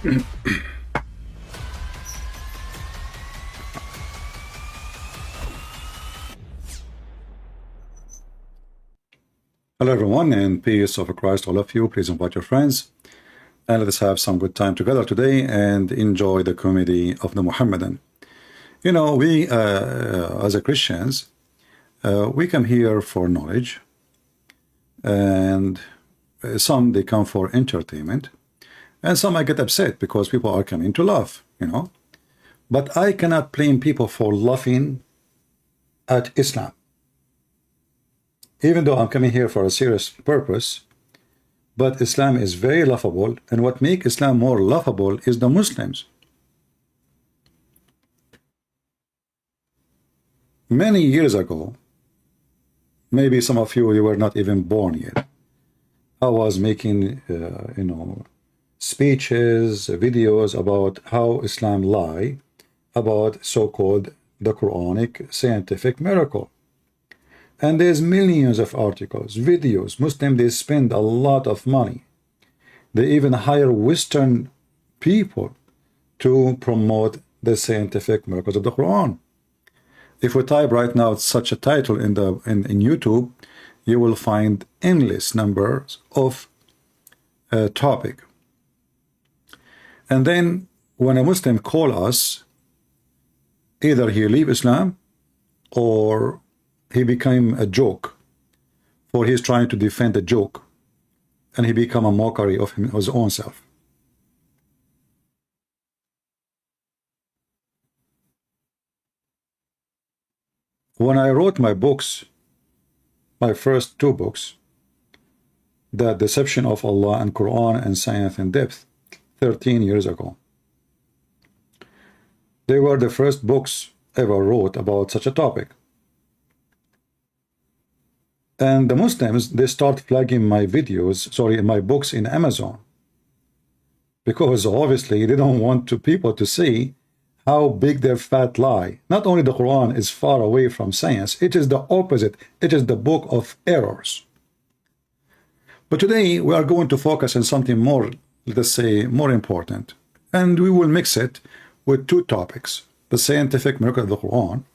Hello everyone, and peace of Christ all of you. Please invite your friends and let us have some good time together today and enjoy the comedy of the Muhammadan. You know, we as a Christians, we come here for knowledge, and some they come for entertainment, and some I get upset because people are coming to laugh, you know. But I cannot blame people for laughing at Islam. Even though I'm coming here for a serious purpose, but Islam is very laughable, and what makes Islam more laughable is the Muslims. Many years ago, maybe some of you were not even born yet, I was making, you know, speeches, videos about how Islam lie about so-called the Quranic scientific miracle. And there's millions of articles, videos. Muslims, they spend a lot of money. They even hire Western people to promote the scientific miracles of the Quran. If we type right now such a title in YouTube, you will find endless numbers of topic. And then when a Muslim call us, either he leave Islam or he became a joke, for he's trying to defend a joke, and he become a mockery of his own self. When I wrote my books, my first two books, The Deception of Allah and Quran and Science in Depth, 13 years ago, they were the first books ever wrote about such a topic. And the Muslims, they start flagging my videos, my books in Amazon, because obviously they don't want people to see how big their fat lie. Not only the Quran is far away from science, it is the opposite. It is the book of errors. But today we are going to focus on something more, let's say, more important. And we will mix it with two topics: the scientific miracle of the Quran.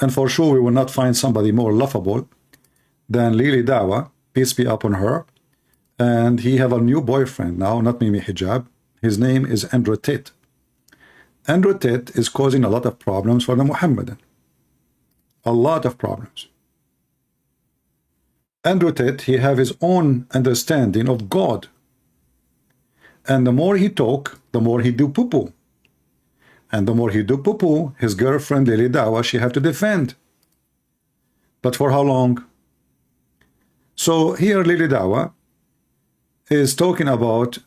And for sure we will not find somebody more laughable than Lily Dawah, peace be upon her. And he have a new boyfriend now, not Mimi Hijab. His name is Andrew Tate. Andrew Tate is causing a lot of problems for the Muhammadan. A lot of problems. Andrew Tate, he have his own understanding of God. And the more he talk, the more he do poo-poo. And the more he do poo-poo, his girlfriend Lily Dawah, she have to defend. But for how long? So here Lily Dawah is talking about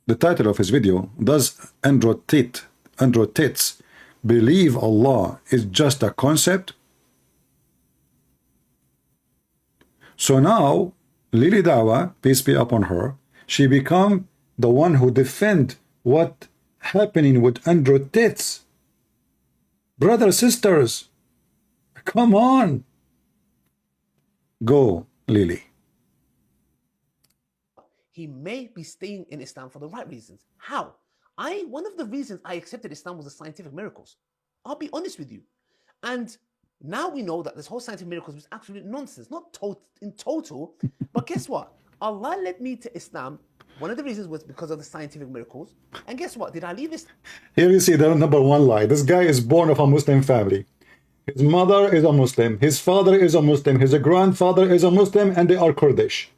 the title of his video, does Andrew Tate's believe Allah is just a concept? So now Lily Dawah, peace be upon her, she become the one who defend what happening with Andrew Tate's. Brothers, sisters, come on. Go, Lily. He may be staying in Islam for the right reasons. How? One of the reasons I accepted Islam was the scientific miracles. I'll be honest with you. And now we know that this whole scientific miracles was absolute nonsense, not in total. But guess what? Allah led me to Islam. One of the reasons was because of the scientific miracles. And guess what? Did I leave Islam? Here you see the number one lie. This guy is born of a Muslim family. His mother is a Muslim, his father is a Muslim, his grandfather is a Muslim, and they are Kurdish.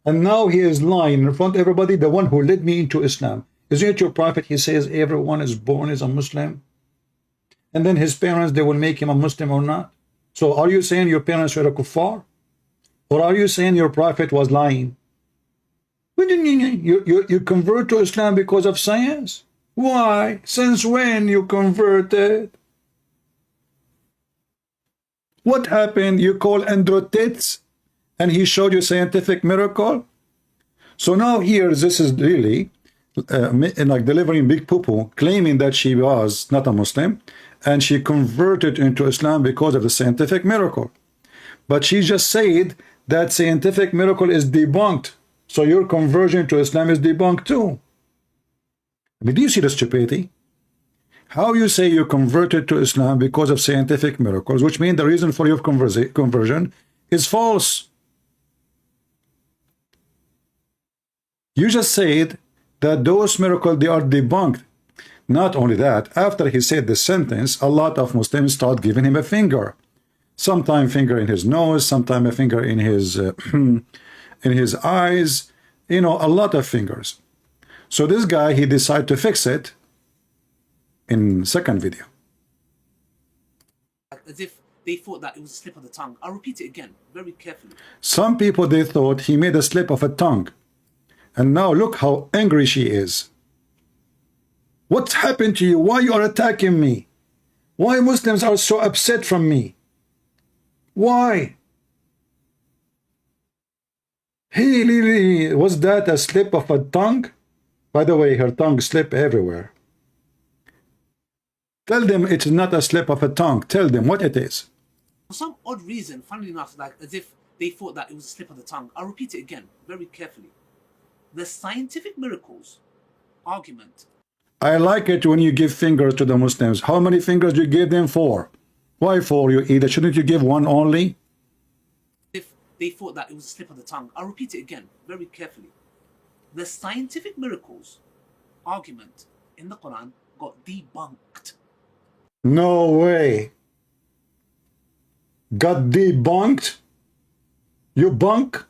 And now he is lying in front of everybody, the one who led me into Islam. Isn't it your prophet? He says everyone is born as a Muslim. And then his parents, they will make him a Muslim or not. So are you saying your parents were a kuffar? Or are you saying your prophet was lying? You convert to Islam because of science? Why? Since when you converted? What happened? You call Andrew Tate and he showed you scientific miracle? So now here, this is really like delivering big poo-poo, claiming that she was not a Muslim and she converted into Islam because of the scientific miracle. But she just said that scientific miracle is debunked. So your conversion to Islam is debunked too. I mean, do you see the stupidity? How you say you converted to Islam because of scientific miracles, which means the reason for your conversion is false. You just said that those miracles, they are debunked. Not only that, after he said this sentence, a lot of Muslims start giving him a finger. Sometime finger in his nose, sometime a finger in his in his eyes, you know, a lot of fingers. So this guy, he decided to fix it in second video. As if they thought that it was a slip of the tongue. I'll repeat it again, very carefully. Some people, they thought he made a slip of a tongue. And now look how angry she is. What's happened to you? Why you are attacking me? Why Muslims are so upset from me? Why? Hey, Lily, was that a slip of a tongue? By the way, her tongue slip everywhere. Tell them it's not a slip of a tongue. Tell them what it is. For some odd reason, funnily enough, like as if they thought that it was a slip of the tongue. I'll repeat it again, very carefully. The scientific miracles argument. I like it when you give fingers to the Muslims. How many fingers do you give them for? Why for, you either? Shouldn't you give one only? If they thought that it was a slip of the tongue. I'll repeat it again, very carefully. The scientific miracles argument in the Quran got debunked. No way. Got debunked? You bunk?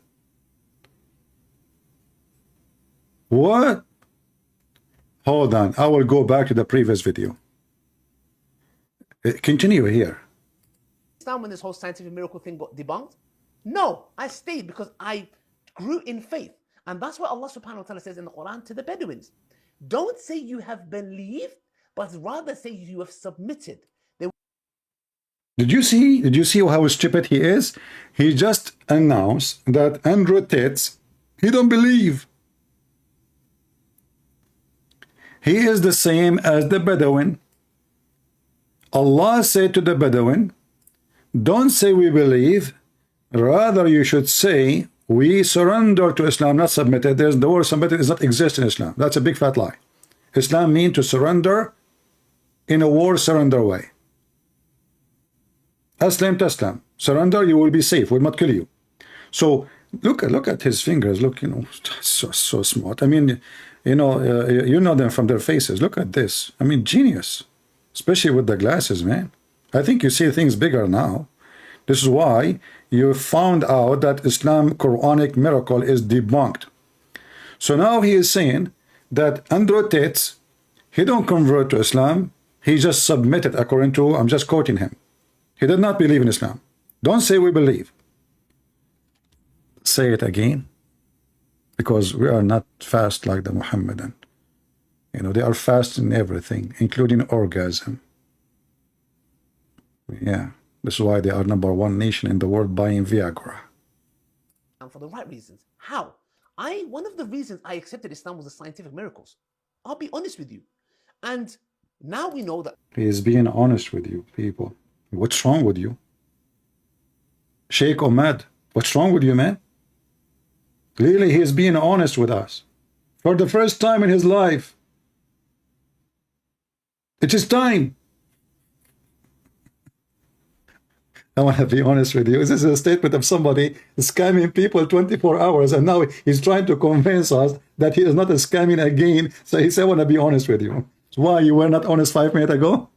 What? Hold on. I will go back to the previous video. Continue here. Now when this whole scientific miracle thing got debunked? No, I stayed because I grew in faith. And that's what Allah subhanahu wa ta'ala says in the Quran to the Bedouins. Don't say you have believed, but rather say you have submitted. Did you see how stupid he is? He just announced that Andrew Tate, he don't believe. He is the same as the Bedouin. Allah said to the Bedouin, don't say we believe, rather you should say we surrender to Islam, not submitted. There's the word submitted does not exist in Islam. That's a big fat lie. Islam means to surrender in a war surrender way. Aslam taslam. Surrender, you will be safe, will not kill you. So look at his fingers. Look, you know, so smart. I mean, you know them from their faces. Look at this. I mean, genius, especially with the glasses, man. I think you see things bigger now. This is why you found out that Islam Quranic miracle is debunked. So now he is saying that Andrew Tate, he don't convert to Islam. He just submitted according to, I'm just quoting him. He did not believe in Islam. Don't say we believe. Say it again. Because we are not fast like the Muhammadan. You know, they are fast in everything, including orgasm. Yeah. This is why they are #1 nation in the world buying Viagra. And for the right reasons. How? One of the reasons I accepted Islam was the scientific miracles. I'll be honest with you. And now we know that. He is being honest with you, people. What's wrong with you? Sheikh Ahmed, what's wrong with you, man? Really, he is being honest with us. For the first time in his life. It is time. I want to be honest with you. This is a statement of somebody scamming people 24 hours, and now he's trying to convince us that he is not scamming again. So he said, I want to be honest with you. Why? You were not honest 5 minutes ago?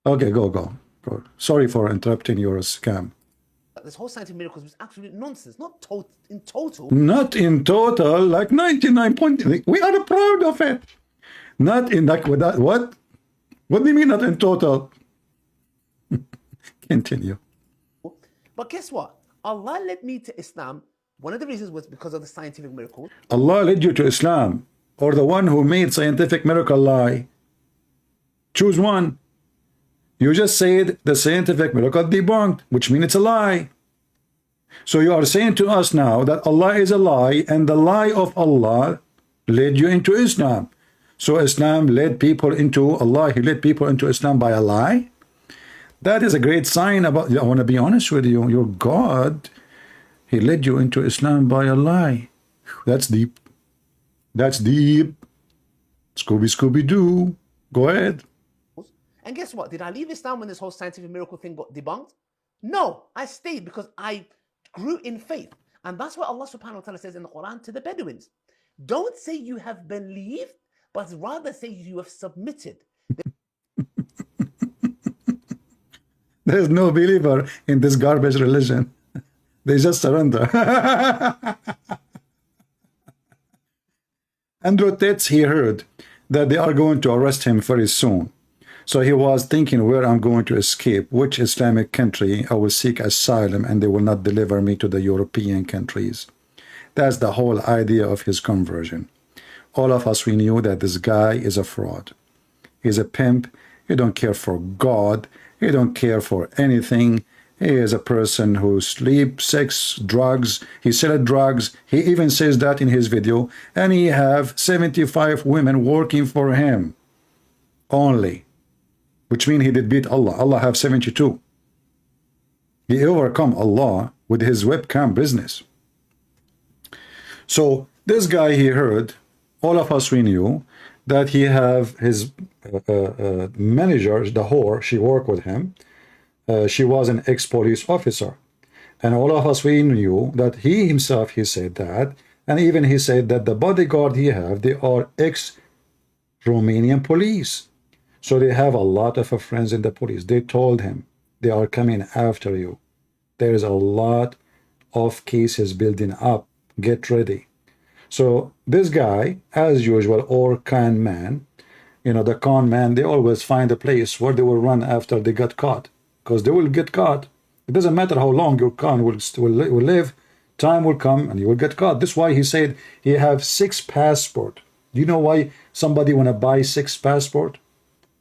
Okay, go. Sorry for interrupting your scam. This whole scientific miracles was absolute nonsense. Not in total. Not in total, like 99. We are proud of it. Not in like with that. What? What do you mean not in total? Continue. But guess what? Allah led me to Islam. One of the reasons was because of the scientific miracle. Allah led you to Islam, or the one who made scientific miracle lie. Choose one. You just said the scientific miracle debunked, which means it's a lie. So you are saying to us now that Allah is a lie, and the lie of Allah led you into Islam. So Islam led people into Allah. He led people into Islam by a lie. That is a great sign about, I want to be honest with you, your God, he led you into Islam by a lie. That's deep. That's deep. Scooby-Doo. Go ahead. And guess what? Did I leave Islam when this whole scientific miracle thing got debunked? No, I stayed because I grew in faith. And that's what Allah subhanahu wa ta'ala says in the Quran to the Bedouins. Don't say you have believed, but rather say you have submitted. There's no believer in this garbage religion. They just surrender. Andrew Tate, he heard that they are going to arrest him very soon. So he was thinking, where I'm going to escape, which Islamic country I will seek asylum, and they will not deliver me to the European countries. That's the whole idea of his conversion. All of us, we knew that this guy is a fraud. He's a pimp. He don't care for God. He don't care for anything. He is a person who sleeps, sex, drugs. He sells drugs. He even says that in his video. And he have 75 women working for him only. Which means he did beat Allah. Allah have 72. He overcome Allah with his webcam business. So this guy, he heard, all of us we knew, that he have his manager, the whore, she worked with him. She was an ex-police officer. And all of us we knew that he himself, he said that. And even he said that the bodyguard he have, they are ex-Romanian police. So they have a lot of friends in the police. They told him, they are coming after you. There is a lot of cases building up. Get ready. So this guy, as usual, or con man, you know, the con man, they always find a place where they will run after they got caught. Because they will get caught. It doesn't matter how long your con will live. Time will come and you will get caught. That's why he said he have 6 passports. Do you know why somebody want to buy 6 passports?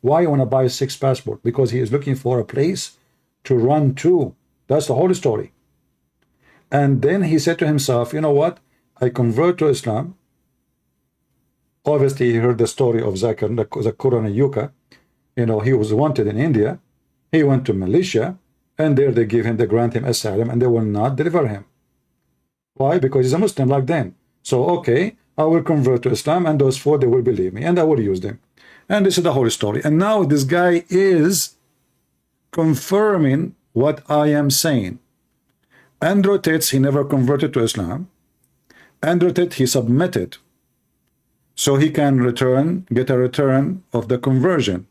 Why you want to buy 6 passports? Because he is looking for a place to run to. That's the whole story. And then he said to himself, you know what? I convert to Islam. Obviously, he heard the story of Zakir, the Quran Yuka. You know, he was wanted in India. He went to Malaysia, and there they grant him asylum, and they will not deliver him. Why? Because he's a Muslim like them. So, okay, I will convert to Islam, and those 4, they will believe me, and I will use them. And this is the whole story. And now this guy is confirming what I am saying. Andrew Tate, he never converted to Islam. Andrew Tate, he submitted. So he can get a return of the conversion.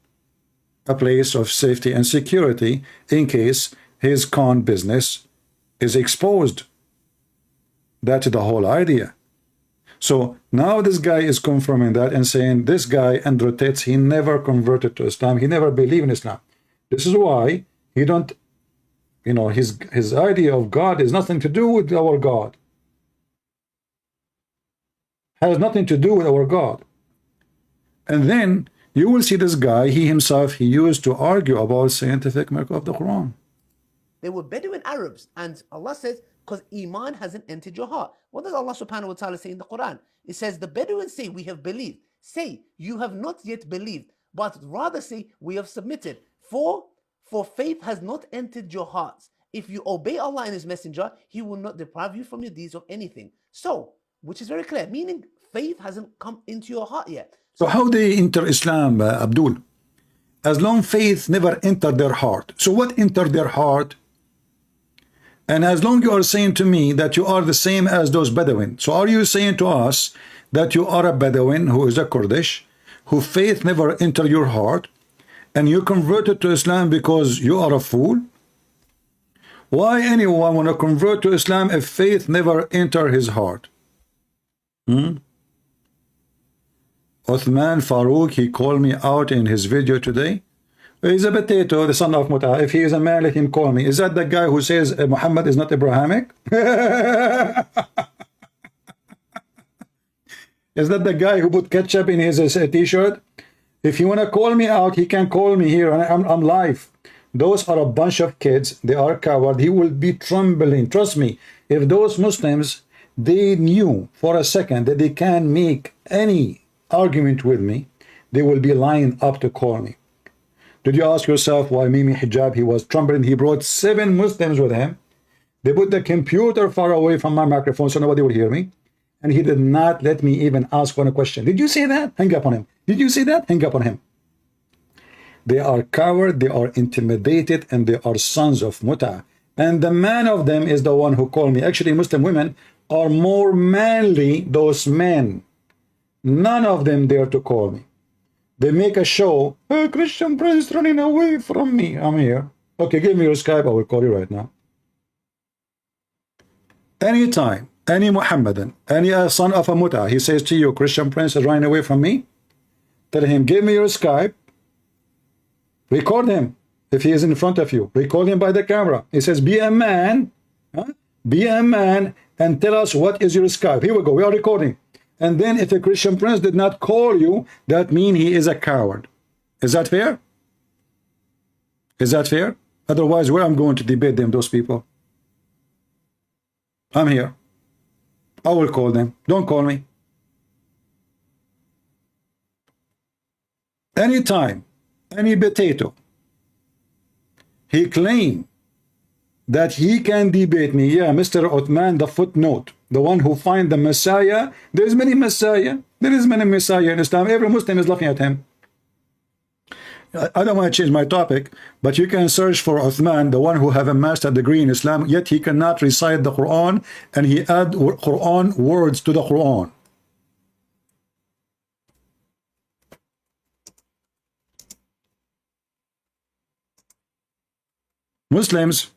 A place of safety and security in case his con business is exposed. That's the whole idea. So now this guy is confirming that and saying this guy, Andrew Tate, he never converted to Islam. He never believed in Islam. This is why he don't, you know, his idea of God is nothing to do with our God. Has nothing to do with our God. And then you will see this guy, he himself, he used to argue about scientific miracle of the Quran. They were Bedouin Arabs, and Allah says, because Iman hasn't entered your heart. What does Allah subhanahu wa ta'ala say in the Quran? It says, the Bedouins say, we have believed. Say, you have not yet believed, but rather say, we have submitted. For faith has not entered your hearts. If you obey Allah and His Messenger, He will not deprive you from your deeds of anything. So, which is very clear, meaning faith hasn't come into your heart yet. So how they enter Islam, Abdul? As long faith never entered their heart. So what entered their heart? And as long you are saying to me that you are the same as those Bedouin, so are you saying to us that you are a Bedouin who is a Kurdish, who faith never entered your heart, and you converted to Islam because you are a fool? Why anyone want to convert to Islam if faith never entered his heart? Uthman Farouk, he called me out in his video today. He's a potato, the son of Muta. If he is a man, let him call me. Is that the guy who says Muhammad is not Abrahamic? Is that the guy who put ketchup in his t-shirt? If you want to call me out, he can call me here. I'm live. Those are a bunch of kids. They are coward. He will be trembling. Trust me. If those Muslims, they knew for a second that they can make any argument with me, they will be lined up to call me. Did you ask yourself why Mimi Hijab, he was trembling? He brought 7 Muslims with him. They put the computer far away from my microphone so nobody would hear me. And he did not let me even ask one question. Did you see that? Hang up on him. Did you see that? Hang up on him. They are coward, they are intimidated, and they are sons of muta. And the man of them is the one who called me. Actually, Muslim women are more manly, those men. None of them dare to call me. They make a show. Oh, Christian Prince running away from me. I'm here. Okay, give me your Skype. I will call you right now. Anytime, any Muhammadan, any son of a muta, he says to you, Christian Prince is running away from me, tell him, give me your Skype. Record him if he is in front of you. Record him by the camera. He says, be a man. Be a man and tell us what is your Skype. Here we go. We are recording. And then if a Christian Prince did not call you, that means he is a coward. Is that fair? Is that fair? Otherwise, where I'm going to debate them, those people? I'm here. I will call them. Don't call me. Anytime, any potato, he claimed that he can debate me. Yeah, Mr. Uthman, the footnote, the one who find the Messiah. There's many Messiah. There is many Messiah in Islam. Every Muslim is laughing at him. I don't want to change my topic, but you can search for Uthman, the one who have a master degree in Islam, yet he cannot recite the Quran, and he add Quran words to the Quran. Muslims,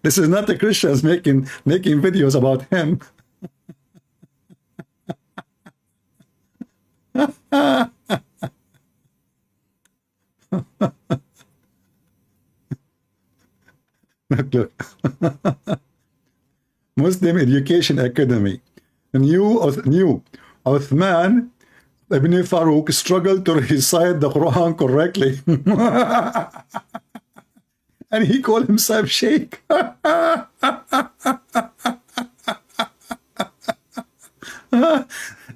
this is not the Christians making videos about him. Look. Muslim Education Academy. New Uthman Ibn Farouk struggled to recite the Quran correctly. And he called himself Sheikh.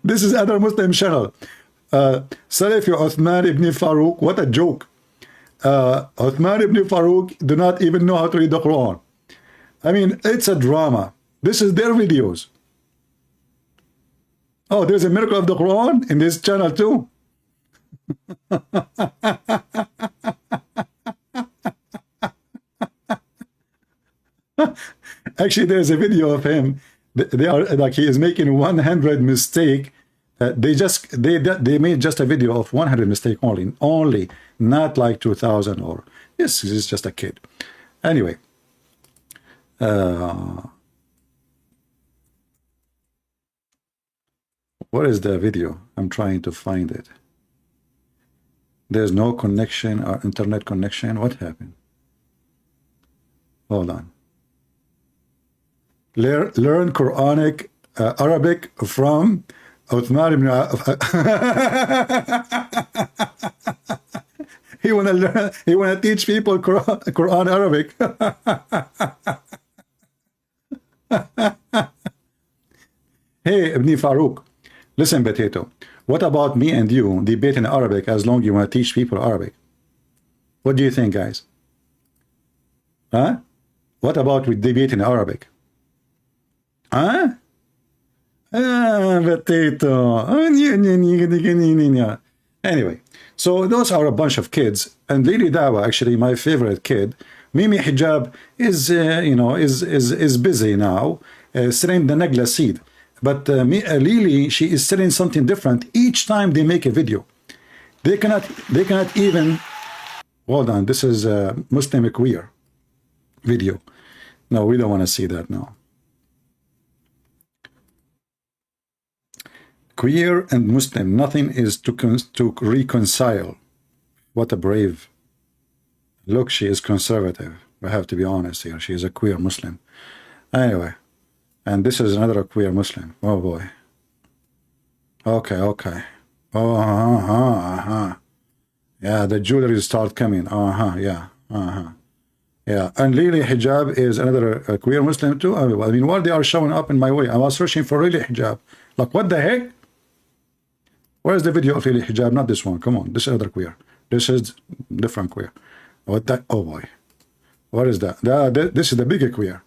This is other Muslim channel. Salafi Uthman Ibn Farouk, what a joke. Uthman Ibn Farouk do not even know how to read the Quran. I mean, it's a drama. This is their videos. Oh, there's a miracle of the Quran in this channel too. Actually, there's a video of him. They are like he is making 100 mistake. They made just a video of 100 mistake only, not like 2000 or this is just a kid. Anyway, what is the video? I'm trying to find it. There's no connection or internet connection. What happened? Hold on. Learn Quranic Arabic from Uthman ibn He wanna learn. He wanna teach people Quran Arabic. Hey, Ibn Farouk, listen, potato. What about me and you debate in Arabic as long as you want to teach people Arabic? What do you think, guys? Huh? What about we debate in Arabic? Huh? Potato. Anyway, so those are a bunch of kids, and Lily Dawah, actually my favorite kid, Mimi Hijab is is busy now, selling the Negla seed. But Lily, she is selling something different each time they make a video. They cannot even. Hold on, this is a Muslim queer video. No, we don't want to see that now. Queer and Muslim, nothing is to reconcile. What a brave. Look, she is conservative. We have to be honest here. She is a queer Muslim. Anyway, and this is another queer Muslim. Oh boy. Okay. Oh, yeah, the jewelry start coming. Yeah. Yeah, and Lily Hijab is another queer Muslim too. I mean, why they are showing up in my way? I was searching for Lily Hijab. Like, what the heck? Where's the video of Lily Hijab? Not this one. Come on, this is other queer. This is different queer. What that? Oh boy, what is that? This is the bigger queer.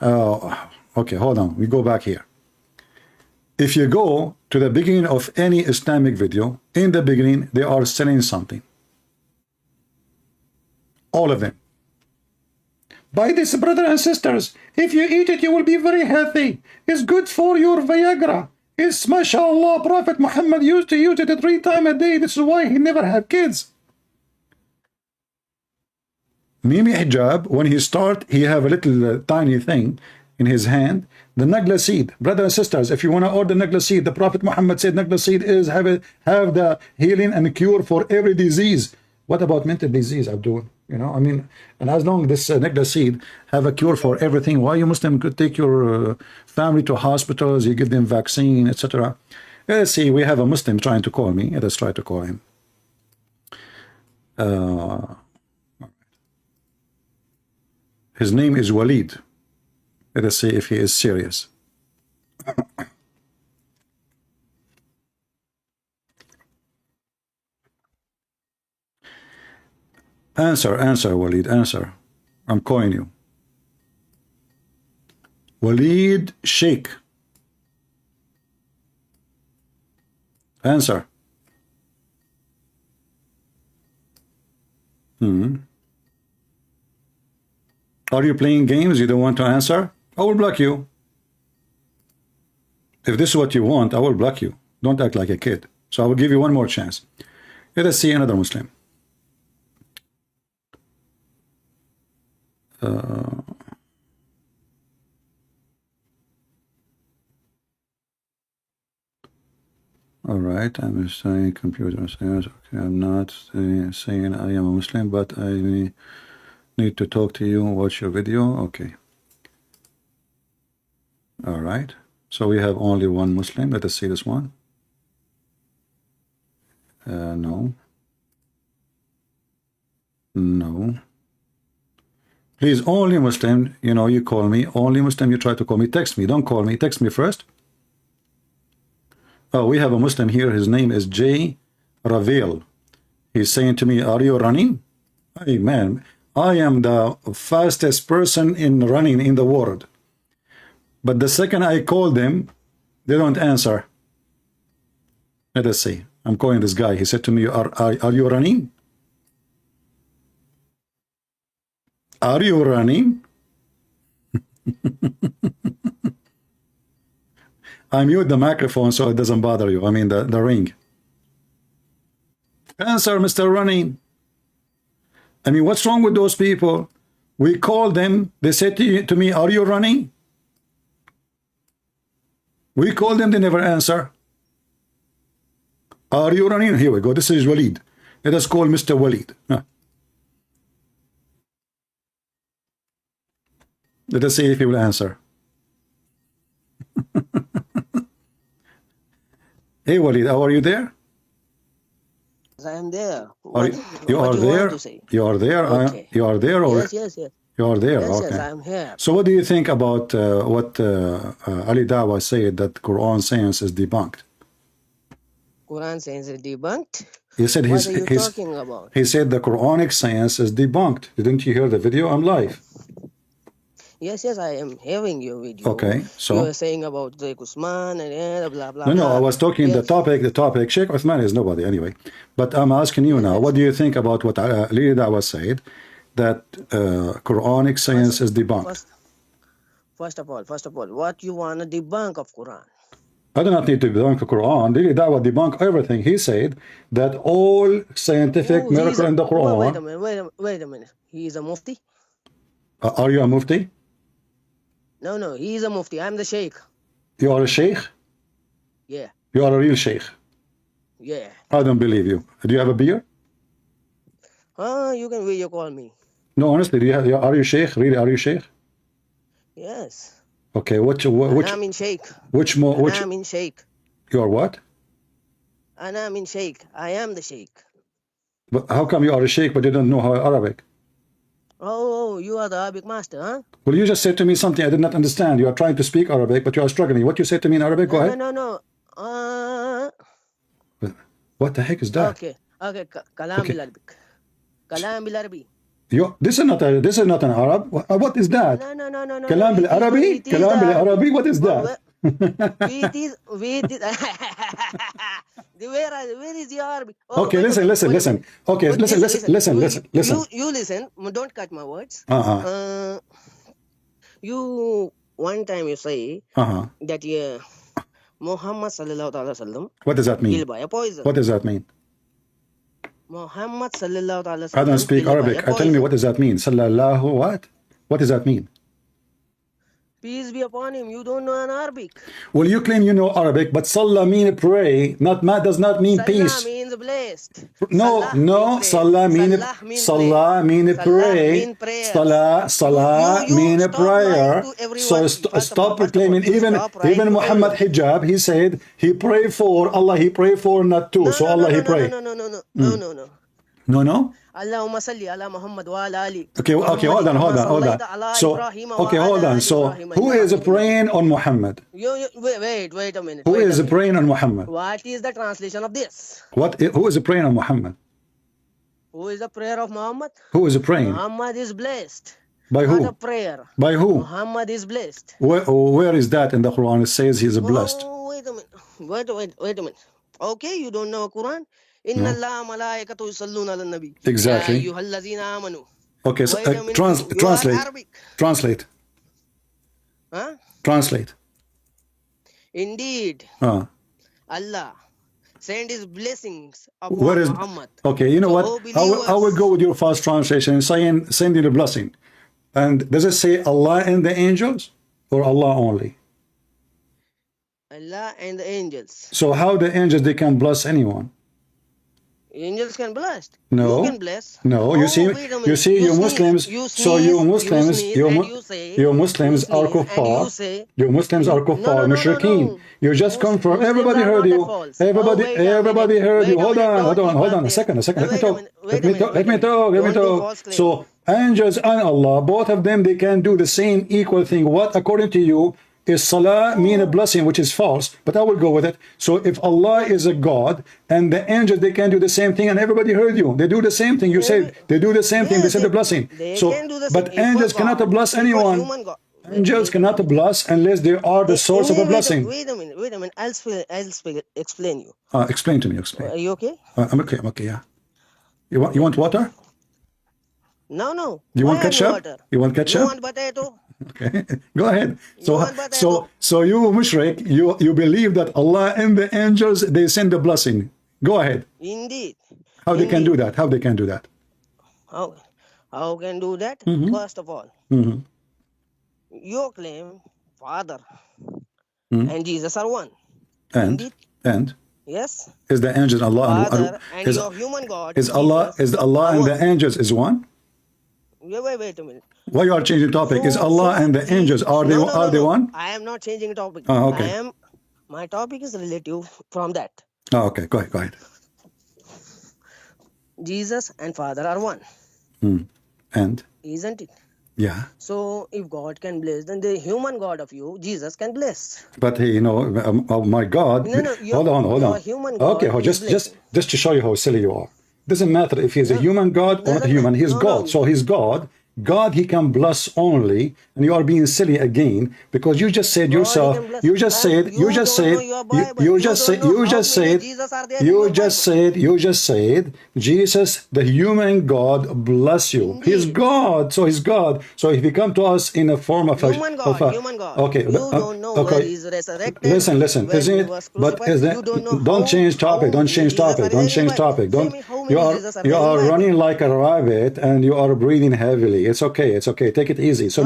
Okay, hold on. We go back here. If you go to the beginning of any Islamic video, in the beginning, they are selling something. All of them. Buy this, brothers and sisters. If you eat it, you will be very healthy. It's good for your Viagra. It's, mashallah, Prophet Muhammad used to use it 3 times a day. This is why he never had kids. Mimi hijab, when he start, he have a little tiny thing in his hand, the nagla seed. Brothers and sisters, if you want to order nagla seed, the Prophet Muhammad said nagla seed is have the healing and cure for every disease. What about mental disease, Abdul? You know, I mean, and as long as this nagla seed have a cure for everything, why you Muslim could take your family to hospitals, you give them vaccine, etc. Let's see, we have a Muslim trying to call me. Let's try to call him. His name is Walid. Let us see if he is serious. Answer, Walid, answer. I'm calling you. Walid Sheikh. Answer. Are you playing games? You don't want to answer? I will block you. If this is what you want, I will block you. Don't act like a kid. So I will give you one more chance. Let us see another Muslim. All right, I'm studying computer science. Okay, I'm not saying I am a Muslim, but I need to talk to you, watch your video. Okay. All right. So we have only one Muslim. Let us see this one. No. No. Please, only Muslim, you know, you call me. Only Muslim, you try to call me. Text me. Don't call me. Text me first. Oh, we have a Muslim here. His name is J. Ravel. He's saying to me, are you running? Hey, man, I am the fastest person in running in the world. But the second I call them, they don't answer. Let us see. I'm calling this guy. He said to me, are you running? Are you running? I mute the microphone so it doesn't bother you. I mean the ring. Answer, Mr. Running. I mean, what's wrong with those people? We call them. They said to me, are you running? We call them. They never answer. Are you running? Here we go. This is Walid. Let us call Mr. Walid. Let us see if he will answer. Hey, Walid, how are you there? I am there. You are there? You are there? Okay. You are there? Or Yes. you are there? Yes, okay. yes, I am here. So what do you think about what Ali Dawah said, that Quran science is debunked? Quran says it's debunked. He said What are you talking about? He said the Quranic science is debunked. Didn't you hear the video? I'm live. Yes, I am having your video. Okay, so you were saying about Sheikh Usman and blah blah. no, blah. I was talking Yes. the topic. Sheikh Uthman is nobody anyway. But I'm asking you now, what do you think about what Ali Dawah said, that Quranic science is debunked? First of all, what you want to debunk of Quran? I do not need to debunk the Quran. Ali Dawah debunk everything. He said that all scientific miracle in the Quran. Wait a minute. He is a mufti? Are you a mufti? No, he is a mufti. I'm the sheikh. You are a sheikh? Yeah. You are a real sheikh? Yeah. I don't believe you. Do you have a beard? You can video call me. No, honestly, are you sheikh? Really, are you sheikh? Yes. Okay, which I'm in sheikh. which I'm in sheikh. you are what? And I'm in sheikh. I am the sheikh. But how come you are a sheikh but you don't know how Arabic? Oh, you are the Arabic master, huh? Well, you just said to me something I did not understand. You are trying to speak Arabic, but you are struggling. What you said to me in Arabic? Go ahead. No. What the heck is that? Okay. Kalam bil Arabic. Kalam bil Arabi. This is not an Arab. What is that? No. Kalam bil Arabi? Kalam bil Arabi? What is that? with is where is your Arabic? Oh, Okay, wait a listen, minute, listen, wait a listen. minute. Okay, Wait, listen. You listen. Don't cut my words. Uh-huh. You one time you say Uh-huh. that Muhammad sallallahu alaihi wasallam What does that mean? killed by a poison. What does that mean? Muhammad sallallahu alaihi I don't wasallam speak killed by a Arabic. Tell me, poison. what does that mean? Sallallahu what? What does that mean? Peace be upon him. You don't know an Arabic. Well, you claim you know Arabic, but Salah mean pray, does not mean Salah peace. means blessed. No, Salah mean Salah mean pray. Salah You mean stop prayer. lying to everyone. So First of all, stop claiming. Even stop lying to Muhammad everyone. Hijab, he said he pray for Allah. He pray for not two. So Allah he pray. No. No. Allahumma salli ala Muhammad wa ala Ali. Okay, hold on. So, okay, hold on. So, who is praying on Muhammad? Wait a minute. Who is praying on Muhammad? What is the translation of this? Who is praying on Muhammad? Who is the prayer of Muhammad? Who is praying? Muhammad is blessed. By who? Not a prayer. By who? Muhammad is blessed. Where is that in the Quran? It says he is blessed. Oh, wait a minute. Wait a minute. Okay, you don't know Quran? Inna Allah malaikatu yusalluna ala nabi. Exactly. Ya ayyuhallazina amanu. Okay, so Wait a minute. translate. You are Arabic. Translate. Huh? Translate. Indeed, Allah send his blessings upon Where is Muhammad. Okay, you know what? I will go with your fast translation saying sending a blessing. And does it say Allah and the angels or Allah only? Allah and the angels. So how the angels they can bless anyone? Angels can bless. No. You can bless. No, you see, you Muslims. So you Muslims are kuffar. You Muslims are kuffar, mushrikeen. You just come from. Everybody heard you. Everybody heard you. Hold on a second. Let me talk. So angels and Allah, both of them, they can do the same equal thing. What, according to you, is salah mean a blessing, which is false, but I will go with it. So if Allah is a God and the angels, they can do the same thing, and everybody heard you, they do the same thing. You said they do the same thing. They said the blessing. So, but angels cannot bless anyone. Angels cannot bless unless they are the source of a blessing. Wait a minute. I'll explain you. Explain to me. Explain. Are you okay? I'm okay. Yeah. You want water? No. You want ketchup? You want ketchup? You want potato? Okay, go ahead. So you mushrik, you believe that Allah and the angels, they send the blessing. Go ahead. Indeed. How they can do that? How they can do that? How can do that? First of all, you claim Father and Jesus are one. And yes, is the angels Allah Father and your human God is Allah and the angels is one? Wait a minute. Why you are changing topic? Is Allah and the angels are they one? I am not changing topic. Okay. My topic is relative from that. Okay, go ahead. Jesus and Father are one. And? Isn't it? Yeah. So if God can bless, then the human God of you, Jesus, can bless. But my God. Hold on. Human God okay, just to show you how silly you are. Doesn't matter if he's a human God or not human. He's God. So he's God. God, he can bless only, and you are being silly again because you just said yourself. You just said. Jesus, the human God, bless you. Indeed. He's God. So he's God. So if he come to us in a form of human God. Okay. You don't know where he's resurrected. Listen. Isn't it? But is that? Don't change topic. Don't change topic. You are running like a rabbit and you are breathing heavily. It's okay. Take it easy. So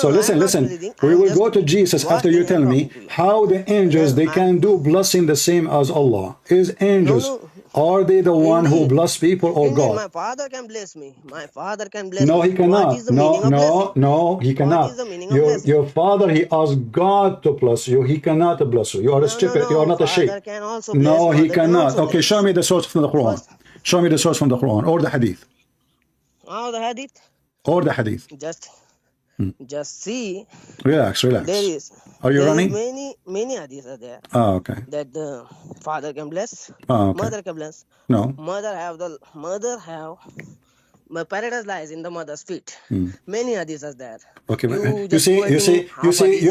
listen. We will go to Jesus after you tell me how the angels they can do blessing the same as Allah. Is angels are they the one who bless people or God? My Father can bless me. My Father can bless me. No, he cannot. No, he cannot. What is the meaning of blessing? Your Father, he asked God to bless you. He cannot bless you. You are a stupid. You are not a sheep. No, he cannot. Okay, show me the source from the Quran. Show me the source from the Quran or the Hadith. Oh, the Hadith. Or the Hadith. Just see. Relax. There is. Are you running? Many hadiths are there. Okay. That the father can bless. Okay. Mother can bless. No. Mother have paradise lies in the mother's feet. Many hadiths are there. Okay, but You you just see, quoting half hadith,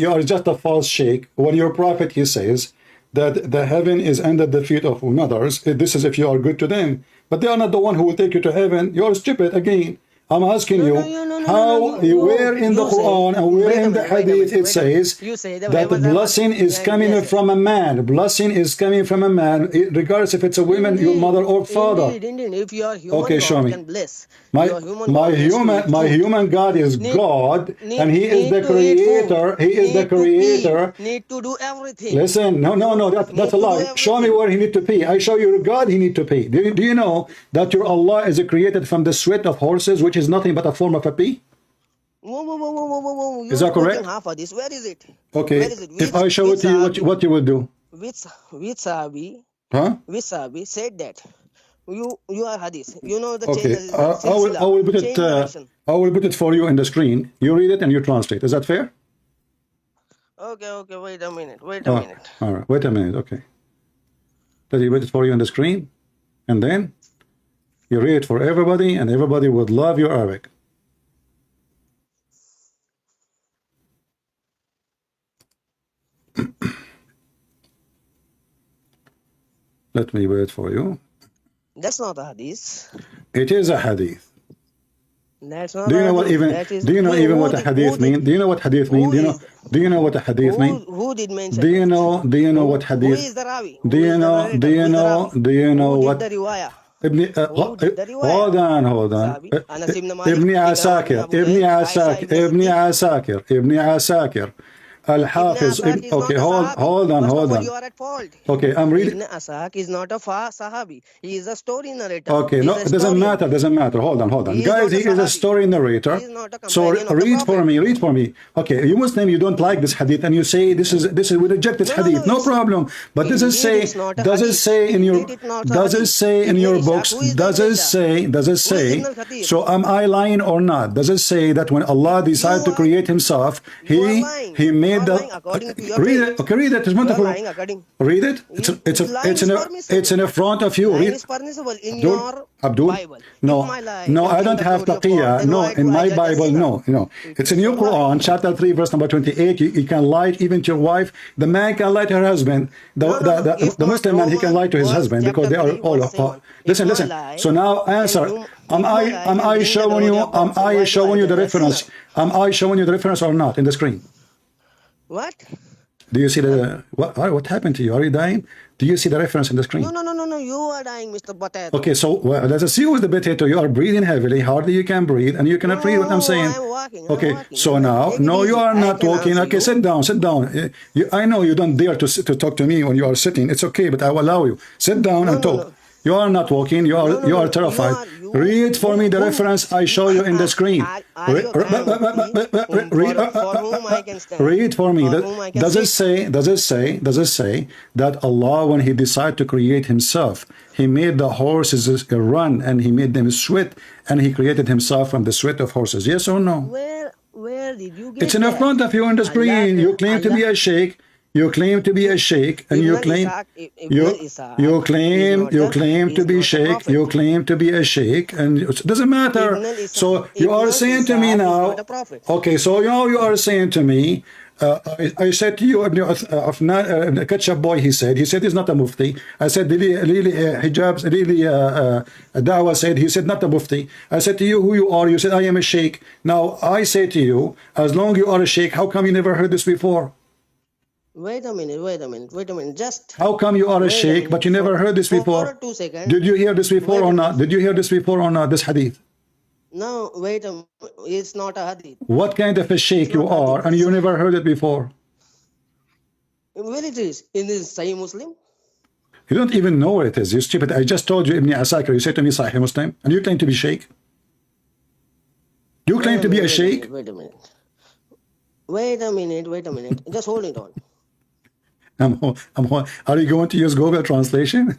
you are just a false sheikh. When your prophet he says that the heaven is under the feet of mothers, this is if you are good to them, but they are not the one who will take you to heaven. You are stupid again. I'm asking you, where in the Quran and where in the Hadith it says that the blessing is coming from a man. Blessing is coming from a man, regardless if it's a woman, your mother or father. Indeed. If you are human, Okay, show God me. can bless. My human God is God, and He is the creator. He is the creator. Need to do everything. Listen, no, that's a lie. Show me where He need to pee. I show you God He need to pee. Do you know that your Allah is created from the sweat of horses, which is nothing but a form of a pee? Whoa. Is that correct? Half of this. Where is it? Okay. Where is it? If I show it to you, what you will do? Which Sahabi? Huh? Which Sahabi said that? You are hadith. You know the Okay. chain, I will put it. I will put it for you in the screen. You read it and you translate. Is that fair? Okay. Wait a minute. All right. Wait a minute. Okay. Let me put it for you on the screen, and then you read it for everybody, and everybody would love your Arabic. Let me wait for you. That's not a hadith. It is a hadith. That's not. Do you know what even? Do you know even what a hadith means? Do you know what hadith means? Do you know what a hadith means? Who did mention? Do you know what hadith? Who is the Ravi? Do you know what? The riwayah? hold on. ابن عساكر Al-Hafiz. Okay, hold on. You are at fault. Okay, I'm reading. Ibn Asak is not a Sahabi. He is a story narrator. Okay, no, it doesn't matter. Hold on. Guys, he is a story narrator. So read for me. Okay, you Muslim, you don't like this hadith and you say this is we reject this hadith. No problem. But does it say in your books? Does it say? So am I lying or not? Does it say that when Allah decided to create himself, he made read it. Okay, read it. It's wonderful. Read it. It's in front of you. Read. Abdul. No, I don't have taqiyya. No, in my Bible, no. It's in your Quran, chapter 3, verse number 28. You can lie even to your wife. The man can lie to her husband. The Muslim man, he can lie to his husband because they are all of. Listen. So now answer. Am I showing you the reference? Am I showing you the reference or not in the screen? What? Do you see what happened to you? Are you dying? Do you see the reference in the screen? No. You are dying, Mr. Potato. Okay, so let's see who's the potato. You are breathing heavily. Hardly you can breathe, and you cannot read what I'm saying. I'm walking. Okay, so now, no, you are not walking. Okay, sit down. I know you don't dare to talk to me when you are sitting. It's okay, but I will allow you. Sit down and talk. You are not walking. You are terrified. Read for me the reference I show you in the screen. Read for me. Does it say that Allah, when He decided to create Himself, He made the horses run and He made them sweat, and He created Himself from the sweat of horses? Yes or no? Where did you get It's in front of you on the screen. You claim to be a sheikh. You claim to be a sheikh, and you claim to be sheikh. You claim to be a sheikh, and it doesn't matter. So you are saying to me now. Okay, so now you are saying to me. I said to you, the ketchup boy. He said he's not a mufti. I said really hijabs. Really Dawah said he said not a mufti. I said to you who you are. You said I am a sheikh. Now I say to you, as long you are a sheikh, how come you never heard this before? Wait a minute. Just. How come you are a sheikh, but you never heard this before? For 2 seconds. Did you hear this before or not? This hadith? No, wait a minute. It's not a hadith. What kind of a sheikh you are, and you never heard it before? Where it is? In the Sahih Muslim? You don't even know where it is. You stupid. I just told you Ibn Asakir. You said to me Sahih Muslim, and you claim to be sheikh. You claim to be a sheikh? Wait a minute. Just hold it on. Are you going to use Google Translation?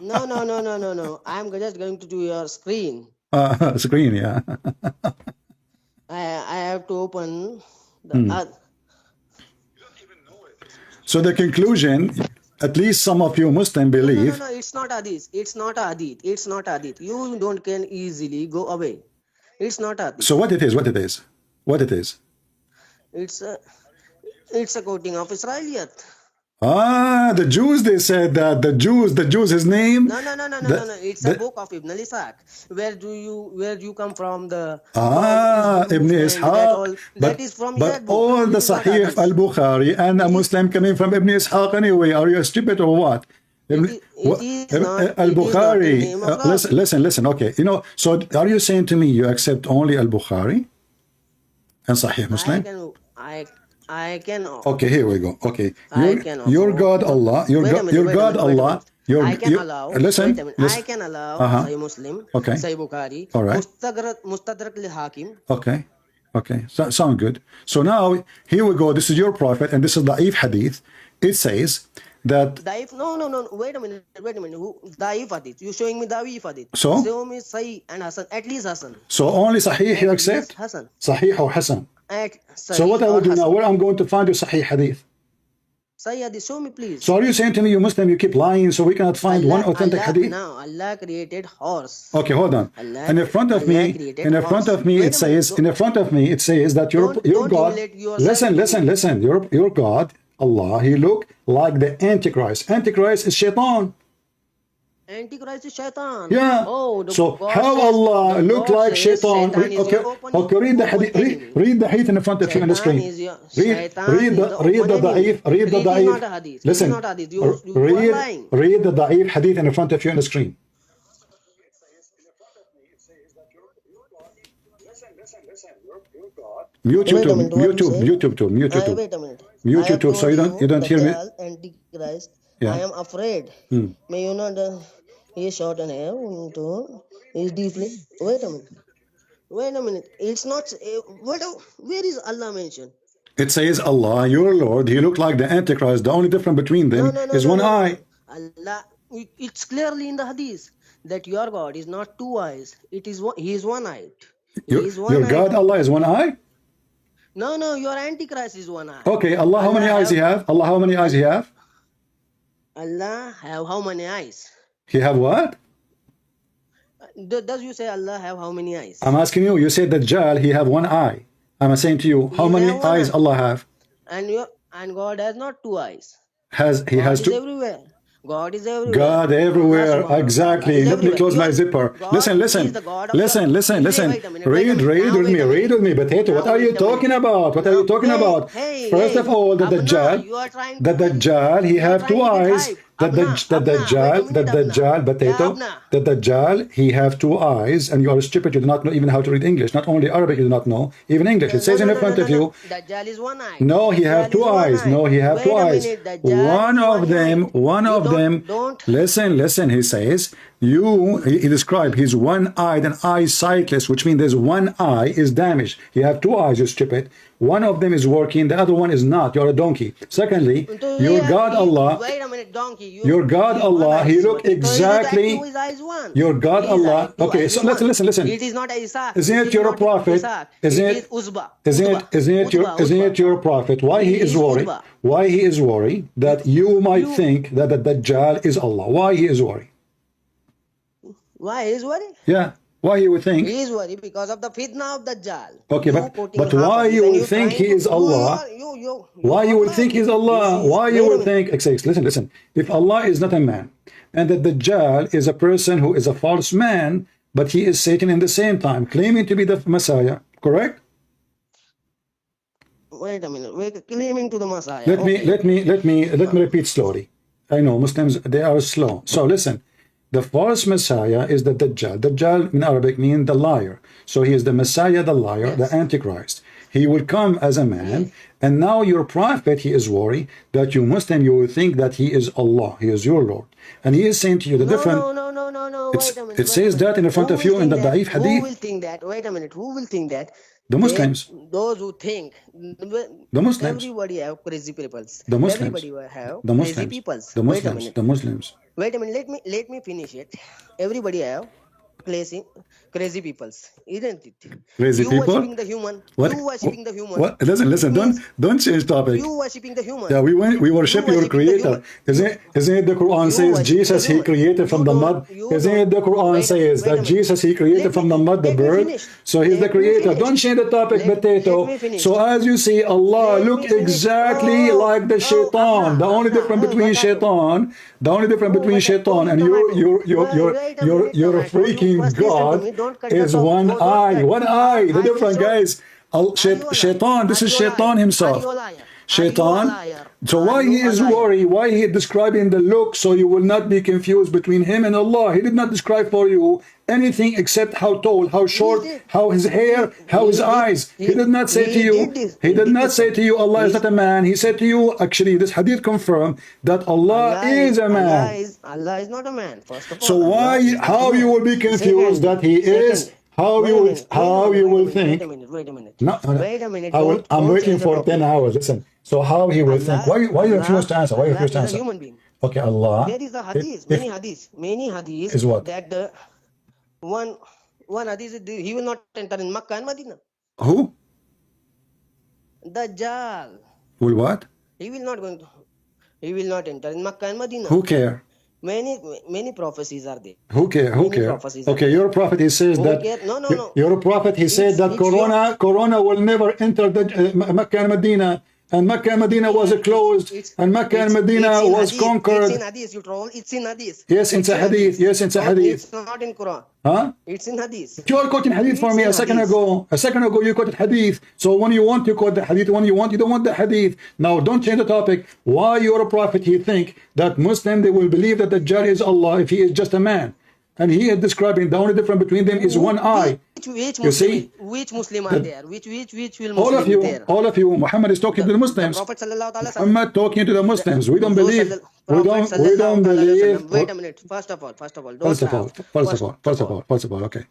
No. I'm just going to do your screen. Screen, yeah. I have to open the. So the conclusion, At least some of you Muslim believe. No, it's not hadith. It's not hadith. It's not hadith. You don't can easily go away. It's not hadith. So what it is? What it is? What it is? It's a quoting of Israeliyat. Ah, the Jews, they said that the Jews, his name. No. It's a book of Ibn al-Ishaq. Where you come from? Ibn Ishaq. That is from but that book. All the Sahih al-Bukhari and a Muslim coming from Ibn Ishaq anyway. Are you stupid or what? Al-Bukhari. Listen. Okay, so are you saying to me you accept only Al-Bukhari and Sahih Muslim? I can. Okay, here we go. Okay, your God Allah, your God Allah. I can allow. Listen. I can allow Sahih Muslim, okay. Sahih Bukhari, all right. Mustadrak al-Hakim. Okay. Sound good. So now here we go. This is your prophet, and this is Da'if Hadith. It says that. Da'if? No. Wait a minute. Who Da'if Hadith? You showing me Da'if Hadith? So? Show me Sahih and Hasan. At least Hasan. So only Sahih you accept? Hasan. Sahih or Hasan? So what I will do now? Where I'm going to find your Sahih Hadith? Sahih Hadith. Show me, please. So are you saying to me, you Muslim, you keep lying, so we cannot find one authentic Hadith? No, Allah created horse. Okay, hold on. And in front of me, it says that your God. Listen. Your God, Allah, He look like the Antichrist. Antichrist is Shaitan. Antichrist is Shaitan. Yeah. So how Allah look like Shaitan? Okay. Read the hadith. Read the hadith in front of you on the screen. Read the da'if. Listen. Read the da'if hadith in front of you on the screen. Mute YouTube. Wait a minute. Mute YouTube so you don't hear me. Antichrist. Yeah. I am afraid. May you not. He is short and hair. He is deeply. Wait a minute. It's not. Where is Allah mentioned? It says Allah, your Lord. He looked like the Antichrist. The only difference between them is one eye. Allah. It's clearly in the hadith that your God is not two eyes. He is one eyed. Your God Allah is one eye? No, your Antichrist is one eye. Okay, Allah, how many eyes he have? Allah, how many eyes he have? Allah have how many eyes? He have what? Does you say Allah have how many eyes? I'm asking you. You said Dajjal, he have one eye. I'm saying to you, how many eyes Allah have? And God has not two eyes. He has two. Everywhere. God is everywhere. God everywhere. Exactly. Let me close my zipper. Listen. Read with me. But Tate, what are you talking about? First of all, the Dajjal, he have two eyes. The Dajjal, he have two eyes, and you are stupid. You do not know even how to read English. Not only Arabic, you do not know even English. It says in front of you. Dajjal is one eye. No, he have two eyes. No, he have two eyes. One of them. Listen. He says he described he's one-eyed and eye sightless, which means there's one eye is damaged. You have two eyes, you stupid. One of them is working, the other one is not. You're a donkey. Secondly, your God Allah. Wait a minute, donkey. Your God Allah, He look exactly. Your God Allah. Okay, so listen. It is not Isa. Isn't it your prophet? Isn't it your prophet? Why he is worried? Why he is worried that you might think that the Dajjal is Allah? Why he is worried? Why he is worried? Yeah. Why you would think? He is worried because of the fitna of Dajjal. Okay, but why you would think he is Allah? Why you would think he's Allah? Why you would think? Listen. If Allah is not a man, and that Dajjal is a person who is a false man, but he is Satan in the same time, claiming to be the Messiah, correct? Wait a minute. We're claiming to the Messiah. Let me repeat slowly. I know Muslims, they are slow. So listen. The false Messiah is the Dajjal. Dajjal in Arabic means the liar. So he is the Messiah, the liar, the Antichrist. He will come as a man. And now your prophet, he is worried that you Muslim, you will think that he is Allah. He is your Lord. And he is saying to you the different. No. Wait a minute. It says that in front of you in the Da'if Hadith. Who will think that? Wait a minute. Who will think that? The Muslims. Those who think. The Muslims. Everybody have crazy peoples. The Muslims. Everybody have the Muslims. crazy peoples. The Muslims. The Muslims. Wait a minute. Let me finish it. Everybody have crazy peoples, isn't it? Crazy You people? worshipping the human. What? You worshipping the human. What? Listen, don't change topic. You worshipping the human. Yeah, we worship your worshipping the creator. human. Isn't it the Quran says worship Jesus the he human. created from You the don't- mud? you Isn't it don't- the Quran wait a- says wait a that minute. Jesus he created Let from me- the mud the let me bird? finish. So he's the Let me creator. finish. Don't change the topic, Let potato. me finish. So as you see, Allah Let look me finish. exactly Oh, like the oh, shaitan. The only Abna, difference between potato. shaitan, the only difference Oh, between potato. shaitan Oh, and tomato. your Wait a minute, tomato. You freaking first listen to God me. Don't cut the is top. one Don't eye. cut. One eye. The I will different show- guys. Are you a liar? Shaitan. This Are is you a liar? shaitan himself. Are you a liar? Shaitan. Are you a liar? So Are why you he a is liar? worried? Why he describing the look so you will not be confused between him and Allah? He did not describe for you anything except how tall, how short, did. how his hair, how his eyes. He did not say to you. He did not say to you Allah is not a man. He said to you, actually, this hadith confirmed that Allah is a man. Allah is not a man. First of all. So Allah is why? not How a you man. will be confused that he is? Second. How Wait you a will? minute, How wait a you minute, will wait a minute, think? Wait a minute. No, Wait a minute. I'm don't waiting change the for topic. 10 hours. Listen. So how he will think? Why you Allah refuse to answer? Why you refuse to is a answer? human being. Okay, Allah. There is a hadith, many hadiths Is what? that the one hadith is he will not enter in Makkah and Medina. Who? Dajjal. Will what? He will not enter in Makkah and Medina. Who care? Many prophecies are there. Who care? Who Many care? prophecies are Okay, there. your prophet he says Who that. care? No. Your prophet he said that it's Corona will never enter the Mecca and Medina, and Mecca and Medina was closed, and Mecca and Medina it's in was hadith. conquered. It's in hadith, you troll. It's in hadith. Yes, it's a hadith. Yes, it's a hadith. It's not in Quran. Huh? It's in hadith. You are quoting hadith for It's me in a second hadith. ago. A second ago you quoted hadith. So when you want you quote the hadith, when you want you don't want the hadith. Now don't change the topic. Why your prophet he think that Muslim they will believe that the Dajjal is Allah if he is just a man? And he is describing the only difference between them is one eye. Which You see? Which Muslim are there? Which will Muslim there? All of you, Muhammad is talking to the Muslims. Prophet sallallahu alaihi wasallam. Muhammad talking to the Muslims. We don't believe. We don't Prophet believe. sallallahu alaihi wasallam. Wait a minute. First of all, don't First of all. Okay.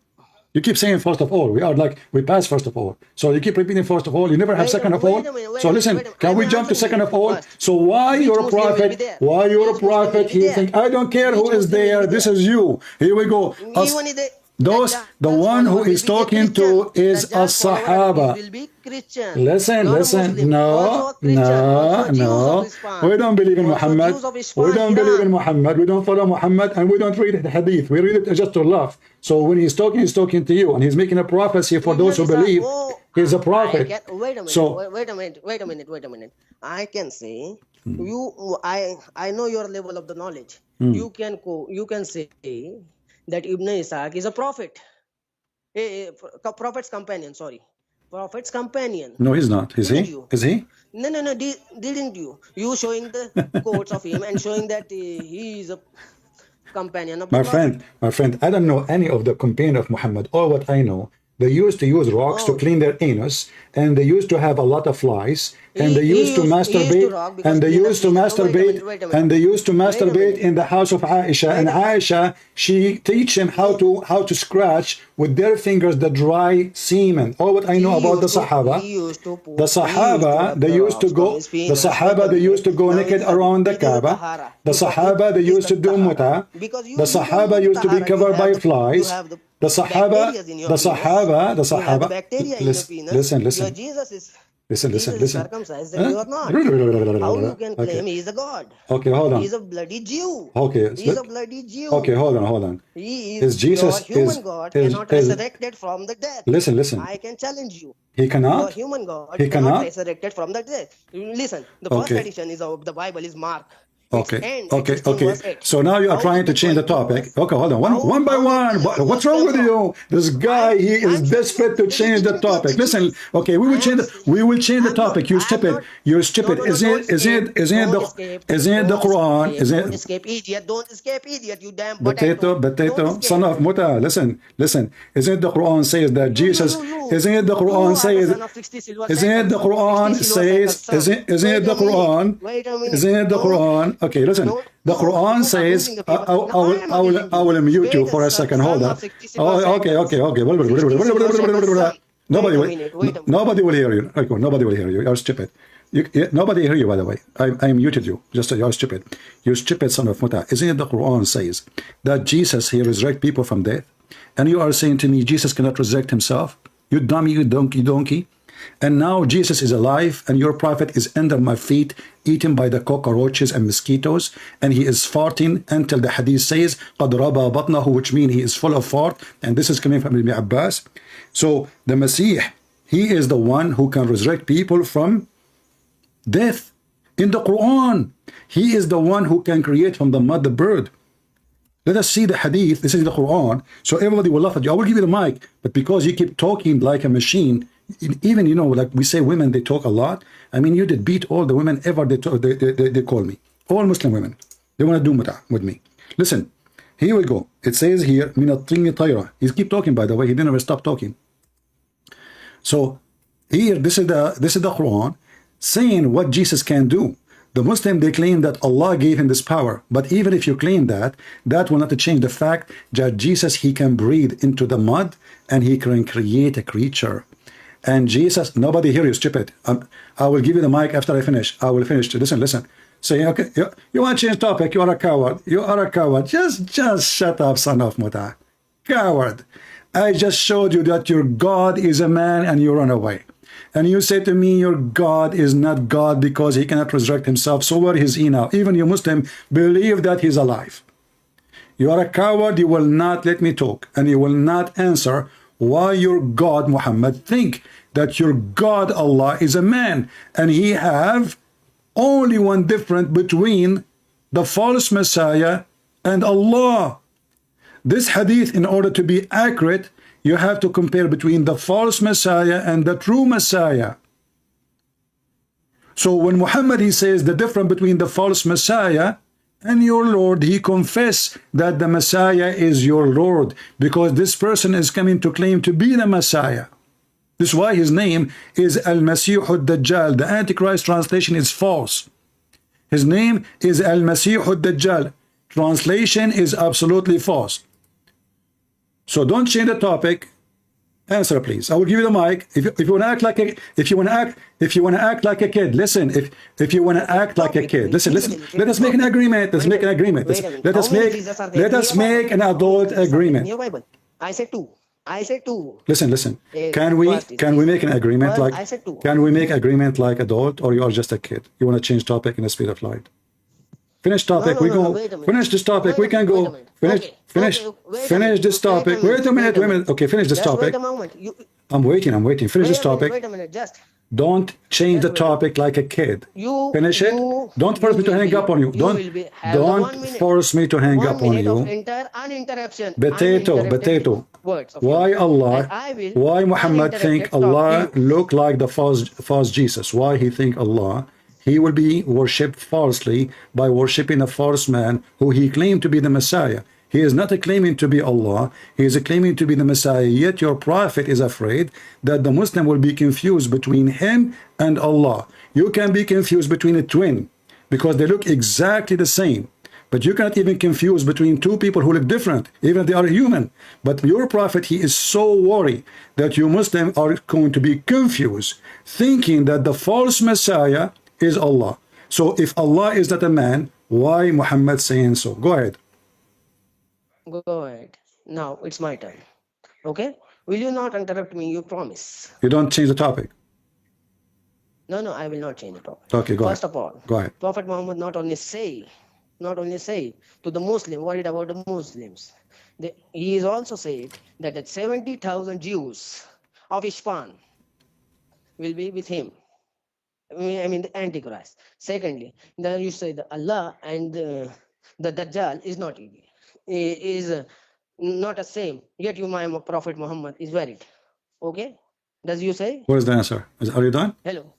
You keep saying first of all. We are like we pass first of all. So you keep repeating first of all. You never have second of all. So listen, can we jump to second of all? So why your prophet? Why your prophet? He think I don't care who is there. This is you. Here we go. The one who is talking to is a Sahaba. Listen. No. We don't believe in Muhammad. We don't believe in Muhammad. We don't follow Muhammad, and we don't read the hadith. We read it just to laugh. So when he's talking to you, and he's making a prophecy for those who believe. He's a prophet. Wait a minute. So wait a minute. I can say I know your level of the knowledge. You can say that Ibn Ishaq is a prophet. Prophet's companion, sorry. Prophet's companion. no, he's not. Is he? Is he? No. Didn't you? You showing the quotes of him and showing that he is a companion of the Prophet. My friend, I don't know any of the companion of Muhammad. All what I know, they used to use rocks to clean their anus, and they used to have a lot of flies, and they used to masturbate, and they used to masturbate in the house of Aisha. And Aisha, she teach him how to scratch with their fingers the dry semen. All what I know about the Sahaba, they used to go naked around the Kaaba. The Sahaba, they used to do muta. The Sahaba used to be covered by flies. The Sahaba. Listen. Circumcised and you are not. How you can claim he is a god? Okay, hold on. He is a bloody Jew. Okay, he is a bloody Jew. Okay, hold on. He Is Jesus your human god cannot resurrected from the dead. Listen. I can challenge you. He cannot. Your human god He cannot cannot. resurrected from the dead. Listen, the first edition is of the Bible is Mark. Okay. So now you are trying to change the topic. Okay, hold on. One by one. What's wrong with you? This guy, he is desperate to change the topic. Listen. Okay, we will change the topic. You stupid. You're stupid. Isn't the Quran? Don't escape idiot. You damn Potato, son of Muta. Listen. Isn't the Quran says that Jesus? Isn't it the Quran says? Isn't it the Quran says? Isn't it the Quran? Isn't it the Quran? Okay, listen. The Quran says, I will mute you for a second. Hold on. Oh, okay. Nobody will, Wait a minute. nobody will hear you. Okay, nobody will hear you. You're stupid. Nobody hear you, by the way. I muted you. Just you're stupid. You stupid son of Muta. Isn't it the Quran says that Jesus, he resurrect people from death? And you are saying to me, Jesus cannot resurrect himself? You dummy, you donkey. And now Jesus is alive, and your prophet is under my feet, eaten by the cockroaches and mosquitoes, and he is farting until the hadith says, قَدْ رَبَى بَطْنَهُ, which means he is full of fart, and this is coming from Ibn Abbas. So the Messiah, he is the one who can resurrect people from death. In the Quran, he is the one who can create from the mud the bird. Let us see the hadith. This is the Quran. So everybody will laugh at you. I will give you the mic, but because you keep talking like a machine, even, you know, like we say women, they talk a lot. I mean, you did beat all the women ever they call me. All Muslim women. They want to do muta with me. Listen, here we go. It says here, min at-tini tayra. He keep talking, by the way. He didn't ever stop talking. So here, this is the Quran saying what Jesus can do. The Muslim, they claim that Allah gave him this power. But even if you claim that, that will not change the fact that Jesus, he can breathe into the mud and he can create a creature. And Jesus, nobody here, you stupid. I will give you the mic after I finish. I will finish. Listen. Say, okay, you want to change topic? You are a coward. You are a coward. Just shut up, son of Muta. Coward. I just showed you that your God is a man and you run away. And you say to me, your God is not God because he cannot resurrect himself. So where is he now? Even you Muslim believe that he's alive. You are a coward. You will not let me talk. And you will not answer why your God, Muhammad, think that your God, Allah, is a man. And he have only one difference between the false Messiah and Allah. This hadith, in order to be accurate, you have to compare between the false Messiah and the true Messiah. So when Muhammad, he says the difference between the false Messiah and your Lord, he confess that the Messiah is your Lord, because this person is coming to claim to be the Messiah. This is why his name is Al-Masih Ad-Dajjal. The Antichrist translation is false. His name is Al-Masih Ad-Dajjal. Translation is absolutely false. So don't change the topic. Answer, please. I will give you the mic. If you want to act like a, if you want to act like a kid, listen. If you want to act like a kid, listen. Let us make an agreement. Let's make an agreement. Let us make an adult agreement. Your Bible. I said two. Listen. Can we make an agreement like? Can we make agreement like adult, or you are just a kid? You want to change topic in the speed of light? Finish topic. We go. Finish this topic. We can go. Finish this topic. Wait a minute. Okay, finish this topic. I'm waiting. Finish this topic. Wait a minute. Just. Don't change the topic like a kid. Finish it. Don't force me to hang up on you. Don't force me to hang up on you. Potato. Why Allah? Why Muhammad think Allah look like the false Jesus? Why he think Allah? He will be worshipped falsely by worshipping a false man who he claimed to be the Messiah. He is not claiming to be Allah. He is claiming to be the Messiah. Yet your prophet is afraid that the Muslim will be confused between him and Allah. You can be confused between a twin because they look exactly the same. But you cannot even confuse between two people who look different, even if they are human. But your prophet, he is so worried that you Muslims are going to be confused, thinking that the false Messiah is Allah. So if Allah is not a man, why Muhammad saying so? Go ahead. Go ahead. Now it's my turn. Okay? Will you not interrupt me? You promise. You don't change the topic. No, I will not change the topic. Okay, go ahead. First of all, go ahead. Prophet Muhammad not only say to the Muslim, worried about the Muslims. He is also said that 70,000 Jews of Ishpan will be with him. I mean the Antichrist. Secondly, then you say that Allah and the Dajjal is not equal. Is not the same. Yet you, my Prophet Muhammad, is worried. Okay? Does you say? What is the answer? Are you done? Hello.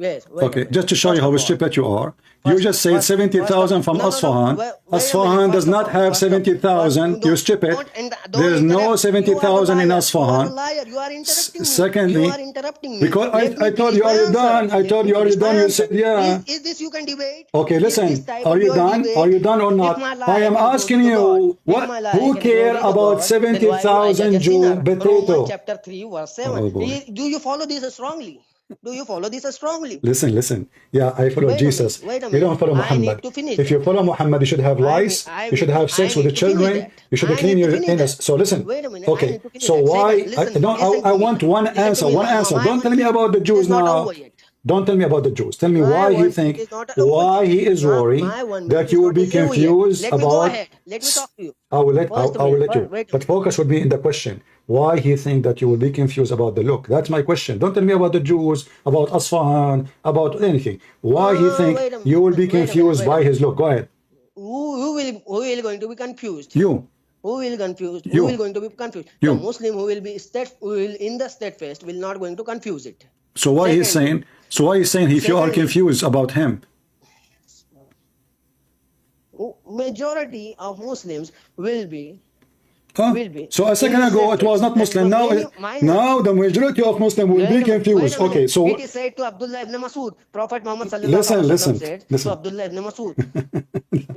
Yes, wait a Okay, minute. just to show you First how of all, stupid you are. You first, just said first, first 70,000 of, from no, no, no. Asfahan. Wait a minute. Asfahan does First of not all, have first of, first, 70,000. You don't, stupid. don't There's no interrupt. You are the 70,000 in liar. You are a Asfahan. liar. You are interrupting me. You Secondly, are interrupting me. because Let I me told finish you, my are you answer. done? I Let told me you, are you finish my done? You answer. said, yeah. Is this you can debate? Okay, Is listen. this type Are of you your done? debate? Are you done or If not? my I lie am can asking glory the God, you, if what? my lie Who can care glory the about God, then why do I judge 70,000 a Jew sinner? Romans potato? chapter 3 verse 7. Oh boy. Do you follow this strongly? Do you follow this strongly? Listen. Yeah, I follow Jesus. Wait a You minute. don't follow I need Muhammad. to finish If you that. follow Muhammad, you should have lice. You should have I sex with the need to finish children. that. You should I clean need to your finish anus. that. So listen. Wait a minute. I Okay. need to finish So that. Second, why? listen, No, listen I to me. want one Listen to answer. me. One answer. My Don't tell one me about the it is Jews not now. over yet. Don't tell me about the Jews. Tell me My why he one think, minute is not over why yet. he is worried My 1 minute that is you will not be over yet. confused Let me go about. ahead. Let me talk to you. I will let First a I will minute. let you. Wait a But minute. focus would be in the question. Why he think that you will be confused about the look? That's my question. Don't tell me about the Jews, about Asfahan, about anything. Why he think Wait a you will minute. be confused Wait a by minute. his look? Go ahead. Who will going to be confused? You, Who will confused? Who will you, going to be confused? The you. Muslim who will in the steadfast will not going to confuse it. So why he's Secondly, saying? So why he's saying if you are secondly, confused about him? majority of Muslims Huh? will be So a in second the ago it was steadfast, not and Muslim. the Now, many minor. now the majority of Muslim will be Wait confused. a Okay, minute. It so is said to Abdullah ibn Masud. Prophet Muhammad sallallahu listen, alaihi wasallam listen, said to listen. Abdullah ibn Masud.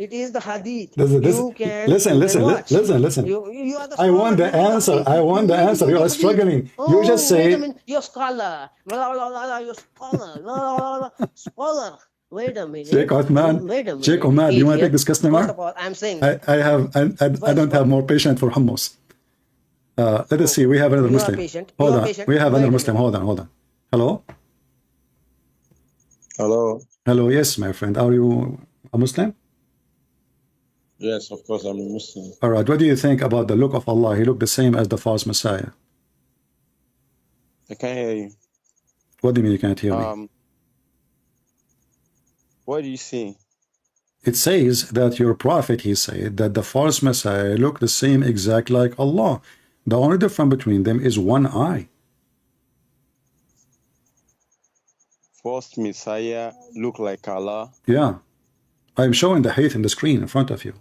It is the hadith. Listen, listen, You can watch. listen. You are the I want scholar. the You know the answer. hadith. I You want the need to answer. go You to are hadith. struggling. You just Oh, wait a say, minute. You're scholar. You're scholar. Scholar. Wait a Sheikh minute. Othman, Wait a Sheikh minute. Omar, do you want to take Idiot. this First customer? of all, I'm saying I first. don't have more patience for hummus. Let us see. Okay. We have another You are Muslim. patient. You Hold are on. patient. We have another Wait a Muslim. minute. Hold on. Hello? Hello. Hello. Yes, my friend. Are you a Muslim? Yes, of course, I'm a Muslim. All right. What do you think about the look of Allah? He looked the same as the false Messiah. I can't hear you. What do you mean you can't hear me? What do you see? It says that your prophet, he said, that the false Messiah looked the same exact like Allah. The only difference between them is one eye. False Messiah look like Allah. Yeah. I'm showing the hadith in the screen in front of you.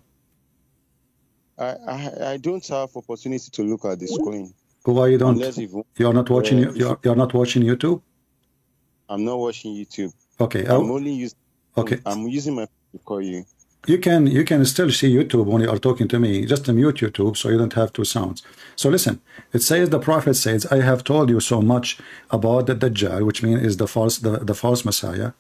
I don't have opportunity to look at the screen. Why you don't? Unless if You're not watching. You're not watching YouTube. I'm not watching YouTube. Okay. I'm only using. Okay. I'm using my phone to call you. You can still see YouTube when you are talking to me. Just mute YouTube so you don't have two sounds. So listen, it says the prophet says, I have told you so much about the Dajjal, which means is the false Messiah,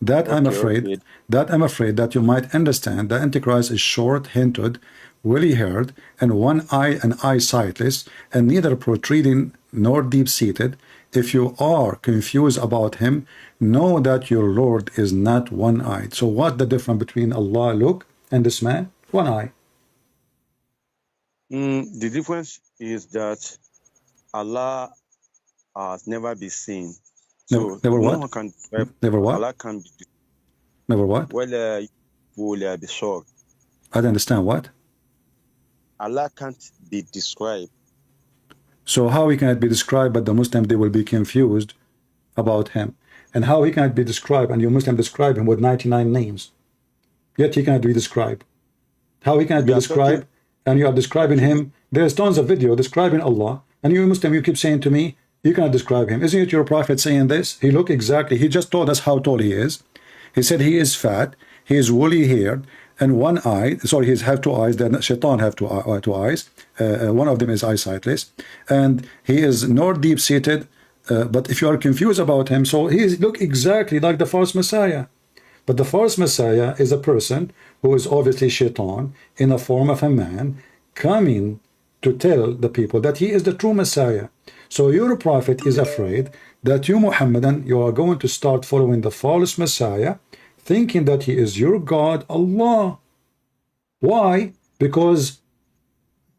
that I'm afraid that you might understand the Antichrist is short-hinted, woolly-haired, and one eye and eye sightless, and neither protruding nor deep-seated. If you are confused about him, know that your Lord is not one-eyed. So what the difference between Allah look and this man? One eye. The difference is that Allah has never been seen. So Never no what? one can describe. Never what? Allah can be. Never what? Well, be shocked. I don't understand what? Allah can't be described. So how he cannot be described, but the Muslim, they will be confused about him. And how he cannot be described, and you Muslim describe him with 99 names. Yet he cannot be described. How he cannot be described, and you are describing him. There's tons of video describing Allah, and you Muslim, you keep saying to me, you cannot describe him. Isn't it your prophet saying this? He looked exactly, he just told us how tall he is. He said he is fat, he is woolly haired, and one eye, sorry, he have two eyes, then Shaitan have two eyes. One of them is eye sightless, and he is not deep-seated, but if you are confused about him, so he look exactly like the false Messiah. But the false Messiah is a person who is obviously Shaitan in the form of a man coming to tell the people that he is the true Messiah. So your prophet is afraid that you Muhammadan, you are going to start following the false Messiah, thinking that he is your God, Allah. Why? Because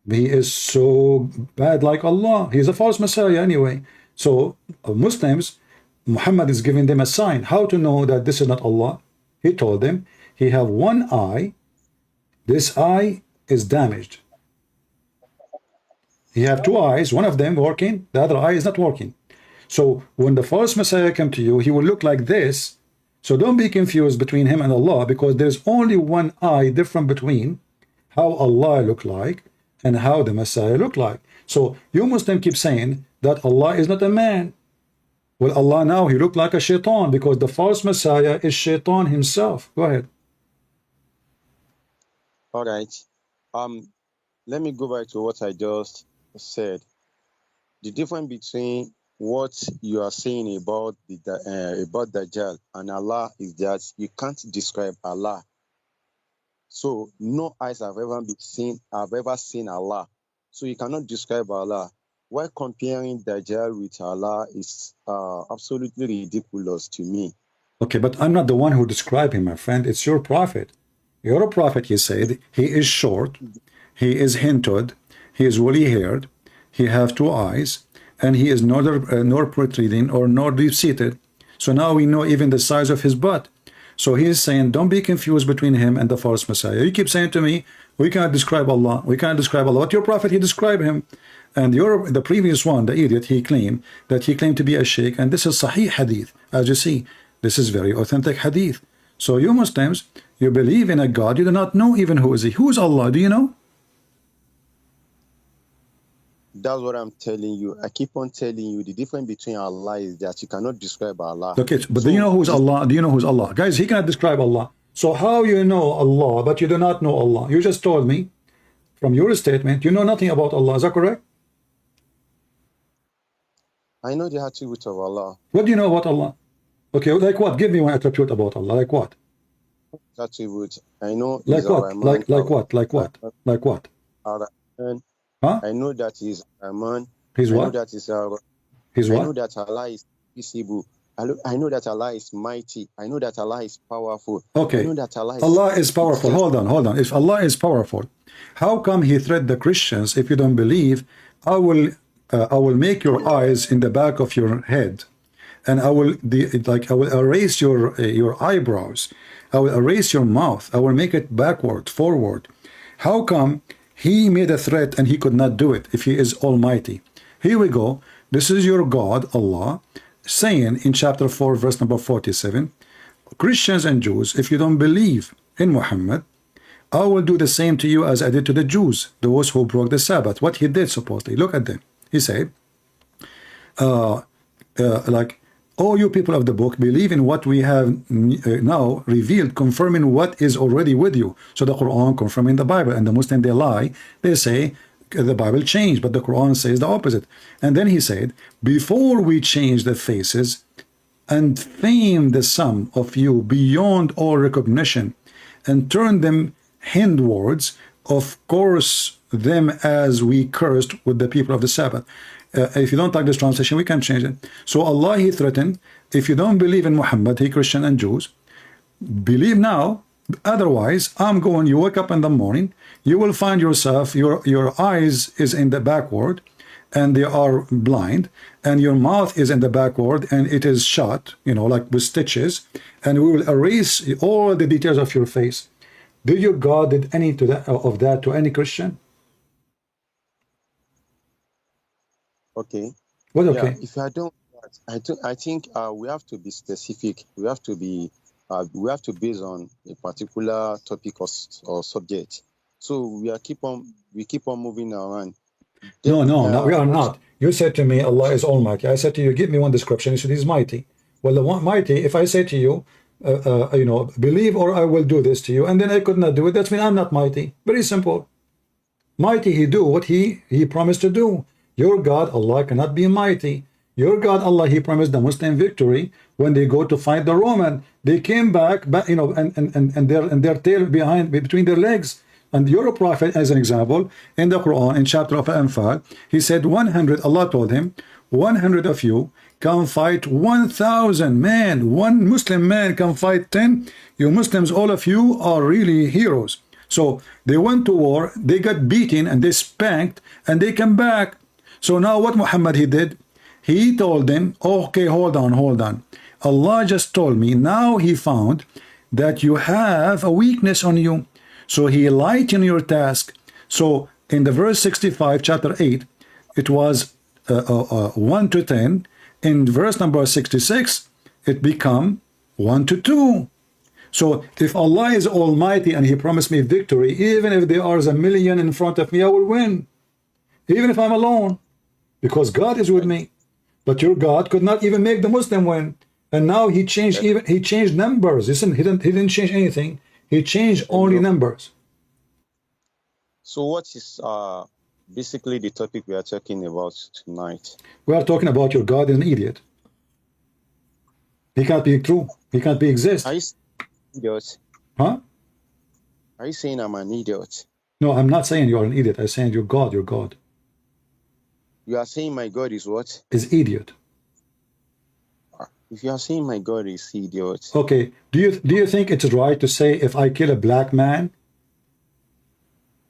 he is so bad like Allah. He is a false Messiah anyway. So Muslims, Muhammad is giving them a sign. How to know that this is not Allah? He told them, he have one eye. This eye is damaged. He have two eyes, one of them working, the other eye is not working. So when the false Messiah come to you, he will look like this. So don't be confused between him and Allah, because there's only one eye different between how Allah look like and how the Messiah look like. So you Muslim keep saying that Allah is not a man. Well, Allah now, he looked like a shaitan, because the false Messiah is shaitan himself. Go ahead. All right. Let me go back to what I just said. The difference between what you are saying about Dajjal and Allah is that you can't describe Allah. So no eyes have ever seen Allah. So you cannot describe Allah. While comparing Dajjal with Allah is absolutely ridiculous to me. Okay, but I'm not the one who described him, my friend. It's your prophet. Your prophet, he said, he is short, he is hinted, he is woolly-haired, he have two eyes, and he is nor protruding or nor deep-seated. So now we know even the size of his butt. So he is saying, don't be confused between him and the false Messiah. You keep saying to me, we cannot describe Allah. We cannot describe Allah. But your prophet, he described him. And the previous one, the idiot, he claimed to be a sheikh. And this is Sahih Hadith. As you see, this is very authentic Hadith. So you Muslims, you believe in a God. You do not know even who is he. Who is Allah? Do you know? That's what I'm telling you. I keep on telling you the difference between Allah is that you cannot describe Allah. Okay, but do you know who's Allah? Do you know who's Allah? Guys, he cannot describe Allah. So how you know Allah, but you do not know Allah? You just told me from your statement, you know nothing about Allah. Is that correct? I know the attributes of Allah. What do you know about Allah? Okay, like what? Give me one attribute about Allah. Like what? Attributes. I know. Like what? Like what? Like what? Like what? Huh? I know that he's Rahman. He's what? I know that He's what? I know that Allah is visible. I know that Allah is mighty. I know that Allah is powerful. Okay. I know that Allah is powerful. Hold on. If Allah is powerful, how come he threatened the Christians? If you don't believe, I will make your eyes in the back of your head, and I will erase your eyebrows. I will erase your mouth. I will make it backward, forward. How come he made a threat and he could not do it if he is almighty? Here we go. This is your God, Allah, saying in chapter 4, verse number 47, Christians and Jews, if you don't believe in Muhammad, I will do the same to you as I did to the Jews, those who broke the Sabbath. What he did, supposedly. Look at them. He said, oh, you people of the book, believe in what we have now revealed, confirming what is already with you. So the Quran confirming the Bible, and the Muslim, they lie. They say the Bible changed, but the Quran says the opposite. And then he said, before we change the faces and fame the sum of you beyond all recognition and turn them hindwards, of course them as we cursed with the people of the Sabbath. If you don't like this translation, we can change it. So Allah, he threatened, if you don't believe in Muhammad, he Christian and Jews, believe now, otherwise I'm going, you wake up in the morning, you will find yourself, your eyes is in the backward, and they are blind, and your mouth is in the backward, and it is shut, like with stitches, and we will erase all the details of your face. Do you God did any of that to any Christian? Okay. What okay? Yeah, if I don't, I think we have to be specific. We have to base on a particular topic or subject. So we keep on moving around. No, we are not. You said to me, Allah is almighty. I said to you, give me one description. You said he's mighty. Well, the one mighty, if I say to you, believe or I will do this to you, and then I could not do it, that means I'm not mighty. Very simple. Mighty, he do what he promised to do. Your God, Allah, cannot be mighty. Your God, Allah, he promised the Muslim victory when they go to fight the Roman. They came back, and their tail between their legs. And your prophet, as an example, in the Quran, in chapter of Anfal, he said 100, Allah told him, 100 of you can fight 1,000 men. One Muslim man can fight 10. You Muslims, all of you are really heroes. So they went to war, they got beaten, and they spanked, and they came back. So now what Muhammad he did? He told them, okay, hold on. Allah just told me, now he found that you have a weakness on you. So he lightened your task. So in the verse 65, chapter 8, it was 1 to 10, in verse number 66, it become 1 to 2. So if Allah is almighty and he promised me victory, even if there are a million in front of me, I will win. Even if I'm alone, because God is with me. But your God could not even make the Muslim win. And now he changed numbers. Listen, he didn't change anything. He changed only numbers. So what is basically the topic we are talking about tonight? We are talking about your God is an idiot. He can't be true. He can't be exist. Are you idiot? Huh? Are you saying I'm an idiot? No, I'm not saying you're an idiot. I'm saying your God. You are saying my God is what? Is idiot. If you are saying my God is idiot. Okay. Do you think it's right to say if I kill a black man,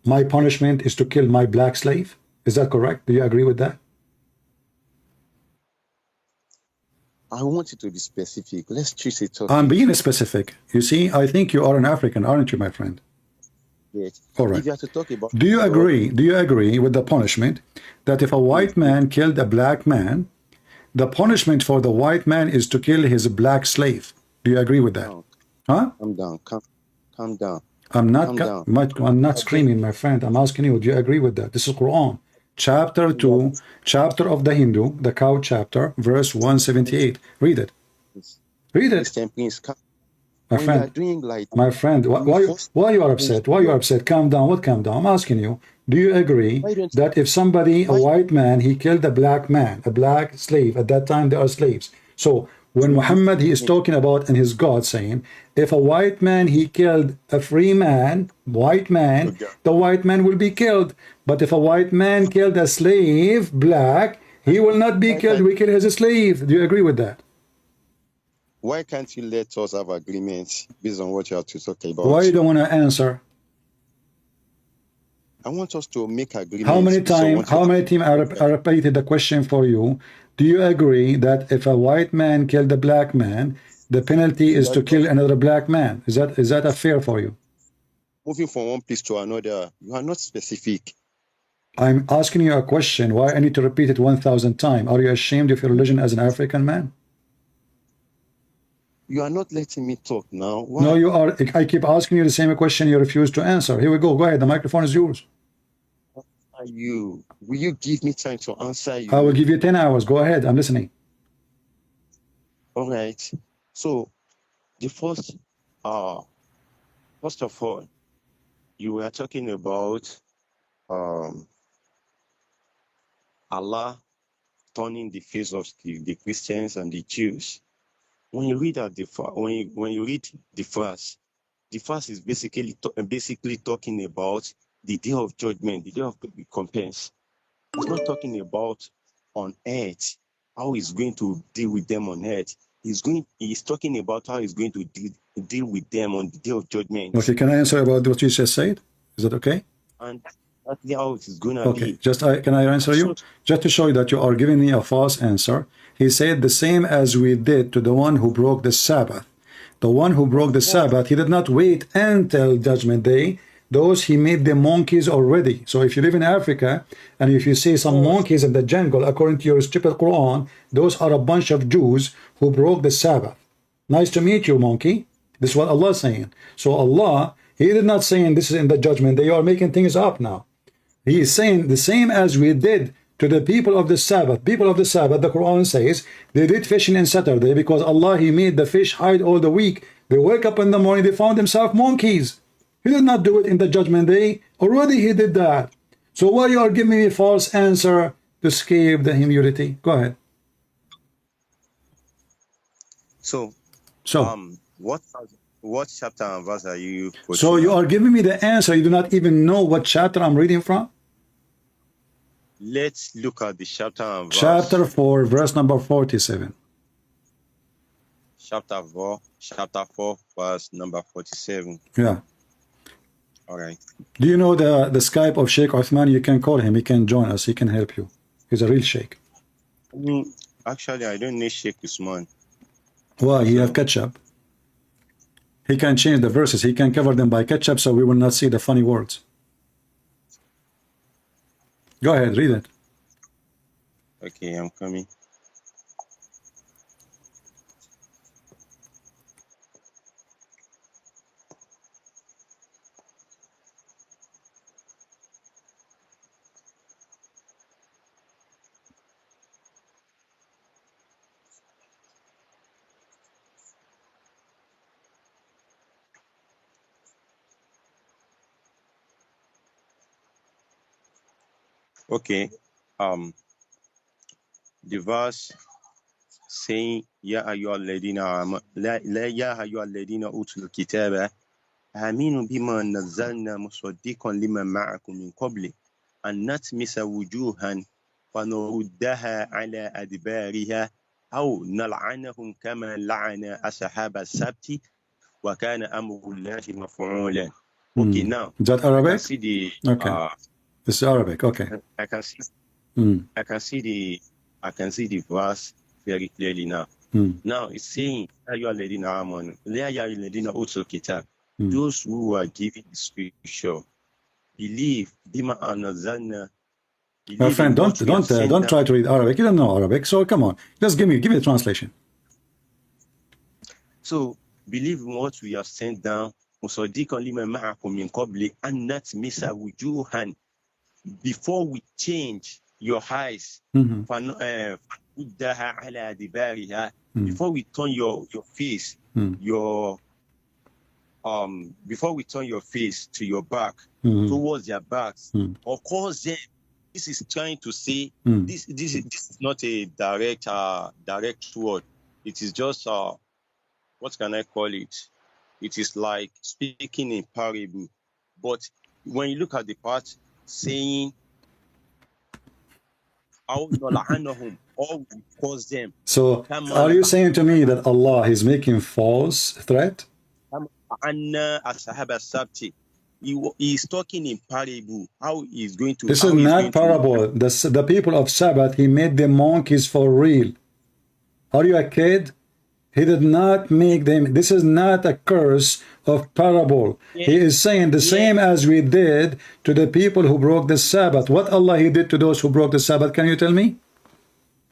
my punishment is to kill my black slave? Is that correct? Do you agree with that? I want you to be specific. Let's choose a topic. I'm being specific. You see, I think you are an African, aren't you, my friend? Yes. All right. If you have to talk about Do you agree with the punishment that if a white man killed a black man, the punishment for the white man is to kill his black slave? Do you agree with that? No. Huh? Calm down. Calm down. I'm Calm not screaming, my friend. I'm asking you, do you agree with that? This is Quran. Chapter 2, chapter of the Hindu, the cow chapter, verse 178. Read it. Read it. Christian, please, My friend, you are doing like my friend, why you are upset? Why you are upset? Calm down. What calm down? I'm asking you, do you agree that if somebody, a white man, he killed a black man, a black slave, at that time they are slaves. So when Muhammad, he is talking about, and his God saying, if a white man, he killed a free man, white man, the white man will be killed. But if a white man killed a slave, black, he will not be killed. We kill his slave. Do you agree with that? Why can't you let us have agreements based on what you are talking about? Why you don't want to answer? I want us to make agreements. How many times I repeated the question for you? Do you agree that if a white man killed a black man, the penalty is to kill another black man? Is that a fair for you? Moving from one place to another, you are not specific. I'm asking you a question. Why I need to repeat it 1,000 times? Are you ashamed of your religion as an African man? You are not letting me talk now. Why? No, you are. I keep asking you the same question. You refuse to answer. Here we go. Go ahead. The microphone is yours. Will you give me time to answer you? I will give you 10 hours. Go ahead. I'm listening. All right. So, the first of all, you were talking about Allah turning the face of the Christians and the Jews. When you read at when you read the verse is basically talking about the day of judgment, the day of recompense. It's not talking about on earth how he's going to deal with them on earth. He's talking about how he's going to deal with them on the day of judgment. Okay, can I answer about what you just said? Is that okay? And that's how it is going to be. Okay, can I answer you? Just to show you that you are giving me a false answer. He said the same as we did to the one who broke the Sabbath. The one who broke the Sabbath, he did not wait until Judgment Day. Those, he made them monkeys already. So if you live in Africa, and if you see some monkeys in the jungle, according to your stupid Quran, those are a bunch of Jews who broke the Sabbath. Nice to meet you, monkey. This is what Allah is saying. So Allah, he did not saying this is in the Judgment Day. You are making things up now. He is saying the same as we did to the people of the Sabbath. People of the Sabbath, the Quran says, they did fishing on Saturday because Allah, he made the fish hide all the week. They wake up in the morning, they found themselves monkeys. He did not do it in the Judgment Day. Already he did that. So why you are giving me a false answer to escape the humility? Go ahead. So what chapter and verse are you quoting? So you are giving me the answer. You do not even know what chapter I'm reading from? Let's look at the chapter and verse. Chapter 4, verse number 47. Chapter 4, verse number 47. Yeah. All right. Do you know the Skype of Sheikh Uthman? You can call him. He can join us. He can help you. He's a real Sheikh. Actually, I don't need Sheikh Usman. Why? He have ketchup. He can change the verses. He can cover them by ketchup so we will not see the funny words. Go ahead, read it. Okay, I'm coming. Okay. Um, the verse saying, Ya ayyuhal ladina ya ayyuhal ladina utul kitaba aminu bima nazzalna musaddiqan lima ma'akum min qabli an natmisa wujuhan fanuruddaha ala adbariha aw nal'anahum kama la'ana ashab as-sabti wa kana amru llahi maf'ulan. Okay, now Is that I can Arabic? see the Okay. It's Arabic. Okay. I can see Mm. I can see the verse very clearly now. Now it's saying, "Ya ladina amanu, ya ladina utul kitab." Those who are given the scripture believe bima anzalna. My friend, don't try to read Arabic. You don't know Arabic, so come on. Just give me the translation. So believe in what we have sent down. Musaddiqan lima ma'akum min qabli an natmisa wujuhan. Before we change your eyes, before we turn your face, before we turn your face to your back, towards their backs, or cause them. This is trying to say this is not a direct word. It is just what can I call it? It is like speaking in parable. But when you look at the part saying, or we cause them. So are you saying to me that Allah is making false threat? He is talking in parable. How he is going to? This is not parable. The people of Sabbath, he made them monkeys for real. Are you a kid? He did not make them. This is not a curse of parable. He is saying the same as we did to the people who broke the Sabbath. What Allah he did to those who broke the Sabbath? Can you tell me?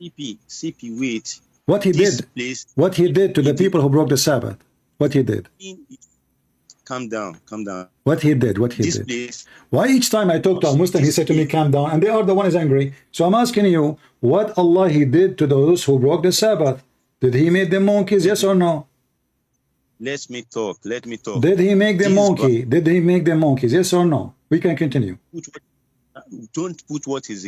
CP, wait. What he did? What he did to the people who broke the Sabbath? What he did? Calm down. What he did? What he did? Why each time I talk to a Muslim, he said to me, calm down, and they are the one is angry. So I'm asking you, what Allah he did to those who broke the Sabbath? Did he make them monkeys? Yes or no? Let me talk. Did he make them monkey? Did he make them monkeys? Yes or no? We can continue. Don't put what is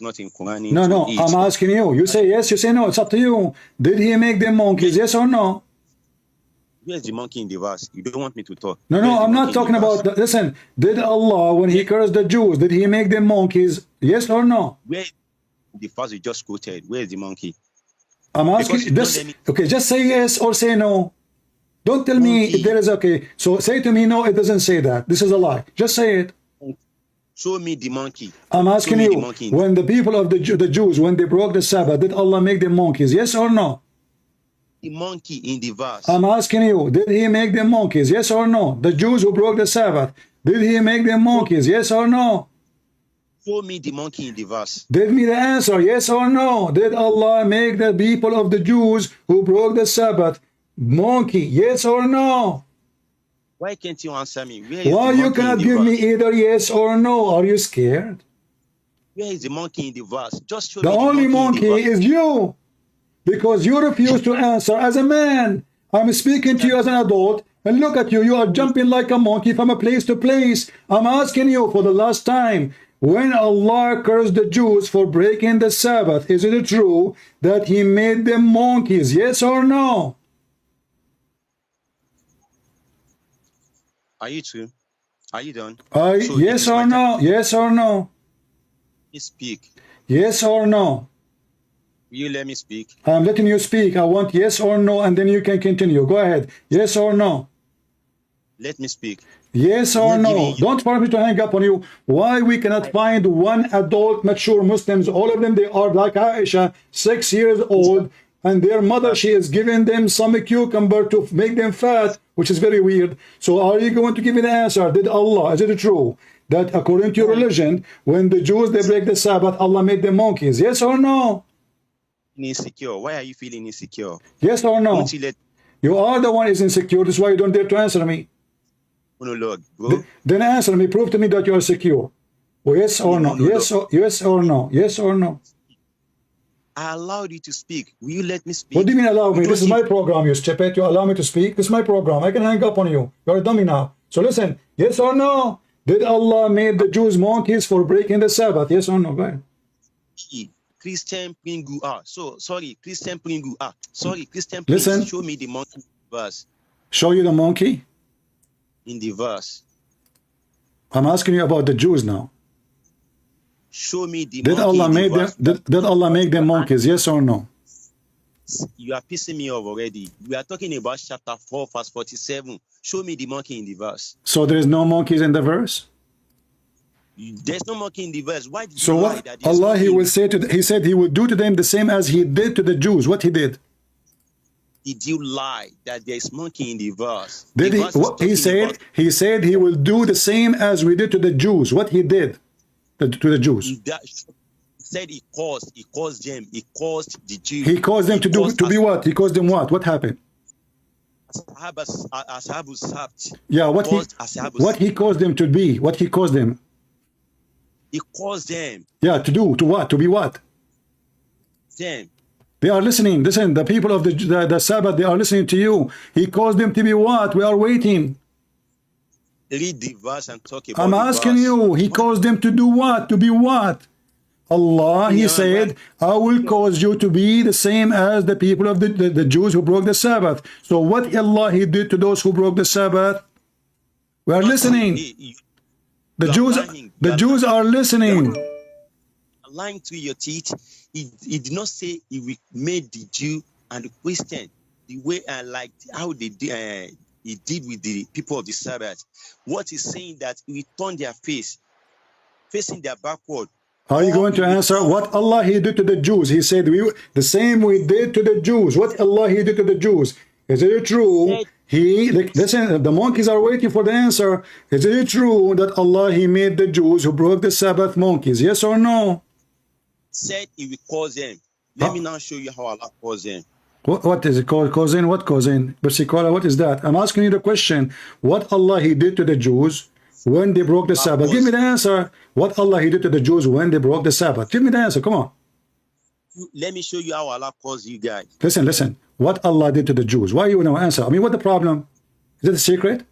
not in Quran. No. I'm asking you. You say yes. You say no. It's up to you. Did he make them monkeys? Yes or no? Where's the monkey in the verse? You don't want me to talk. No. I'm not talking about. Listen. Did Allah, when he cursed the Jews, did he make them monkeys? Yes or no? Where the verse you just quoted? Where is the monkey? I'm asking this. Okay, just say yes or say no. Don't tell me if there is okay. So say to me, no, it doesn't say that. This is a lie. Just say it. Show me the monkey. I'm asking you, when the people of the Jews, when they broke the Sabbath, did Allah make them monkeys? Yes or no? The monkey in the verse. I'm asking you, did he make them monkeys? Yes or no? The Jews who broke the Sabbath, did he make them monkeys? Yes or no? Show me the monkey in the verse. Give me the answer, yes or no? Did Allah make the people of the Jews who broke the Sabbath monkey? Yes or no? Why can't you answer me? Why you cannot give me either yes or no? Are you scared? Where is the monkey in the verse? Just show me the only monkey is you, because you refuse to answer as a man. I'm speaking to you as an adult, and look at you. You are jumping like a monkey from a place to place. I'm asking you for the last time. When Allah cursed the Jews for breaking the Sabbath, is it true that he made them monkeys? Yes or no? Are you true? Are you done? Yes or no? Yes or no? Speak. Yes or no? Will you let me speak? I'm letting you speak. I want yes or no, and then you can continue. Go ahead. Yes or no? Let me speak. Yes or no? Don't for me to hang up on you. Why we cannot find one adult, mature Muslims? All of them, they are like Aisha, 6 years old, and their mother, she is giving them some cucumber to make them fat, which is very weird. So are you going to give me the answer? Did Allah, is it true that according to your religion, when the Jews, they break the Sabbath, Allah made them monkeys? Yes or no? Insecure. Why are you feeling insecure? Yes or no? You are the one who is insecure. That's why you don't dare to answer me. Monologue, bro. Then answer me. Prove to me that you are secure. Yes or no? Yes or no? Yes or no? I allowed you to speak. Will you let me speak? What do you mean allow me? This is my program, you stupid. You allow me to speak. This is my program. I can hang up on you. You're a dummy now. So listen. Yes or no? Did Allah made the Jews monkeys for breaking the Sabbath? Yes or no? Go ahead. Christian Pringu. Christian Pringu. Christian Pringu. Listen. Show me the monkey verse. Show you the monkey? In the verse. I'm asking you about the Jews now. Show me the Did monkey Allah in the make them? verse. Did Allah make them monkeys? Yes or no? You are pissing me off already. We are talking about chapter 4, verse 47. Show me the monkey in the verse. So there is no monkeys in the verse? There's no monkey in the verse. Why did So you lie what that there's Allah monkey he in will the- say to he said he would do to them the same as he did to the Jews. What he did? Did you lie that there's monkey in the verse? Did The he? verse is What he talking said? about- He said he will do the same as we did to the Jews. What he did to the Jews? Said he caused them, he caused the Jews. He caused them to do to be what? He caused them what? What happened? Ashabus Sabt. Yeah, what he caused them to be? What he caused them? He caused them. Yeah, to do to what? To be what? Them. They are listening. Listen, the people of the Sabbath, they are listening to you. He caused them to be what? We are waiting. Read the verse and talk about I'm the asking verse. you. He caused them to do what? To be what? Allah, he said, I will cause you to be the same as the people of the Jews who broke the Sabbath. So what Allah he did to those who broke the Sabbath? We are listening. The Jews are listening. Lying through your teeth. He did not say he will made the Jew and the Christian the way like how they did. He did with the people of the Sabbath. What he's saying that he turned their face, facing their backward. Are you going to answer what Allah he did to the Jews? He said the same we did to the Jews. What Allah he did to the Jews? Is it true? Listen, the monkeys are waiting for the answer. Is it true that Allah he made the Jews who broke the Sabbath monkeys? Yes or no? Said he will cause them. Let me now show you how Allah calls them. What is it called? Cousin? What cousin? Versicola, what is that? I'm asking you the question. What Allah he did to the Jews when they broke the Sabbath? Give me the answer. What Allah he did to the Jews when they broke the Sabbath? Give me the answer. Come on. Let me show you how Allah calls you guys. Listen. What Allah did to the Jews? Why you don't answer? I mean, what the problem? Is it a secret?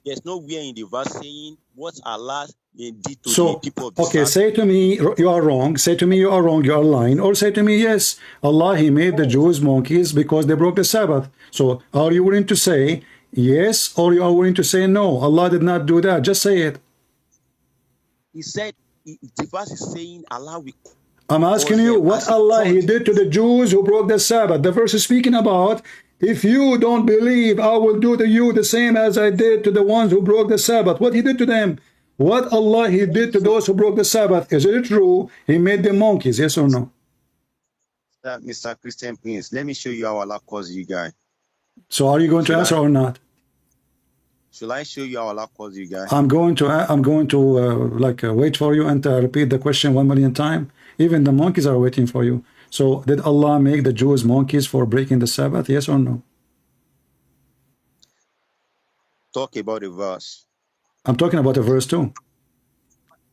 There's nowhere in the verse saying what Allah did to So, the people of the okay, Sabbath. say to me you are wrong. Say to me you are wrong. You are lying. Or say to me, yes, Allah he made the Jews monkeys because they broke the Sabbath. So, are you willing to say yes, or you are willing to say no? Allah did not do that. Just say it. He said, the verse is saying Allah will. I'm asking you what Allah he did to the Jews who broke the Sabbath. The verse is speaking about, if you don't believe, I will do to you the same as I did to the ones who broke the Sabbath. What he did to them? What Allah he did to those who broke the Sabbath? Is it true? He made them monkeys, yes or no? Mr. Christian Prince, let me show you how Allah calls you guys. So are you going to answer or not? Shall I show you how Allah calls you guys? I'm going to wait for you and repeat the question 1 million times. Even the monkeys are waiting for you. So did Allah make the Jews monkeys for breaking the Sabbath? Yes or no? Talk about the verse. I'm talking about the verse too.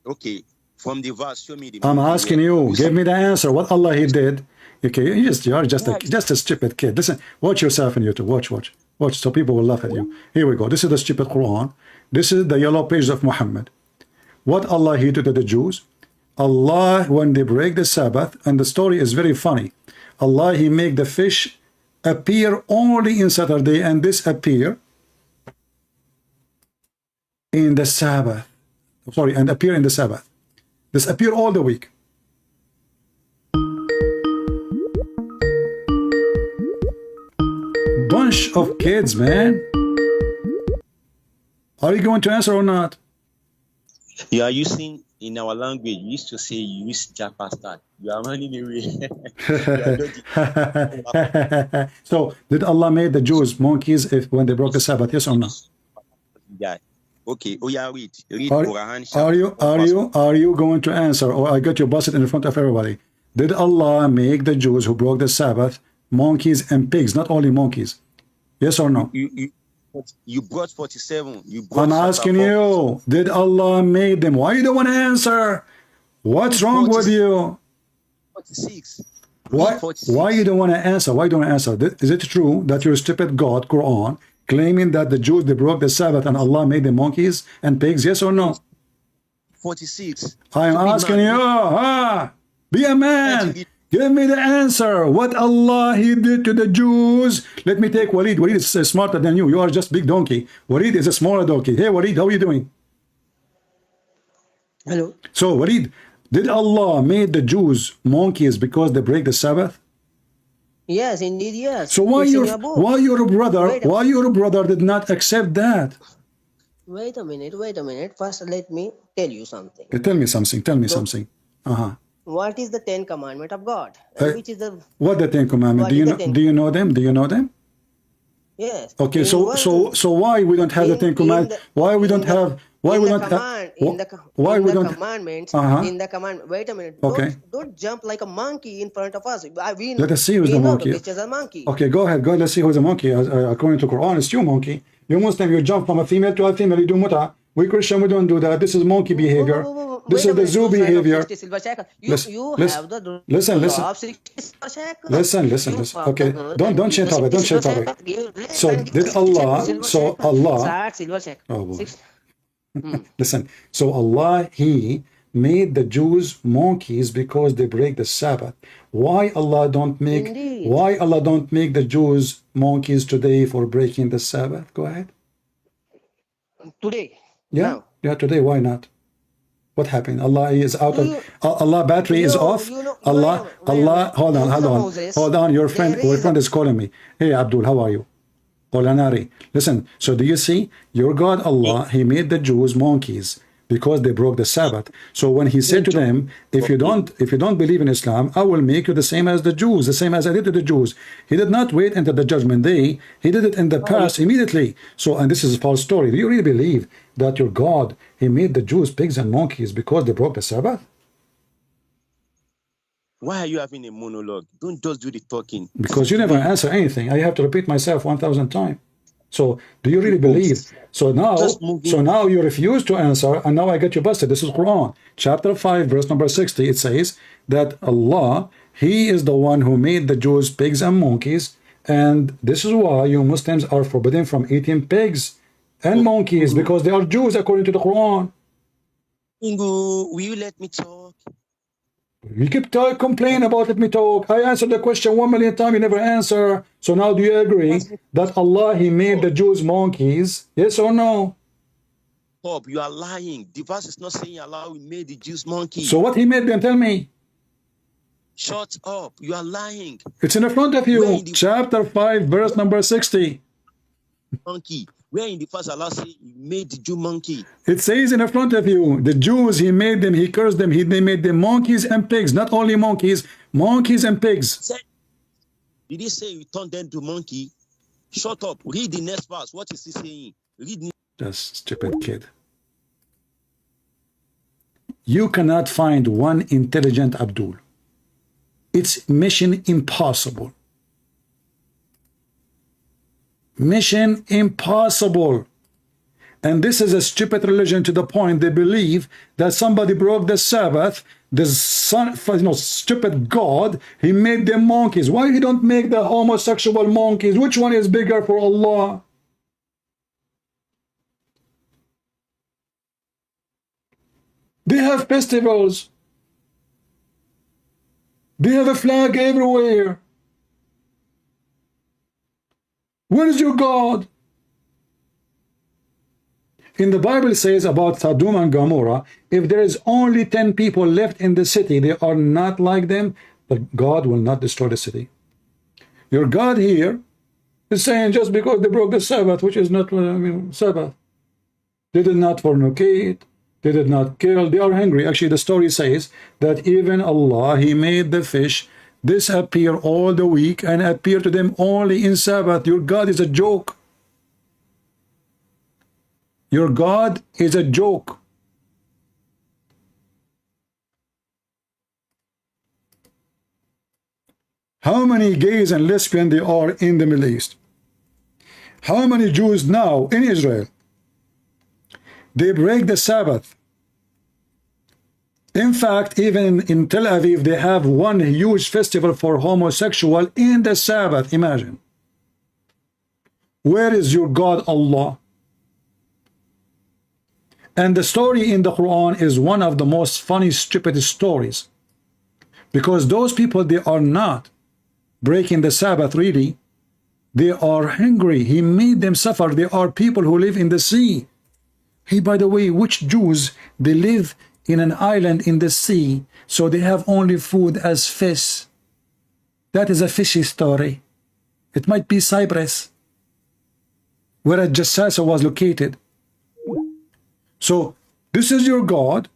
Okay, from the verse, show me the. I'm asking you. Give me the answer. What Allah he did? Okay, you are just a stupid kid. Listen, watch yourself in YouTube. Watch. So people will laugh at you. Here we go. This is the stupid Quran. This is the yellow page of Muhammad. What Allah he did to the Jews? Allah, when they break the Sabbath, and the story is very funny. Allah he make the fish appear only in Saturday, and this appear in the Sabbath. Sorry, and appear in the Sabbath. This appear all the week. Bunch of kids, man. Are you going to answer or not? You are using, in our language, we used to say you use Japastad. You are running away. So, did Allah made the Jews monkeys when they broke the Sabbath? Yes or no? Yeah. Okay. Oh yeah, read Quran. Are you going to answer, or I got you busted in front of everybody? Did Allah make the Jews who broke the Sabbath monkeys and pigs, not only monkeys? Yes or no? You brought 47. I'm asking you, did Allah make them? Why you don't want to answer? What's wrong with you? 46. Why you don't want to answer? Why don't you answer? Is it true that your stupid God, Quran, claiming that the Jews, they broke the Sabbath and Allah made them monkeys and pigs? Yes or no? 46. I'm asking you, be a man. Give me the answer. What Allah he did to the Jews? Let me take Walid. Walid is smarter than you. You are just big donkey. Walid is a smaller donkey. Hey Walid, how are you doing? Hello. So Walid, did Allah made the Jews monkeys because they break the Sabbath? Yes, indeed, yes. So why It's in your your book. why your brother did not accept that? Wait a minute, wait a minute. First, let me tell you something. Tell me something. Tell me something. What is the 10 commandment of God? And which is the What the Ten Commandments? Do you know? Do you know them? Do you know them? yes? Okay, in so why we don't have the Ten Commandments? Why we don't have? Why we don't have? Why we don't? Commandments? In the command. Wait a minute. Okay. Don't jump like a monkey in front of us. Let us see who's the monkey. Which is a monkey. Okay, go ahead. Go. Let's see who's the monkey. According to Quran, it's you, monkey. You Muslim, you jump from a female to a female. You do muta. We Christian, we don't do that. This is monkey behavior. This is the zoo behavior. Listen. Okay, don't change topic. Don't change topic. So did Allah? So Allah. Oh boy. Listen. So Allah, He made the Jews monkeys because they break the Sabbath. Why Allah don't make? Indeed. Why Allah don't make the Jews monkeys today for breaking the Sabbath? Go ahead. Today. Yeah. Now. Yeah. Today. Why not? What happened? Allah is out of Allah battery is off. Allah. Hold on. Your friend is calling me. Hey Abdul, how are you? Olanari. Listen. So do you see? Your God Allah, He made the Jews monkeys because they broke the Sabbath. So when He said to them, if you don't believe in Islam, I will make you the same as the Jews, the same as I did to the Jews. He did not wait until the judgment day. He did it in the past immediately. So, and this is a false story. Do you really believe that your God, He made the Jews pigs and monkeys because they broke the Sabbath? Why are you having a monologue? Don't just do the talking. Because you never answer anything. I have to repeat myself 1,000 times. So do you really believe? So now you refuse to answer, and now I get you busted. This is Quran, chapter 5, verse number 60. It says that Allah, He is the one who made the Jews pigs and monkeys, and this is why you Muslims are forbidden from eating pigs and monkeys, because they are Jews according to the Quran. Ingo, will you let me talk? You keep complaining about let me talk. I answered the question 1 million times, you never answer. So now do you agree that Allah, He made the Jews monkeys? Yes or no? Bob, you are lying. The verse is not saying Allah made the Jews monkeys. So what He made them, tell me. Shut up. You are lying. It's in the front of you. Chapter 5, verse number 60. Monkey. Where in the first Allah say He made the Jew monkey? It says in the front of you, the Jews, He made them, He cursed them, He made them monkeys and pigs. Not only monkeys and pigs. Did He say we turned them to monkey? Shut up. Read the next verse. What is He saying? Read. Just stupid kid. You cannot find one intelligent Abdul. It's mission impossible. Mission impossible. And this is a stupid religion to the point they believe that somebody broke the Sabbath. The stupid God, He made them monkeys. Why He don't make the homosexual monkeys? Which one is bigger for Allah? They have festivals. They have a flag everywhere. Where is your God? In the Bible it says about Sodom and Gomorrah, if there is only 10 people left in the city, they are not like them, but God will not destroy the city. Your God here is saying just because they broke the Sabbath, which is not Sabbath, they did not fornicate, they did not kill, they are hungry. Actually, the story says that even Allah, He made the fish disappear all the week and appear to them only in Sabbath. Your God is a joke. Your God is a joke. How many gays and lesbians there are in the Middle East? How many Jews now in Israel? They break the Sabbath. In fact, even in Tel Aviv, they have one huge festival for homosexual in the Sabbath. Imagine. Where is your God Allah? And the story in the Quran is one of the most funny, stupid stories. Because those people, they are not breaking the Sabbath really. They are hungry. He made them suffer. They are people who live in the sea. Hey, by the way, which Jews, they live in an island in the sea, so they have only food as fish. That is a fishy story. It might be Cyprus, where Jassasa was located. So this is your God,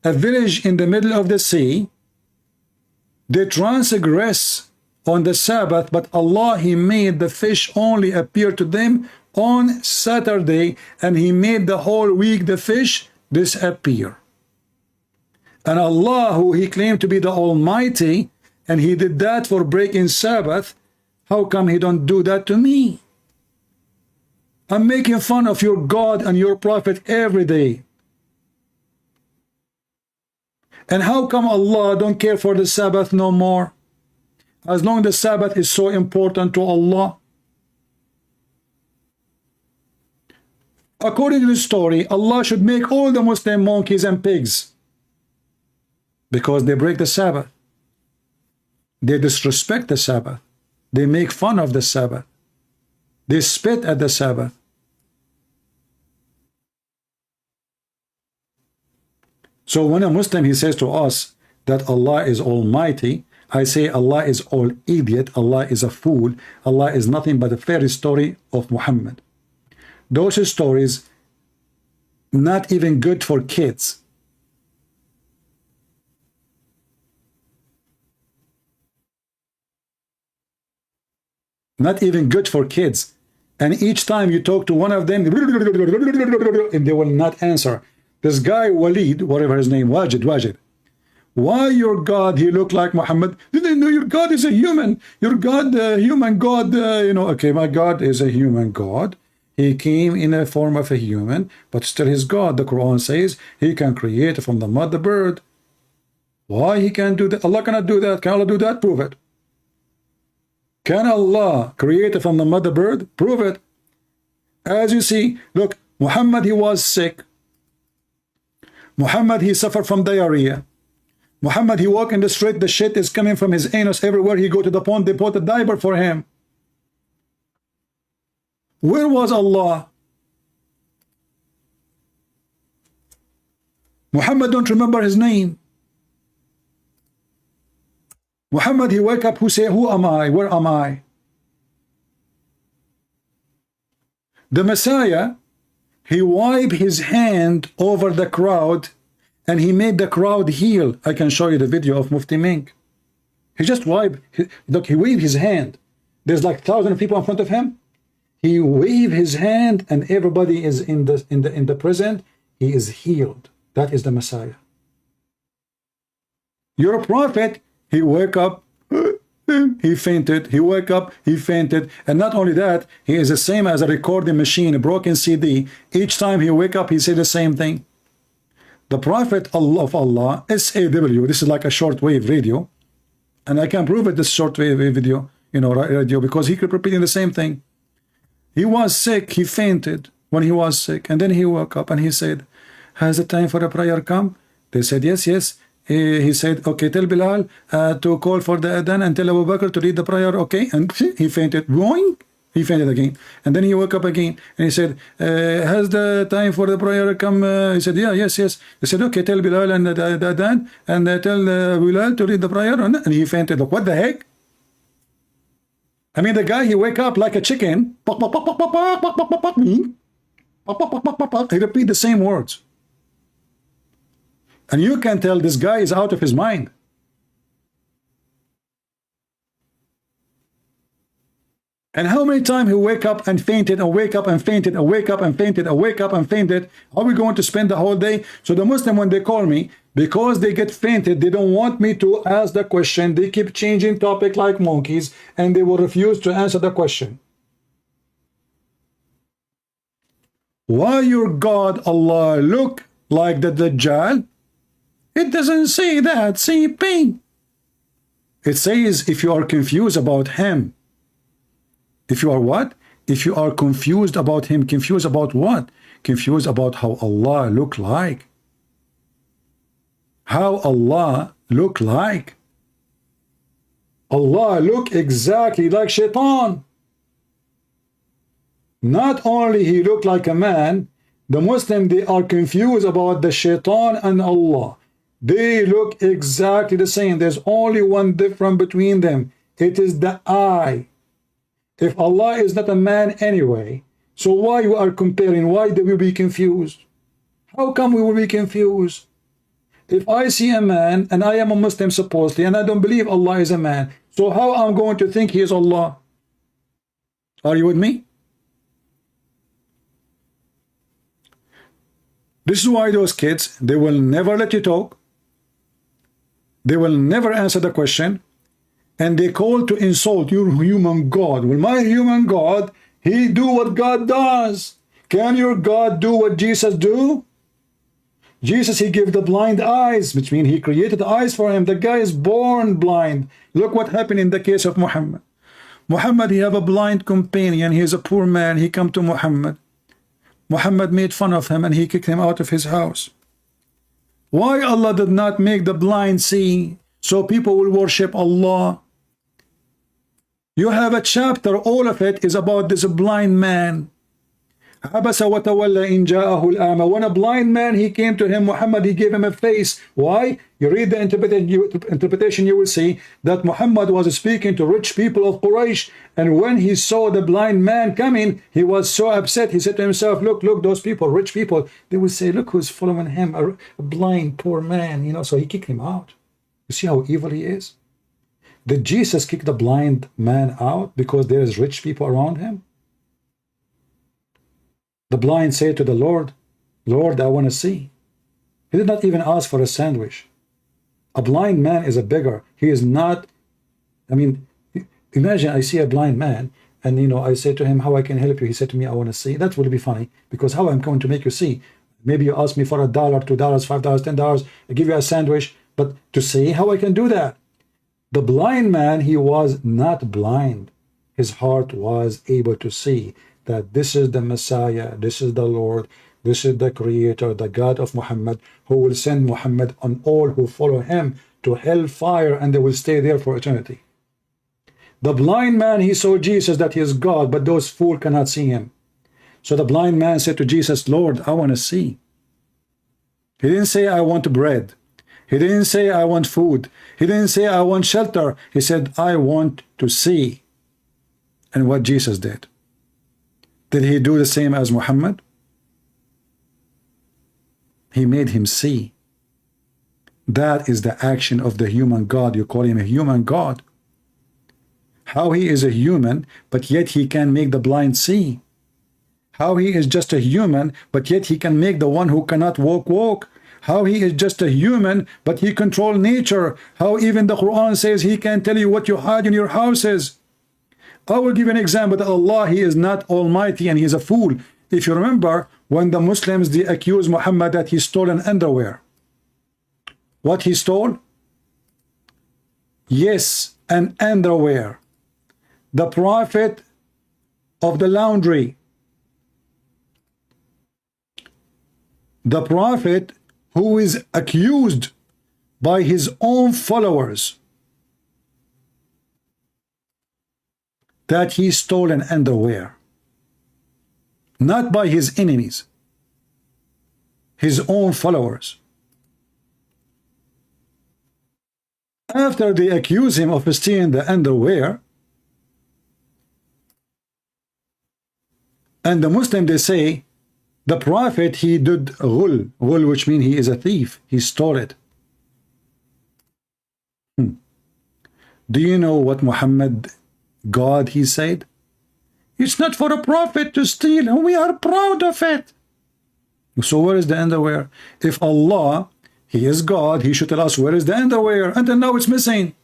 a village in the middle of the sea. They transgress on the Sabbath, but Allah, He made the fish only appear to them on Saturday, and He made the whole week the fish disappear. And Allah, who He claimed to be the Almighty, and He did that for breaking Sabbath, how come He don't do that to me? I'm making fun of your God and your Prophet every day. And how come Allah don't care for the Sabbath no more? As long as the Sabbath is so important to Allah. According to the story, Allah should make all the Muslim monkeys and pigs, because they break the Sabbath. They disrespect the Sabbath. They make fun of the Sabbath. They spit at the Sabbath. So when a Muslim, he says to us that Allah is Almighty, I say Allah is all idiot, Allah is a fool, Allah is nothing but a fairy story of Muhammad. Those stories, not even good for kids. Not even good for kids. And each time you talk to one of them, and they will not answer. This guy, Walid, whatever his name, Wajid. Why your God, he look like Muhammad? Didn't know your God is a human. Your God, human God, okay, my God is a human God. He came in a form of a human, but still his God. The Quran says he can create from the mud the bird. Why he can't do that? Allah cannot do that. Can Allah do that? Prove it. Can Allah create from the mud the bird? Prove it. As you see, look, Muhammad, he was sick. Muhammad, he suffered from diarrhea. Muhammad, he walked in the street, the shit is coming from his anus everywhere he go to the pond, they put a diaper for him. Where was Allah? Muhammad don't remember his name. Muhammad, he wake up, who say, who am I? Where am I? The Messiah, he wiped his hand over the crowd and he made the crowd heal. I can show you the video of Mufti Mink. He just wiped, look, he waved his hand. There's like 1,000 people in front of him. He waved his hand and everybody is in the present. He is healed. That is the Messiah. Your prophet, he wake up, he fainted, he wake up, he fainted, and not only that, he is the same as a recording machine, a broken CD. Each time he wake up, he say the same thing. The Prophet of Allah, SAW, this is like a shortwave radio, and I can prove it, this shortwave video, radio, because he kept repeating the same thing. He was sick, he fainted when he was sick, and then he woke up and he said, has the time for the prayer come? They said, yes, yes. He said, okay, tell Bilal to call for the adhan and tell Abu Bakr to read the prayer, okay? And he fainted. Boing! He fainted again. And then he woke up again and he said, has the time for the prayer come? He said, yeah, yes, yes. He said, okay, tell Bilal and the adhan and tell Bilal to read the prayer. And he fainted. Look, what the heck? I mean, the guy, he wake up like a chicken. He repeat the same words. And you can tell this guy is out of his mind. And how many times he wake up and fainted and wake up and fainted and wake up and fainted and wake up and fainted? Are we going to spend the whole day? So the Muslim, when they call me, because they get fainted, they don't want me to ask the question. They keep changing topic like monkeys and they will refuse to answer the question. Why your God Allah look like the Dajjal? It doesn't say that. See, ping. It says if you are confused about him. If you are what? If you are confused about him, confused about what? Confused about how Allah look like. How Allah look like. Allah look exactly like Shaitan. Not only he looked like a man, the Muslim, they are confused about the Shaitan and Allah. They look exactly the same. There's only one difference between them. It is the eye. If Allah is not a man anyway, so why you are comparing? Why do we be confused? How come we will be confused? If I see a man and I am a Muslim supposedly and I don't believe Allah is a man, so how I'm going to think he is Allah? Are you with me? This is why those kids, they will never let you talk. They will never answer the question. And they call to insult your human God. Well, my human God, he do what God does. Can your God do what Jesus do? Jesus, he gave the blind eyes, which means he created eyes for him. The guy is born blind. Look what happened in the case of Muhammad. Muhammad, he have a blind companion. He is a poor man. He come to Muhammad. Muhammad made fun of him and he kicked him out of his house. Why Allah did not make the blind see so people will worship Allah? You have a chapter, all of it is about this blind man. Abasa wa tawalla in ja'ahu al-a'ma. When a blind man, he came to him, Muhammad, he gave him a face. Why? You read the interpretation, you will see that Muhammad was speaking to rich people of Quraysh, and when he saw the blind man coming, he was so upset. He said to himself, look, those people, rich people, they will say, look who's following him, a blind, poor man, you know, so he kicked him out. You see how evil he is? Did Jesus kick the blind man out because there is rich people around him? The blind say to the Lord, Lord, I want to see. He did not even ask for a sandwich. A blind man is a beggar. He is not, I mean, imagine I see a blind man and, you know, I say to him, how I can help you? He said to me, I want to see. That will be funny because how I'm going to make you see? Maybe you ask me for $1, $2, $5, $10, I give you a sandwich, but to see how I can do that? The blind man, he was not blind. His heart was able to see that this is the Messiah, this is the Lord, this is the Creator, the God of Muhammad, who will send Muhammad on all who follow him to hellfire, and they will stay there for eternity. The blind man, he saw Jesus, that he is God, but those fools cannot see him. So the blind man said to Jesus, Lord, I want to see. He didn't say, I want bread. He didn't say, I want food. He didn't say, I want shelter. He said, I want to see. And what Jesus did? Did he do the same as Muhammad? He made him see. That is the action of the human God. You call him a human God. How he is a human, but yet he can make the blind see. How he is just a human, but yet he can make the one who cannot walk. How he is just a human, but he controls nature. How even the Quran says he can tell you what you hide in your houses. I will give an example that Allah, he is not almighty and he is a fool. If you remember, when the Muslims, they accused Muhammad that he stole an underwear. What he stole? Yes, an underwear. The prophet of the laundry. The prophet who is accused by his own followers that he stole an underwear. Not by his enemies, his own followers. After they accuse him of stealing the underwear, and the Muslim, they say, the prophet, he did ghul, which means he is a thief, he stole it. Do you know what Muhammad, God, he said? It's not for a prophet to steal, and we are proud of it. So where is the underwear? If Allah, he is God, he should tell us where is the underwear. Until now it's missing.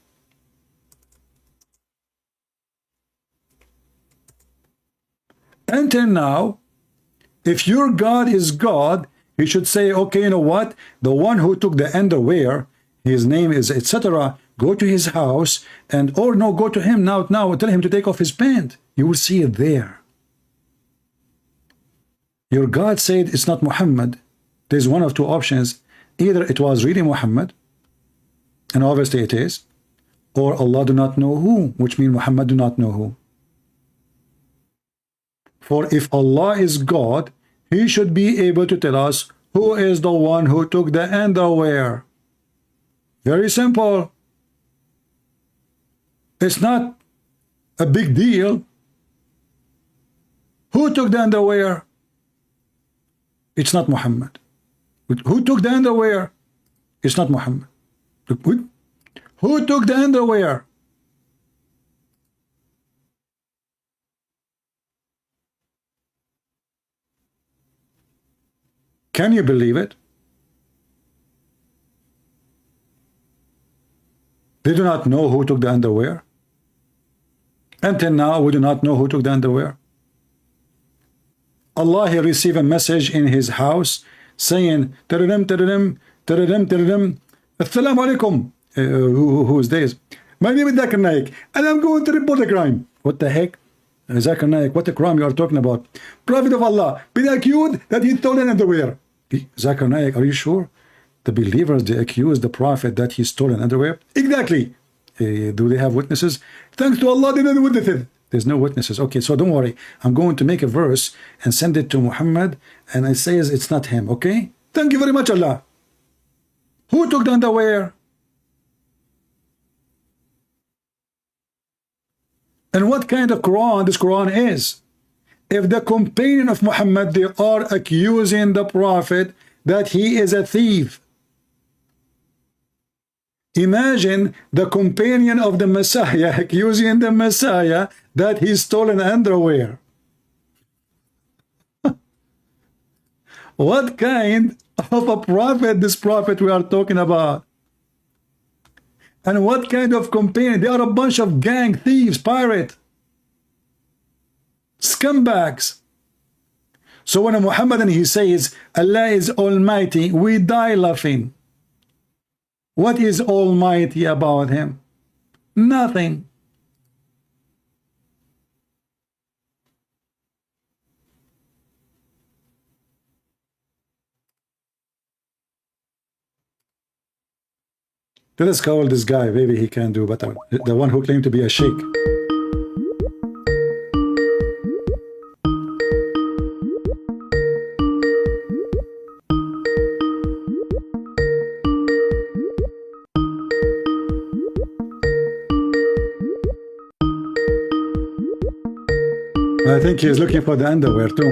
Until now, if your God is God, he should say, okay, you know what? The one who took the underwear, his name is etc. Go to his house, and or no, go to him now, tell him to take off his pant. You will see it there. Your God said it's not Muhammad. There's one of two options. Either it was really Muhammad, and obviously it is, or Allah do not know who, which means Muhammad do not know who. For if Allah is God, He should be able to tell us who is the one who took the underwear. Very simple. It's not a big deal. Who took the underwear? It's not Muhammad. Who took the underwear? It's not Muhammad. Who took the underwear? Can you believe it? They do not know who took the underwear. Until now, we do not know who took the underwear. Allah, He received a message in His house saying, Taradim, taradim, taradim, taradim, Assalamu alaikum. Who's this? My name is Zakir Naik, and I'm going to report a crime. What the heck? Zakir Naik, what a crime you are talking about? Prophet of Allah, been accused that he stolen underwear. Zakir Naik, are you sure? The believers, they accuse the Prophet that he stolen underwear? Exactly. Do they have witnesses? Thanks to Allah, they don't witness it. There's no witnesses. Okay, so don't worry. I'm going to make a verse and send it to Muhammad, and I say it's not him, okay? Thank you very much, Allah. Who took the underwear? And what kind of Quran this Quran is? If the companion of Muhammad, they are accusing the Prophet that he is a thief. Imagine the companion of the Messiah accusing the Messiah that he stolen underwear. What kind of a prophet this prophet we are talking about? And what kind of companion? They are a bunch of gang thieves, pirate, scumbags. So when Muhammad and he says Allah is almighty, we die laughing. What is almighty about him? Nothing. Let us call this guy, maybe he can do better. The one who claimed to be a sheikh. I think he is looking for the underwear too.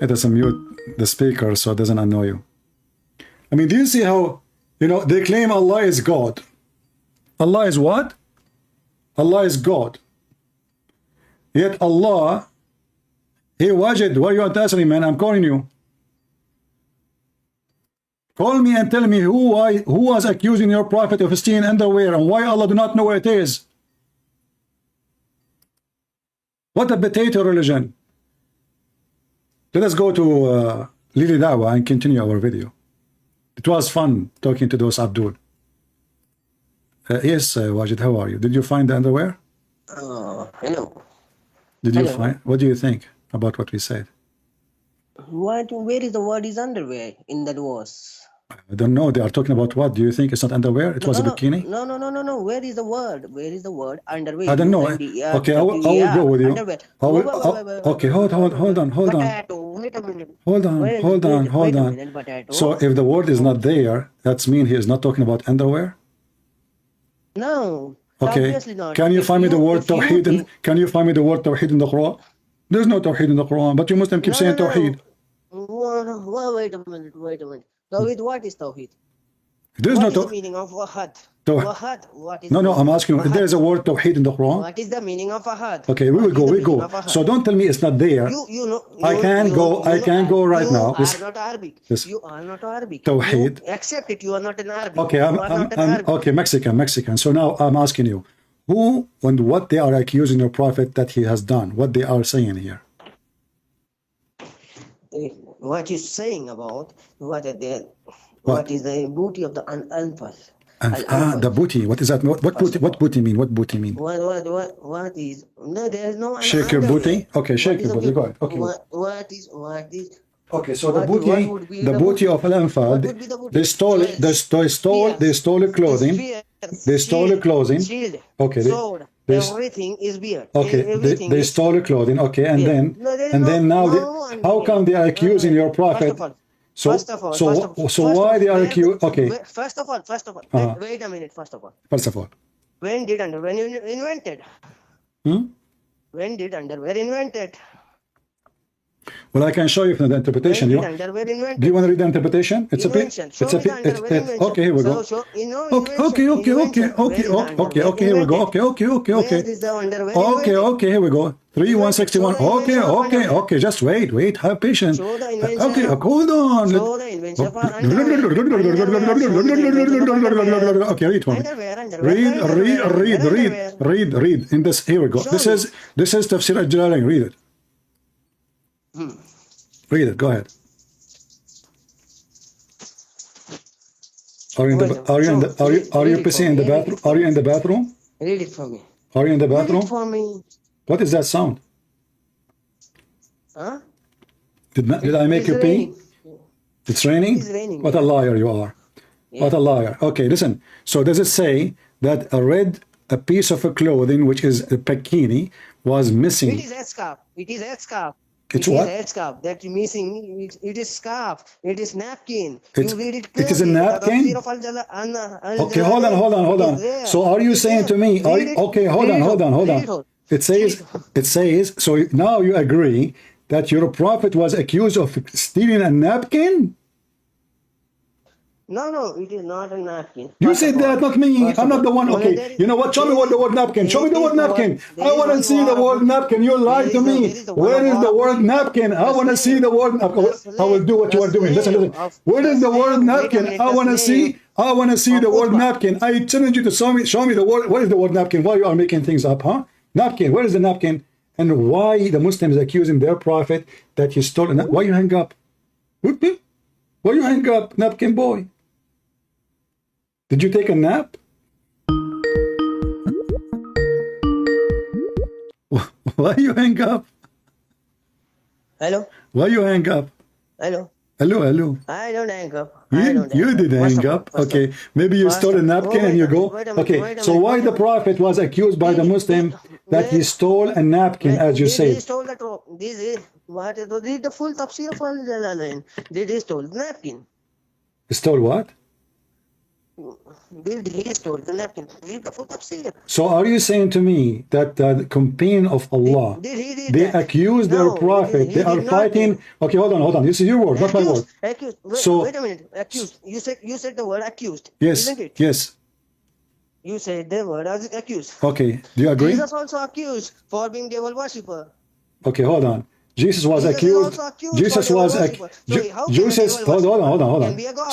Let us mute the speaker so it doesn't annoy you. I mean, do you see how, they claim Allah is God. Allah is what? Allah is God. Yet Allah, hey Wajid, what are you answering, man? I'm calling you. Call me and tell me who was accusing your prophet of stealing underwear and why Allah do not know where it is. What a potato religion. Let us go to Lily Dawah and continue our video. It was fun talking to those Abdul. Yes, Wajid, how are you? Did you find the underwear? Hello. Did you find? What do you think about what we said? Where is the word is underwear in that verse? I don't know. They are talking about what? Do you think it's not underwear? It was a bikini? No. Where is the word? Where is the word underwear? I don't know. Okay, I will go with you. Okay, hold on. Wait a minute. Hold on. So if the word is not there, that's mean he is not talking about underwear? No. Okay. Obviously not. Can you find me the word Tawheed? Can you find me the word Tawheed in the Quran? There's no Tawheed in the Quran, but you Muslims keep saying Tawheed. Wait a minute. Tawheed, what is Tawheed? There's What no is the meaning of Wahad? Tawheed. Wahad. What is No, I'm asking you, if there is a word Tawheed in the Quran? What is the meaning of Ahad? Okay, we go. So don't tell me it's not there. I can go right now. You are not Arabic. You are not Arabic. Tawheed. You accept it. You are not an Arabic. Okay, I'm okay, Mexican. So now I'm asking you, who and what they are accusing your prophet that he has done? What they are saying here? What is saying about what is the booty of the unfal? And the booty. What is that? What booty? What booty mean? What booty mean? What is? No, there is no. Shake your booty. Okay, shake your booty. Go ahead. Okay. What is? Okay, so the booty of Al-Anfal, they stole it. They stole the clothing. They stole the clothing. Shield, Okay. sword, everything is beard. Okay, Everything they is stole the clothing. Okay, and beard. then No, there is and no- then now no they, one how beard. come they are accusing your prophet? First of all, So why they are accused? Okay. First of all, wait a minute. First of all, when did underwear invented? When did underwear invented? Well, I can show you from the interpretation. When did underwear invented? Do you want to read the interpretation? It's a bit. Invention. It's Show a me the bit. underwear invention. Okay, here we go. So, Okay, here we go. Okay. Where is the underwear Okay, invented? here we go. 3161. Okay. Just wait. Have patience. Show the invention. Okay, hold on. Show the invention for underwear. Okay, read for me. Underwear. Read. In this, here we go. This is Tafsir al-Jalalain. Read it. Read it. Go ahead. Are you busy in the bathroom? Are you in the bathroom? Read it for me. Are you in the Read bathroom? it for me. What is that sound? Huh? Did I make It's you pee? raining. It's raining? It's raining. What a liar you are. What a liar. Okay, listen. So does it say that a piece of a clothing, which is a bikini, was missing? It is a scarf. It's what? It is a scarf. That missing. It is scarf. It is napkin. It You read it is a clearly. napkin? Okay, Hold on. So are you saying to me? Okay, hold on. It says. So now you agree that your prophet was accused of stealing a napkin? No, it is not a napkin. You said that, not me. I'm not the one. Okay, you know what? Show me what the word napkin. Show me the word napkin. I want to see the word napkin. You lied to me. Where is the word napkin? I want to see the word napkin. I will do what you are doing. Listen. Where is the word napkin? I want to see the word napkin. I challenge you to show me the word. What is the word napkin? Why you are making things up, huh? Napkin. Where is the napkin? And why the Muslims accusing their prophet that he stole? Why you hang up? Why you hang up, napkin boy? Did you take a nap? Why you hang up? Hello? Why you hang up? Hello? Hello. I don't hang up. You did hang up. Okay. Maybe you stole a napkin and you go. Okay. So why the prophet was accused by the Muslim that he stole a napkin, as you They said? stole the this is what this is the full tafsir of Al-Jalalain. They stole the napkin. Stole what? He stole the napkin. Read the full tafsir. So are you saying to me that the companion of Allah, Did he did they that? accuse their No, prophet, he they are did not. fighting? Okay, hold on. This is your word, not my word. Accused. So- Wait a minute. Accused. You said the word accused. Yes, Isn't it? yes. You said the word as accused. Okay, do you agree? Jesus also accused for being devil worshipper. Okay, hold on. Jesus was Jesus is accused. also accused Jesus for was devil accused. worshipper. So how can a Jesus. devil Hold on. can be a god?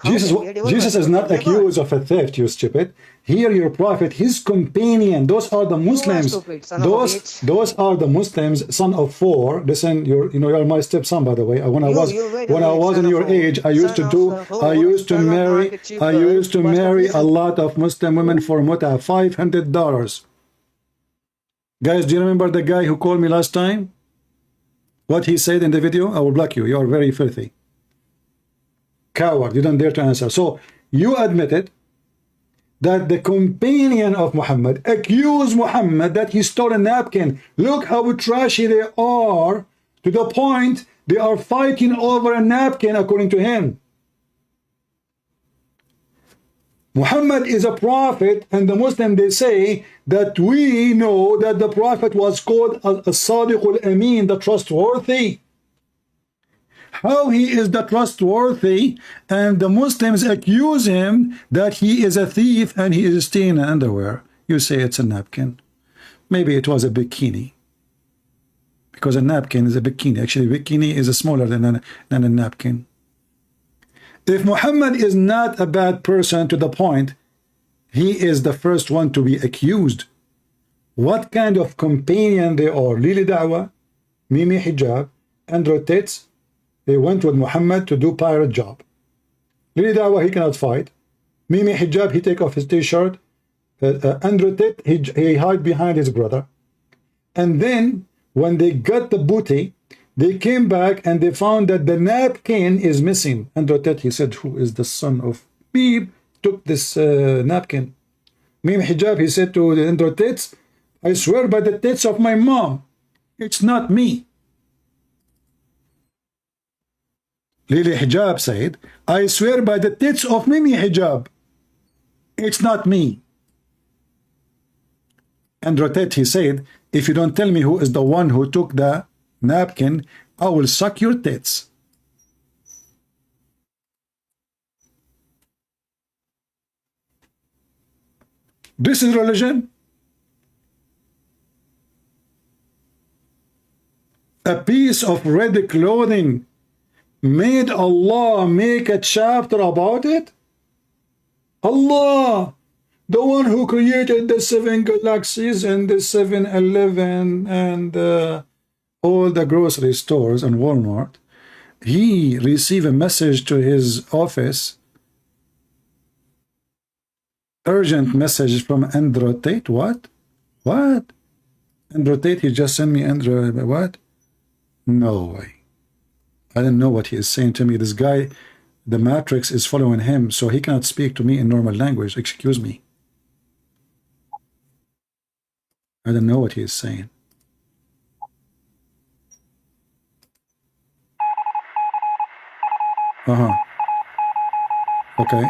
How Jesus can be a devil is worshipper? not Can be a god? accused of a theft, you stupid. Here, your prophet, his companion, those are the Muslims. stupid, son of a bitch. Those are the Muslims, son of four. Listen, you're my stepson, by the way. When I You was wait a when I minute, was son in of your a- age, I used to son do. of a- I used to son of marry. market cheaper. I used to But marry a listen. lot of Muslim women for muta, $500. Guys, do you remember the guy who called me last time? What he said in the video? I will block you. You are very filthy. Coward. You don't dare to answer. So you admitted that the companion of Muhammad accused Muhammad that he stole a napkin. Look how trashy they are, to the point they are fighting over a napkin according to him. Muhammad is a prophet, and the Muslim, they say that we know that the prophet was called as-Sadiq al-Amin, the trustworthy. How he is the trustworthy, and the Muslims accuse him that he is a thief and he is stealing underwear. You say it's a napkin. Maybe it was a bikini, because a napkin is a bikini. Actually, bikini is smaller than a napkin. If Muhammad is not a bad person to the point he is the first one to be accused, what kind of companion they are? Lili Dawah, Mimi Hijab, Andrew Tate, they went with Muhammad to do pirate job. Lili Dawah, he cannot fight. Mimi hijab, he take off his t-shirt. Andrew Tate, he hide behind his brother. And then when they got the booty, they came back and they found that the napkin is missing. Andrew Tate, he said, who is the son of Beep, took this napkin. Mimi hijab, he said to the Andrew Tate, I swear by the tits of my mom, it's not me. Lily hijab said, I swear by the tits of Mimi hijab, it's not me. Andrew Tate, he said, if you don't tell me who is the one who took the napkin, I will suck your tits. This is religion. A piece of red clothing made Allah make a chapter about it? Allah, the one who created the 7 galaxies and the 7-Eleven and all the grocery stores and Walmart, he received a message to his office, urgent message from Andrew Tate. What? What? Andrew Tate, he just sent me Andrew, what? No way. I don't know what he is saying to me. This guy, the matrix is following him, so he cannot speak to me in normal language. Excuse me. I don't know what he is saying. Okay.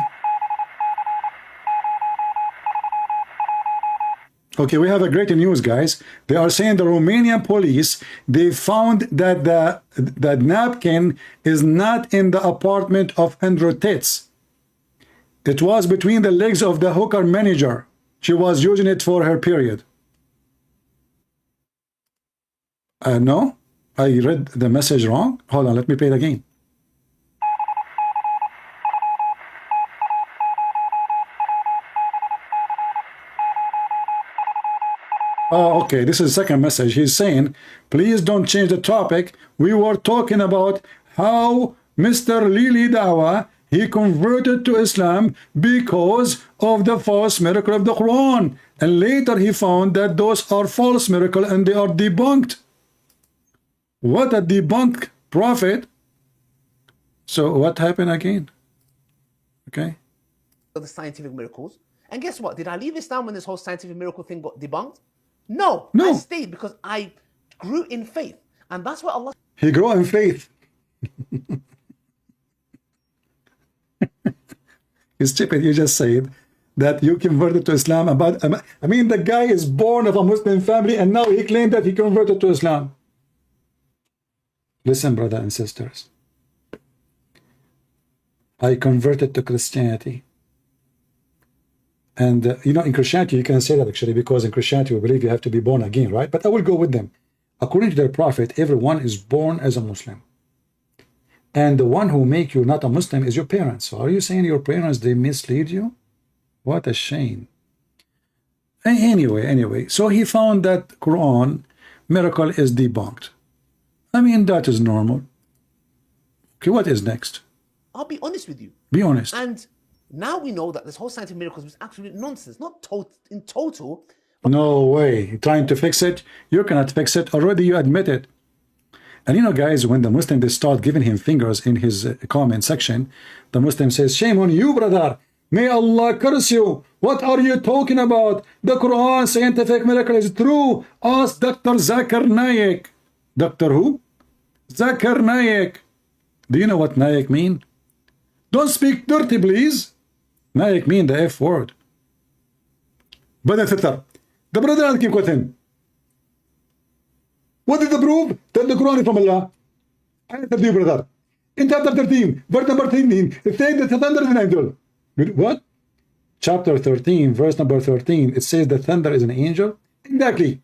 Okay, we have a great news, guys. They are saying the Romanian police, they found that the napkin is not in the apartment of Andrew Tate's. It was between the legs of the hooker manager. She was using it for her period. No, I read the message wrong. Hold on, let me play it again. Oh, okay, this is the second message. He's saying, please don't change the topic. We were talking about how Mr. Lili Dawah, he converted to Islam because of the false miracle of the Quran. And later he found that those are false miracles and they are debunked. What a debunked prophet. So what happened again? Okay. The scientific miracles. And guess what? Did I leave Islam when this whole scientific miracle thing got debunked? No. I stayed because I grew in faith. And that's what Allah... He grew in faith. It's stupid. You just said that you converted to Islam. I mean, the guy is born of a Muslim family and now he claimed that he converted to Islam. Listen, brother and sisters. I converted to Christianity. And, you know, in Christianity, you can say that actually, because in Christianity, we believe you have to be born again, right? But I will go with them. According to their prophet, everyone is born as a Muslim. And the one who make you not a Muslim is your parents. So are you saying your parents, they mislead you? What a shame. Anyway, so he found that Quran miracle is debunked. I mean, that is normal. Okay, what is next? I'll be honest with you. Be honest. And now we know that this whole scientific miracles was absolute nonsense. Not in total. No way. You're trying to fix it? You cannot fix it. Already you admit it. And you know, guys, when the Muslim, they start giving him fingers in his comment section, the Muslim says, shame on you, brother. May Allah curse you. What are you talking about? The Quran scientific miracle is true. Ask Dr. Zakir Naik. Dr. who? Zakir Naik. Do you know what Naik mean? Don't speak dirty, please. Naik mean the F word. Brother Sitter, the brother asking question. What is the proof that the Quran is from Allah? I answer you, brother. In chapter 13, verse number 13, it says that the thunder is an angel. What? Chapter 13, verse number 13, it says the thunder is an angel? Exactly.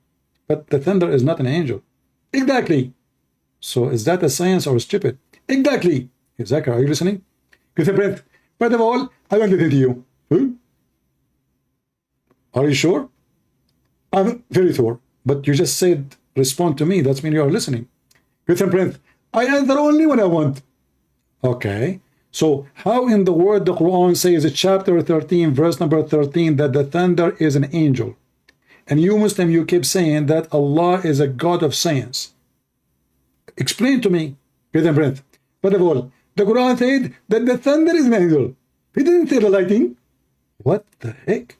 But the thunder is not an angel. Exactly. So is that a science or stupid? Exactly. Zakir, are you listening? First of all, I don't listen to you. Are you sure? I'm very sure. But you just said, respond to me. That means you are listening. I answer only when I want. Okay. So how in the word the Quran says in chapter 13 verse number 13 that the thunder is an angel, and you Muslim, you keep saying that Allah is a God of science? Explain to me. Get a breath. First of all, the Quran said that the thunder is an angel. He didn't say the lightning. What the heck?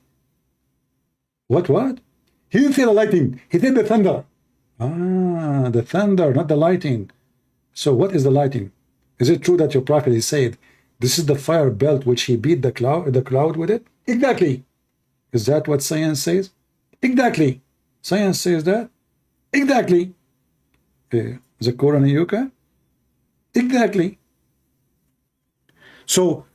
What? He didn't say the lightning. He said the thunder. Ah, the thunder, not the lightning. So what is the lightning? Is it true that your prophet has said this is the fire belt which he beat the cloud with it? Exactly. Is that what science says? Exactly. Science says that? Exactly. The Quran Yuka? Exactly. So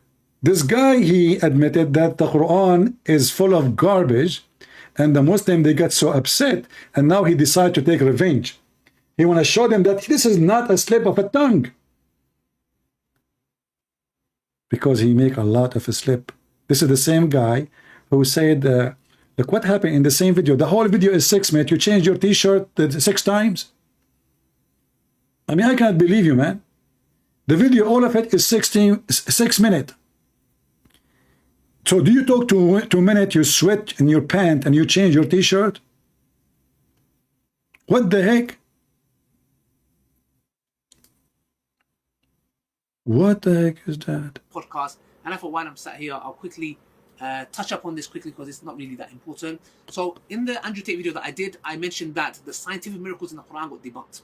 this guy, he admitted that the Quran is full of garbage, and the Muslim, they got so upset, and now he decided to take revenge. He want to show them that this is not a slip of a tongue, because he make a lot of a slip. This is the same guy who said, look what happened in the same video. The whole video is 6 minutes. You changed your t-shirt 6 times. I mean, I can't believe you, man. The video, all of it is 6 minutes. So do you talk 2 minutes, you sweat in your pant and you change your t-shirt? What the heck? What the heck is that? Podcast, and I thought while I'm sat here, I'll quickly touch up on this quickly because it's not really that important. So in the Andrew Tate video that I did, I mentioned that the scientific miracles in the Quran got debunked.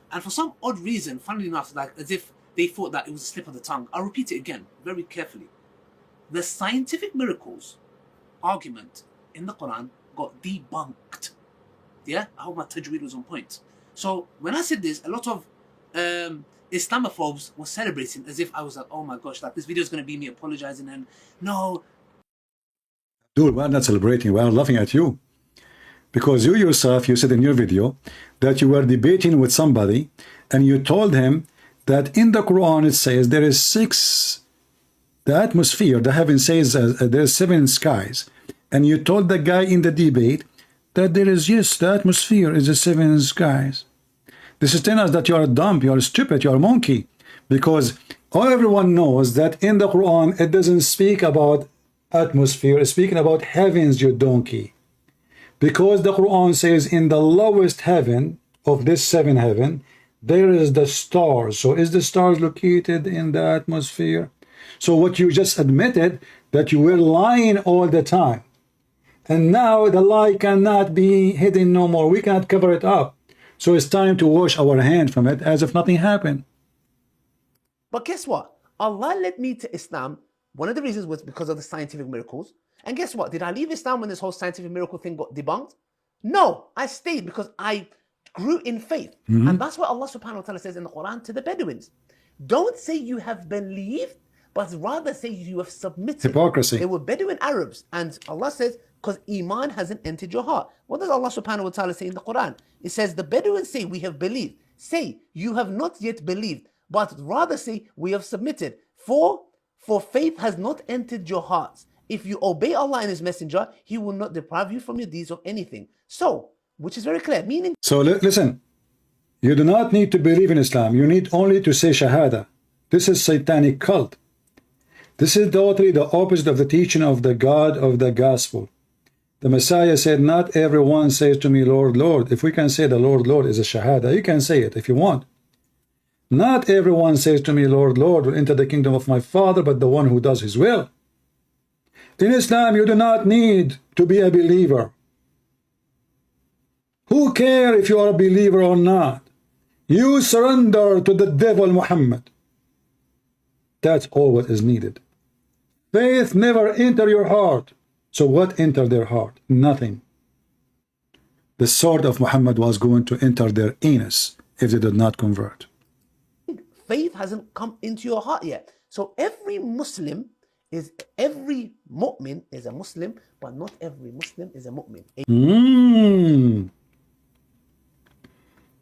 And for some odd reason, funnily enough, like as if they thought that it was a slip of the tongue. I'll repeat it again, very carefully. The scientific miracles argument in the Quran got debunked. Yeah, I hope my tajweed was on point. So when I said this, a lot of Islamophobes were celebrating as if I was like, oh my gosh, like this video is going to be me apologizing, and no. Dude, we're not celebrating, we're laughing at you. Because you yourself, you said in your video that you were debating with somebody and you told him that in the Quran it says there is 6, the atmosphere, the heaven says there's 7 skies. And you told the guy in the debate that there is, yes, the atmosphere is the 7 skies. This is telling us that you are dumb, you are stupid, you are a monkey. Because everyone knows that in the Quran it doesn't speak about atmosphere, it's speaking about heavens, you donkey. Because the Quran says in the lowest heaven of this 7 heaven, there is the stars. So is the stars located in the atmosphere? So what you just admitted, that you were lying all the time. And now the lie cannot be hidden no more. We cannot cover it up. So it's time to wash our hand from it as if nothing happened. But guess what? Allah led me to Islam. One of the reasons was because of the scientific miracles. And guess what? Did I leave Islam when this whole scientific miracle thing got debunked? No, I stayed because I grew in faith. And that's what Allah subhanahu wa ta'ala says in the Quran to the Bedouins. Don't say you have believed, but rather say you have submitted. Hypocrisy. They were Bedouin Arabs. And Allah says, because Iman hasn't entered your heart. What does Allah subhanahu wa ta'ala say in the Quran? It says, the Bedouins say, we have believed. Say, you have not yet believed, but rather say, we have submitted. For faith has not entered your hearts. If you obey Allah and His Messenger, He will not deprive you from your deeds of anything. So, which is very clear, meaning... So listen, you do not need to believe in Islam. You need only to say Shahada. This is satanic cult. This is totally the opposite of the teaching of the God of the Gospel. The Messiah said, not everyone says to me, Lord, Lord. If we can say the Lord, Lord is a Shahada, you can say it if you want. Not everyone says to me, Lord, Lord, will enter the kingdom of my Father, but the one who does His will. In Islam, you do not need to be a believer. Who cares if you are a believer or not? You surrender to the devil Muhammad. That's all what is needed. Faith never enter your heart. So what entered their heart? Nothing. The sword of Muhammad was going to enter their anus if they did not convert. Faith hasn't come into your heart yet. So every mu'min is a Muslim, but not every Muslim is a mu'min.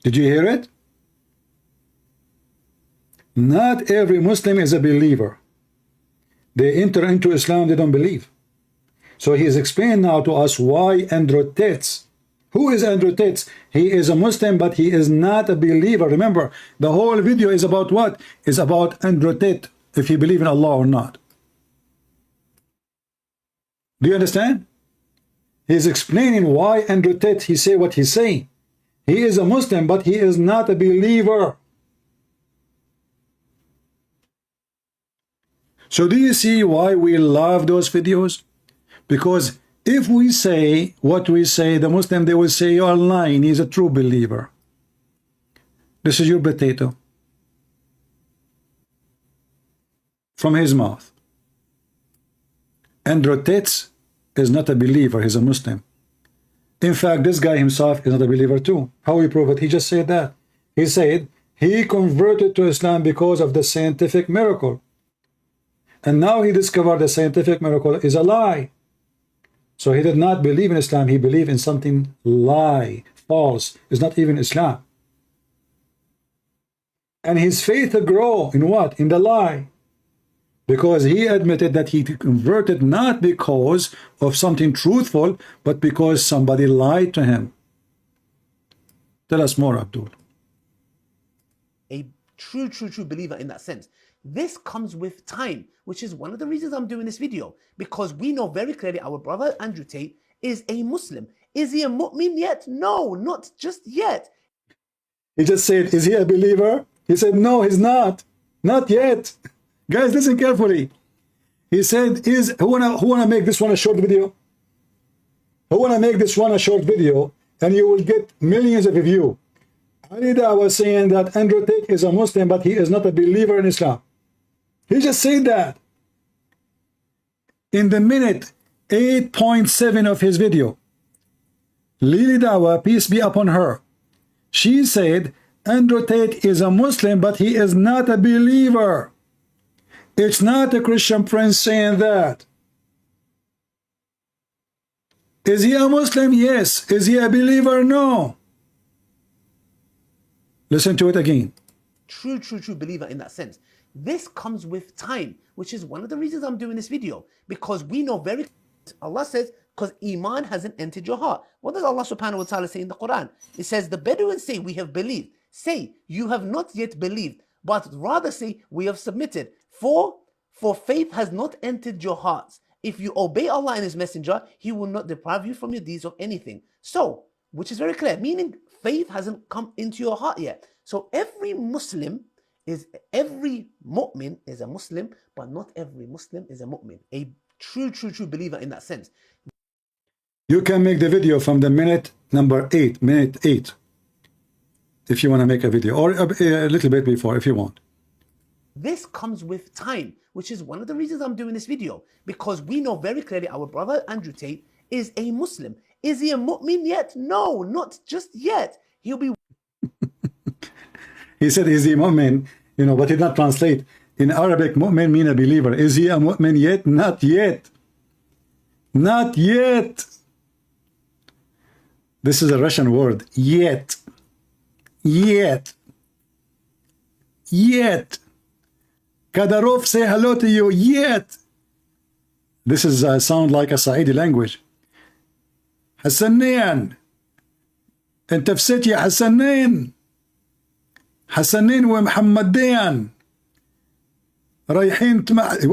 Did you hear it? Not every Muslim is a believer. They enter into Islam, they don't believe. So he is explaining now to us why Andrew Tate. Who is Andrew Tate? He is a Muslim, but he is not a believer. Remember, the whole video is about what? Is about Andrew Tate. if he believes in Allah or not. Do you understand? He's explaining why Andrew Tate, he say what he's saying. He is a Muslim, but he is not a believer. So do you see why we love those videos? Because if we say what we say, the Muslim, they will say, you are lying, he's a true believer. This is your potato. From his mouth. Andrew Tate is not a believer, he's a Muslim. In fact, this guy himself is not a believer too. How we prove it? He just said that. He said he converted to Islam because of the scientific miracle. And now he discovered the scientific miracle is a lie. So he did not believe in Islam, he believed in something lie, false. It's not even Islam. And his faith grew in what? In the lie. Because he admitted that he converted not because of something truthful, but because somebody lied to him. Tell us more, Abdul. A true believer in that sense. This comes with time, which is one of the reasons I'm doing this video, because we know very clearly our brother Andrew Tate is a Muslim. Is he a mu'min yet? No, not just yet. He just said, is he a believer? He said, no, he's not. Not yet. Guys, listen carefully. He said, who wanna make this one a short video? Who wanna make this one a short video, and you will get millions of views. Alida was saying that Andrew Tate is a Muslim, but he is not a believer in Islam. He just said that. In the minute 8.7 of his video, Lily Dawah, peace be upon her, she said, Andrew Tate is a Muslim, but he is not a believer. It's not a Christian prince saying that. Is he a Muslim? Yes. Is he a believer? No. Listen to it again. True believer in that sense. This comes with time, which is one of the reasons I'm doing this video, because we know very, Allah says, because Iman hasn't entered your heart. What does Allah subhanahu wa ta'ala say in the Quran? It says, the Bedouins say, we have believed. Say, you have not yet believed, but rather say, we have submitted. For faith has not entered your hearts. If you obey Allah and His Messenger, He will not deprive you from your deeds of anything. So, which is very clear, meaning faith hasn't come into your heart yet. So every mu'min is a Muslim, but not every Muslim is a mu'min. A true believer in that sense. You can make the video from the minute 8, if you want to make a video, or a little bit before if you want. This comes with time, which is one of the reasons I'm doing this video, because we know very clearly our brother Andrew Tate is a Muslim. Is he a mu'min yet? No, not just yet. He'll be... He said, is he mu'min? But he did not translate. In Arabic, mu'min mean a believer. Is he a mu'min yet? Not yet. Not yet. This is a Russian word. Yet. Yet. Yet. Kadarov, say hello to you. Yet. This is sound like a Saidi language. حسنين انت في ست يا حسنين ومحمدين رايحين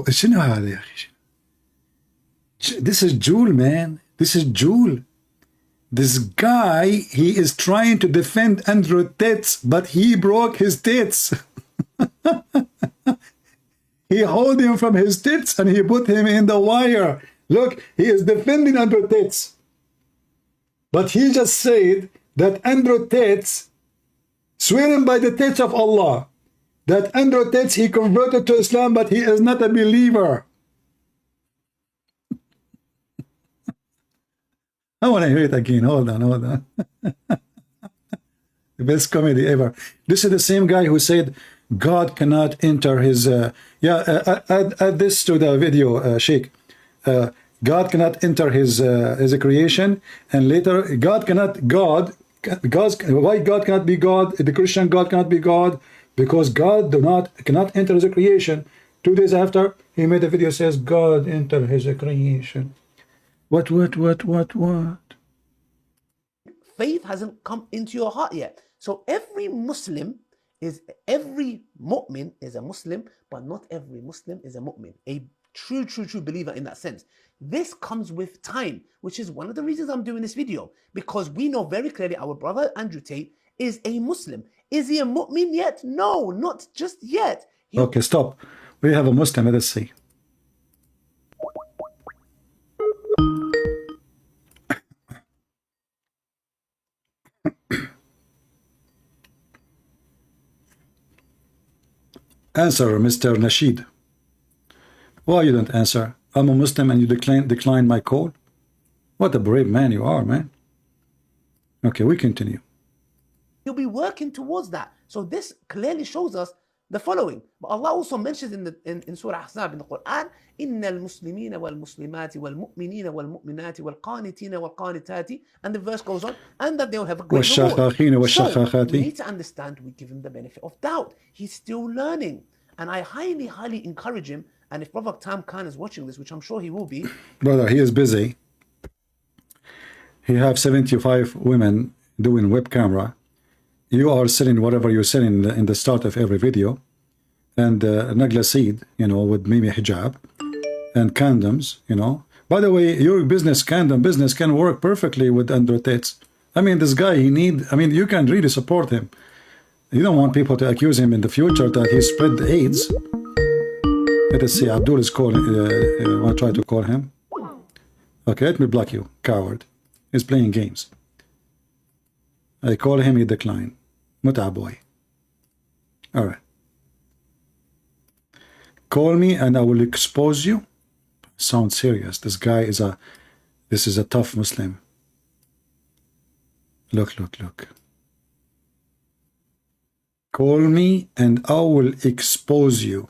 شنو هذا يا اخي؟ This is Jewel, man. This is Jewel. This guy, he is trying to defend Andrew Tate, but he broke his tits. He hold him from his tits and he put him in the wire. Look, he is defending Andrew Tate. But he just said that Andrew Tate, swearing by the tits of Allah, that Andrew Tate, he converted to Islam, but he is not a believer. I want to hear it again. Hold on. The best comedy ever. This is the same guy who said God cannot enter his... add this to the video, Sheikh. God cannot enter his creation, and later why God cannot be God? The Christian God cannot be God because God cannot enter his creation. 2 days after, he made a video says God enter his creation. What? Faith hasn't come into your heart yet. So every Muslim is every mu'min is a Muslim, but not every Muslim is a mu'min. A true believer in that sense. This comes with time, which is one of the reasons I'm doing this video, because we know very clearly our brother Andrew Tate is a Muslim. Is he a mu'min yet? No, not just yet. Okay, stop. We have a Muslim. Let us see. Answer, Mr. Nasheed. Why you don't answer? I'm a Muslim and you decline my call? What a brave man you are, man. Okay, we continue. You'll be working towards that. So this clearly shows us the following. But Allah also mentions in Surah Ahzab in the Quran, إِنَّ الْمُسْلِمِينَ وَالْمُسْلِمَاتِ وَالْمُؤْمِنِينَ وَالْمُؤْمِنَاتِ وَالْقَانِتِينَ وَالْقَانِتَاتِ, and the verse goes on, and that they will have a great reward. So we need to understand, we give him the benefit of doubt. He's still learning. And I highly encourage him, and if Brother Tam Khan is watching this, which I'm sure he will be. Brother, he is busy. He have 75 women doing web camera. You are selling whatever you're selling in the start of every video, and nagla seed, you know, with mimi hijab, and condoms, you know. By the way, your condom business can work perfectly with Andrew Tate. I mean, this guy, you can really support him. You don't want people to accuse him in the future that he spread AIDS. Let us see, Abdul is calling, I want to try to call him. Okay, let me block you, coward. He's playing games. I call him, he declined. Muta boy. All right. Call me and I will expose you. Sounds serious. This is a tough Muslim. Look. Call me and I will expose you.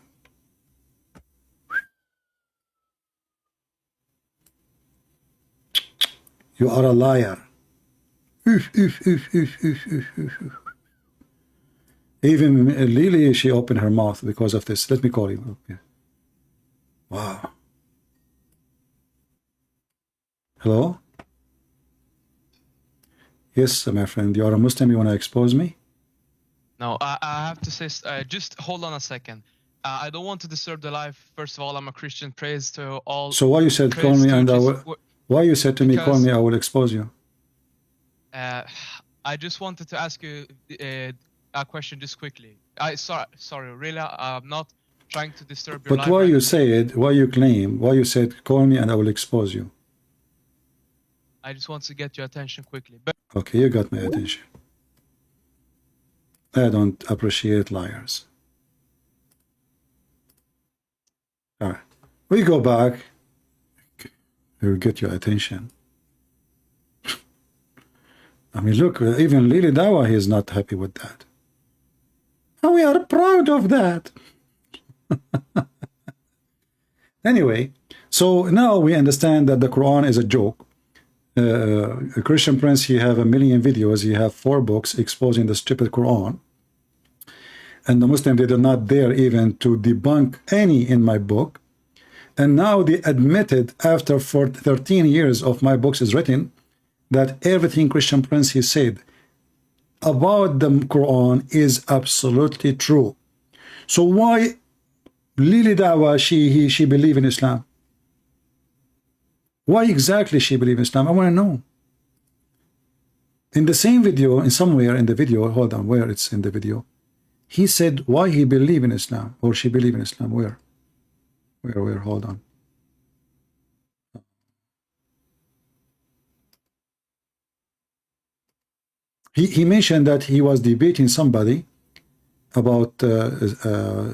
You are a liar. Even Lily, she opened her mouth because of this. Let me call you. Okay. Wow. Hello? Yes, my friend. You are a Muslim. You want to expose me? No, I have to say, just hold on a second. I don't want to disturb the life. First of all, I'm a Christian. Praise to all. So why you said call me and I will? Why you said to me call me? I will expose you. I just wanted to ask you a question just quickly. Sorry, really, I'm not trying to disturb your life. But why you said? Why you claim? Why you said call me and I will expose you? I just want to get your attention quickly. But okay, you got my attention. I don't appreciate liars. All right, we go back. We'll get your attention. I mean, look, even Lily Dawah is not happy with that. And we are proud of that. Anyway, so now we understand that the Quran is a joke. A Christian Prince, he have 1 million videos, he have 4 books exposing the stupid Quran. And the Muslim, they did not dare even to debunk any in my book. And now they admitted, after 13 years of my books is written, that everything Christian Prince he said about the Quran is absolutely true. So why Lily Dawah, she believe in Islam? Why exactly she believe in Islam? I want to know. In the same video, in somewhere in the video, hold on, where it's in the video, he said why he believe in Islam, or she believe in Islam. Where, hold on. He mentioned that he was debating somebody about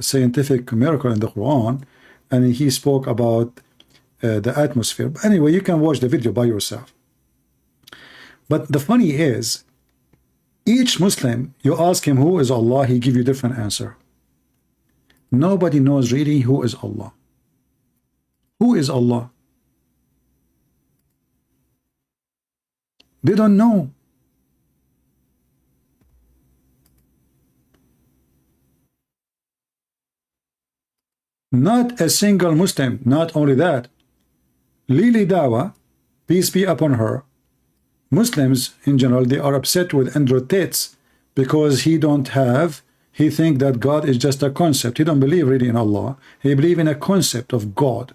scientific miracle in the Quran, and he spoke about the atmosphere. But anyway, you can watch the video by yourself. But the funny is, each Muslim, you ask him who is Allah, he give you different answer. Nobody knows really who is Allah. Who is Allah? They don't know. Not a single Muslim. Not only that, Lily Dawah, peace be upon her, Muslims in general, they are upset with Andrew Tate because he he think that God is just a concept. He don't believe really in Allah. He believe in a concept of God.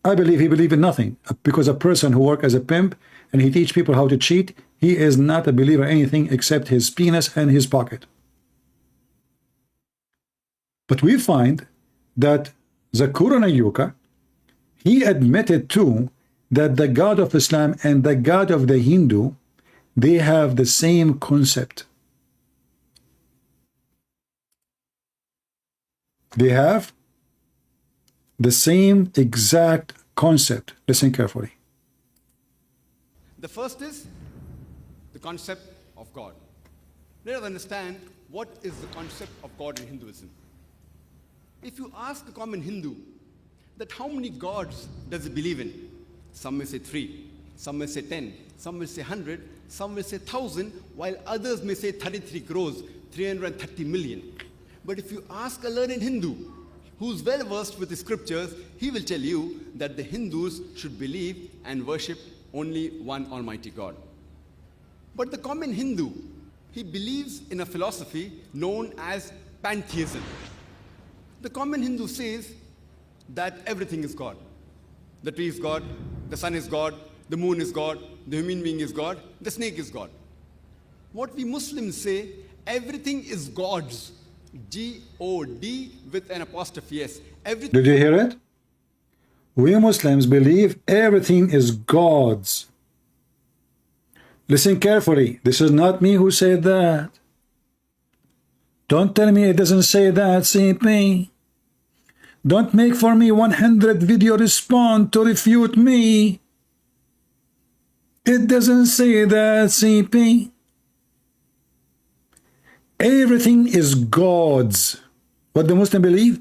I believe he believe in nothing, because a person who work as a pimp and he teach people how to cheat, he is not a believer in anything except his penis and his pocket. But we find that Zakura Nayuka, he admitted too that the God of Islam and the God of the Hindu, they have the same concept. They have the same exact concept. Listen carefully. The first is the concept of God. Let us understand what is the concept of God in Hinduism. If you ask a common Hindu that how many gods does he believe in, some may say 3, some may say 10, some may say 100, some may say 1,000, while others may say 33 crores, 330 million. But if you ask a learned Hindu who's well versed with the scriptures, he will tell you that the Hindus should believe and worship only one Almighty God. But the common Hindu, he believes in a philosophy known as pantheism. The common Hindu says that everything is God. The tree is God, the sun is God, the moon is God, the human being is God, the snake is God. What we Muslims say, everything is God's. G-O-D with an apostrophe S. Did you hear it? We Muslims believe everything is God's. Listen carefully. This is not me who said that. Don't tell me it doesn't say that, Saint me. Don't make for me 100 video response to refute me. It doesn't say that, Saint me. Everything is God's. What the Muslim believe?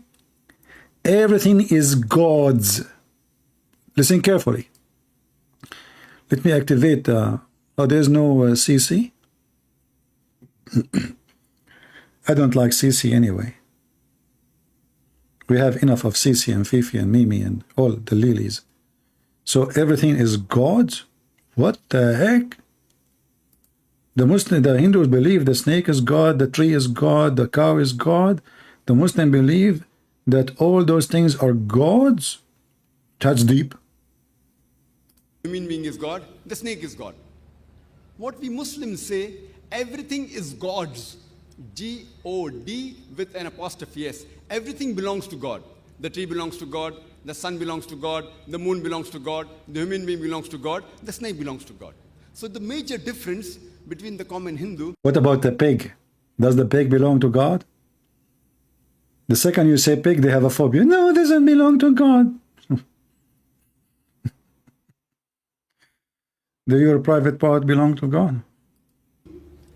Everything is God's. Listen carefully. Let me activate. Oh, there's no CC. I don't like CC anyway. We have enough of CC and Fifi and Mimi and all the lilies. So everything is God's? What the heck? The Hindus believe the snake is God, the tree is God, the cow is God. The Muslim believe that all those things are gods. That's deep. The human being is God, the snake is God. What we Muslims say, everything is God's. G-O-D with an apostrophe S. Everything belongs to God. The tree belongs to God, the sun belongs to God, the moon belongs to God, the human being belongs to God, the snake belongs to God. So the major difference between the common Hindu... What about the pig? Does the pig belong to God? The second you say pig, they have a phobia. No, it doesn't belong to God. Do your private part belong to God?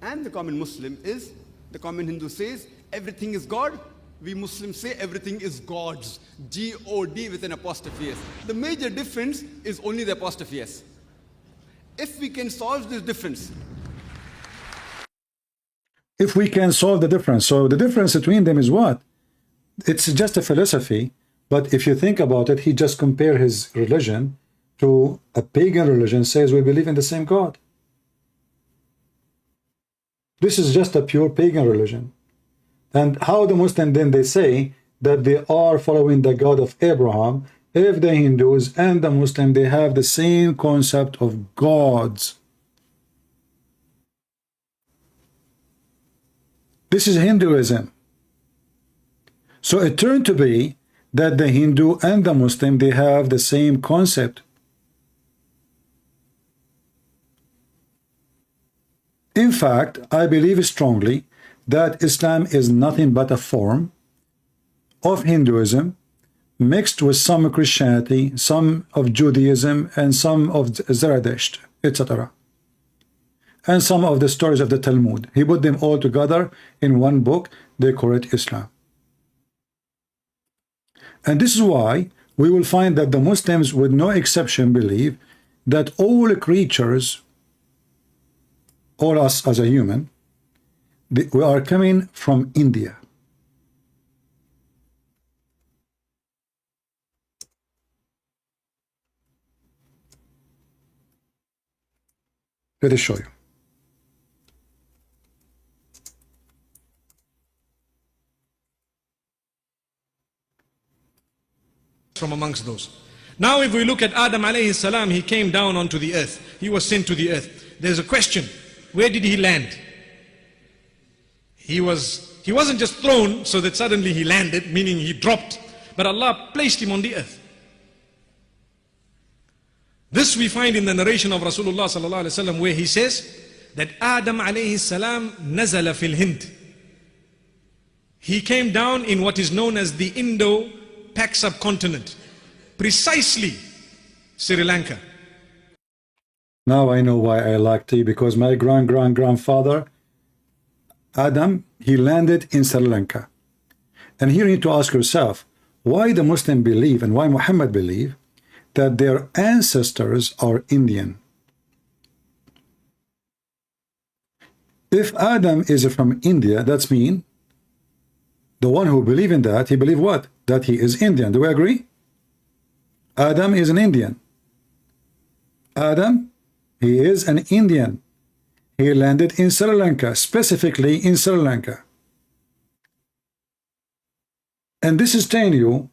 And the common Muslim is, the common Hindu says, everything is God. We Muslims say everything is God's. G-O-D with an apostrophe S. The major difference is only the apostrophe S. If we can solve this difference. If we can solve the difference. So the difference between them is what? It's just a philosophy. But if you think about it, he just compared his religion to a pagan religion, says we believe in the same God. This is just a pure pagan religion. And how the Muslim then they say that they are following the God of Abraham, if the Hindus and the Muslim, they have the same concept of gods. This is Hinduism. So it turned to be that the Hindu and the Muslim, they have the same concept. In fact, I believe strongly that Islam is nothing but a form of Hinduism mixed with some Christianity, some of Judaism, and some of Zoroaster, etc. And some of the stories of the Talmud. He put them all together in one book. They call it Islam. And this is why we will find that the Muslims, with no exception, believe that all creatures, all us as a human, we are coming from India. Let us show you. from amongst those. Now if we look at Adam alayhi salam, he came down onto the earth. He was sent to the earth. There's a question. Where did he land? He wasn't just thrown so that suddenly he landed, meaning he dropped, but Allah placed him on the earth. This we find in the narration of Rasulullah sallallahu alaihi wasallam, where he says that Adam alayhi salam nazala fil Hind. He came down in what is known as the Indo-Pak subcontinent, precisely Sri Lanka. Now I know why I like tea, because my grandfather Adam, he landed in Sri Lanka. And here you need to ask yourself, why the Muslim believe and why Muhammad believe that their ancestors are Indian? If Adam is from India, that's mean the one who believe in that, he believe what? That he is Indian. Do we agree? Adam is an Indian. Adam, he is an Indian. He landed in Sri Lanka, specifically in Sri Lanka. And this is telling you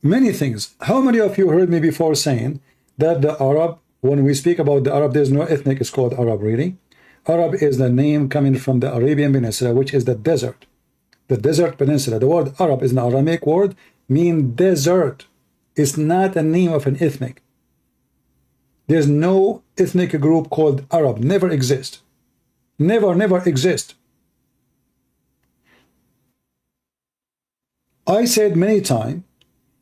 many things. How many of you heard me before saying that the Arab, when we speak about the Arab, there's no ethnic, it's called Arab really. Arab is the name coming from the Arabian Peninsula, which is the desert. The desert peninsula. The word Arab is an Aramaic word, mean desert. It's not a name of an ethnic. There's no ethnic group called Arab. Never exist. Never exist. I said many times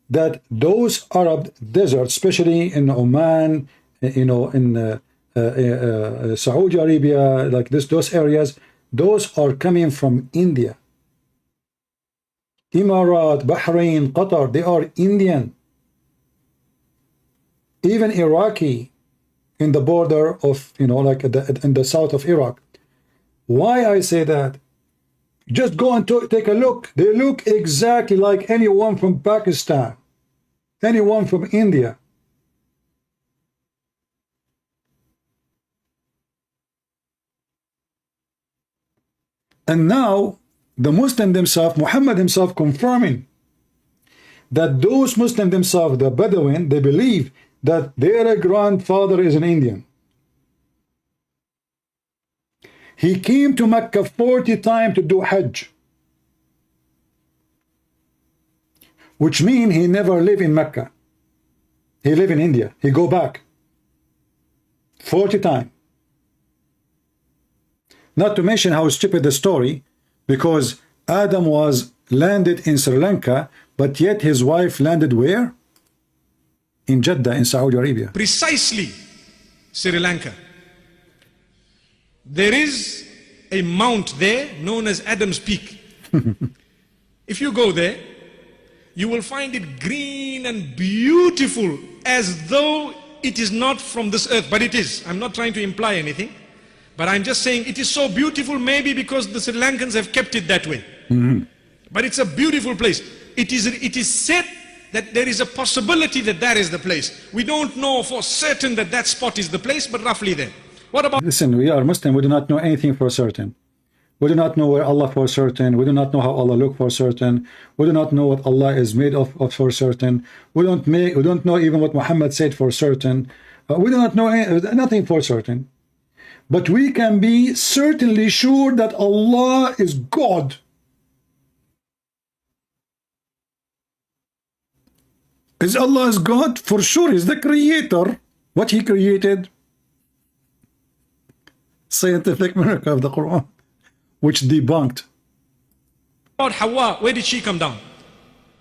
that those Arab deserts, especially in Oman, you know, in Saudi Arabia, like those areas, those are coming from India. Emirat, Bahrain, Qatar, they are Indian. Even Iraqi in the border of, you know, like in the south of Iraq. Why I say that? Just go and take a look. They look exactly like anyone from Pakistan, anyone from India. And now the Muslim themselves, Muhammad himself confirming that those Muslims themselves, the Bedouin, they believe that their grandfather is an Indian. He came to Mecca 40 times to do Hajj, which means he never lived in Mecca. He lived in India. He go back 40 times. Not to mention how stupid the story, because Adam was landed in Sri Lanka, but yet his wife landed where? In Jeddah, in Saudi Arabia. Precisely Sri Lanka. There is a mount there known as Adam's Peak. If you go there, you will find it green and beautiful, as though it is not from this earth, but it is. I'm not trying to imply anything, but I'm just saying it is so beautiful, maybe because the Sri Lankans have kept it that way. But it's a beautiful place. It is said that there is a possibility that that is the place. We don't know for certain that that spot is the place, but roughly there. What about... Listen, we are Muslim. We do not know anything for certain. We do not know where Allah for certain. We do not know how Allah look for certain. We do not know what Allah is made of for certain. We don't know even what Muhammad said for certain. We do not know nothing for certain. But we can be certainly sure that Allah is God. Is Allah is God? For sure, He's the creator. What He created? Scientific miracle of the Quran, which debunked. About Hawa, where did she come down?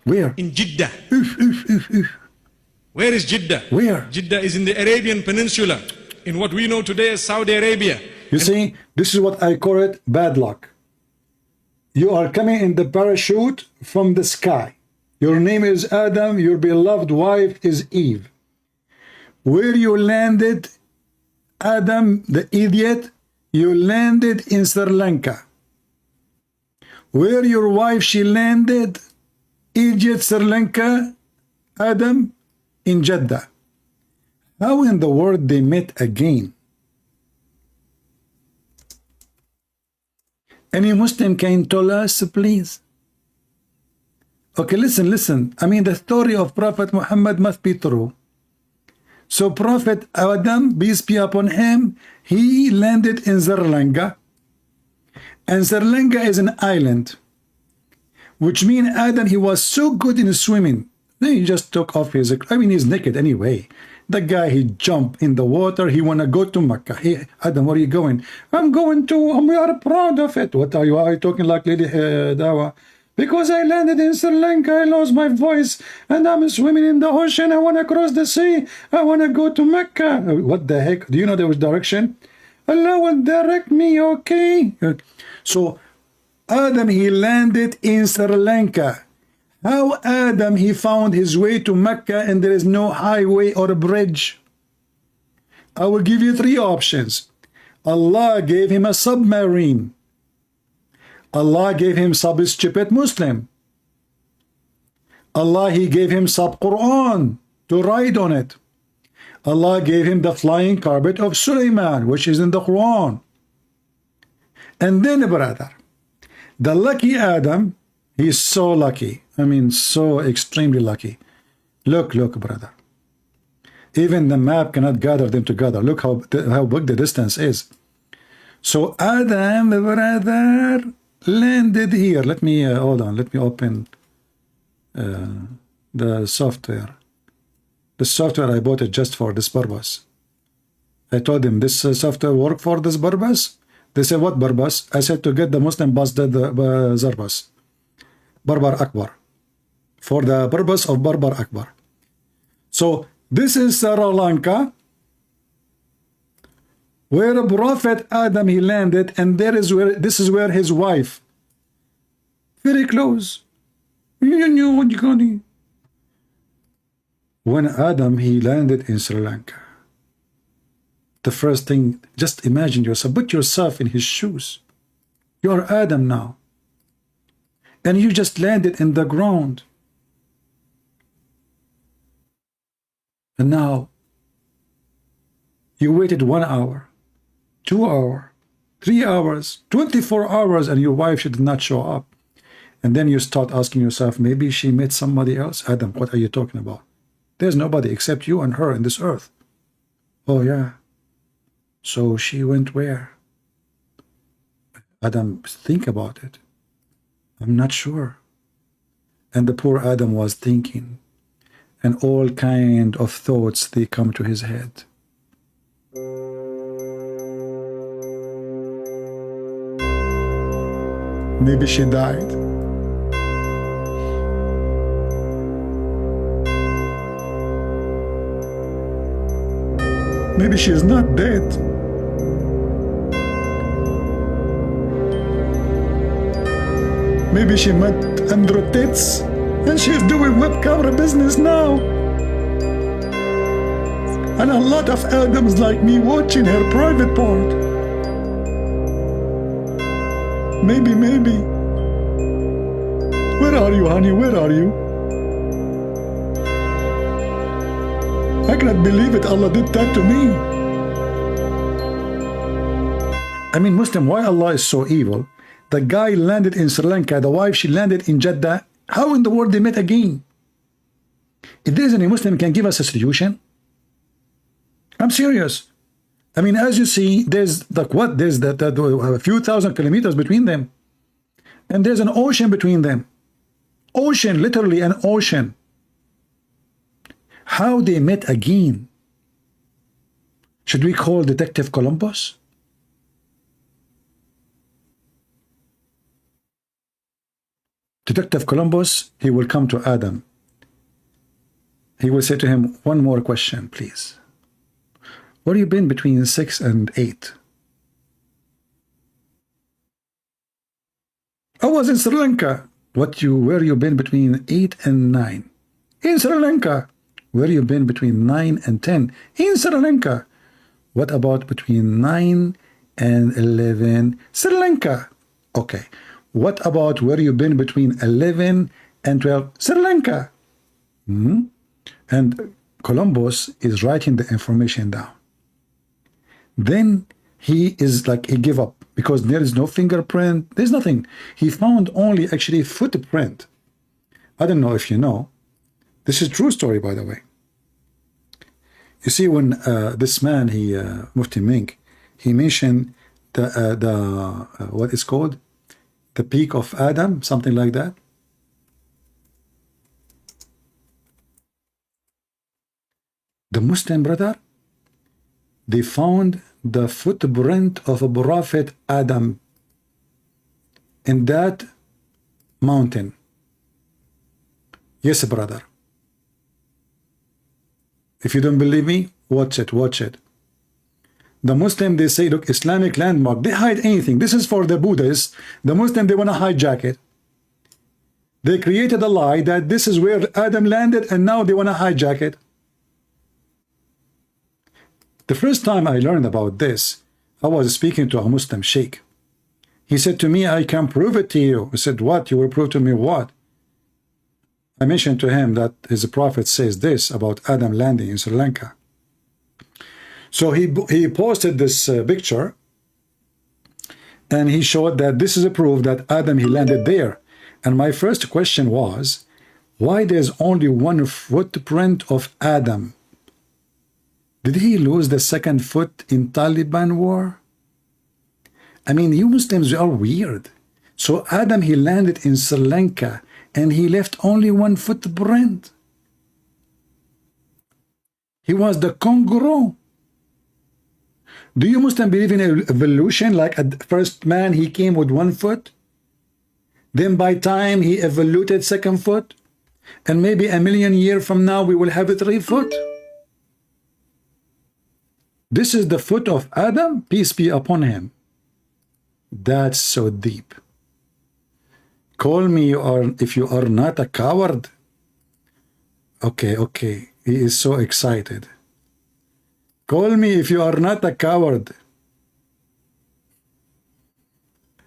Where? In Jeddah. Where is Jeddah? Where? Jeddah is in the Arabian Peninsula, in what we know today as Saudi Arabia. You see, this is what I call it bad luck. You are coming in the parachute from the sky. Your name is Adam, your beloved wife is Eve. Where you landed, Adam, the idiot, you landed in Sri Lanka. Where your wife, she landed, idiot, Sri Lanka, Adam, in Jeddah. How in the world they met again? Any Muslim can tell us, please? Okay, listen. I mean, the story of Prophet Muhammad must be true. So Prophet Adam, peace be upon him, he landed in Sri Lanka. And Sri Lanka is an island, which means Adam, he was so good in swimming. Then he just took off his, I mean, he's naked anyway. The guy, he jumped in the water. He want to go to Mecca. Hey, Adam, where are you going? I'm going to, we are proud of it. What are you talking like, Lady Dawah? Because I landed in Sri Lanka, I lost my voice, and I'm swimming in the ocean. I want to cross the sea. I want to go to Mecca. What the heck? Do you know there was direction? Allah will direct me, okay? So, Adam, he landed in Sri Lanka. How Adam, he found his way to Mecca and there is no highway or a bridge? I will give you three options. Allah gave him a submarine. Allah gave him sub-stupid Muslim. Allah, he gave him sub-Quran to ride on it. Allah gave him the flying carpet of Solimen, which is in the Quran. And then, brother, the lucky Adam, he's so lucky. I mean, so extremely lucky. Look, brother. Even the map cannot gather them together. Look how big the distance is. So Adam, brother, landed here. Let me, hold on. Let me open the software. The software, I bought it just for this purpose. I told them this software work for this purpose. They said, what purpose? I said, to get the Muslim busted Zarbas. Barbar Akbar. For the purpose of Barbar Akbar. So this is Sri Lanka, where Prophet Adam, he landed, and this is where his wife, very close. When Adam, he landed in Sri Lanka, the first thing, just imagine yourself, put yourself in his shoes. You're Adam now. And you just landed in the ground. And now, you waited 1 hour, 2 hours, 3 hours, 24 hours, and your wife, she did not show up. And then you start asking yourself, maybe she met somebody else. Adam, what are you talking about? There's nobody except you and her in this earth. Oh, yeah. So she went where? Adam, think about it. I'm not sure. And the poor Adam was thinking, and all kind of thoughts, they come to his head. Maybe she died. Maybe she is not dead. Maybe she met Andrew Tate's and she's doing web camera business now. And a lot of Adams like me watching her private part. Maybe. Where are you, honey? Where are you? I cannot believe it. Allah did that to me. I mean, Muslim, why Allah is so evil? The guy landed in Sri Lanka, the wife, she landed in Jeddah. How in the world they met again? If there is any Muslim can give us a solution, I'm serious. I mean, as you see, there's like what? There's a few thousand kilometers between them. And there's an ocean between them. Ocean, literally an ocean. How they met again? Should we call Detective Columbus? Detective Columbus, he will come to Adam. He will say to him, one more question, please. Where have you been between 6 and 8? I was in Sri Lanka. Where you been between 8 and 9? In Sri Lanka. Where you been between 9 and 10? In Sri Lanka. What about between 9 and 11? Sri Lanka. Okay. What about where you been between 11 and 12? Sri Lanka. And Columbus is writing the information down. Then he is like, he gave up because there is no fingerprint. There's nothing. He found only actually footprint. I don't know if you know. This is true story, by the way. You see, when this man, Mufti Mink, he mentioned the what is called the peak of Adam, something like that. The Muslim brother, they found the footprint of a prophet Adam in that mountain. Yes, brother. If you don't believe me, watch it, watch it. The Muslim, they say, look, Islamic landmark, they hide anything. This is for the Buddhists. The Muslim, they want to hijack it. They created a lie that this is where Adam landed, and now they want to hijack it. The first time I learned about this, I was speaking to a Muslim sheikh. He said to me, I can prove it to you. I said, what? You will prove to me what? I mentioned to him that his prophet says this about Adam landing in Sri Lanka. So he posted this picture, and he showed that this is a proof that Adam, he landed there. And my first question was, why there's only one footprint of Adam? Did he lose the second foot in Taliban war? I mean, you Muslims are weird. So Adam, he landed in Sri Lanka, and he left only one footprint. He was the kangaroo. Do you Muslims believe in evolution? Like at first man, he came with one foot. Then by time, he evoluted second foot. And maybe a million years from now, we will have a 3 foot. This is the foot of Adam, peace be upon him. That's so deep. Call me if you are not a coward. Okay, okay. He is so excited. Call me if you are not a coward.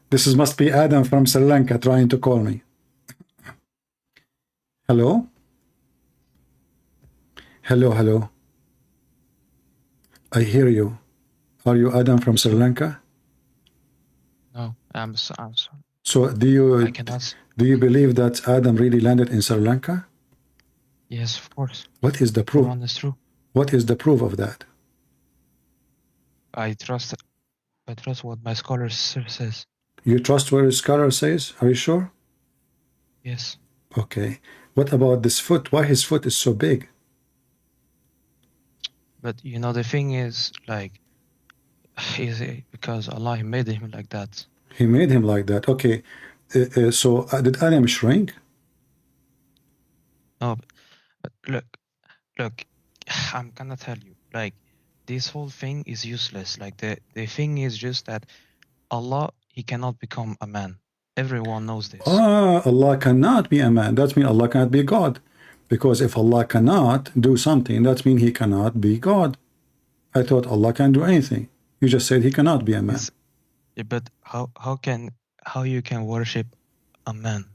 This must be Adam from Sri Lanka trying to call me. Hello? Hello, hello. I hear you. Are you Adam from Sri Lanka? No, I'm sorry. So do you believe that Adam really landed in Sri Lanka? Yes, of course. What is the proof? Quran is true. What is the proof of that? I trust what my scholar says. You trust what a scholar says? Are you sure? Yes. Okay. What about this foot? Why his foot is so big? But you know, the thing is, like, is it because Allah made him like that? He made him like that. Okay. So did Adam shrink? No, but look, I'm gonna tell you, like, this whole thing is useless. Like, the thing is just that Allah, he cannot become a man. Everyone knows this. Allah cannot be a man. That means Allah cannot be God. Because if Allah cannot do something, that means he cannot be God. I thought Allah can do anything. You just said he cannot be a man. Yeah, but how you can worship a man?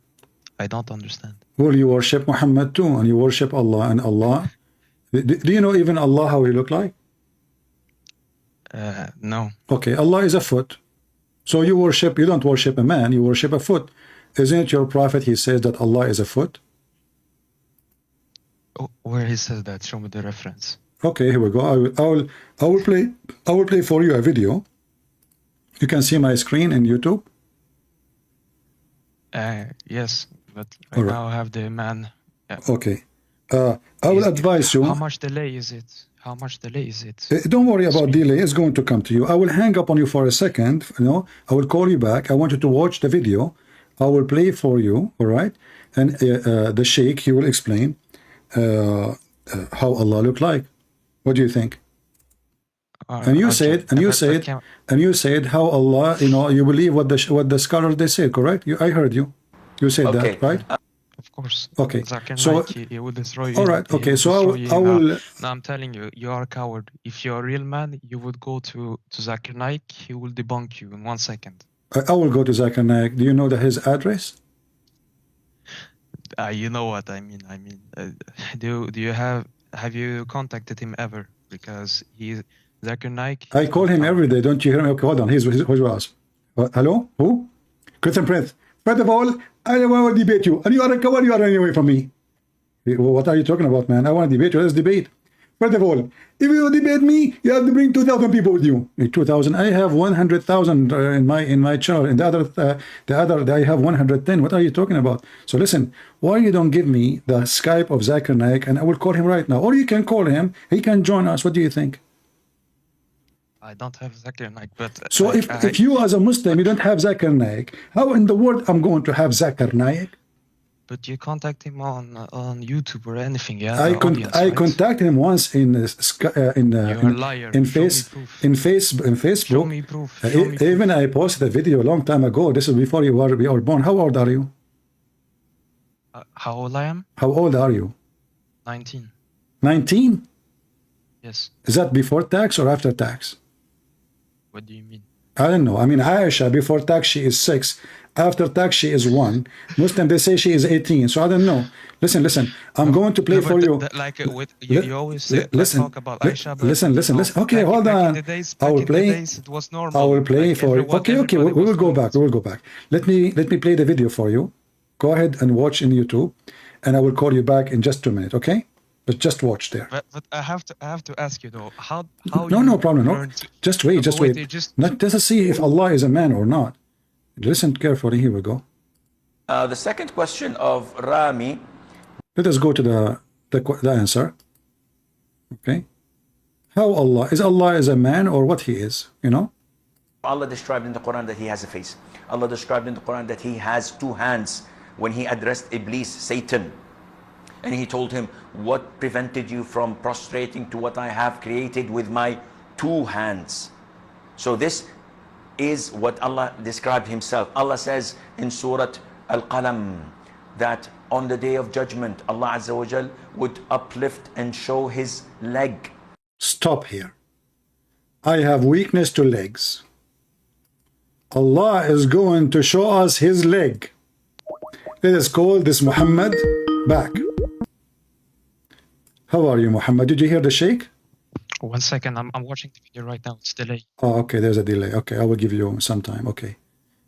I don't understand. Well, you worship Muhammad too, and you worship Allah, and Allah. Do you know even Allah how he look like? No. Okay, Allah is a foot. So you don't worship a man, you worship a foot. Isn't it your prophet, he says that Allah is a foot? Oh, where he says that? Show me the reference. Okay, here we go. I will play for you a video. You can see my screen in YouTube. Yes, but All right. now I have the man. Yeah. Okay. I will advise you. How much delay is it? How much delay is it? Don't worry about delay. It's going to come to you. I will hang up on you for a second. I will call you back. I want you to watch the video. I will play for you. All right. And the sheikh, he will explain how Allah looked like. What do you think? And you said how Allah, you believe what the scholars they say, correct? I heard you. You said that, right? Of course. Okay. So he will destroy you. All right. Okay. So I will. Now I'm telling you, you are a coward. If you're a real man, you would go to Zakir Naik. He will debunk you in 1 second. I will go to Zakir Naik. Do you know his address? You know what I mean. Do you have you contacted him ever? Because he's Zakir Naik. I call him every day. Don't you hear me? Okay, hold on. Here's what else. Hello? Who? Christian Prince. First of all, I don't want to debate you. And you are a coward, you are running away from me. What are you talking about, man? I want to debate you. Let's debate. First of all, if you debate me, you have to bring 2,000 people with you. 2,000. I have 100,000 in my channel, and the other I have 110. What are you talking about? So listen, why you don't give me the Skype of Zakir Naik, and I will call him right now, or you can call him. He can join us. What do you think? I don't have Zakir Naik, but So if you as a Muslim you don't have Zakir Naik, how in the world I'm going to have Zakir Naik? but you contact him on YouTube or anything, yeah? I The audience, I right? contacted him once in You're a liar. in Show me face proof. in Facebook. Show me proof. Show me Even proof. I posted a video a long time ago. This is before we were born. How old are you? How old I am? How old are you? 19. 19? Yes. Is that before tax or after tax? What do you mean? I don't know. I mean, Aisha, before tax, she is 6. After tax, she is 1. Muslim, they say she is 18. So I don't know. Listen. I'm going to play No, for but you. like with you always say, listen, talk about Aisha. But listen. Okay, hold back on. in the days, I will play. it was normal. I will play like for you. Okay. everybody We will was go doing back. it. We will go back. Let me play the video for you. Go ahead and watch in YouTube, and I will call you back in just 2 minutes. Okay? But just watch there. But I have to ask you though, how No problem. No, learned to just wait. avoid it, Not just to see if Allah is a man or not. Listen carefully. Here we go. The second question of Rami. Let us go to the answer. Okay. How Allah is a man or what he is? You know. Allah described in the Quran that he has a face. Allah described in the Quran that he has 2 hands when he addressed Iblis, Satan. And he told him, what prevented you from prostrating to what I have created with my 2 hands? So this is what Allah described himself. Allah says in Surah Al-Qalam that on the day of judgment, Allah Azza wa Jal would uplift and show his leg. Stop here. I have weakness to legs. Allah is going to show us his leg. Let us call this Muhammad back. How are you, Muhammad? Did you hear the Sheikh? 1 second, I'm watching the video right now. It's delayed. Oh, okay, there's a delay. Okay, I will give you some time. Okay.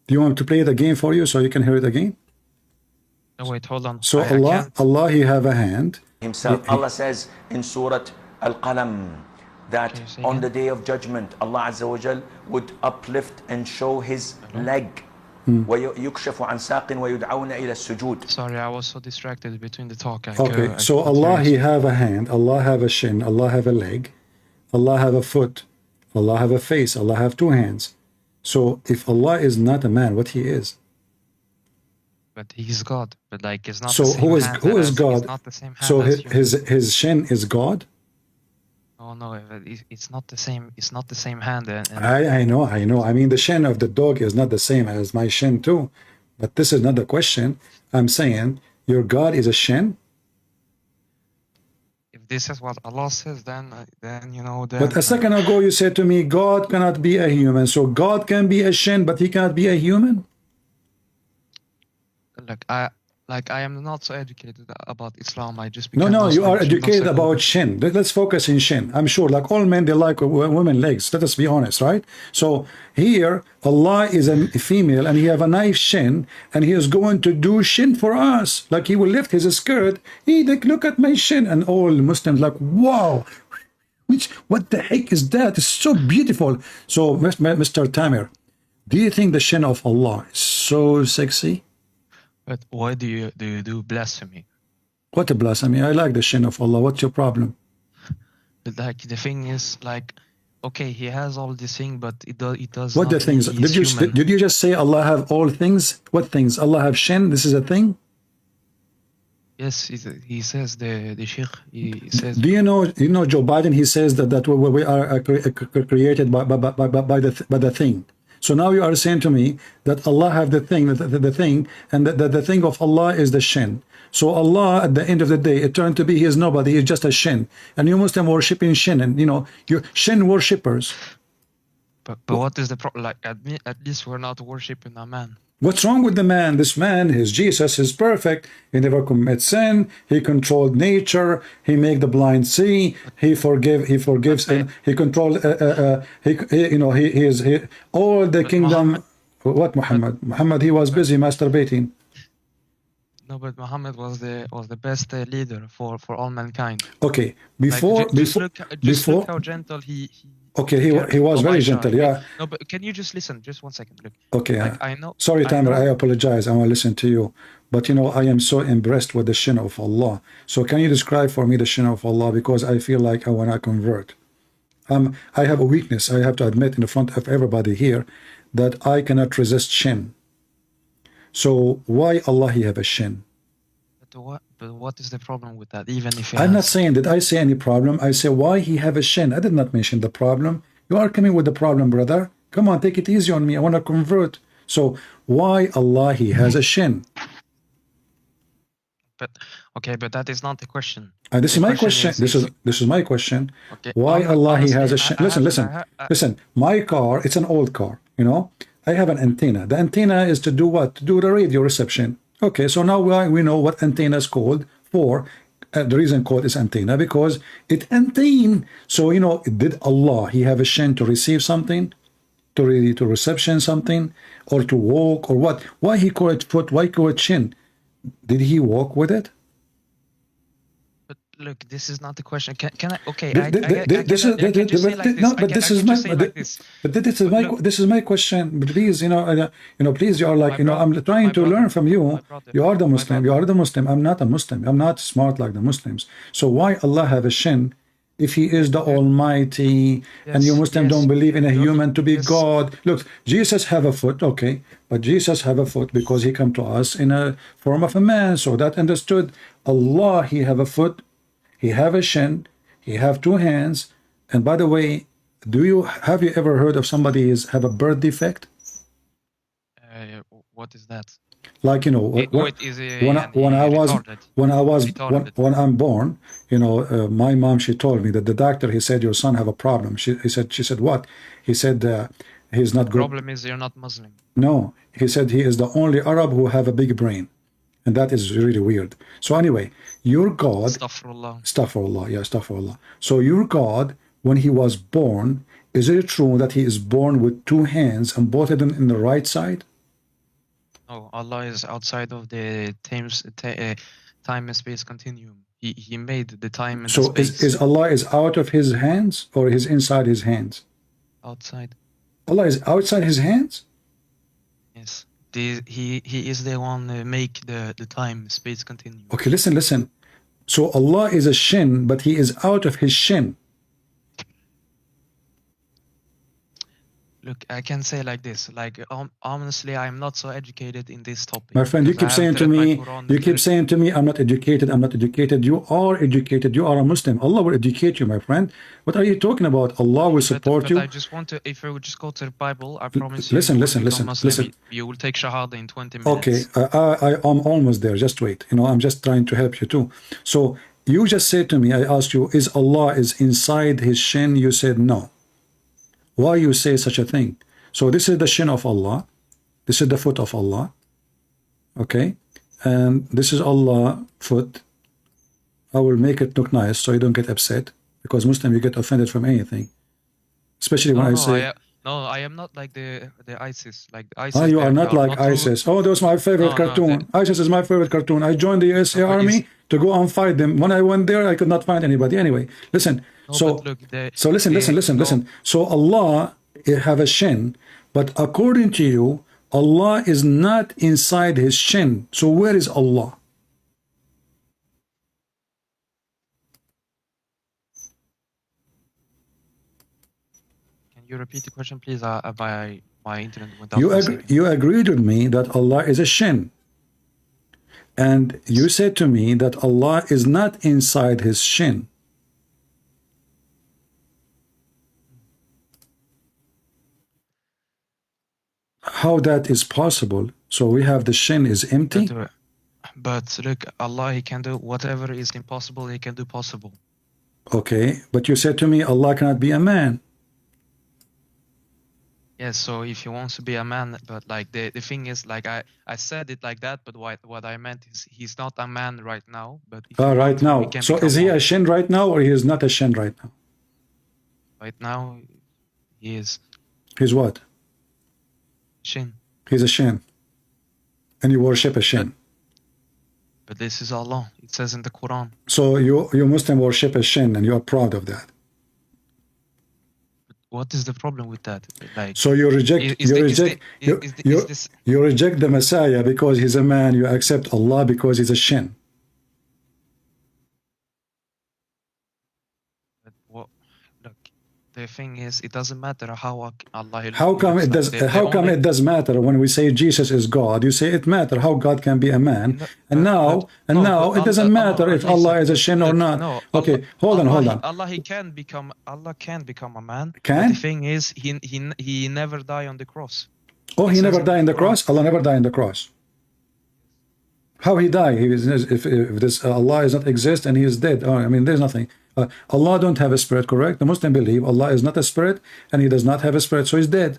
Do you want to play it again for you so you can hear it again? No, wait, hold on. So I can't. Allah, he have a hand. Himself. Allah says in Surah Al-Qalam that Can you say on again? the day of judgment, Allah Azza wa Jal would uplift and show his leg. وَيُكْشَفُ عَنْ سَاقٍ وَيُدْعَوْنَ إِلَى السُّجُودِ. Sorry, I was so distracted between the talk. Okay, so Allah, he have a hand. Allah have a shin. Allah have a leg. Allah have a foot. Allah have a face. Allah have 2 hands. So if Allah is not a man, what he is? But he's God. But like, it's not So the same who is hand who is as- God? It's not the same hand So as human. his shin is God? Oh no, it's not the same. It's not the same hand. And I know. I mean, the shin of the dog is not the same as my shin too. But this is not the question. I'm saying your God is a shin. if this is what Allah says, then you know. Then, But a second ago you said to me, God cannot be a human. So God can be a shin, but he cannot be a human. I am not so educated about Islam. I just No, became you Muslim are a few months educated ago. about shin. Let's focus in shin. I'm sure, like all men, they like women legs. Let us be honest, right? So here, Allah is a female, and he have a nice shin, and he is going to do shin for us. Like he will lift his skirt. He like, look at my shin, and all Muslims like, wow, what the heck is that? It's so beautiful. So, Mr. Tamir, do you think the shin of Allah is so sexy? But why do you do blasphemy? What a blasphemy! I like the shin of Allah. What's your problem? But like the thing is, like, okay, he has all these things, but it does. What not the things? mean he's human. Did you just say Allah have all things? What things? Allah have shin? This is a thing? Yes, he says the Sheikh. He says. Do you know Joe Biden? He says that we are created by the thing. So now you are saying to me that Allah have the thing, and the thing of Allah is the shin. So Allah, at the end of the day, it turned to be He is nobody. He's just a shin. And you Muslim worshiping shin, and you're shin worshippers. But what is the problem? Like at least we're not worshiping a man. What's wrong with the man? This man, his Jesus, is perfect. He never commits sin. He controlled nature. He make the blind see. He forgives. And he controlled. He is all the kingdom. What Muhammad? Muhammad, he was busy masturbating. No, but Muhammad was the best leader for all mankind. Okay, Like, just look how gentle he okay, took care he was of very Aisha. gentle, yeah. No, but can you just listen? Just one second. Look. Okay, Like, I know. sorry, I Tamer, I know. apologize. I want to listen to you. But you know, I am so impressed with the shin of Allah. So can you describe for me the shin of Allah? Because I feel like I want to convert. I have a weakness, I have to admit in front of everybody here, that I cannot resist shin. So why Allah he have a shin? But what is the problem with that? Even if I'm not saying, did I say any problem? I say why he have a shin. I did not mention the problem. You are coming with the problem, brother. Come on, take it easy on me. I want to convert. So why Allah he has a shin? But okay, but that is not the question. This is my question. This is my question. Okay. Why Allah he has a shin? Listen. My car, it's an old car. You know, I have an antenna. The antenna is to do what? To do the radio reception. Okay, so now we know what antenna is called for. The reason called is antenna because it antenna. So you know, did Allah he have a shin to receive something, to reception something, or to walk or what? Why he call it foot? Why call it shin? Did he walk with it? But look, this is not the question. Can I? Okay, This is my question. But please, you know, please, you are like, you know, I'm trying to learn from you. You are the Muslim. You are the Muslim. I'm not a Muslim. I'm not smart like the Muslims. So why Allah have a shin? If he is the Almighty, and you Muslims don't believe in a human to be God. Look, Jesus have a foot, okay, but Jesus have a foot because he come to us in a form of a man, so that understood. Allah, he have a foot, he have a shin, he have two hands. And by the way, have you ever heard of somebody have a birth defect? What is that? Like, you know, when I'm born, you know, my mom, she told me that the doctor, he said your son have a problem. She said what? He said he's not good. The problem is you're not Muslim. No, he said he is the only Arab who have a big brain, and that is really weird. So anyway, your God, Astaghfirullah. So your God, when he was born, is it true that he is born with two hands and both of them in the right side? No, Allah is outside of the time and space continuum. He made the time and so space. So is Allah is out of his hands or is inside his hands? Outside. Allah is outside his hands? Yes. He is the one make the time space continuum. Okay, listen. So Allah is a shin, but he is out of his shin. Look, I can say like this, like honestly, I'm not so educated in this topic. My friend, you keep saying to me, I'm not educated. You are educated. You are a Muslim. Allah will educate you, my friend. What are you talking about? Allah will support you. I just want to, if I would just go to the Bible, I promise you, listen. You will take Shahada in 20 minutes. Okay, I'm almost there. Just wait. You know, I'm just trying to help you too. So you just said to me, I asked you, is Allah is inside his shin? You said no. Why you say such a thing? So this is the shin of Allah. This is the foot of Allah. Okay. And this is Allah foot. I will make it look nice so you don't get upset. Because Muslim, you get offended from anything. Especially when I say... I am not like the ISIS. Like the ISIS. You are not like ISIS. Oh, that was my favorite cartoon. ISIS is my favorite cartoon. I joined the USA Army to go and fight them. When I went there, I could not find anybody. Anyway, listen. Listen. So Allah have a shin, but according to you, Allah is not inside his shin. So where is Allah? Can you repeat the question, please? My internet went off. You agreed with me that Allah is a shin. And you said to me that Allah is not inside his shin. How that is possible? So we have the shin is empty? But look, Allah, he can do whatever is impossible, he can do possible. Okay, but you said to me Allah cannot be a man. Yes, so if he wants to be a man, but like the thing is, like I said it like that, but what I meant is he's not a man right now. But right now. So is he a shin right now or he is not a shin right now? Right now, he is. He's what? Shin. He's a shin. And you worship a shin. But this is Allah. It says in the Quran. So you Muslim worship a shin and you are proud of that. What is the problem with that? Like, so you reject you reject the Messiah because he's a man. You accept Allah because he's a shin. But what? Look, the thing is, it doesn't matter how Allah. How come it does? How come it does matter when we say Jesus is God? You say it matter how God can be a man, and now it doesn't matter if Allah is a shin or not. No, okay, hold on. Allah can become a man. Can? The thing is, he never died on the cross. Oh, he never died on the cross. Allah never died on the cross. How he died? If this Allah is not exist and he is dead. Oh, I mean, there's nothing. Allah don't have a spirit, correct? The Muslim believe Allah is not a spirit and he does not have a spirit, so he's dead.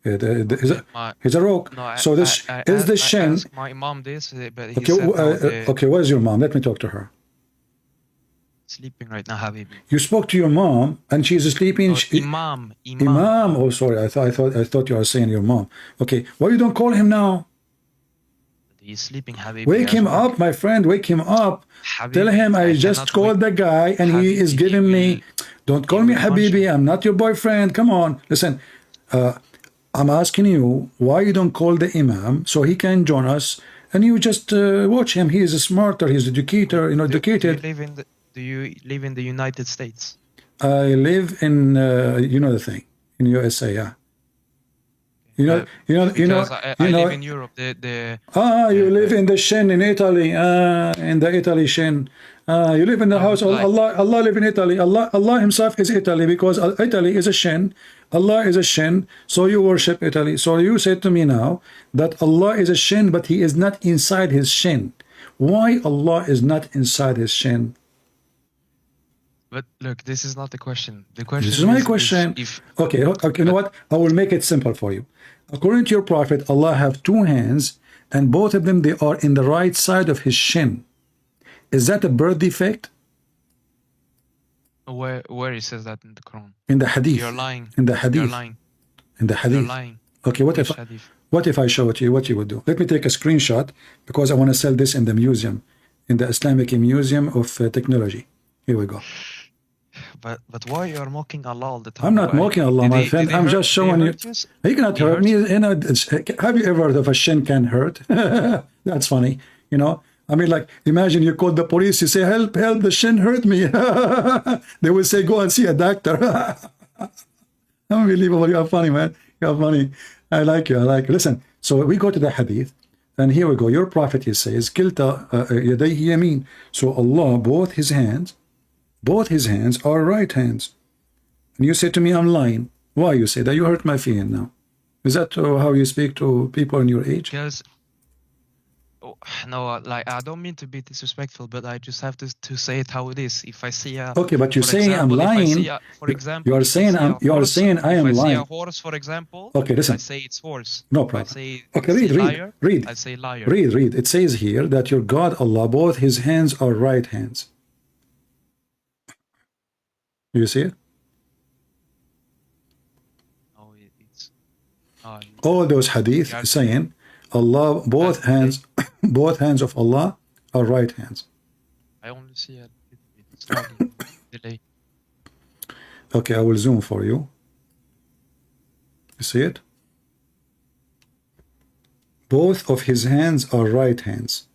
He's a rock. No, so this is the shin. My mom this, but he okay, said okay, where's your mom? Let me talk to her. Sleeping right now, Habibi. You spoke to your mom and she's sleeping. Imam. Oh, sorry. I thought you were saying your mom. Okay, why you don't call him now? He's sleeping, Habibi. Wake him up, my friend. Wake him up. Habibi, Tell him I just called the guy and he is giving me. Don't call me Habibi. I'm not your boyfriend. Come on. Listen, I'm asking you why you don't call the Imam so he can join us and you just watch him. He is a smarter. He's educated. Educated. Do you live in the United States? I live in you know the thing in USA. Yeah. You know. I live in Europe. You live in the shin in Italy. In the Italy shin. You live in the house of Allah. Allah live in Italy. Allah himself is Italy because Italy is a shin. Allah is a shin. So you worship Italy. So you said to me now that Allah is a shin, but he is not inside his shin. Why Allah is not inside his shin? But look, this is not the question. The question this is my question. Okay, you know what? I will make it simple for you. According to your prophet, Allah have two hands, and both of them they are in the right side of his shin. Is that a birth defect? Where he says that in the Quran? In the Hadith. You're lying. In the Hadith. You're lying. In the Hadith. You're lying. Okay, what if I show it to you? What you would do? Let me take a screenshot because I want to sell this in the museum, in the Islamic Museum of Technology. Here we go. But why you are mocking Allah all the time? I'm not mocking Allah, my friend. I'm just showing you. He cannot hurt me. Have you ever heard of a shin can hurt? That's funny. I mean, like, imagine you call the police. You say, help, the shin hurt me. They will say, go and see a doctor. Unbelievable. You are funny, man. You are funny. I like you. Listen, so we go to the Hadith. And here we go. Your prophet, he says, Kilta yadayhi yamin. So Allah, both his hands are right hands. And you say to me, I'm lying. Why you say that? You hurt my feeling now. Is that how you speak to people in your age? Because, no, like, I don't mean to be disrespectful, but I just have to say it how it is. If I see a... Okay, but you're saying I'm lying. For example, you are saying I am lying. If I see a horse, for example, okay, listen. I say it's horse. No problem. Read. I say liar. Read. It says here that your God, Allah, both his hands are right hands. You see it? No, it's... all those hadith saying Allah, both hands of Allah are right hands. I only see a little bit delay. Okay, I will zoom for you. You see it? Both of his hands are right hands.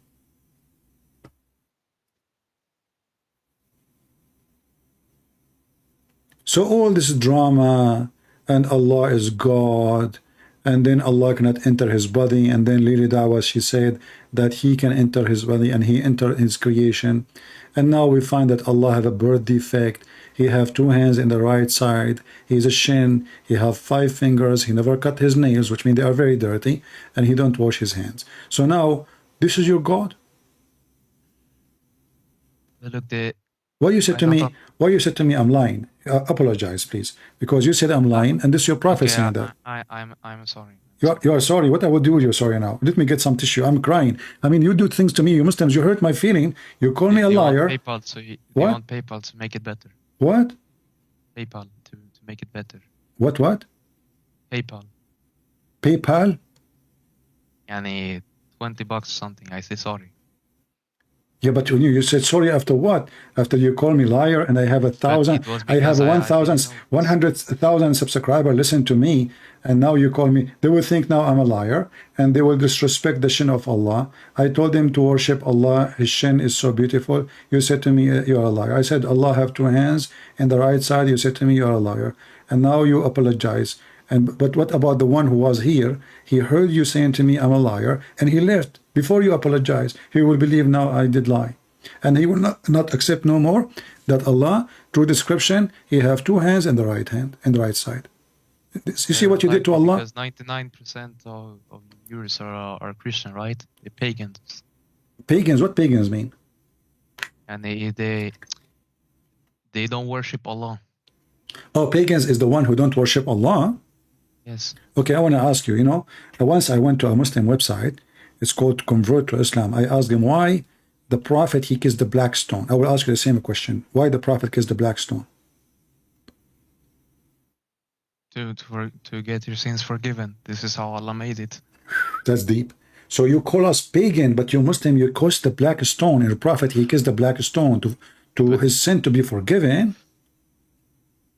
So all this drama and Allah is God and then Allah cannot enter his body, and then Lily Dawah, she said that he can enter his body and he enter his creation, and now we find that Allah have a birth defect. He have two hands in the right side, he's a shin, he have 5 fingers, he never cut his nails, which means they are very dirty, and he don't wash his hands. So now this is your God. Look, why you said to me I'm lying? Apologize, please, because you said I'm lying, and this is your prophet saying that. I'm sorry. You are sorry. What I would do with your sorry now? Let me get some tissue. I'm crying. I mean, you do things to me. You Muslims, you hurt my feeling. You call me a liar. You want PayPal to make it better. What? PayPal to make it better. What? PayPal. PayPal? يعني $20 or something. I say sorry. Yeah, but you said sorry after what? After you call me liar and I have But 1,000, it was I have because I 1,000, didn't know. 100,000 subscriber listen to me, and now you call me. They will think now I'm a liar, and they will disrespect the shin of Allah. I told them to worship Allah. His shin is so beautiful. You said to me, you are a liar. I said Allah have two hands and the right side. You said to me, you are a liar, and now you apologize. But what about the one who was here? He heard you saying to me, I'm a liar, and he left. Before you apologize, he will believe now I did lie. And he will not accept no more that Allah, through description, he have two hands and the right hand and the right side. You see what you did to Allah? Because 99% of viewers are Christian, right? They're pagans. Pagans, what pagans mean? And they don't worship Allah. Oh, pagans is the one who don't worship Allah? Yes. Okay, I want to ask you, you know, once I went to a Muslim website, it's called Convert to Islam. I asked him why the Prophet, he kissed the black stone. I will ask you the same question. Why the Prophet kissed the black stone? To get your sins forgiven. This is how Allah made it. That's deep. So you call us pagan, but you Muslim, you kiss the black stone, and the Prophet, he kissed the black stone to his sin to be forgiven.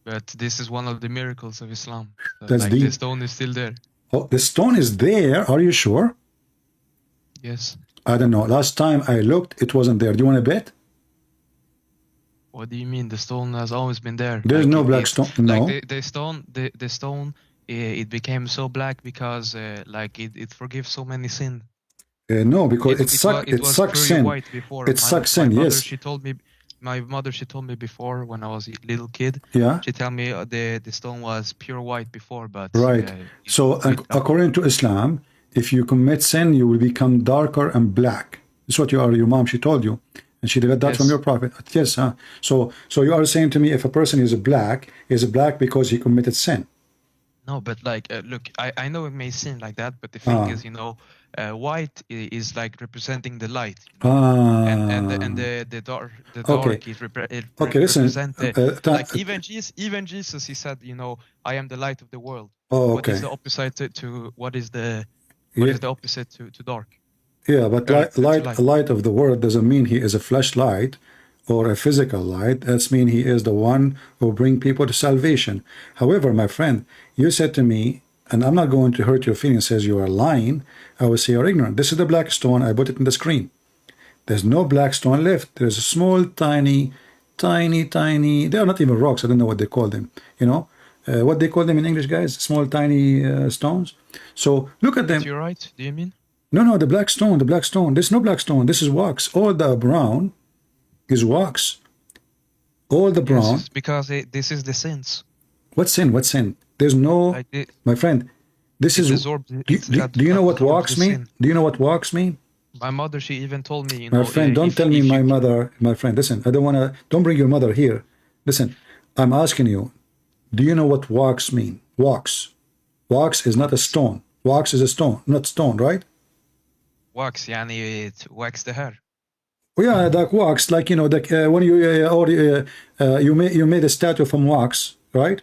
But this is one of the miracles of Islam. That's like deep. The stone is still there. Oh, the stone is there. Are you sure? Yes. I don't know. Last time I looked, it wasn't there. Do you want to bet? What do you mean? The stone has always been there. There's no black stone. No. Like the stone, it became so black because like it forgives so many sin. No, because it sucks sin. It sucks sin. Yes. My mother, she told me before when I was a little kid. Yeah. She told me the stone was pure white before, but right. So according to Islam, if you commit sin, you will become darker and black. This is what you are. Your mom, she told you, and she got that from your Prophet. Yes. Huh? So you are saying to me, if a person is black because he committed sin. No, but like, look, I know it may seem like that, but the thing is, you know, white is like representing the light, and the dark is represent like even Jesus, he said, you know, I am the light of the world. Oh, okay. What is the opposite to what is the opposite to dark? Yeah, but light of the world doesn't mean he is a flashlight or a physical light. That's mean he is the one who bring people to salvation. However, my friend, you said to me, and I'm not going to hurt your feelings, says you are lying. I will say you're ignorant. This is the black stone. I put it in the screen. There's no black stone left. There's a small, tiny. They are not even rocks. I don't know what they call them. You know what they call them in English, guys? Small, tiny stones. So look at them. You're right. Do you mean? No, the black stone. There's no black stone. This is wax. All the brown is wax. All the brown. Yes, because this is the sins. What sin? What sin? There's no, my friend. This is. Do you know what wax mean? Do you know what wax mean? My mother, she even told me. You know, my friend, don't tell me my mother. My friend, listen. I don't want to. Don't bring your mother here. Listen, I'm asking you. Do you know what wax mean? Wax. Wax is not a stone. Wax is a stone, not stone, right? Wax, يعني it wax the hair. Oh, yeah, that wax, like, you know, when you made a statue from wax, right?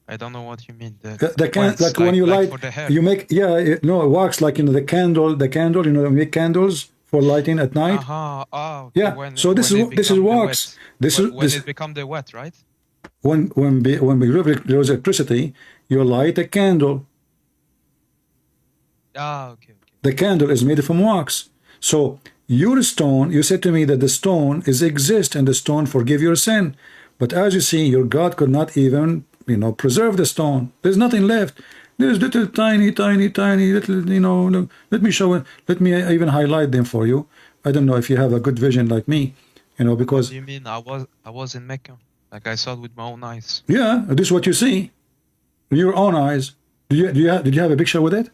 I don't know what you mean. Like when you light, you make wax, like, you know, the candle, you know, make candles for lighting at night. Okay. Yeah. So this is wax. When it become the wet, right? When there is electricity, you light a candle. Okay. The candle is made from wax. So your stone, you said to me that the stone exist and the stone forgive your sin. But as you see, your God could not even, you know, preserve the stone. There's nothing left. There's little tiny little, you know, let me show it. Let me even highlight them for you. I don't know if you have a good vision like me, you know, because. What do you mean? I was in Mecca. Like I saw it with my own eyes. Yeah, this is what you see. Your own eyes. Did you have a picture with it?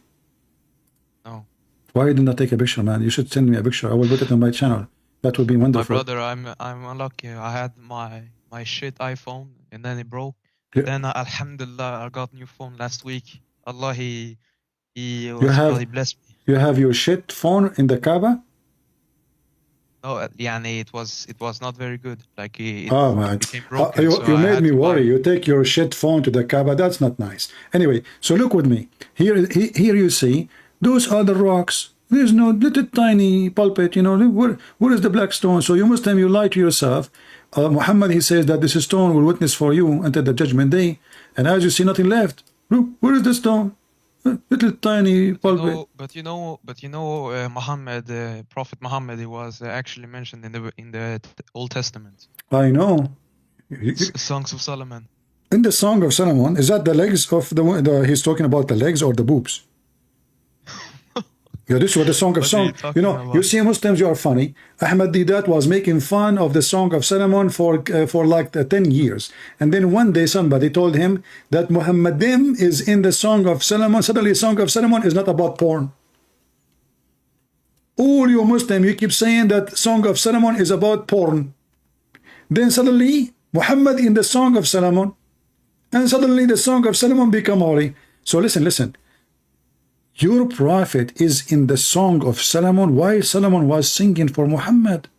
No. Why did not take a picture, man? You should send me a picture. I will put it on my channel. That would be wonderful. My brother, I'm unlucky. I had my shit iPhone and then it broke. Yeah. Then alhamdulillah, I got new phone last week. Allah, he blessed me. You have your shit phone in the Kaaba? No, it was not very good. Like it became broken. You made me worry. You take your shit phone to the Kaaba. That's not nice. Anyway, so look with me. Here you see Those are the rocks. There's no little tiny pulpit, you know. Where is the black stone? So you Muslim, you lie to yourself. Muhammad, he says that this stone will witness for you until the judgment day. And as you see nothing left, look, where is the stone? Little tiny pulpit. Muhammad, Prophet Muhammad, he was actually mentioned in the Old Testament. I know. Songs of Solomon. In the Song of Solomon, is that the legs of he's talking about the legs or the boobs? Yeah, this was the Song of Solomon. You know, about? You see, Muslims, you are funny. Ahmad Didat was making fun of the Song of Solomon for like 10 years. And then one day somebody told him that Muhammadim is in the Song of Solomon. Suddenly, Song of Solomon is not about porn. All you Muslim, you keep saying that Song of Solomon is about porn. Then suddenly, Muhammad in the Song of Solomon. And suddenly the Song of Solomon become holy. So listen. Your prophet is in the Song of Solomon while Solomon was singing for Muhammad.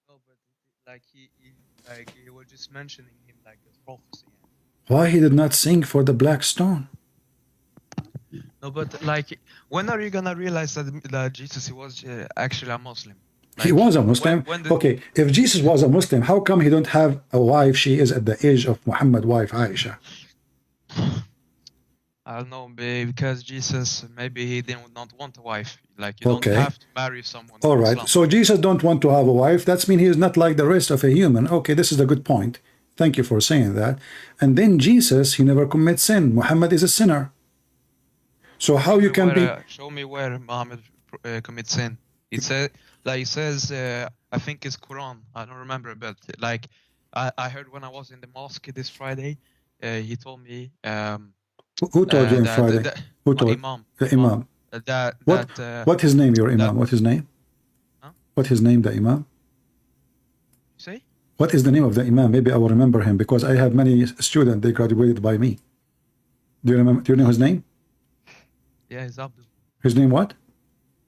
No, but he was just mentioning him like a prophecy. Why he did not sing for the black stone? No, but like, when are you gonna realize that Jesus, he was actually a Muslim? Like, he was a Muslim. Okay, if Jesus was a Muslim, how come he don't have a wife? She is at the age of Muhammad's wife, Aisha. I don't know, because Jesus, maybe he did not want a wife. Like, you don't have to marry someone. All right, so Jesus don't want to have a wife. That means he is not like the rest of a human. Okay, this is a good point. Thank you for saying that. And then Jesus, he never commits sin. Muhammad is a sinner. So how you can be... Show me where Muhammad commits sin. It says, I think it's Quran. I don't remember, but like, I heard when I was in the mosque this Friday, he told me... Who told you on Friday? Who told? Imam. The Imam. What his name, your Imam? What his name? Huh? What his name, the Imam? Say? What is the name of the Imam? Maybe I will remember him because I have many students, they graduated by me. Do you remember? Do you know his name? Yeah, it's Abdul. His name what?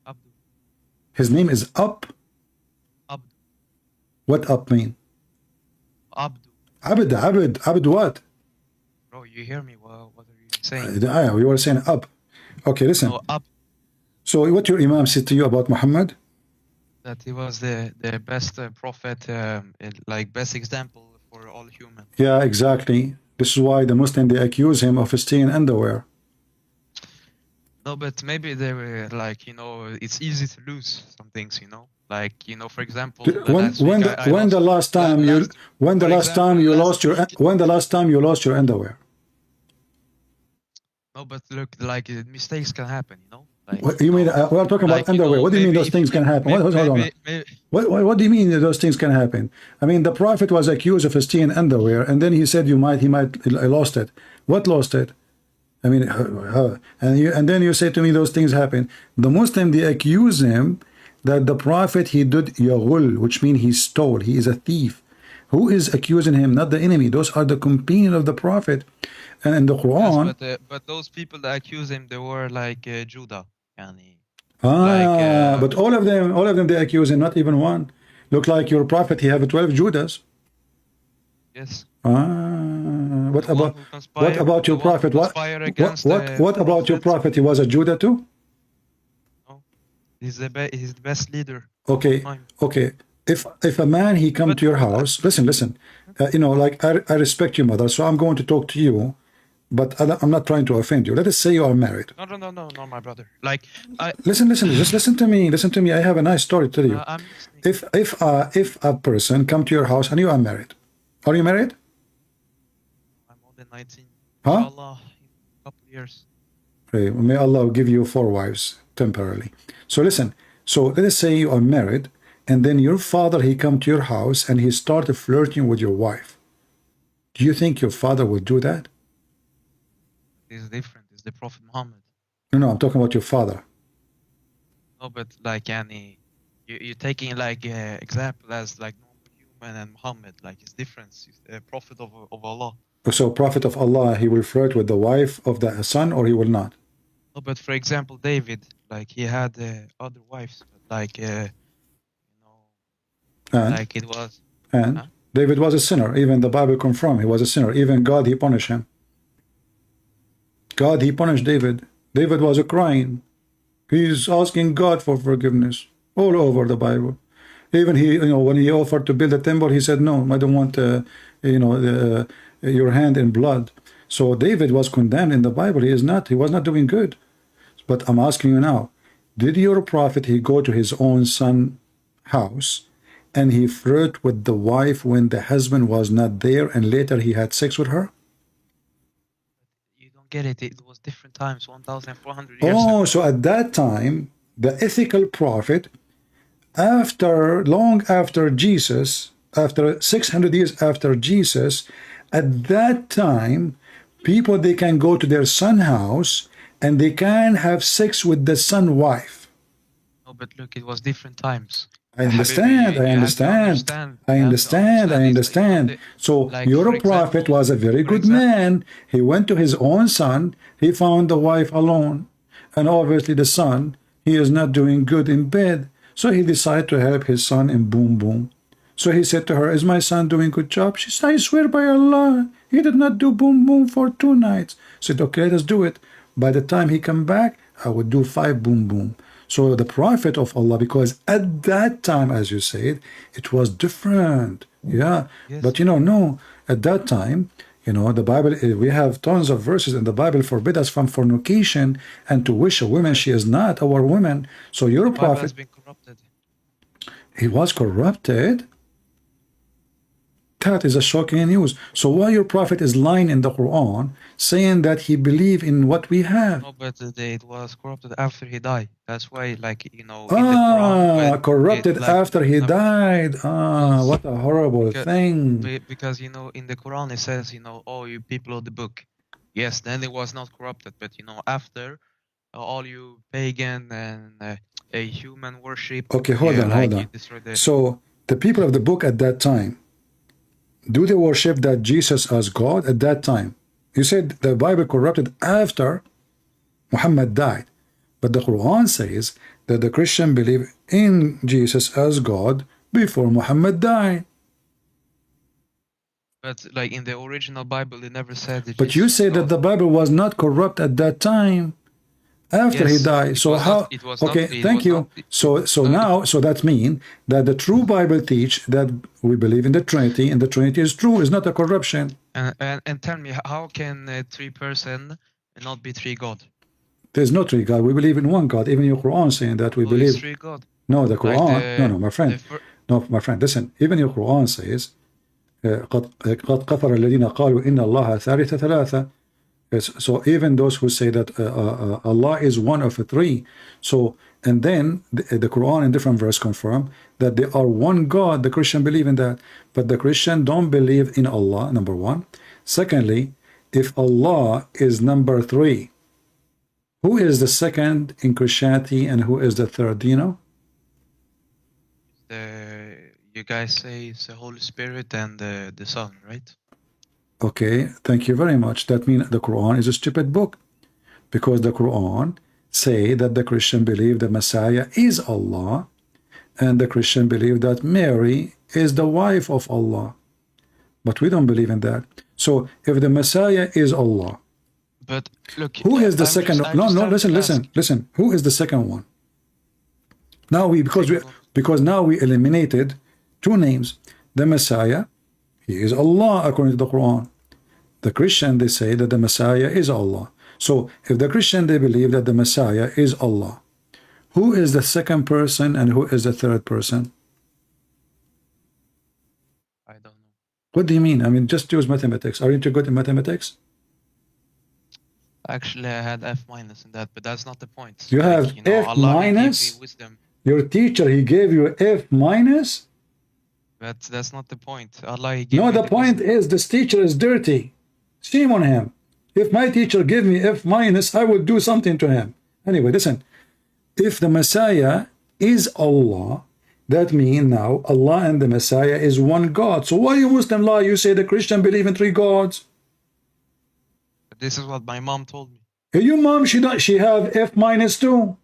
Abdul. His name is Up? Abdul. What Up mean? Abdul. Abd what? Bro, you hear me? Well, what are you saying? We were saying Up. Okay, listen. No, Up. So what your Imam said to you about Muhammad? That he was the best prophet, like best example for all humans. Yeah, exactly. This is why the Muslim, they accuse him of stealing underwear. No, but maybe they were like, you know, it's easy to lose some things, you know. Like, you know, for example, when the last time you lost your underwear? No, but look, like mistakes can happen, you know. Like, what you mean? We are talking about underwear. What do you mean those things can happen? Hold on. What do you mean those things can happen? I mean, the Prophet was accused of stealing underwear, and then he said he might lost it. What lost it? I mean, and then you say to me those things happen. The Muslim, they accuse him that the Prophet, he did yaghul, which means he stole. He is a thief. Who is accusing him? Not the enemy. Those are the companions of the Prophet. And in the Quran... Yes, but those people that accuse him, they were like Judah. But all of them, they accuse him, not even one. Look like your Prophet, he have 12 Judas. Yes. What about your Prophet? What about your Prophet? He was a Judah too? No. He's the best leader. Okay. If a man, he come to your house, listen, you know, like I respect your mother, so I'm going to talk to you, but I'm not trying to offend you. Let us say you are married. No, my brother. Like, listen, just listen to me. I have a nice story to tell you. If a person come to your house and you are married, are you married? I'm more than 19. Huh? Inshallah, in a couple of years. Pray, may Allah give you 4 wives temporarily. So listen, so let us say you are married, and then your father, he come to your house and he started flirting with your wife. Do you think your father would do that? It's different. It's the Prophet Muhammad. No, I'm talking about your father. No, but like you're taking like example as like normal human and Muhammad. Like it's different. He's the Prophet of Allah. So Prophet of Allah, he will flirt with the wife of the son, or he will not? No, but for example, David, like he had other wives, but like like it was. And David was a sinner. Even the Bible confirms he was a sinner. Even God, he punished him. God, he punished David. David was crying. He's asking God for forgiveness all over the Bible. Even he, when he offered to build a temple, he said, "No, I don't want, your hand in blood." So David was condemned in the Bible. He was not doing good. But I'm asking you now, did your prophet, he go to his own son's house and he flirt with the wife when the husband was not there, and later he had sex with her? You don't get it. It was different times, 1,400 years ago. Oh, so at that time, the ethical prophet, long after Jesus, after 600 years after Jesus, at that time, people, they can go to their son's house and they can have sex with the son's wife. No, but look, it was different times. I understand, Habibi, I you have to understand, I you have to understand, I it's like understand. So like, your for prophet example- was a very for good example- man. He went to his own son, he found the wife alone. And obviously the son, he is not doing good in bed. So he decided to help his son in boom boom. So he said to her, "Is my son doing good job?" She said, "I swear by Allah, he did not do boom boom for 2 nights." Said, "Okay, let's do it. By the time he come back, I would do 5 boom boom." So the prophet of Allah, because at that time, as you said, it was different. Yeah. Yes. But no, at that time, the Bible, we have tons of verses in the Bible forbid us from fornication and to wish a woman she is not our woman. So your The Bible has prophet, been corrupted. he was corrupted. That is a shocking news. So why your prophet is lying in the Quran, saying that he believe in what we have? No, but it was corrupted after he died. That's why, like, in the Quran, when Corrupted it, like, after he no, died. What a horrible Because- thing. because in the Quran it says, oh, you people of the book. Yes, then it was not corrupted, but after all you pagan and a human worship. Okay, hold on. you destroyed the. So the people of the book at that time, do they worship that Jesus as God at that time? You said the Bible corrupted after Muhammad died. But the Quran says that the Christian believe in Jesus as God before Muhammad died. But like in the original Bible, it never said that. But you Jesus say is that God. the Bible was not corrupt at that time, after he Yes, died. it So was how? not- it was Okay, not- it thank was you. not- So that means that the true Bible teach that we believe in the Trinity, and the Trinity is true. It's not a corruption. And tell me, how can 3 person not be 3 God? There's no three God. We believe in one God. Even your Quran saying that we Well, believe. it's 3 God. No, the Quran. No, my friend. the No, my friend. Listen. Even your Quran says, قد كفر الذين قالوا إن الله ثالث ثلاثة. Yes, so even those who say that Allah is one of the 3. So, and then the Quran in different verse confirm that they are one God. The Christian believe in that. But the Christian don't believe in Allah, number 1. Secondly, if Allah is number 3, who is the second in Christianity and who is the third? Do you know? You guys say it's the Holy Spirit and the Son, right? Okay, thank you very much. That means the Quran is a stupid book, because the Quran say that the Christian believe the Messiah is Allah, and the Christian believe that Mary is the wife of Allah. But we don't believe in that. So if the Messiah is Allah, But look, who is the I'm second? just- I'm No, just no, trying to listen. ask. Who is the second one? Now because now we eliminated 2 names. The Messiah, he is Allah according to the Quran. The Christian, they say that the Messiah is Allah. So if the Christian, they believe that the Messiah is Allah, who is the second person and who is the third person? I don't know. What do you mean? I mean, just use mathematics. Are you too good in mathematics? Actually, I had F- in that, but that's not the point. You have F Allah will give minus? me wisdom, Your teacher, he gave you F minus? but that's not the point. Allah he gave No, me the point wisdom. is this teacher is dirty. Shame on him. If my teacher gave me F minus, I would do something to him. Anyway, listen. If the Messiah is Allah, that means now Allah and the Messiah is one God. So why you Muslim lie? You say the Christian believe in 3 gods. But this is what my mom told me. Hey, your mom, she have F minus too.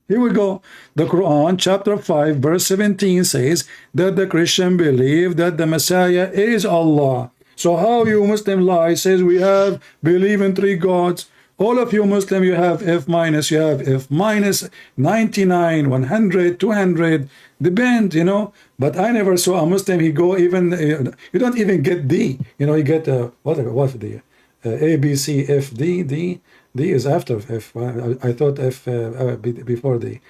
Here we go. The Quran, chapter 5, verse 17 says that the Christian believe that the Messiah is Allah. So how you Muslim lie says we have believe in 3 gods? All of you Muslim, you have F minus, you have F minus 99, 100, 200, depend, you know. But I never saw a Muslim, he go even, you don't even get D. You know, you get, what the, A, B, C, F, D, D. D is after F. I thought F before D.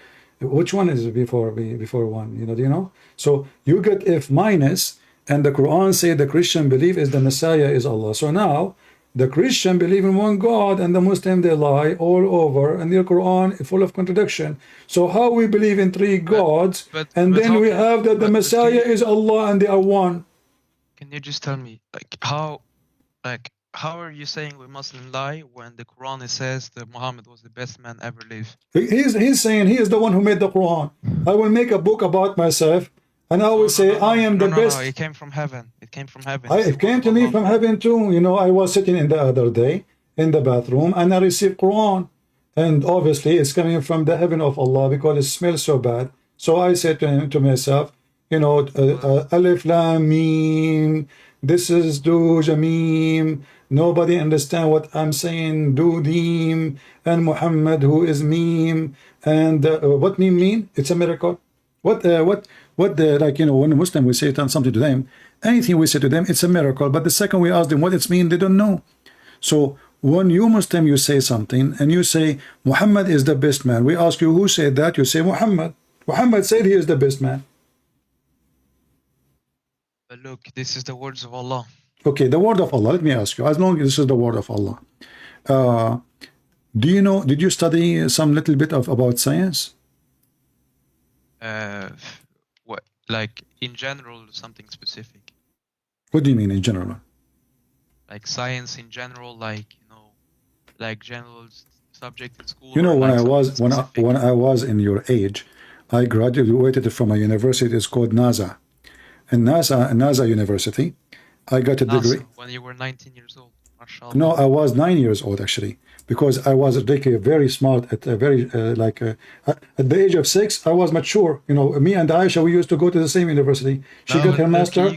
Which one is before one? You know, do you know? So you get F minus, and the Quran say the Christian belief is the Messiah is Allah. So now the Christian believe in one God, and the Muslim they lie all over, and the Quran is full of contradiction. So how we believe in three gods, and then we have that the Messiah is Allah and they are one? Can you just tell me, how are you saying we Muslim lie when the Quran says that Muhammad was the best man ever lived? He's saying he is the one who made the Quran. I will make a book about myself, and I will say I am the best. No, it came from heaven. It came from heaven. It came to me from heaven too. You know, I was sitting in the other day in the bathroom, and I received Quran, and obviously it's coming from the heaven of Allah because it smells so bad. So I said to myself, you know, Alif Lam Mim. This is Do Jamim. Nobody understand what I'm saying. Do Deem, and Muhammad who is Meme. And what Meme mean? It's a miracle. What like, you know, when a Muslim we say something to them, anything we say to them, it's a miracle. But the second we ask them what it's mean, they don't know. So when you Muslim you say something and you say Muhammad is the best man, we ask you who said that, you say Muhammad. Muhammad said he is the best man. But look, this is the words of Allah. Okay, the word of Allah. Let me ask you, as long as this is the word of Allah, do you know, did you study some little bit about science? What, like in general, something specific? What do you mean in general? Like science in general, like, you know, like general subject in school. You know, when like I was in your age, I graduated from a university. It's called NASA, and NASA University. I got a degree. When you were 19 years old. Mashallah. No, I was 9 years old actually, because I was like very smart at a very at the age of 6. I was mature. You know, me and Aisha, we used to go to the same university. She got her master.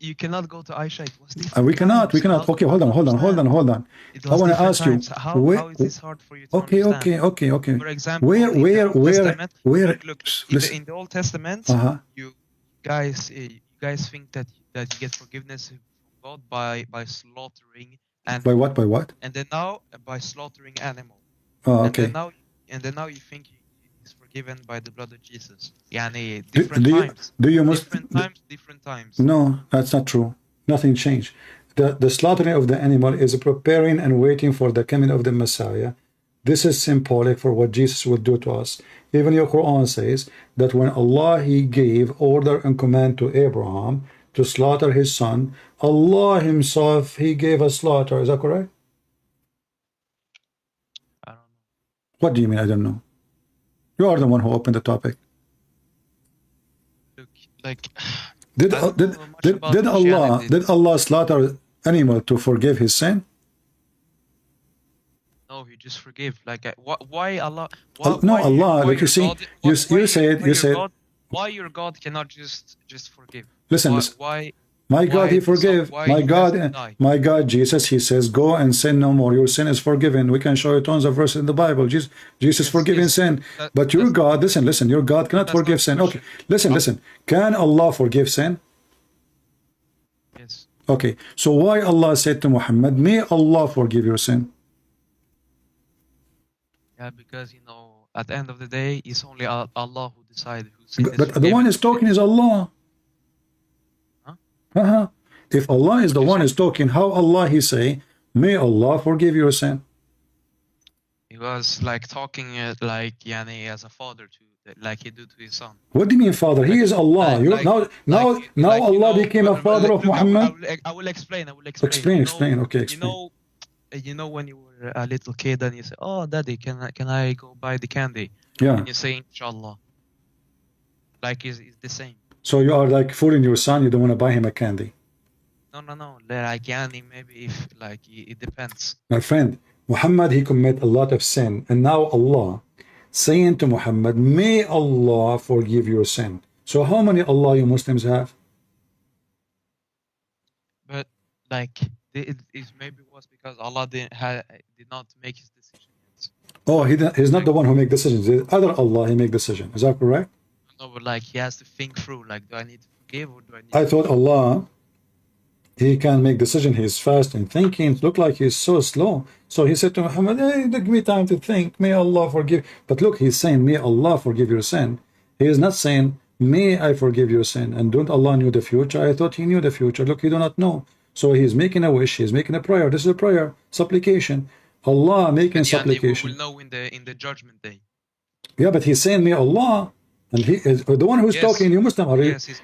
You cannot go to Aisha. It was We cannot. Okay, hold on. I want to ask you. How is this hard for you to understand? Okay. For example, where? Look, in the Old Testament, you guys think that you get forgiveness from God by slaughtering animals. By what? And then now by slaughtering animal. Oh, okay. And then now you think he's forgiven by the blood of Jesus. Yani different times. No, that's not true. Nothing changed. The slaughtering of the animal is preparing and waiting for the coming of the Messiah. This is symbolic for what Jesus will do to us. Even your Quran says that when Allah he gave order and command to Abraham to slaughter his son, Allah himself he gave a slaughter. Is that correct? I don't know. What do you mean I don't know? You are the one who opened the topic. Look, like did Allah slaughter animal to forgive his sin? No, he just forgive. Like why Allah? Allah. Like you see, you said. Why your God cannot just forgive? Listen. Why? My God, he forgave. My God, Jesus, he says, go and sin no more. Your sin is forgiven. We can show you tons of verses in the Bible. Jesus forgiving sin. But your God, listen, your God cannot forgive sin. Okay, listen. Can Allah forgive sin? Yes. Okay, so why Allah said to Muhammad, may Allah forgive your sin? Yeah, because, you know, at the end of the day, it's only Allah who decides who sin is But the one is talking is Allah. If Allah is the one is talking, how Allah he say, may Allah forgive your sin? He was like talking like Yani as a father to, like he do to his son. What do you mean father? He is Allah. Now Allah became a father of Muhammad. I will explain. Explain. Okay, explain. You know when you were a little kid and you say, "Oh, Daddy, can I go buy the candy?" Yeah. And you say, "Inshallah." Like it's the same. So you are like fooling your son. You don't want to buy him a candy. No. Like Yani, maybe if like it depends. My friend, Muhammad he commit a lot of sin, and now Allah saying to Muhammad, may Allah forgive your sin. So how many Allah you Muslims have? But like it maybe was because Allah did not make his decision. Oh, he's not the one who make decisions. The other Allah, he make decision. Is that correct? No, but like he has to think through. Like, do I need to forgive or do I need I to thought Allah, he can make decision. He's fast in thinking. It looked like he's so slow. So he said to Muhammad, hey, give me time to think. May Allah forgive. But look, he's saying, may Allah forgive your sin. He is not saying, may I forgive your sin. And don't Allah knew the future? I thought he knew the future. Look, you do not know. So he's making a wish. He's making a prayer. This is a prayer, supplication. Allah making supplication. We will know in the judgment day. Yeah, but he's saying, may Allah. And he is the one who's talking. You Muslim, are you? Yes, it's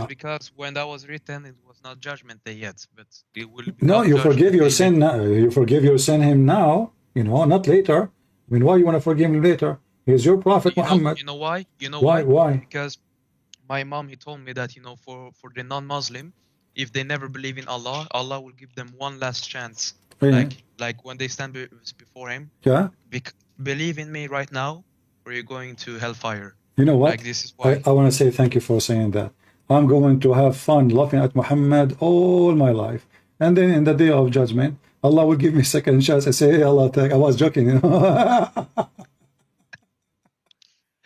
because when that was written, it was not judgment day yet, but it will. No, you forgive your sin now. You forgive your sin him now. You know, not later. I mean, why you want to forgive him later? He's your prophet Muhammad. You know why? You know why? Why? Because my mom, he told me that for the non-Muslim, if they never believe in Allah, Allah will give them one last chance. Yeah. Like when they stand before Him. Yeah. Believe in me right now, or you're going to hellfire. You know what? Like, this is why. I want to say thank you for saying that. I'm going to have fun laughing at Muhammad all my life. And then in the day of judgment, Allah will give me second chance. I say, hey, Allah, I was joking, you know.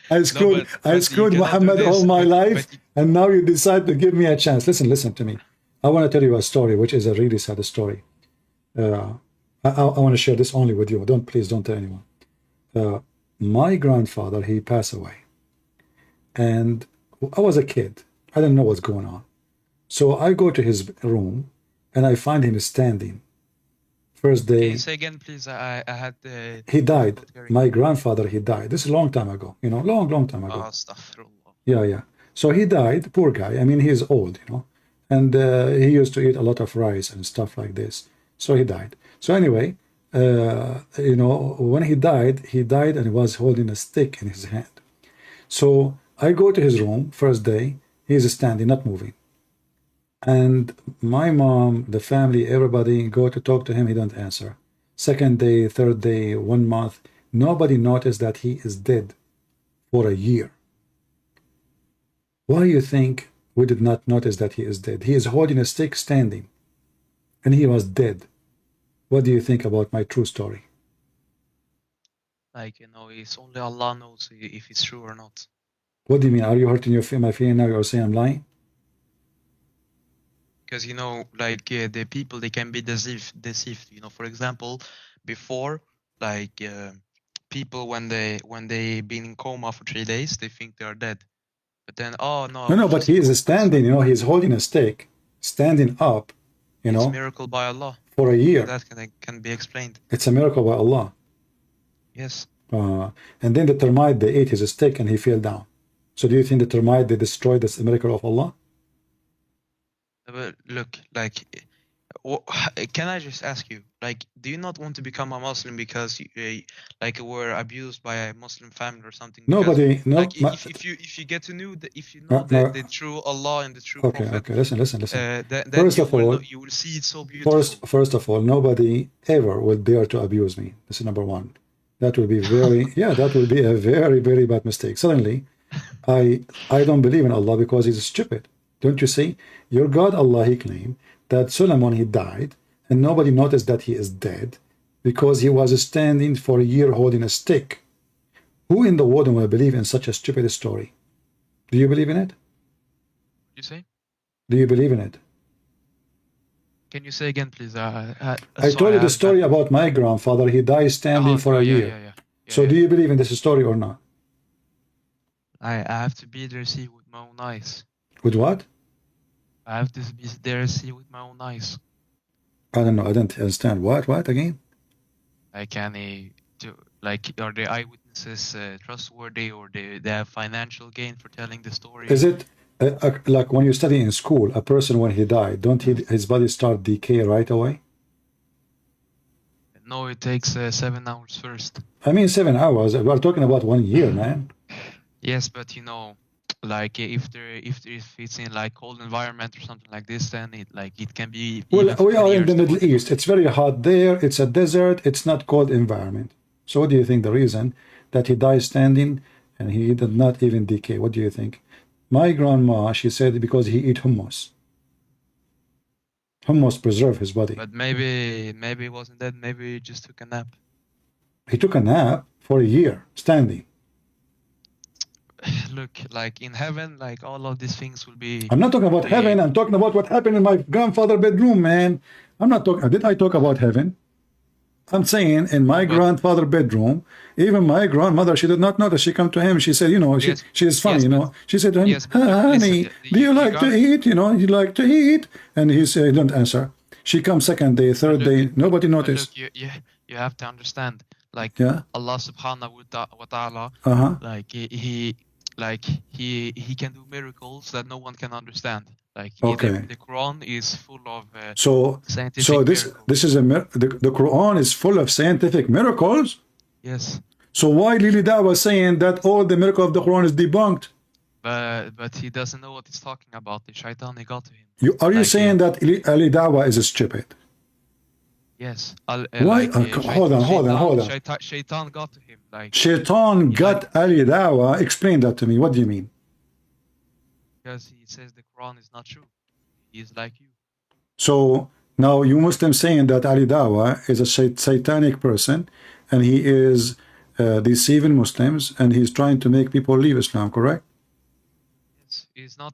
I screwed Muhammad all my life, and now you decide to give me a chance. Listen to me. I want to tell you a story, which is a really sad story. I want to share this only with you. Please don't tell anyone. My grandfather, he passed away. And I was a kid. I didn't know what's going on. So I go to his room, and I find him standing. First day. Can you say again, please? I had the. He died. My grandfather, he died. This is a long time ago. You know, long time ago. Astaghfirullah. Yeah. So he died. Poor guy. I mean, he's old, you know. And he used to eat a lot of rice and stuff like this. So he died. So anyway, you know, when he died and he was holding a stick in his hand. So I go to his room, first day, he's standing, not moving. And my mom, the family, everybody go to talk to him, he don't answer. Second day, third day, 1 month, nobody noticed that he is dead for a year. Why do you think we did not notice that he is dead? He is holding a stick standing, and he was dead. What do you think about my true story? Like, you know, it's only Allah knows if it's true or not. What do you mean? Are you hurting my feeling now? You're saying I'm lying? Because, you know, like the people, they can be deceived. You know, for example, before, like people when they been in coma for 3 days, they think they are dead. But then, oh no. No, but he is standing. You know, he's holding a stick, standing up. You know, it's a miracle by Allah. For a year. That can be explained. It's a miracle by Allah. Yes. And then the termite, they ate his stick and he fell down. So do you think the termite, they destroyed this miracle of Allah? But look, like, can I just ask you, like, do you not want to become a Muslim because you, like, were abused by a Muslim family or something? Nobody, no. Like, if you get to know the true Allah and the true Prophet. Okay, listen. Then First of all, you will see it so beautiful. First of all, nobody ever will dare to abuse me. This is number one. That will be that will be a very, very bad mistake. Suddenly, I don't believe in Allah because he's stupid. Don't you see? Your God Allah, he claimed that Solomon, he died, and nobody noticed that he is dead because he was standing for a year holding a stick. Who in the world will believe in such a stupid story? Do you believe in it? You say? Do you believe in it? Can you say again, please? I told you the story about my grandfather. He died standing for a year. Yeah. So do you believe in this story or not? I have to be there, see with my own eyes. With what? I have to be there, see with my own eyes. I don't know. I don't understand. What again? I can like, are the eyewitnesses trustworthy, or they have financial gain for telling the story? Is it like when you study in school, a person when he died, don't his body start decay right away? No, it takes 7 hours first. I mean 7 hours. We're talking about 1 year, man. Yes, but you know, like if it's in like cold environment or something like this, then it can be. Well, we are in the Middle East. It's very hot there. It's a desert. It's not cold environment. So what do you think the reason that he died standing and he did not even decay? What do you think? My grandma, she said because he eat hummus. Hummus preserve his body. But maybe it wasn't that. Maybe he just took a nap. He took a nap for a year, standing. Look, like in heaven, like all of these things will be. I'm not talking about heaven. I'm talking about what happened in my grandfather's bedroom, man. I'm not talking. Did I talk about heaven? I'm saying in my grandfather's bedroom, even my grandmother, she did not know that. She come to him. She said, you know, Yes, she is funny, yes, you but know. She said to him, yes, but look, honey, listen, do you you like to got eat? You know, you like to eat? And he said, he don't answer. She comes second day, third day, nobody but noticed. look, you have to understand, like Yeah. Allah subhanahu wa ta'ala, Uh-huh. like he can do miracles that no one can understand. Like Okay. the Quran is full of So scientific this miracles. is the Quran is full of scientific miracles. Yes, So why Lily Da was saying that all the miracle of the Quran is debunked? but he doesn't know what he's talking about. The shaitan he got to him. Are you Like, saying that Ali Dawah is stupid? Yes, Why? Hold on. Shaitan got to him. Like Shaitan got Ali Dawah. Explain that to me. What do you mean? because he says the Quran is not true. He is like you. So now you Muslims saying that Ali Dawah is a satanic person, and he is deceiving Muslims, and he's trying to make people leave Islam. Correct? It's not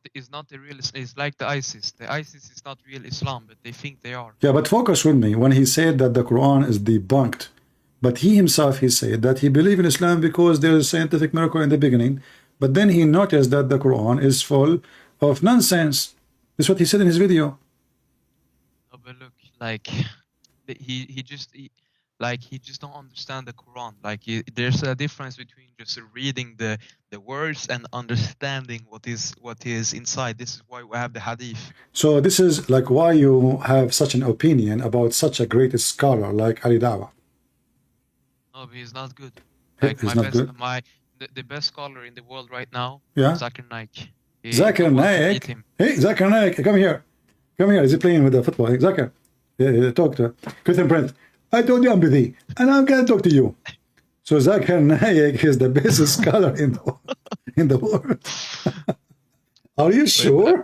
the real. It's like the ISIS. The ISIS is not real Islam, but they think they are. Yeah, but focus with me when he said that the Quran is debunked. But he himself, he said that he believed in Islam because there is a scientific miracle in the beginning. But then he noticed that the Quran is full of nonsense. That's what he said in his video. No, but look, like he just don't understand the Quran. Like there's a difference between just reading the words and understanding what is inside. This is why we have the hadith. So this is like why you have such an opinion about such a great scholar like Ali Dawah. No, but he's not good. He- Like he's my not best, good? the best scholar in the world right now, Yeah. Zakir Naik. Zakir I want to Naik. meet him. Hey, Zakir Naik, come here. Come here. Is he playing with the football? Hey, Zakir, talk to Christian Prince. I told you I'm busy, and I'm going to talk to you. So Zakir Naik is the best scholar in the world. Are you sure?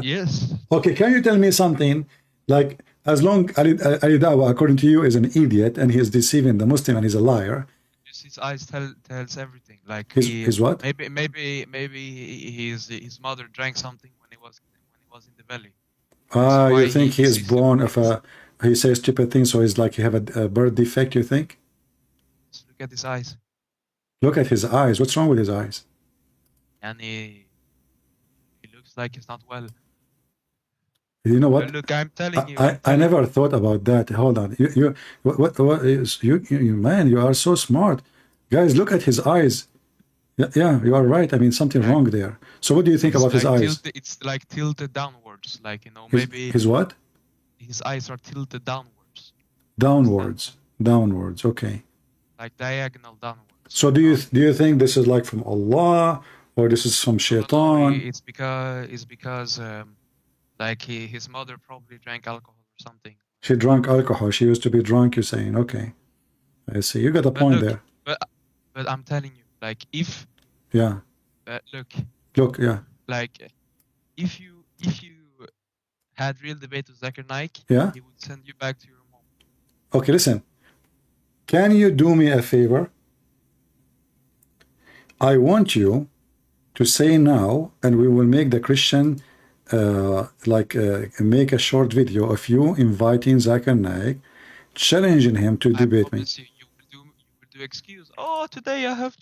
Yes. Okay, can you tell me something? Like, as long Ali Dawah, according to you, is an idiot and he is deceiving the Muslim and he's a liar. Just his eyes tells everything. Like His what? Maybe his mother drank something when he was in the belly. You think he is born of a? He says stupid things, so he's like he have a birth defect. You think? Just look at his eyes, Look at his eyes. What's wrong with his eyes? and he looks like he's not well. You know what? Look, I'm telling you. I never thought about that. Hold on. What is you man? You are so smart, guys. Look at his eyes. Yeah, you are right. I mean, something wrong there. So, what do you think about his eyes? It's like tilted downwards. Like His, his what? his eyes are tilted downwards. Downwards. Okay. Like diagonal downwards. So, do you think this is like from Allah or this is from Shaitan? It's because like his mother probably drank alcohol or something. She drank alcohol. She used to be drunk. You're saying, okay. I see. You got a point there. But I'm telling you, like if Yeah. look, Yeah. like if you had real debate with Zakir Naik, Yeah. he would send you back to your mom. Okay, listen. Can you do me a favor? I want you to say now, and we will make the Christian make a short video of you inviting Zakir Naik, challenging him to debate me. You will do excuse. Oh, today I have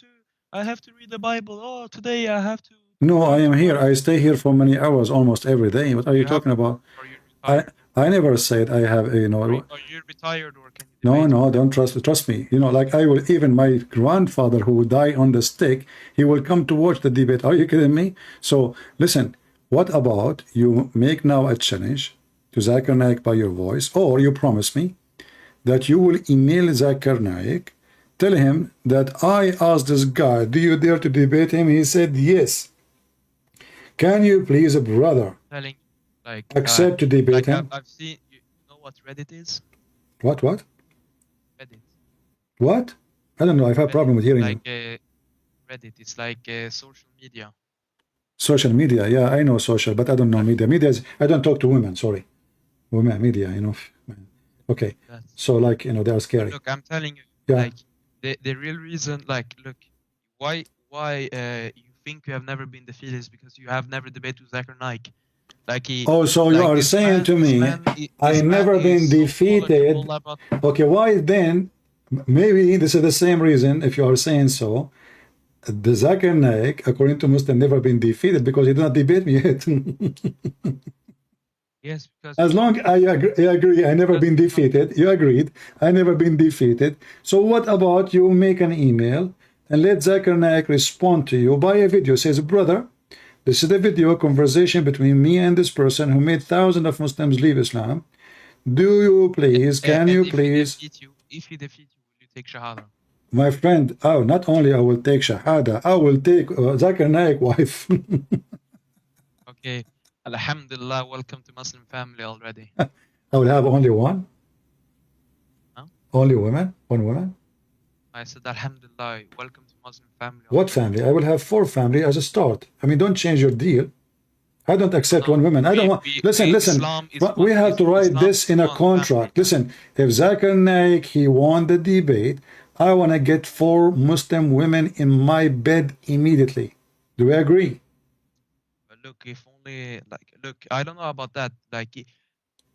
to read the Bible. Oh, today I have to. No, I am here. I stay here for many hours almost every day. What are you talking about? I never said I have, Are you retired or can you No, debate? no, don't trust me. Like I will, even my grandfather who died on the stick, he will come to watch the debate. Are you kidding me? So listen, what about you make now a challenge to Zakir Naik by your voice, or you promise me that you will email Zakir Naik, tell him that I asked this guy, do you dare to debate him? He said yes. Can you please, brother, Telling like accept to debate him? I've seen. You know what Reddit is? What? Reddit. What? I don't know. I've had a problem with hearing you. Like Reddit. It's like social media. Social media, yeah, I know social, but I don't know media. Media is, I don't talk to women, sorry. Women, media, Okay. So like, they are scary. Look, I'm telling you, Yeah. Like the real reason, like, look, why you think you have never been defeated is because you have never debated with Zakir Naik. Like Oh, so you like are saying to me, I never been defeated. About, Okay, why then? Maybe this is the same reason. If you are saying so, the Zakir Naik, according to Muslim, never been defeated because he did not debate me yet. yes, because As long I agree, I never been defeated. You agreed, I never been defeated. So what about you make an email and let Zakir Naik respond to you by a video? Says, brother, this is the video conversation between me and this person who made thousands of Muslims leave Islam. Do you please, can you please? If he defeats you, will you take Shahada? My friend, oh, not only I will take Shahada, I will take Zakir Naik wife. Okay. Alhamdulillah, welcome to Muslim family already. I will have only one? Huh? Only women? One woman? I said, Alhamdulillah, welcome to Muslim family. What family? I will have 4 family as a start. I mean, don't change your deal. I don't accept one woman. I don't want. Listen. We have to write this in a contract. Listen, if Zakir Naik he won the debate, I want to get 4 Muslim women in my bed immediately. Do we agree? Look, if only look, I don't know about that. Like,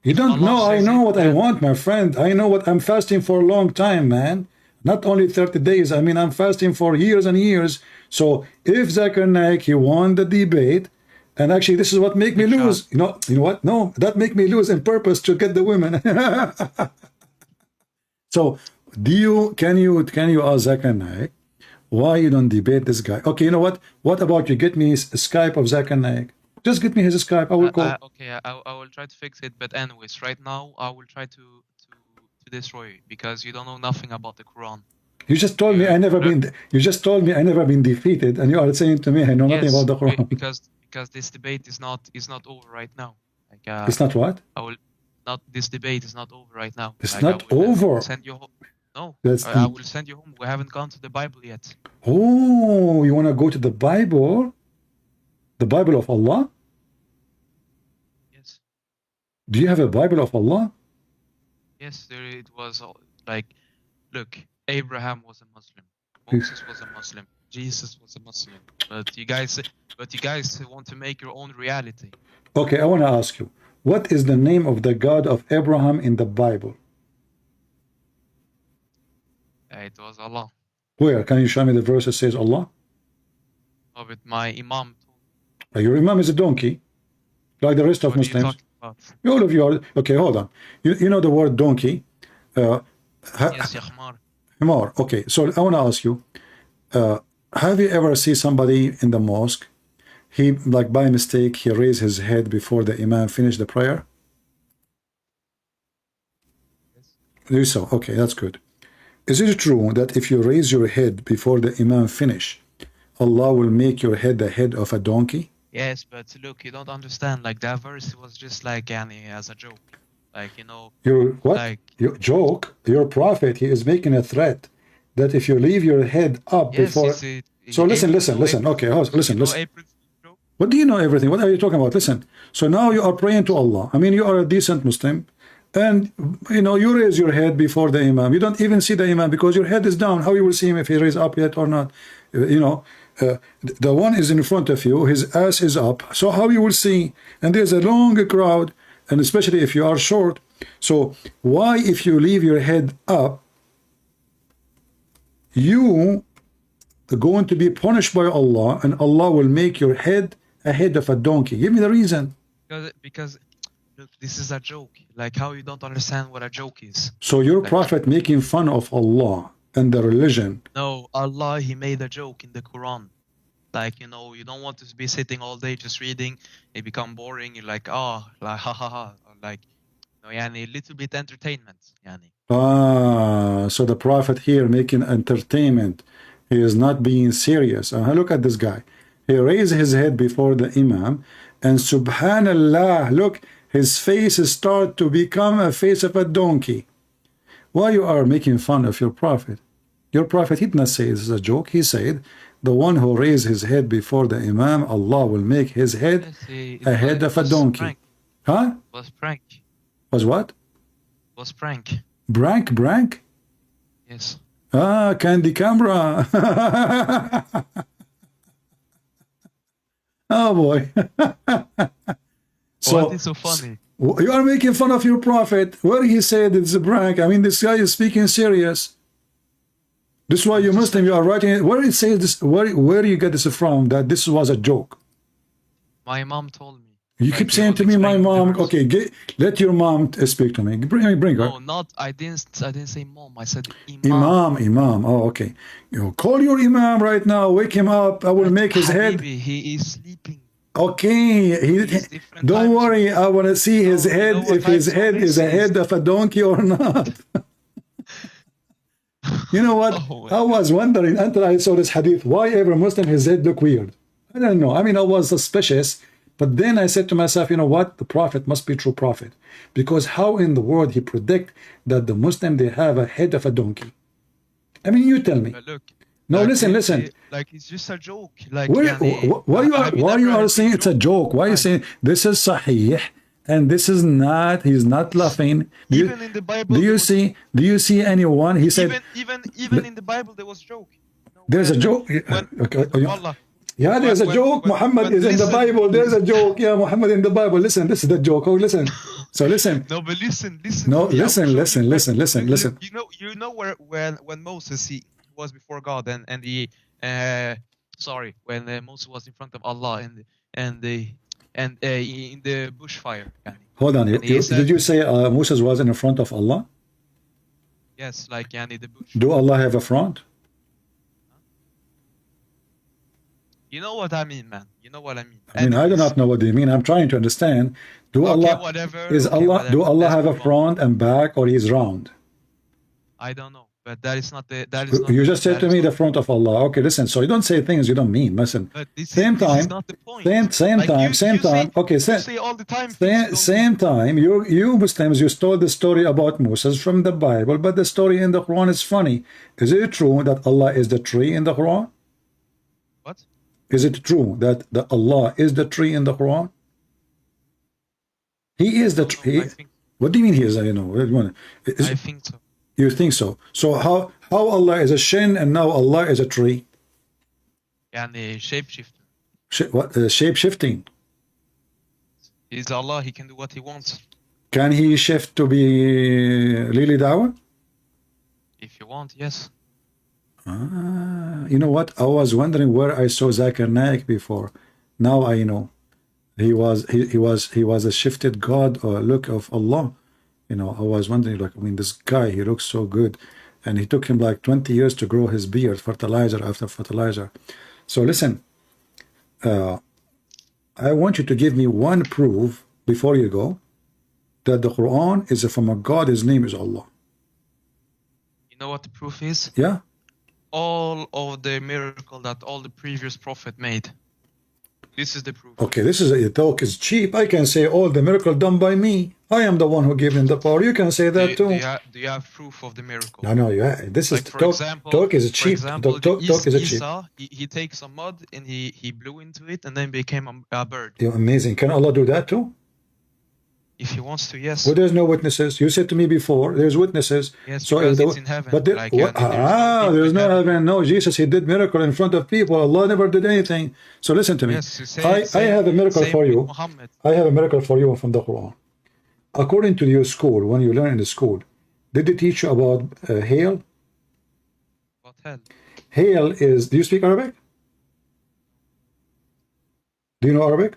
you don't know. I know what I want, my friend. I know what I'm fasting for a long time, man. Not only 30 days. I mean, I'm fasting for years and years. So if Zakir Naik he won the debate. And actually, this is what make me lose. You know what? No, that make me lose on purpose to get the women. So, can you ask Zakir Naik why you don't debate this guy? Okay, you know what? What about you get me a Skype of Zakir Naik? Just get me his Skype. I will call. Okay, I will try to fix it. But anyways, right now I will try to destroy you because you don't know nothing about the Quran. You just told me I never been. You just told me I never been defeated, and you are saying to me I know nothing about the Quran. Because this debate is not over right now. Like, it's not what? This debate is not over right now. It's like, not over. Send you home. No, I will send you home. We haven't gone to the Bible yet. Oh, you want to go to the Bible? The Bible of Allah? Yes. Do you have a Bible of Allah? Yes, it was like, look, Abraham was a Muslim. Moses was a Muslim. Jesus was a Muslim. But you guys want to make your own reality. Okay, I want to ask you, what is the name of the God of Abraham in the Bible? It was Allah. Where? Can you show me the verse that says Allah? Oh, but my Imam. Your Imam is a donkey, like the rest of Muslims. All of you are. Okay, hold on. You know the word donkey? Yes, Yakhmar. Himar. Okay, so I want to ask you, have you ever seen somebody in the mosque, he, like by mistake, he raised his head before the Imam finished the prayer? Yes. You saw. Okay, that's good. Is it true that if you raise your head before the Imam finish, Allah will make your head the head of a donkey? Yes, but look, you don't understand. Like, that verse was just like as a joke. Like, Your what? Like, your joke? Your prophet, he is making a threat that if you leave your head up before. So listen. Okay, listen. What do you know everything? What are you talking about? Listen. So now you are praying to Allah. I mean, you are a decent Muslim, and you raise your head before the Imam. You don't even see the Imam because your head is down. How you will see him if he raise up yet or not? The one is in front of you. His ass is up. So how you will see? And there's a long crowd, and especially if you are short. So why, if you leave your head up, you are going to be punished by Allah, and Allah will make your head a head of a donkey? Give me the reason. Because look, this is a joke. Like, how you don't understand what a joke is. So your prophet making fun of Allah and the religion. No, Allah, he made a joke in the Quran. Like, you don't want to be sitting all day just reading. It become boring. You're like, like, ha ha ha. Or like, a little bit entertainment. So the prophet here making entertainment. He is not being serious. Look at this guy. He raised his head before the Imam, and subhanallah, look, his face start to become a face of a donkey. Why you are making fun of your prophet? Your prophet, he did not say this is a joke. He said, the one who raised his head before the Imam, Allah will make his head a head of a donkey. Prank. Huh? Was prank. Was what? Was prank. Brank? Yes. Ah, candy camera. Oh boy. So What is so funny? you are making fun of your prophet. Where he said it's a prank. I mean, this guy is speaking serious. This is why you Muslim, you are writing it. Where it says this, where do you get this from? That this was a joke. My mom told me. You Like, keep he saying was to me, my explaining the mom. verse. Okay, let your mom speak to me. Bring her. No, not. I didn't say mom. I said imam. Imam. Oh, okay. You call your imam right now. Wake him up. I will make his head. Habibi, he is sleeping. Okay. It's different Don't time worry. I want to see his No, you head. know what If his time head zone is a this is? head of a donkey or not. You know what? Oh, I was wondering until I saw this hadith. Why every Muslim his head look weird? I don't know. I mean, I was suspicious. But then I said to myself, you know what? The prophet must be true prophet. Because how in the world he predict that the Muslim, they have a head of a donkey? I mean, you tell me. But look. No, like, listen. Like it's just a joke. Like Why you are saying it's a joke? Why are you saying this is sahih and this is not? He's not laughing. Even in the Bible. Do you see anyone? He said even in the Bible there was joke. there's a joke. Allah. Yeah, there's a joke. Muhammad is in the Bible. There's a joke. Yeah, Muhammad in the Bible. Listen, this is the joke. Oh, listen. So listen. No, but listen. No, to me. listen. You know where when Moses he was before God and he when Moses was in front of Allah and in the bushfire. Hold on. Did you say Moses was in front of Allah? Yes, like the bush. Do Allah have a front? You know what I mean, man. You know what I mean. I mean, I do not know what you mean. I'm trying to understand. Do Allah have a front and back, or he's round? I don't know, but that is not the. You just said to me the front of Allah. Okay, listen. So you don't say things you don't mean. Listen. This is not the point. Same time. Okay, say all the time. Same time. You Muslims, you stole the story about Moses from the Bible, but the story in the Quran is funny. Is it true that Allah is the tree in the Quran? What? Is it true that Allah is the tree in the Quran? He is the tree. What do you mean he is? I think so. You think so? So how Allah is a shin and now Allah is a tree? And the shapeshifter. Shape shifting. He's Allah. He can do what he wants. Can he shift to be Lily Dawah? If you want, yes. You know what? I was wondering where I saw Zakir Naik before. Now I know. He was a shifted God or look of Allah. You know, I was wondering, like, I mean, this guy, he looks so good, and he took him like 20 years to grow his beard, fertilizer after fertilizer. So listen, I want you to give me one proof before you go that the Quran is from a God. His name is Allah. You know what the proof is? Yeah. All of the miracle that all the previous prophet made. This is the proof. Okay, this is a talk is cheap. I can say all the miracle done by me. I am the one who gave him the power. You can say that too. Do you have proof of the miracle? No, yeah. This like is talk is cheap. Talk is cheap. He takes some mud and he blew into it and then became a bird. You're amazing. Can Allah do that too? If he wants to, yes. Well, there's no witnesses. You said to me before, there's witnesses. Yes, so because it's in heaven. But there's no heaven. No, Jesus, he did miracle in front of people. Allah never did anything. So listen to me. Yes, I have a miracle for you. I have a miracle for you from the Quran. According to your school, when you learn in the school, did they teach you about hail? What hell? Hail is, do you speak Arabic? Do you know Arabic?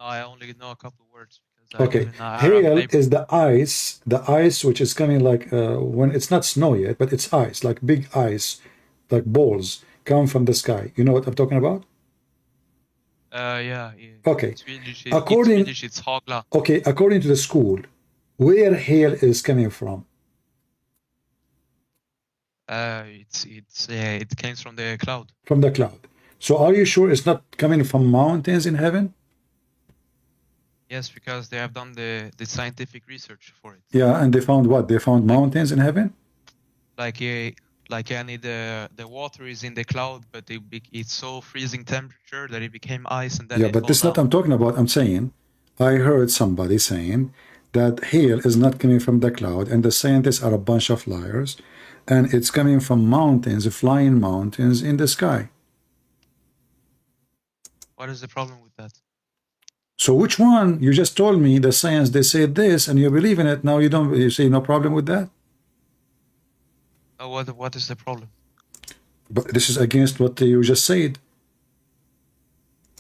No, I only know a couple of words. Okay, hail is the ice which is coming like when it's not snow yet, but it's ice, like big ice, like balls come from the sky. You know what I'm talking about? Yeah. Okay. According to the school, where hail is coming from? It came from the cloud. From the cloud. So are you sure it's not coming from mountains in heaven? Yes, because they have done the scientific research for it. Yeah, and they found what? They found mountains in heaven? Like the water is in the cloud, but it's so freezing temperature that it became ice and then yeah, but this is not I'm talking about. I'm saying I heard somebody saying that hail is not coming from the cloud, and the scientists are a bunch of liars. and it's coming from mountains, flying mountains in the sky. What is the problem with that? So which one? You just told me the science, they said this, and you believe in it. Now you say no problem with that? What is the problem? But this is against what you just said.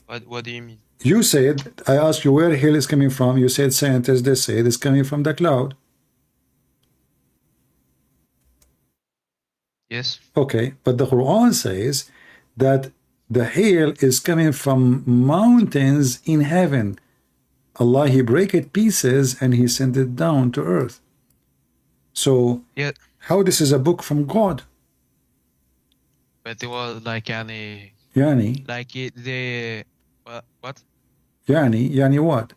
What do you mean? You said, I asked you where hell is coming from. You said scientists, they say it's coming from the cloud. Yes. Okay, but the Quran says that the hail is coming from mountains in heaven. Allah, He break it pieces and He sent it down to earth. So, Yeah. how this is a book from God? But it was like any Yani, like it, the what? yani what?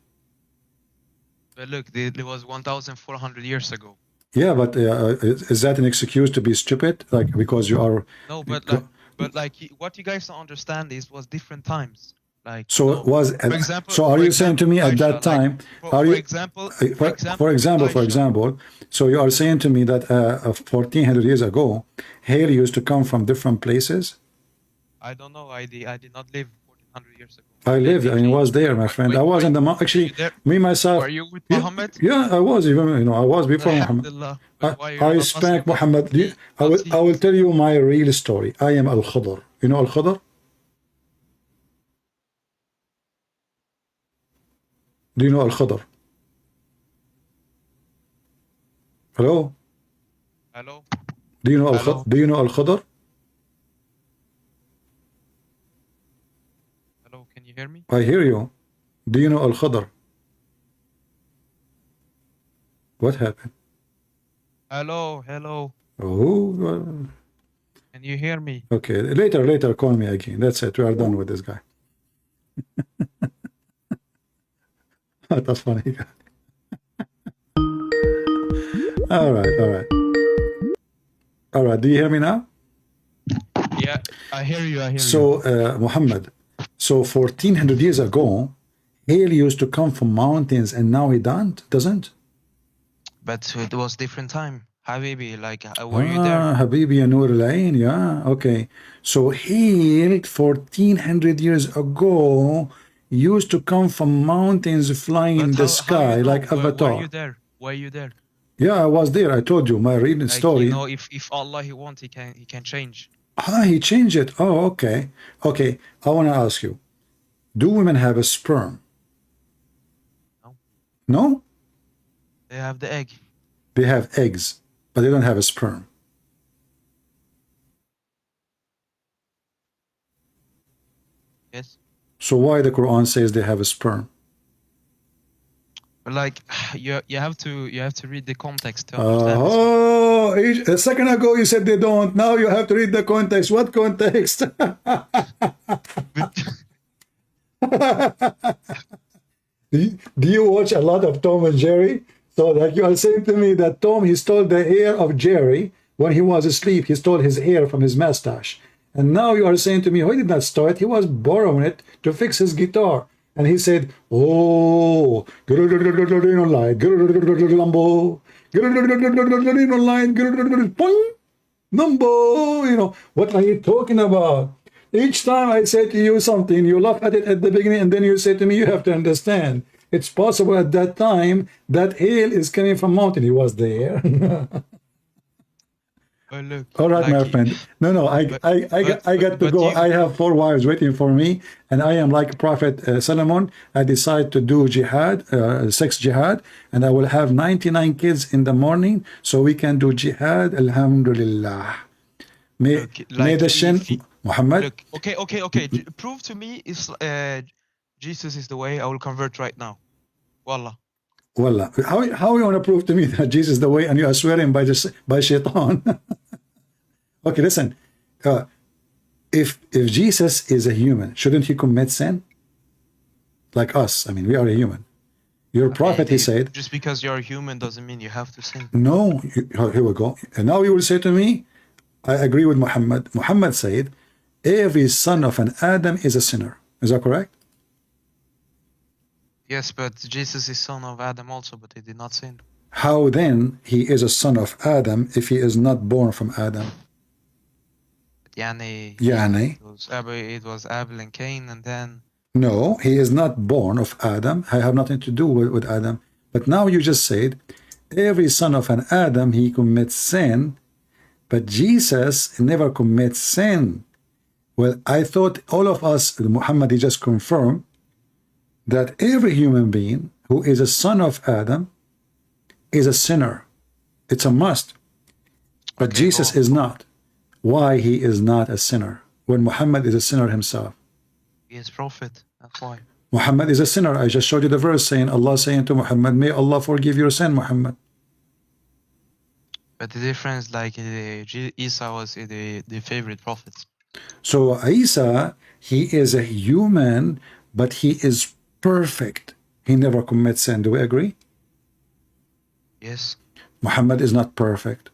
But look, it was 1,400 years ago. Yeah, but is that an excuse to be stupid? Like, because you are... No, but like what you guys don't understand is was different times. Like So no. it was... For example, so are you saying to me at that Aisha, time... like, are for you, example, for example, so you are saying to me that 1,400 years ago, hail used to come from different places? I don't know. I did not live 1,400 years ago. I lived, I was there, my friend. I was in the... Actually, me, myself... Were you with Muhammad? Yeah, I was even, I was before Muhammad. I spank Muhammad. I will tell you my real story. I am Al-Khadr. You know Al-Khadr? Do you know Al-Khadr? Hello? Hello? Do you know Al-Khadr? Do you know Al-Khadr? Hello, can you hear me? I hear you. Do you know Al-Khadr? What happened? Hello. Oh, Can you hear me? okay. Later, call me again. That's it. We are done with this guy. That's funny. All right. Do you hear me now? Yeah, I hear you. So, Muhammad, so 1,400 years ago, hail used to come from mountains, and now it doesn't? But it was different time. Habibi, like, were you there? Habibi ya Noor al-Ain, yeah, okay. So hail 1,400 years ago used to come from mountains flying in the sky, you know, like Avatar. Were you there? Yeah, I was there. I told you my reading story. You know, if Allah He wants, He can change. He changed it. Oh, okay. Okay, I want to ask you, do women have a sperm? No. No? They have the egg. They have eggs, but they don't have a sperm. Yes. So why the Quran says they have a sperm? But like you have to read the context to understand. Oh, a second ago you said they don't. Now you have to read the context. What context? Do you watch a lot of Tom and Jerry? So like you are saying to me that Tom, he stole the hair of Jerry when he was asleep. He stole his hair from his mustache. And now you are saying to me, oh, he did not steal it. He was borrowing it to fix his guitar. And he said, oh, light, number, you know, what are you talking about? Each time I say to you something, you laugh at it at the beginning, and then you say to me, you have to understand. It's possible at that time that hail is coming from mountain. He was there. Well, look, all right, like my friend. No, I got to go. I have 4 wives waiting for me, and I am like Prophet Solomon. I decide to do jihad, sex jihad, and I will have 99 kids in the morning, so we can do jihad. Alhamdulillah. May the Shin Muhammad. Look, okay. Prove to me if Jesus is the way. I will convert right now. Wallah. Wallah. How you want to prove to me that Jesus is the way, and you are swearing by shaitan? Okay, listen. If Jesus is a human, shouldn't he commit sin? Like us. I mean, we are a human. Your prophet, he said. Just because you're a human doesn't mean you have to sin. No. Here we go. And now you will say to me, I agree with Muhammad. Muhammad said, every son of an Adam is a sinner. Is that correct? Yes, but Jesus is son of Adam also, but he did not sin. How then he is a son of Adam if he is not born from Adam? Yani, Yani, it was Abel and Cain, and then no, he is not born of Adam. I have nothing to do with Adam. But now you just said, every son of an Adam, he commits sin, but Jesus never commits sin. Well, I thought all of us, Muhammad, he just confirmed that every human being who is a son of Adam is a sinner. It's a must. But Okay, Jesus is not. Why he is not a sinner when Muhammad is a sinner himself? he is prophet. That's why. Muhammad is a sinner. I just showed you the verse saying, Allah saying to Muhammad, may Allah forgive your sin, Muhammad. But the difference, like Isa was the favorite prophet. So Isa, he is a human, but he is perfect. He never commits sin. Do we agree? Yes. Muhammad is not perfect.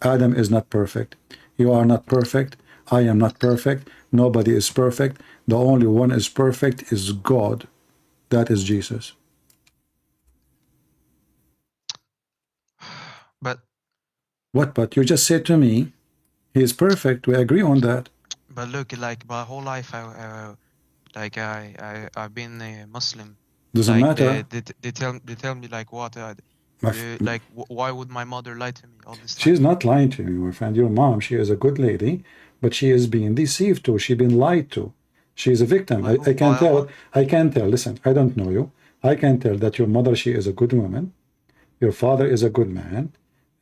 Adam is not perfect. You are not perfect. I am not perfect. Nobody is perfect. The only one is perfect is God. That is Jesus. But What? But you just said to me, he is perfect. We agree on that. look, like my whole life, I've been a Muslim. Doesn't Like matter. they tell me like what why would my mother lie to me all this time? She's not lying to you, my friend. Your mom, she is a good lady, but she is being deceived too. She's been lied to. She's a victim. I can tell. I can tell. Listen, I don't know you. I can tell that your mother, she is a good woman. Your father is a good man,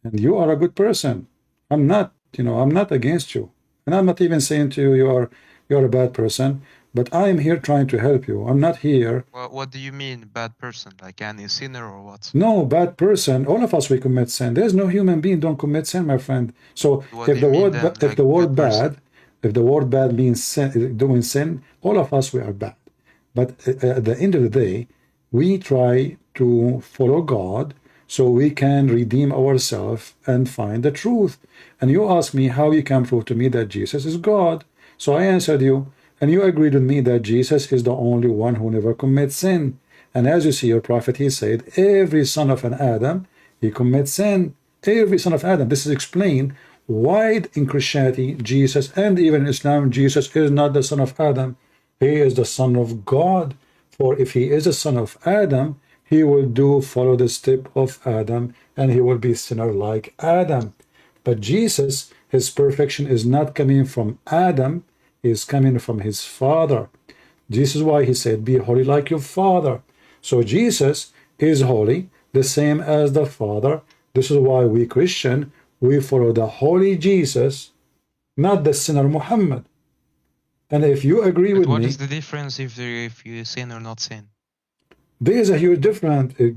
and you are a good person. I'm not, I'm not against you, and I'm not even saying to you you're a bad person. But I am here trying to help you. I'm not here. Well, what do you mean, bad person? Like any sinner or what? No, bad person. All of us, we commit sin. There's no human being don't commit sin, my friend. So What if do the you mean word then, if like the word good person? bad, if the word bad means sin, doing sin, all of us we are bad. But at the end of the day, we try to follow God so we can redeem ourselves and find the truth. And you ask me how you can prove to me that Jesus is God. So I answered you, and you agreed with me that Jesus is the only one who never commits sin. And as you see, your prophet, he said, every son of an Adam, he commits sin. Every son of Adam. This is explained why in Christianity, Jesus, and even in Islam, Jesus is not the son of Adam. He is the son of God. For if he is a son of Adam, he will follow the step of Adam, and he will be sinner like Adam. But Jesus, his perfection is not coming from Adam, is coming from his Father. This is why he said, be holy like your Father. So Jesus is holy, the same as the Father. This is why we Christian, we follow the holy Jesus, not the sinner Muhammad. And if you agree But with what me, is the difference if you sin or not sin? there is a huge difference. If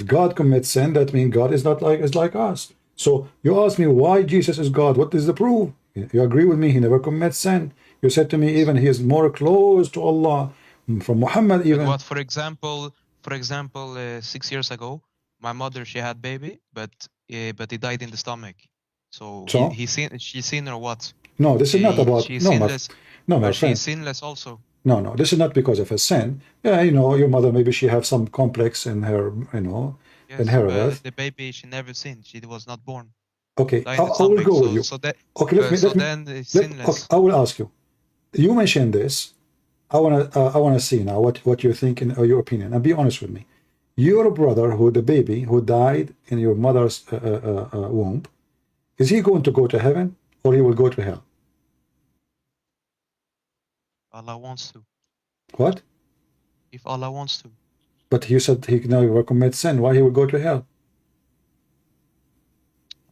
God commits sin, that means God is not like us. So you ask me why Jesus is God. What is the proof? You agree with me? He never commits sin. You said to me even he is more close to Allah from Muhammad even. But what, for example, 6 years ago, my mother, she had baby, but he died in the stomach. So So she sinned or what? no, this is not about She's no, sinless, my but friend. she's sinless also. No, this is not because of a sin. Yeah, your mother, maybe she have some complex in her, Yes, in her but earth. the baby, she never sinned. She was not born. Okay, Died in the I will stomach. go with you. So that Okay, then it's sinless. okay, I will ask you. You mentioned this. I wanna see now what you're thinking or your opinion, and be honest with me. Your brother, the baby who died in your mother's womb, is he going to go to heaven or he will go to hell? Allah wants to. What? If Allah wants to. But you said he never commit sin. Why he will go to hell?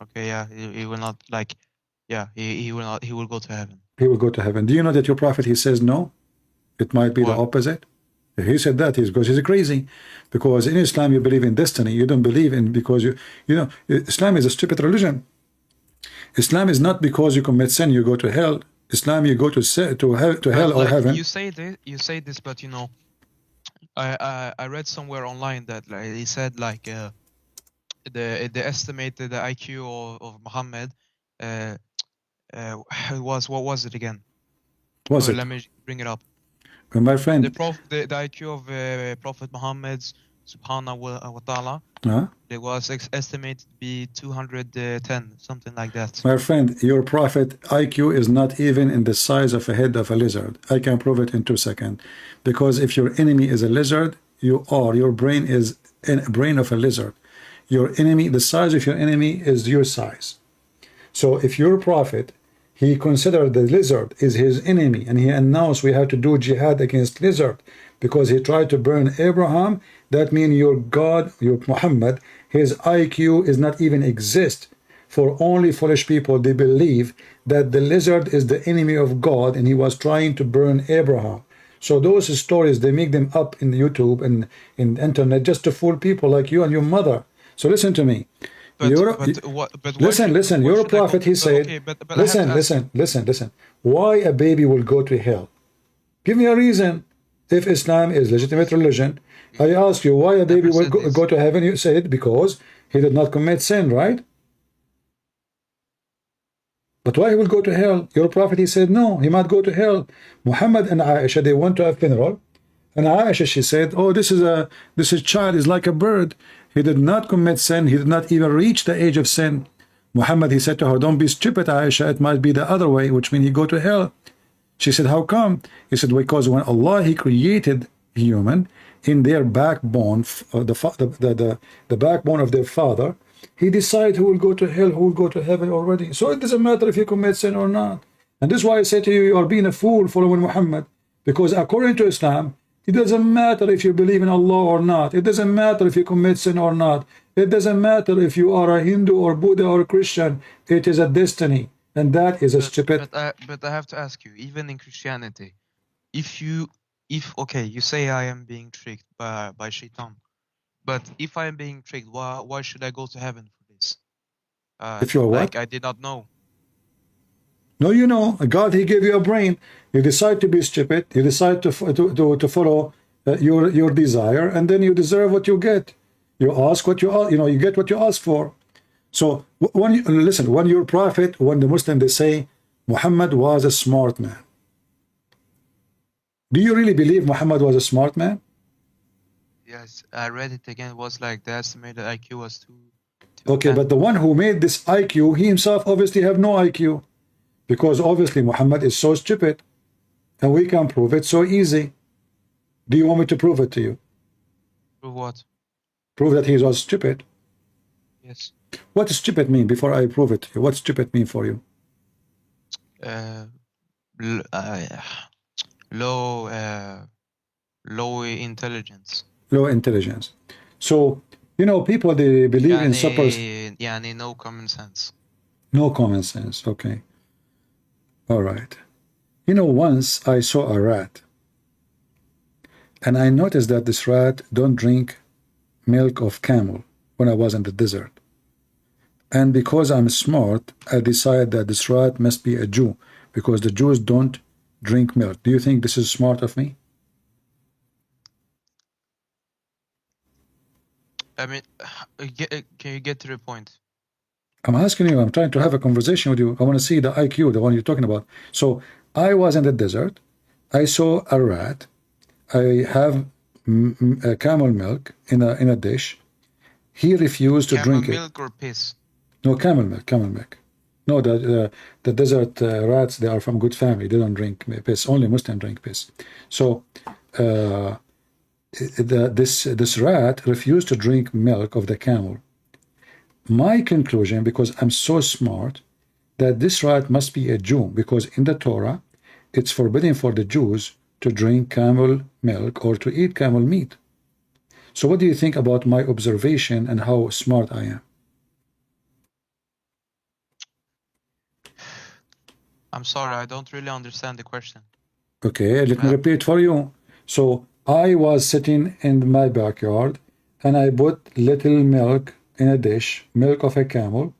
Okay, yeah, he will not like. Yeah, he will not. He will go to heaven. He will go to heaven. Do you know that your prophet, he says no? It might be the opposite. He said that because he's crazy. Because in Islam you believe in destiny. You don't believe in because Islam is a stupid religion. Islam is not because you commit sin you go to hell. Islam you go to hell or heaven. You say this, but I read somewhere online that he said they estimated the IQ of Muhammad was, what was it again? Let me bring it up. My friend, the IQ of Prophet Muhammad's subhanahu wa ta'ala, Huh? there was estimated to be 210, something like that. My friend, your prophet IQ is not even in the size of a head of a lizard. I can prove it in 2 seconds. Because if your enemy is a lizard, your brain is a brain of a lizard. Your enemy, the size of your enemy is your size. So if your prophet, he considered the lizard is his enemy, and he announced we have to do jihad against lizard because he tried to burn Abraham, that means your God, your Muhammad, his IQ is not even exist. For only foolish people, they believe that the lizard is the enemy of God and he was trying to burn Abraham. So those stories, they make them up in YouTube and in the internet just to fool people like you and your mother. So listen to me. Listen, your prophet, he said, listen. Why a baby will go to hell? Give me a reason. If Islam is legitimate religion, I ask you why a baby will go to heaven. You said because he did not commit sin, right? But why he will go to hell? Your prophet, he said, no, he might go to hell. Muhammad and Aisha, they went to a funeral. And Aisha, she said, oh, this child is like a bird. He did not commit sin. He did not even reach the age of sin. Muhammad, he said to her, don't be stupid, Aisha. It might be the other way, which means he go to hell. She said, how come? He said, because when Allah, he created human in their backbone, the backbone of their father, he decided who will go to hell, who will go to heaven already. So it doesn't matter if you commit sin or not. And this is why I say to you, you are being a fool following Muhammad. Because according to Islam, it doesn't matter if you believe in Allah or not. It doesn't matter if you commit sin or not. It doesn't matter if you are a Hindu or Buddha or Christian. It is a destiny. And that is a stupid... But I have to ask you, even in Christianity, okay, you say I am being tricked by shaitan. But if I am being tricked, why should I go to heaven for this? If you're what? Like, I did not know. No, you know, God, he gave you a brain. You decide to be stupid. You decide to follow your desire, and then you deserve what you get. You ask what you get what you ask for. So when your prophet, when the Muslim, they say Muhammad was a smart man. Do you really believe Muhammad was a smart man? Yes, I read it again. It was like the estimated IQ was 2. Okay, but the one who made this IQ, he himself obviously have no IQ. Because obviously Muhammad is so stupid. And we can prove it so easy. Do you want me to prove it to you? Prove what? Prove that he was stupid. Yes. What does stupid mean before I prove it to you? What does stupid mean for you? Low intelligence. Low intelligence. So, people, they believe in suppers. Yani no common sense. No common sense, okay. All right. Once I saw a rat. And I noticed that this rat don't drink milk of camel when I was in the desert. And because I'm smart, I decided that this rat must be a Jew, because the Jews don't drink milk. Do you think this is smart of me? I mean, can you get to the point? I'm asking you, I'm trying to have a conversation with you. I want to see the IQ, the one you're talking about. So I was in the desert. I saw a rat. I have camel milk in a dish. He refused to drink it. Camel milk or piss? No, camel milk. No, the desert rats, they are from good family. They don't drink piss. Only Muslims drink piss. So this rat refused to drink milk of the camel. My conclusion, because I'm so smart, that this rat must be a Jew, because in the Torah, it's forbidden for the Jews to drink camel milk or to eat camel meat. So what do you think about my observation and how smart I am? I'm sorry, I don't really understand the question. Okay, let me repeat for you. So I was sitting in my backyard and I put little milk in a dish, milk of a camel,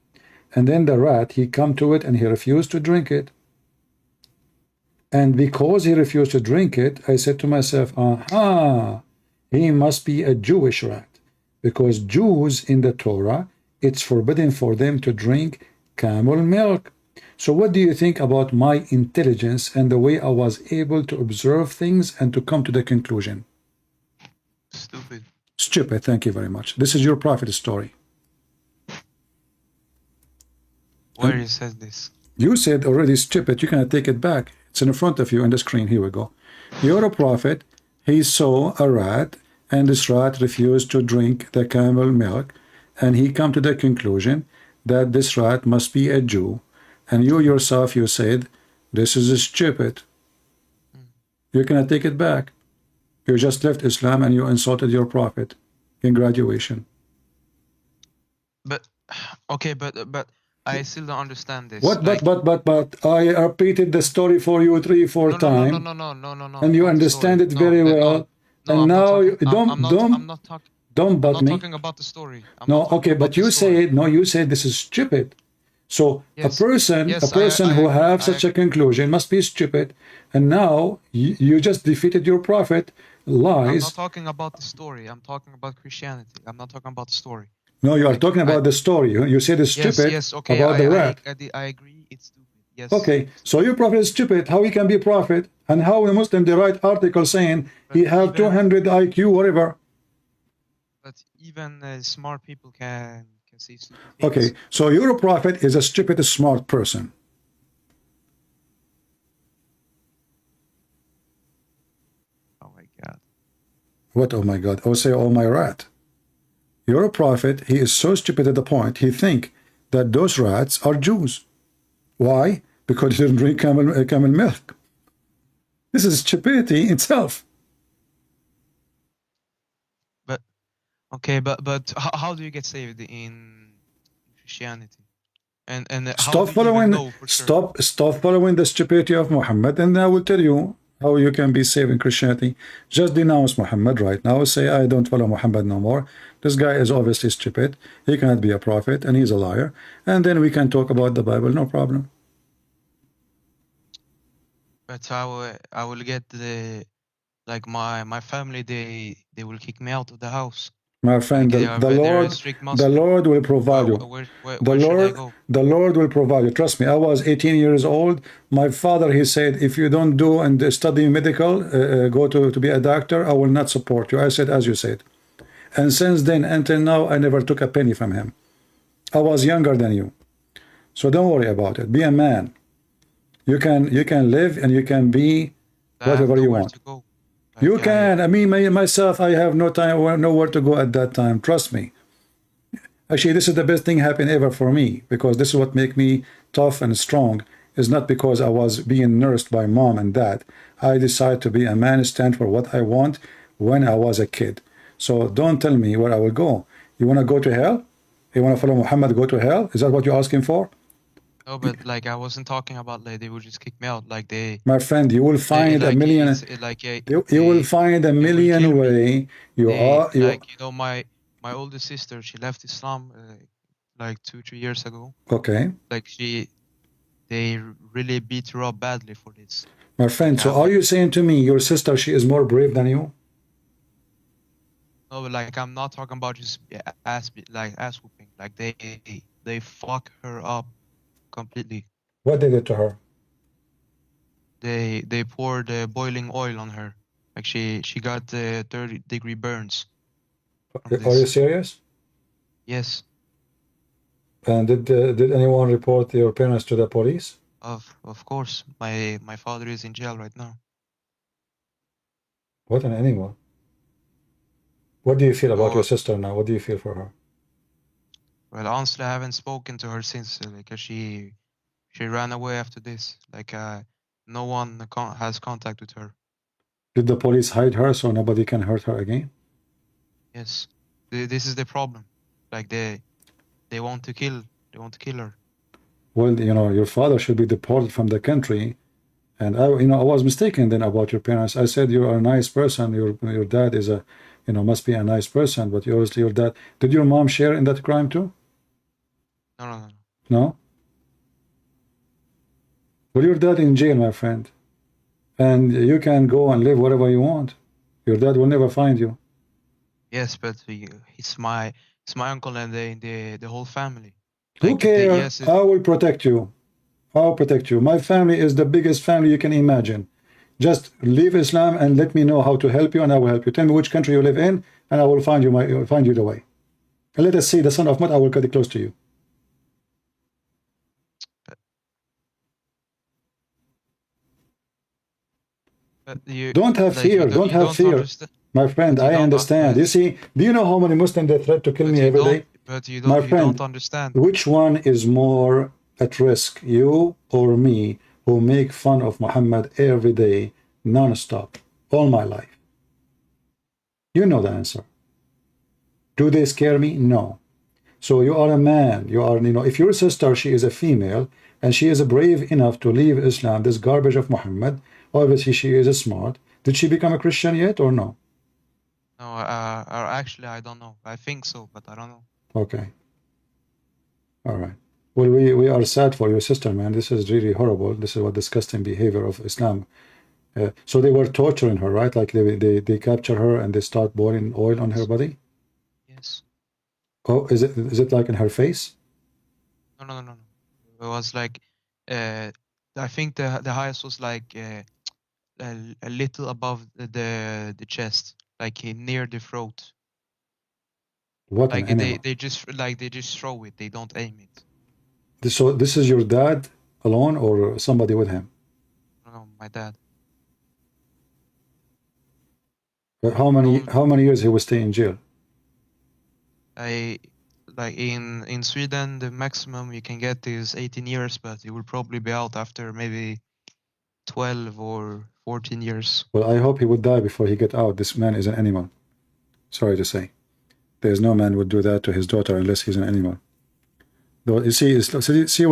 and then the rat, he come to it and he refused to drink it. And because he refused to drink it, I said to myself, aha, he must be a Jewish rat, because Jews in the Torah, it's forbidden for them to drink camel milk. So what do you think about my intelligence and the way I was able to observe things and to come to the conclusion? Stupid. Stupid. Thank you very much. This is your prophet story. Where you said this? You said already stupid. You cannot take it back. It's in front of you on the screen. Here we go. You're a prophet. He saw a rat, and this rat refused to drink the camel milk, and he come to the conclusion that this rat must be a Jew. And you yourself, you said, this is stupid. You cannot take it back. You just left Islam and you insulted your prophet in graduation. But okay, but I still don't understand this. What? Like, But I repeated the story for you 3-4 times, no. and you understand it very well. And now you I'm not talking. Don't I'm but not me. talking about the story. No, okay, but you said no. You said this is stupid. So Yes, a person yes, I who agree, have such a conclusion must be stupid. And now you just defeated your prophet. I'm Lies. not talking about the story. I'm talking about Christianity. I'm not talking about the story. No, you are Like, talking about the story. You said it's Yes, stupid yes, okay. about the rat. I agree. It's stupid. Yes. Okay, so your prophet is stupid. How he can be a prophet? And how a Muslim they write article saying he But have even- 200 IQ, whatever. But even smart people can say stupid things. Okay, so your prophet is a stupid, smart person. Oh my God. What? Oh my God! I would say, oh my rat. Your prophet, he is so stupid at the point he think that those rats are Jews. Why? Because he didn't drink camel milk. This is stupidity itself. But okay, but how do you get saved in Christianity? And how Stop do you even following. know for sure? Stop following the stupidity of Muhammad, and I will tell you how you can be saved in Christianity. Just denounce Muhammad right now. Say, I don't follow Muhammad no more. This guy is obviously stupid. He cannot be a prophet, and he's a liar. And then we can talk about the Bible, no problem. But I will get the like my family they will kick me out of the house. My friend, Like, they are very strict the Muslim. Lord will provide you. Where should I go? The Lord will provide you. Trust me, I was 18 years old. My father, he said, if you don't do and study medical, go to be a doctor, I will not support you. I said, as you said. And since then, until now, I never took a penny from him. I was younger than you. So don't worry about it. Be a man. You can live and you can be whatever you want. To go. You Like, can. I mean, myself, I have no time, nowhere to go at that time. Trust me. Actually, this is the best thing happened ever for me, because this is what make me tough and strong. It's not because I was being nursed by mom and dad. I decided to be a man, stand for what I want when I was a kid. So don't tell me where I will go. You want to go to hell? You want to follow Muhammad, go to hell? Is that what you're asking for? No, but like I wasn't talking about like they would just kick me out. Like they. My friend, you will find like, a million. You will find a million way. Like my older sister, she left Islam like 2-3 years ago. Okay. Like they really beat her up badly for this. My friend, so are you saying to me your sister, she is more brave than you? No, but like I'm not talking about just ass whooping. Like they fuck her up completely. What they did to her? They poured boiling oil on her. Like she got 30-degree burns. Are you serious? Yes. And did anyone report your parents to the police? Of course. My father is in jail right now. What an animal. What do you feel about your sister now? What do you feel for her? Well, honestly, I haven't spoken to her since. Like she ran away after this. Like no one has contact with her. Did the police hide her so nobody can hurt her again? Yes. This is the problem. Like they want to kill her. Well, your father should be deported from the country. And I was mistaken then about your parents. I said you are a nice person. Your dad is must be a nice person. But obviously your dad. Did your mom share in that crime too? No. No. Well, your dad in jail, my friend, and you can go and live wherever you want. Your dad will never find you. Yes, but it's my uncle and the whole family. Who cares? I will protect you. I'll protect you. My family is the biggest family you can imagine. Just leave Islam and let me know how to help you, and I will help you. Tell me which country you live in. and I will find you the way. And let us see the son of Mud. I will cut it close to you. You Don't have like fear. Don't have fear, understand. my friend. I understand. You see, do you know how many Muslims they threat to kill me every day? But you My friend, don't understand. Which one is more at risk, you or me, who make fun of Muhammad every day, non-stop, all my life? You know the answer. Do they scare me? No. So you are a man. You are, if your sister, she is a female, and she is brave enough to leave Islam, this garbage of Muhammad, obviously she is smart. Did she become a Christian yet or no? No, actually, I don't know. I think so, but I don't know. Okay. All right. Well, we are sad for your sister, man. This is really horrible. This is what disgusting behavior of Islam. So they were torturing her, right? Like they capture her and they start pouring oil on her body? Yes. Oh, is it like in her face? No. It was like, I think the highest was like a little above the chest, like near the throat. What Like an animal. they just throw it. They don't aim it. So this is your dad alone or somebody with him? No, my dad. How many years he will stay in jail? Like in Sweden, the maximum you can get is 18 years, but he will probably be out after maybe 12 or 14 years. Well, I hope he would die before he get out. This man is an animal. Sorry to say. There's no man would do that to his daughter unless he's an animal. Though you see,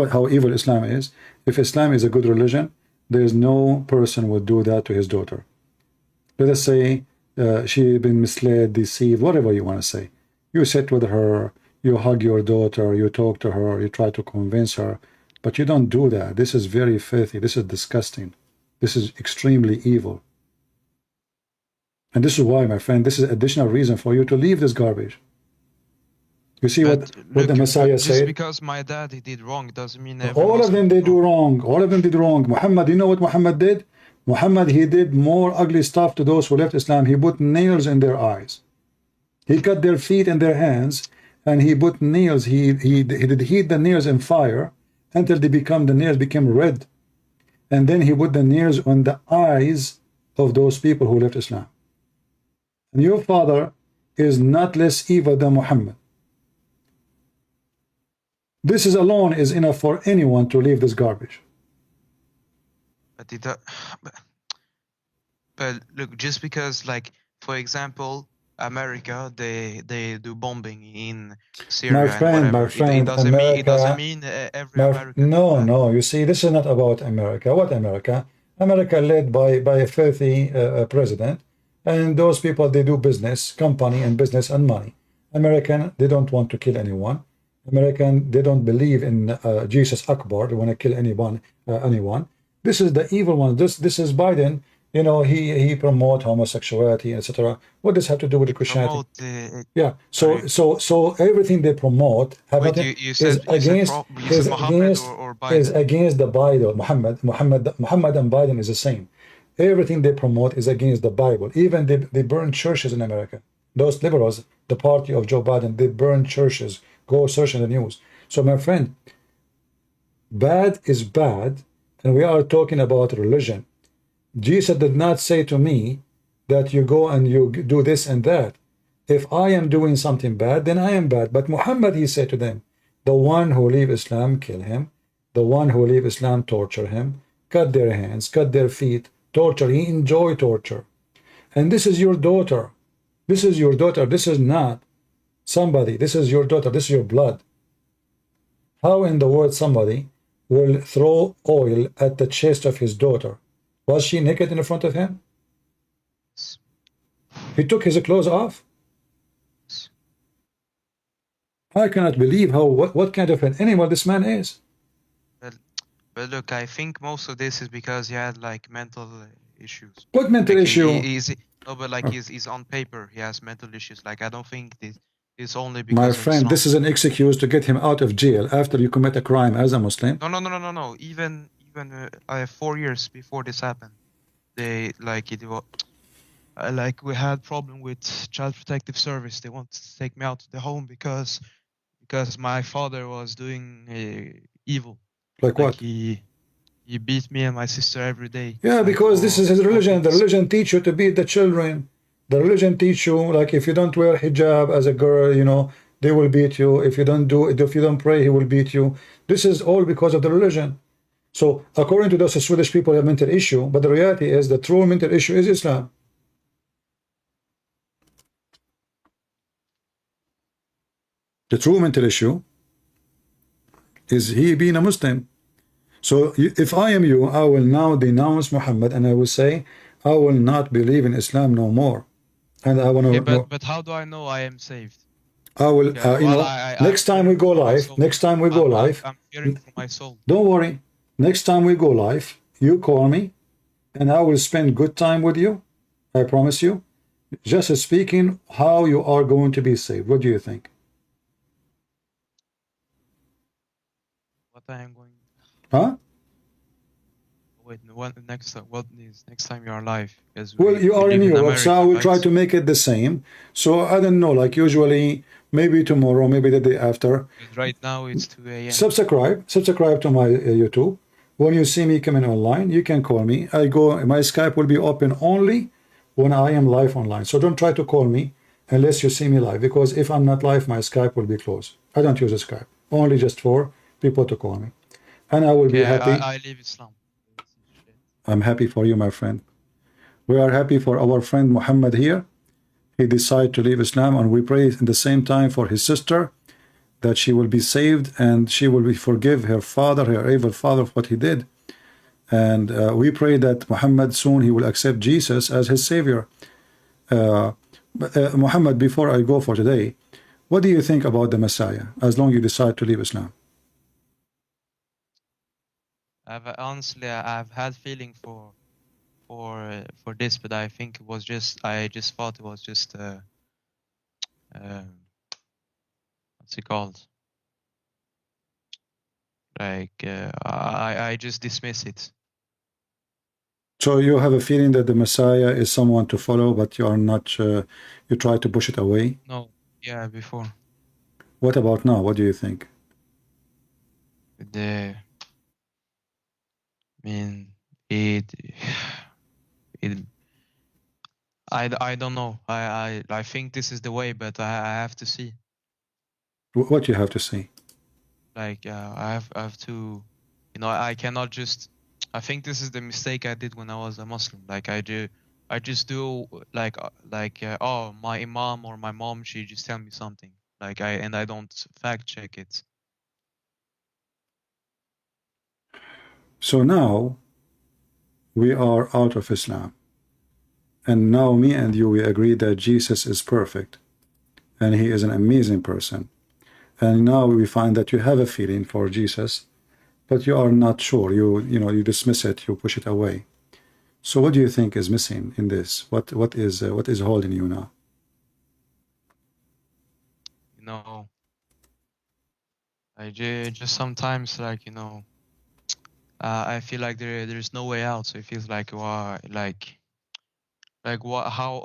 how evil Islam is. If Islam is a good religion, there is no person would do that to his daughter. Let us say she been misled, deceived, whatever you want to say. You sit with her, you hug your daughter, you talk to her, you try to convince her, but you don't do that. This is very filthy. This is disgusting. This is extremely evil. And this is why, my friend, this is additional reason for you to leave this garbage. You see what the Messiah said? Just because my dad he did wrong doesn't mean all of them they do wrong. All of them did wrong. Muhammad, you know what Muhammad did? Muhammad, he did more ugly stuff to those who left Islam. He put nails in their eyes. He cut their feet and their hands, and he put nails. He did heat the nails in fire until the nails became red. And then he put the nails on the eyes of those people who left Islam. And your father is not less evil than Muhammad. This is alone is enough for anyone to leave this garbage. But look, just because, like, for example, America, they do bombing in Syria. My friend, it doesn't mean every American. No. You see, this is not about America. What America? America led by a filthy president, and those people, they do business, company and business and money. American, they don't want to kill anyone. American, they don't believe in Jesus Akbar. They want to kill anyone. This is the evil one. This is Biden. You know, he promote homosexuality, etc. What does have to do with the Christianity? Yeah. So everything they promote is against the Bible. Muhammad and Biden is the same. Everything they promote is against the Bible. Even they burn churches in America. Those liberals, the party of Joe Biden, they burn churches. Go search in the news. So my friend, bad is bad, and we are talking about religion. Jesus did not say to me that you go and you do this and that. If I am doing something bad, then I am bad. But Muhammad, he said to them, the one who leave Islam, kill him. The one who leave Islam, torture him. Cut their hands, cut their feet, torture. He enjoyed torture. And this is your daughter. This is your daughter. This is not somebody. This is your daughter. This is your blood. How in the world somebody will throw oil at the chest of his daughter? Was she naked in front of him? He took his clothes off. I cannot believe what kind of an animal this man is. But look, I think most of this is because he had like mental issues. What mental issue? He's on paper. He has mental issues. Like, I don't think this is only because. My friend, this is an excuse to get him out of jail after you commit a crime as a Muslim. No. Even 4 years before this happened, they like it. like we had problem with Child Protective Service. They wanted to take me out to the home because my father was doing evil. Like Like what? he beat me and my sister every day. Yeah, like because this is his religion. The religion teach you to beat the children. The religion teach you, like, if you don't wear hijab as a girl, you know, they will beat you. If you don't pray, he will beat you. This is all because of the religion. So according to those Swedish people, have mental issue, but the reality is the true mental issue is Islam. The true mental issue is he being a Muslim. So if I am you, I will now denounce Muhammad, and I will say, I will not believe in Islam no more. And I want to. Okay, but how do I know I am saved? I will, Okay, you well, know, next time we go live, I'm fearing for my soul. don't worry. Next time we go live, you call me, and I will spend good time with you. I promise you. Just speaking how you are going to be saved. What do you think? What I am going. Huh? Wait, next time you are live? Well, you are in live Europe, America, so I will right? try to make it the same. So I don't know, like usually, maybe tomorrow, maybe the day after. Because right now it's 2 a.m. Subscribe to my YouTube. When you see me coming online, you can call me. My Skype will be open only when I am live online. So don't try to call me unless you see me live, because if I'm not live, my Skype will be closed. I don't use a Skype, only just for people to call me. And I will be happy. I leave Islam. I'm happy for you, my friend. We are happy for our friend Muhammad here. He decided to leave Islam, and we pray at the same time for his sister, that she will be saved and she will forgive her father, her evil father, of what he did. And we pray that Muhammad soon he will accept Jesus as his savior. Muhammad, before I go for today, what do you think about the Messiah, as long as you decide to leave Islam? I've had feeling for this, but I think it was I just thought it was just what's it called? Like I just dismiss it. So you have a feeling that the Messiah is someone to follow, but you are not. You try to push it away. No, yeah, before. What about now? What do you think? I don't know. I think this is the way, but I have to see. What you have to see? Like I have to, I cannot just. I think this is the mistake I did when I was a Muslim. Like I just do like oh, my imam or my mom, she just tell me something. Like I don't fact check it. So now we are out of Islam, and now me and you, we agree that Jesus is perfect and he is an amazing person. And now we find that you have a feeling for Jesus, but you are not sure. You dismiss it, you push it away. So what do you think is missing in this? What is holding you now? I just sometimes I feel like there's no way out. So it feels like what how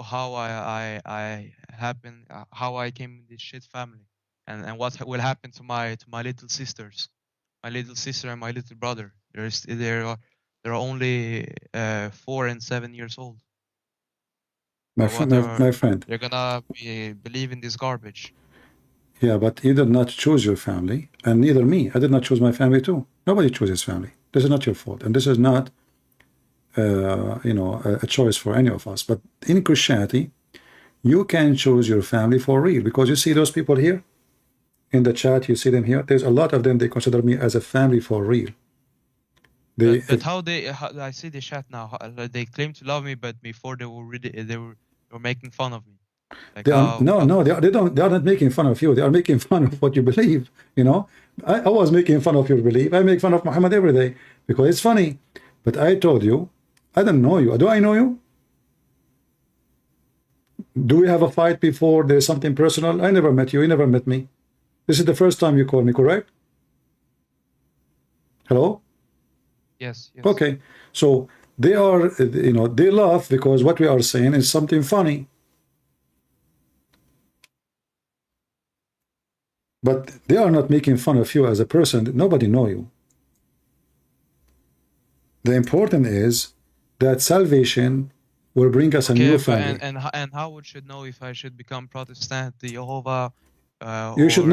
I came in this shit family, and what will happen to my little sisters, my little sister and my little brother. They're only 4 and 7 years old. My friend, they're gonna believe in this garbage. Yeah, but you did not choose your family, and neither me. I did not choose my family too. Nobody chooses family. This is not your fault, and this is not, a choice for any of us. But in Christianity, you can choose your family for real, because you see those people here in the chat. You see them here. There's a lot of them. They consider me as a family for real. But how I see the chat now. They claim to love me, but before they were making fun of me. Like they are not making fun of you. They are making fun of what you believe. I was making fun of your belief. I make fun of Muhammad every day because it's funny. But I told you, I don't know you. Do I know you? Do we have a fight before? There's something personal? I never met you. You never met me. This is the first time you call me, correct? Hello? Yes. Okay. So they are, they laugh because what we are saying is something funny. But they are not making fun of you as a person. Nobody know you. The important is that salvation will bring us a new family. And how would you know if I should become Protestant, the Jehovah, You should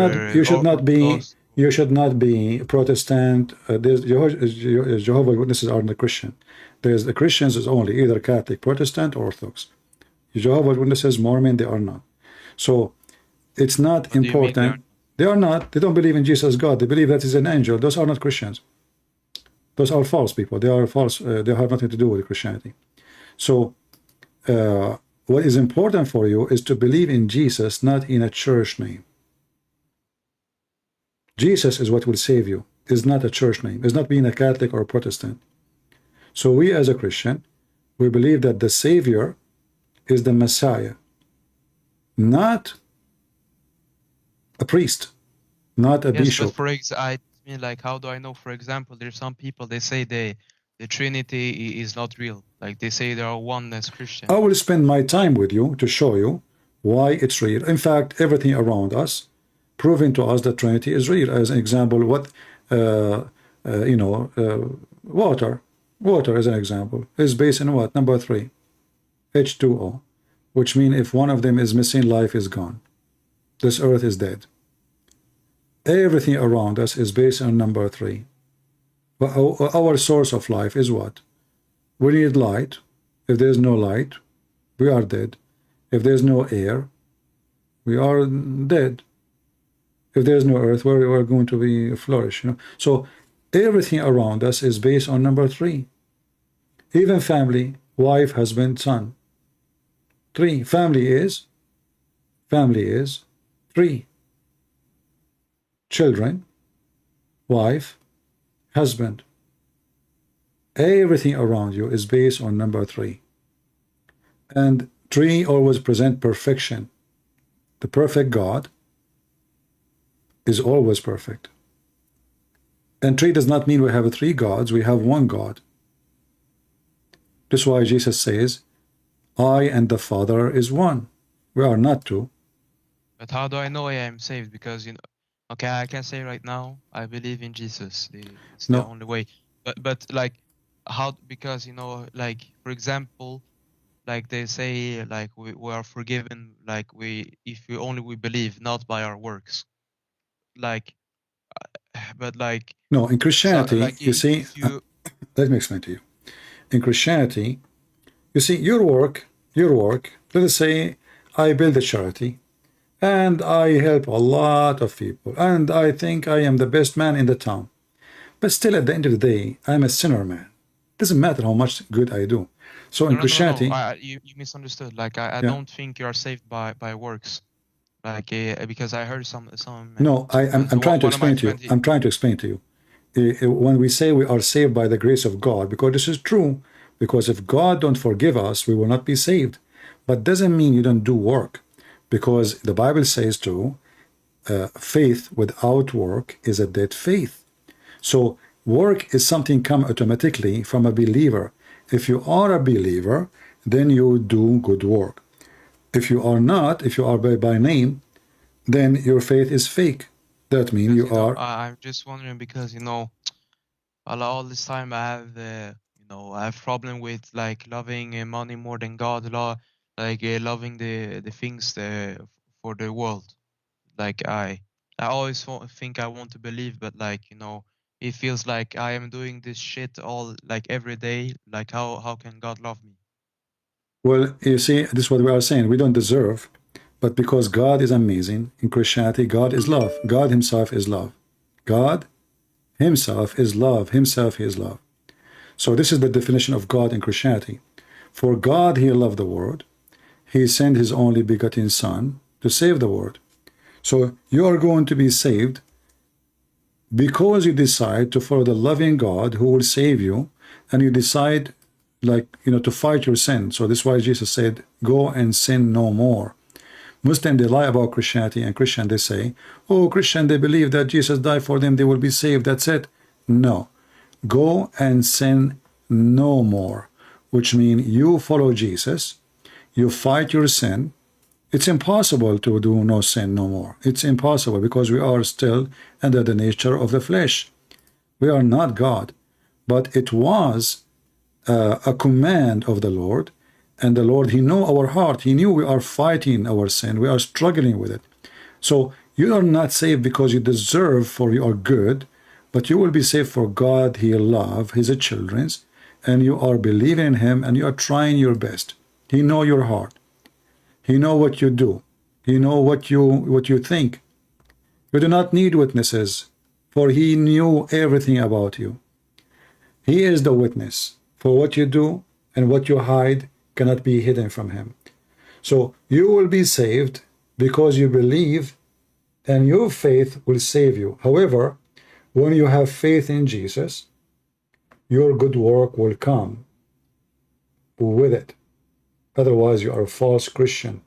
not be Protestant. There's Jehovah's Witnesses are not Christian. There's the Christians is only either Catholic, Protestant, or Orthodox. Jehovah's Witnesses, Mormon, they are not. So it's not important. They are not. They don't believe in Jesus God. They believe that is an angel. Those are not Christians. Those are false people. They are false. They have nothing to do with Christianity. So what is important for you is to believe in Jesus, not in a church name. Jesus is what will save you. Is not a church name. Is not being a Catholic or a Protestant. So we as a Christian, we believe that the Savior is the Messiah, not a priest, not a bishop. But I mean, like, how do I know? For example, there's some people, they say the Trinity is not real. Like, they say they are oneness Christian. I will spend my time with you to show you why it's real. In fact, everything around us proving to us that Trinity is real. As an example, water as an example is based on what? Number 3, H2O, which means if one of them is missing, life is gone. This earth is dead. Everything around us is based on number 3. But our source of life is what? We need light. If there's no light, we are dead. If there's no air, we are dead. If there's no earth, we are going to be flourish. So everything around us is based on number 3. Even family, wife, husband, son. 3. Family is 3. Children, wife, husband. Everything around you is based on number 3. And 3 always present perfection. The perfect God is always perfect. And 3 does not mean we have 3 gods, we have 1 God. That's why Jesus says, I and the Father is 1. We are not 2. But how do I know I am saved? Because, okay, I can say right now, I believe in Jesus. It's the only way. But like, how, because, like, for example, like they say, like, we are forgiven, like, if we believe, not by our works. Like, but like... No, in Christianity, so, like, you see, let me explain to you. In Christianity, you see, your work, let us say, I build a charity, and I help a lot of people, and I think I am the best man in the town. But still, at the end of the day, I'm a sinner, man. Doesn't matter how much good I do. So in Christianity... No. You misunderstood. Like, I don't think you are saved by works. Like, because I heard some... No, I'm trying to explain to you. I'm trying to explain to you. When we say we are saved by the grace of God, because this is true, because if God don't forgive us, we will not be saved. But doesn't mean you don't do work. Because the Bible says too, faith without work is a dead faith. So work is something come automatically from a believer. If you are a believer, then you do good work. If you are not, if you are by name, then your faith is fake. That means you are... I'm just wondering because, all this time I have, I have problem with, like, loving money more than God, loving the things for the world. Like, I always think I want to believe, but, like, it feels like I am doing this shit all, like, every day. Like, how can God love me? Well, you see, this is what we are saying. We don't deserve, but because God is amazing, in Christianity, God is love. God himself is love. God himself is love. Himself, he is love. So this is the definition of God in Christianity. For God, he loved the world. He sent his only begotten Son to save the world. So you are going to be saved because you decide to follow the loving God who will save you, and you decide, to fight your sin. So this is why Jesus said, go and sin no more. Muslim, they lie about Christianity, and Christian, they say, oh, Christian, they believe that Jesus died for them, they will be saved, that's it. No. Go and sin no more. which means you follow Jesus, you fight your sin. It's impossible to do no sin no more. It's impossible because we are still under the nature of the flesh. We are not God. But it was a command of the Lord, and the Lord, he knew our heart. He knew we are fighting our sin. We are struggling with it. So you are not saved because you deserve for you are good, but you will be saved for God, he love his children's, and you are believing in him, and you are trying your best. He know your heart. He know what you do. He know what you think. You do not need witnesses, for he knew everything about you. He is the witness. For what you do and what you hide cannot be hidden from him. So you will be saved because you believe, and your faith will save you. However, when you have faith in Jesus, your good work will come with it. Otherwise, you are a false Christian.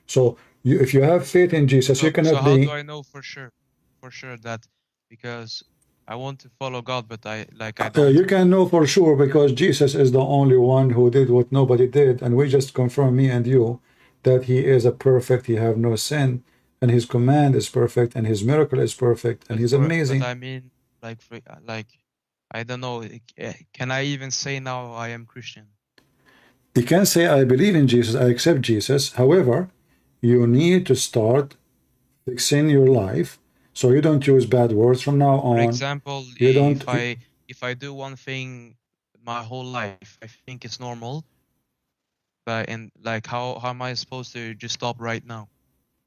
So if you have faith in Jesus, So, you cannot so how be... do I know for sure that, because I want to follow God, but I don't. You can know for sure because Jesus is the only one who did what nobody did, and we just confirm, me and you, that he is a perfect, he have no sin, and his command is perfect, and his miracle is perfect, and he's amazing. But I mean, like, I don't know. Can I even say now I am Christian? You can say, I believe in Jesus, I accept Jesus. However, you need to start fixing your life so you don't use bad words from now on. For example, you don't. if I do one thing my whole life, I think it's normal. But like, how am I supposed to just stop right now?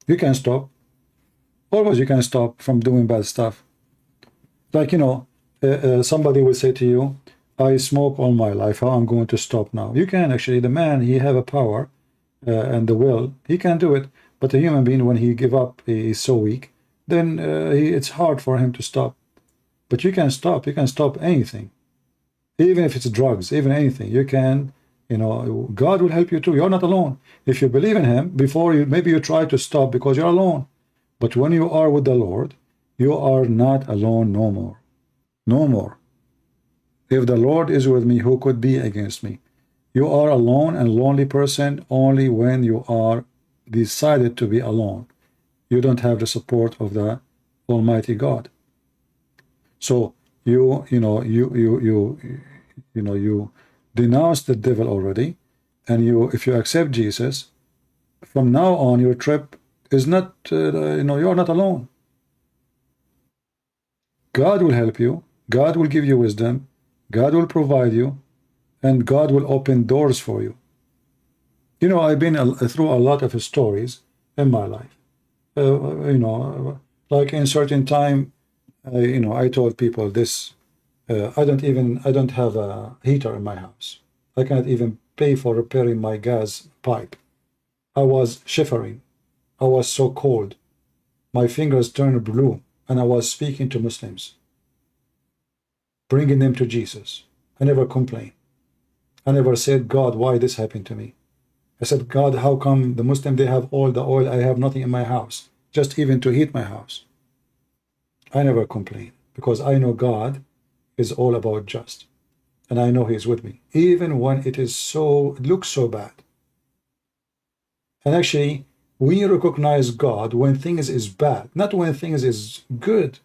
You can stop. Always you can stop from doing bad stuff. Like, somebody will say to you, I smoke all my life, how I'm going to stop now? You can actually, the man, he have a power and the will, he can do it. But a human being, when he give up, he is so weak, then it's hard for him to stop. But you can stop anything. Even if it's drugs, even anything, you can, God will help you too. You're not alone. If you believe in him, maybe you try to stop because you're alone. But when you are with the Lord, you are not alone no more. No more. If the Lord is with me, who could be against me? You are alone and lonely person only when you are decided to be alone. You don't have the support of the Almighty God. So you denounce the devil already, and if you accept Jesus, from now on your trip is not, you are not alone. God will help you. God will give you wisdom. God will provide you, and God will open doors for you. I've been through a lot of stories in my life. Like in certain time, I told people this. I don't have a heater in my house. I cannot even pay for repairing my gas pipe. I was shivering. I was so cold. My fingers turned blue, and I was speaking to Muslims, bringing them to Jesus. I never complained. I never said, God, why this happened to me? I said, God, how come the Muslim, they have all the oil, I have nothing in my house, just even to heat my house? I never complain because I know God is all about just, and I know he's with me, even when it looks so bad. And actually, we recognize God when things is bad, not when things is good.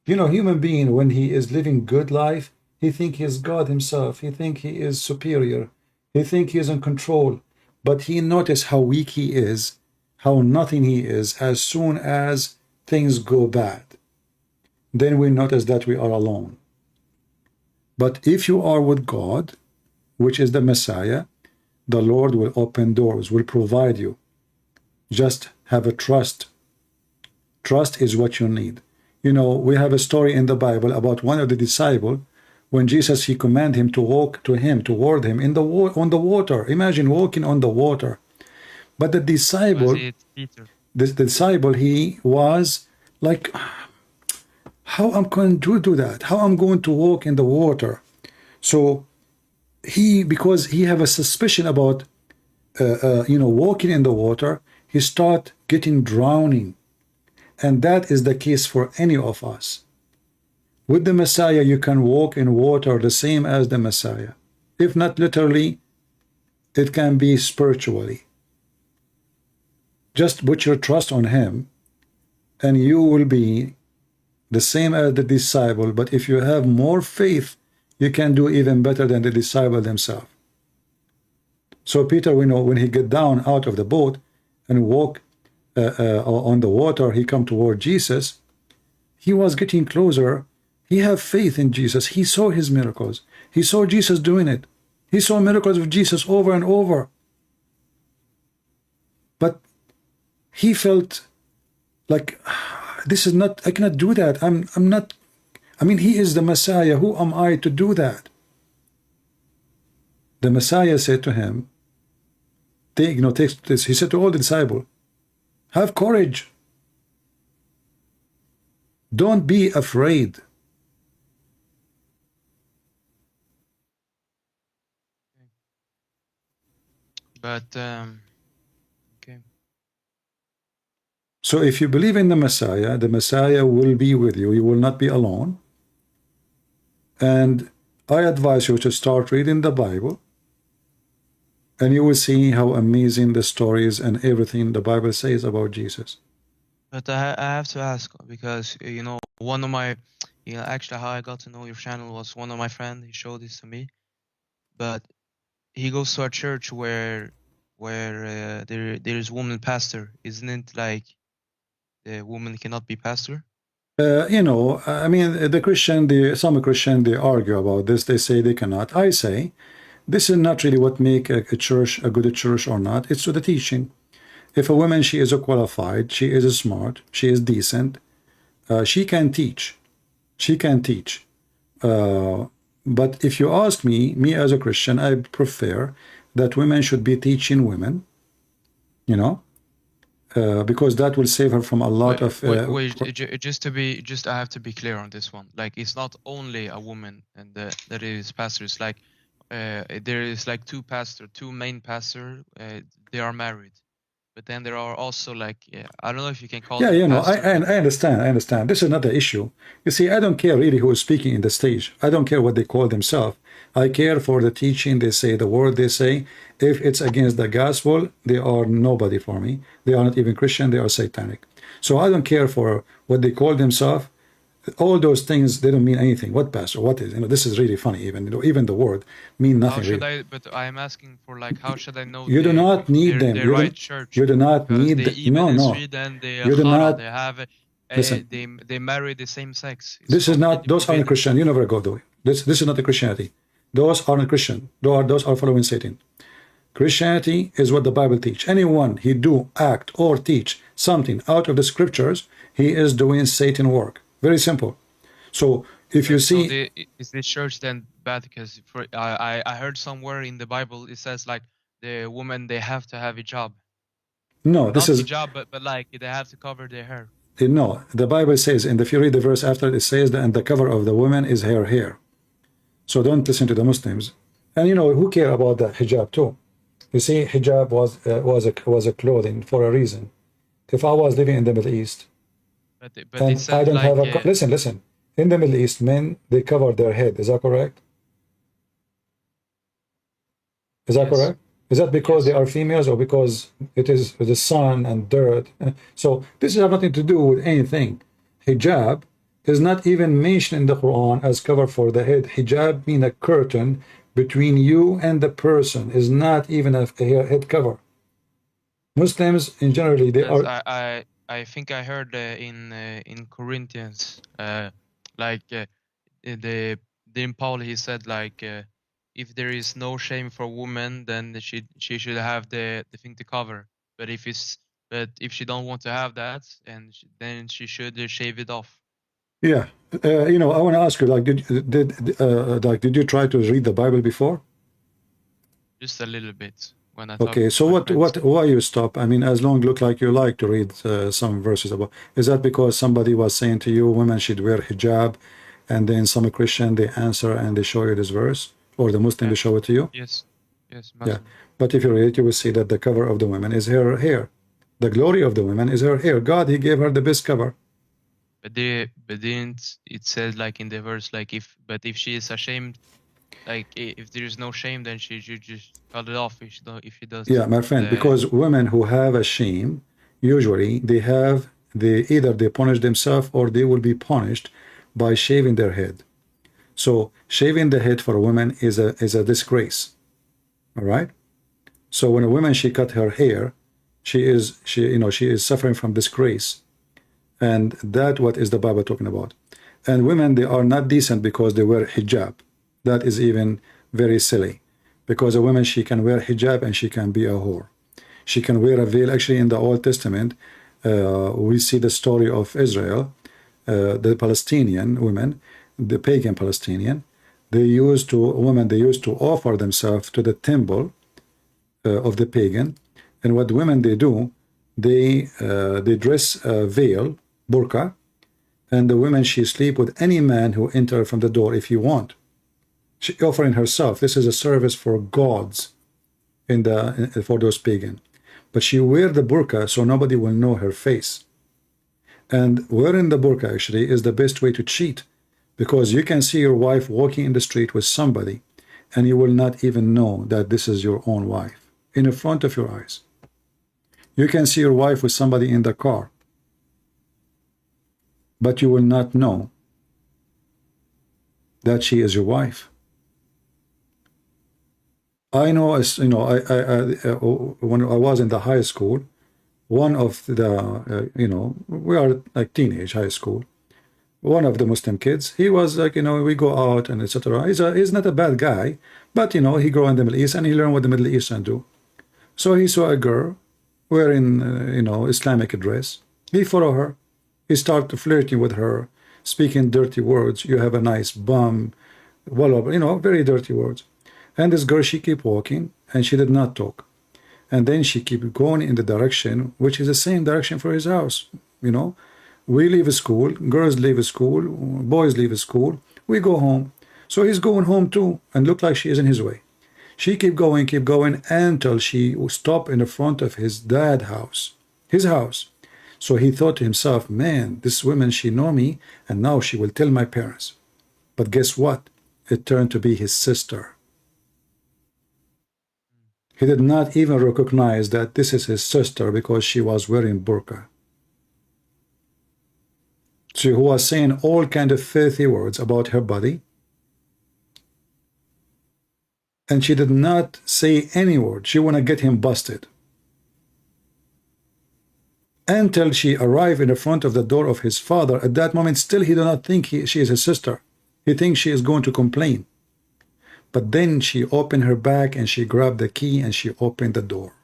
Human being, when he is living good life, he think he is God himself. He think he is superior. He think he is in control. But he notice how weak he is, how nothing he is, as soon as things go bad. Then we notice that we are alone. But if you are with God, which is the Messiah, the Lord will open doors, will provide you. Just have a trust. Trust is what you need. We have a story in the Bible about one of the disciples, when Jesus, he commanded him to walk toward him on the water. Imagine walking on the water. But the disciple, Was it Peter? this disciple, he was like, how I'm going to do that? How I'm going to walk in the water? So because he have a suspicion about, walking in the water, he start getting drowning. And that is the case for any of us. With the Messiah, you can walk in water the same as the Messiah. if not literally, it can be spiritually. Just put your trust on him, and you will be the same as the disciple. But if you have more faith, you can do even better than the disciple themselves. So Peter, we know when he get down out of the boat and walk on the water, he come toward Jesus. He was getting closer. He have faith in Jesus. He saw his miracles. He saw Jesus doing it. He saw miracles of Jesus over and over. But he felt like, this is not, I cannot do that. I'm not, I mean, he is the Messiah. Who am I to do that? The Messiah said to him, take this. He said to all the disciples, have courage. Don't be afraid. But okay. So if you believe in the Messiah will be with you. You will not be alone. And I advise you to start reading the Bible, and you will see how amazing the stories and everything the Bible says about Jesus. But I have to ask, because you know, one of my, actually how I got to know your channel was one of my friends. He showed this to me, but he goes to a church where there is woman pastor. Isn't it like the woman cannot be pastor? I mean, some Christian, they argue about this. They say they cannot. I say, this is not really what make a church a good church or not. It's to the teaching. If a woman, she is qualified, she is smart, she is decent, she can teach. She can teach. But if you ask me as a Christian, I prefer that women should be teaching women, because that will save her from a lot of... I have to be clear on this one. Like, it's not only a woman and that is pastors. Like, there is like two main pastors, they are married. But then there are also like, I don't know if you can call them pastors. I understand. This is not the issue. You see, I don't care really who is speaking in the stage. I don't care what they call themselves. I care for the teaching they say, the word they say. If it's against the gospel, they are nobody for me. They are not even Christian, they are satanic. So I don't care for what they call themselves. All those things, they don't mean anything. What pastor? What is? This is really funny. Even the word mean nothing. How should really. But I am asking for, like, how should I know? You do not need them. The right church. You do not need them. No. You do not. They have. Listen, they marry the same sex. This is not. Those aren't Christian. You never go the way. This is not the Christianity. Those aren't Christian. Those are following Satan. Christianity is what the Bible teach. Anyone he do, act, or teach something out of the scriptures, he is doing Satan work. Very simple. So if you see, is this church then bad? Because I heard somewhere in the Bible it says like the woman, they have to have a job. No, this is a job, but like they have to cover their hair. No, the Bible says, and if you read the verse after, it says that, and the cover of the woman is her hair. So don't listen to the Muslims. And who care about the hijab too? You see, hijab was a clothing for a reason. If I was living in the Middle East, but and I don't have a listen. In the Middle East, men, they cover their head. Is that correct? Is that correct? Is that because they are females, or because it is the sun and dirt? So this has nothing to do with anything. Hijab is not even mentioned in the Quran as cover for the head. Hijab means a curtain between you and the person. Is not even a head cover. Muslims in generally they are. I think I heard in Corinthians, in Paul he said like, if there is no shame for women, then she should have the thing to cover. But if she don't want to have that, then she should shave it off. Yeah, I want to ask you, like, did you try to read the Bible before? Just a little bit. Okay, so why you stop? I mean, as long look like you like to read some verses about. Is that because somebody was saying to you women should wear hijab, and then some Christian they answer and they show you this verse, or the Muslim they show it to you? Yes. Yeah, but if you read it, you will see that the cover of the women is her hair. The glory of the women is her hair. God, he gave her the best cover. But didn't it says like in the verse like if she is ashamed Like if there is no shame, then she should just cut it off if she does. Yeah, my friend, because women who have a shame, usually they either they punish themselves or they will be punished by shaving their head. So shaving the head for a woman is a disgrace. All right. So when a woman she cut her hair, she is suffering from disgrace, and that what is the Bible talking about. And women, they are not decent because they wear hijab. That is even very silly, because a woman she can wear hijab and she can be a whore. She can wear a veil. Actually, in the Old Testament, we see the story of Israel, the Palestinian women, the pagan Palestinian. They used to offer themselves to the temple of the pagan, and what women they do, they dress a veil, burqa, and the women she sleep with any man who enter from the door if you want. She offering herself. This is a service for gods for those pagan. But she wear the burqa so nobody will know her face. And wearing the burqa actually is the best way to cheat, because you can see your wife walking in the street with somebody and you will not even know that this is your own wife in the front of your eyes. You can see your wife with somebody in the car, but you will not know that she is your wife. I know, as you know, when I was in the high school, one of the, we are like teenage high school. One of the Muslim kids, he was like, we go out and etc. He's not a bad guy, but he grew in the Middle East and he learned what the Middle Eastern do. So he saw a girl wearing, Islamic dress. He followed her. He started flirting with her, speaking dirty words. You have a nice bum, very dirty words. And this girl, she kept walking and she did not talk. And then she kept going in the direction, which is the same direction for his house. We leave school, girls leave school, boys leave school, we go home. So he's going home too, and looked like she is in his way. She keep going until she stopped in the front of his dad's house, his house. So he thought to himself, man, this woman, she know me, and now she will tell my parents. But guess what? It turned to be his sister. He did not even recognize that this is his sister because she was wearing burqa. So who was saying all kind of filthy words about her body, and she did not say any word. She want to get him busted. Until she arrived in the front of the door of his father. At that moment, still he did not think she is his sister. He thinks she is going to complain. But then she opened her bag and she grabbed the key and she opened the door.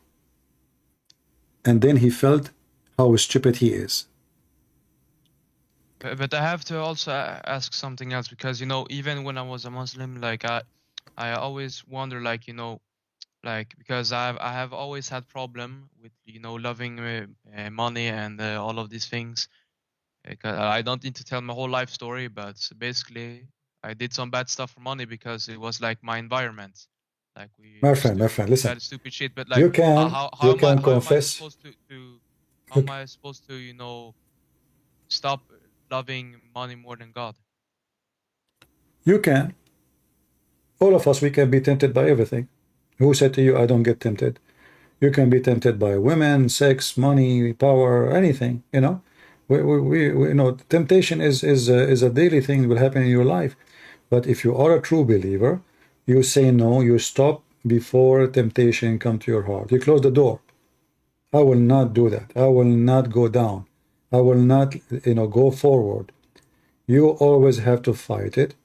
And then he felt how stupid he is. But I have to also ask something else, because even when I was a Muslim, like I always wonder, like because I have always had problem with loving money and all of these things. I don't need to tell my whole life story, but basically I did some bad stuff for money because it was like my environment. Like My friend, listen. bad stupid shit. But like, You can confess. How am I supposed to stop loving money more than God? You can. All of us, we can be tempted by everything. Who said to you, I don't get tempted? You can be tempted by women, sex, money, power, anything. Temptation is a daily thing that will happen in your life. But if you are a true believer, you say no, you stop before temptation come to your heart. You close the door. I will not do that. I will not go down. I will not, go forward. You always have to fight it.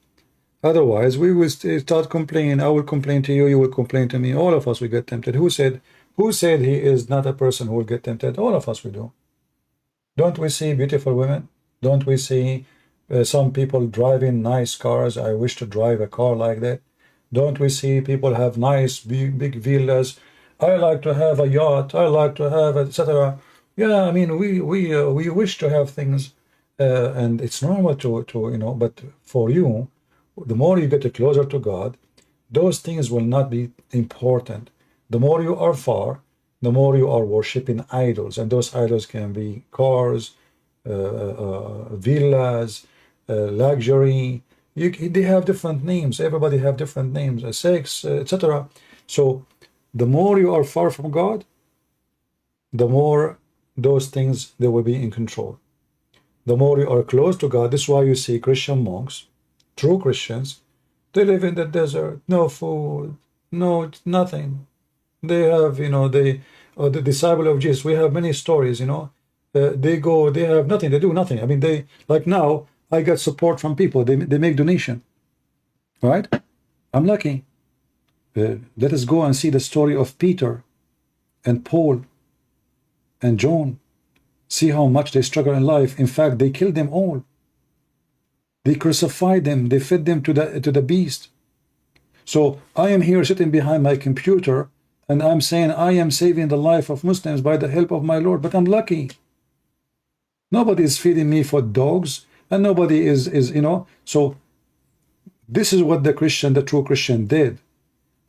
Otherwise, we will start complaining. I will complain to you. You will complain to me. All of us will get tempted. Who said he is not a person who will get tempted? All of us will do. Don't we see beautiful women? Don't we see some people driving nice cars? I wish to drive a car like that. Don't we see people have nice big villas? I like to have a yacht. I like to have etc. Yeah, I mean, we wish to have things, and it's normal to But for you, the more you get closer to God, those things will not be important. The more you are far, the more you are worshiping idols, and those idols can be cars, villas, luxury, They have different names. Everybody have different names, sex, etc. So the more you are far from God, the more those things they will be in control. The more you are close to God, this is why you see Christian monks, true Christians, they live in the desert, no food, no nothing. They have, they the disciple of Jesus. We have many stories, they go, they have nothing, they do nothing. I mean, they, like now, I get support from people. They make donation, right? I'm lucky. Let us go and see the story of Peter and Paul and John. See how much they struggle in life. In fact, they killed them all. They crucified them. They fed them to the beast. So I am here sitting behind my computer, and I'm saying I am saving the life of Muslims by the help of my Lord. But I'm lucky. Nobody is feeding me for dogs, and nobody is. So this is what the true Christian did.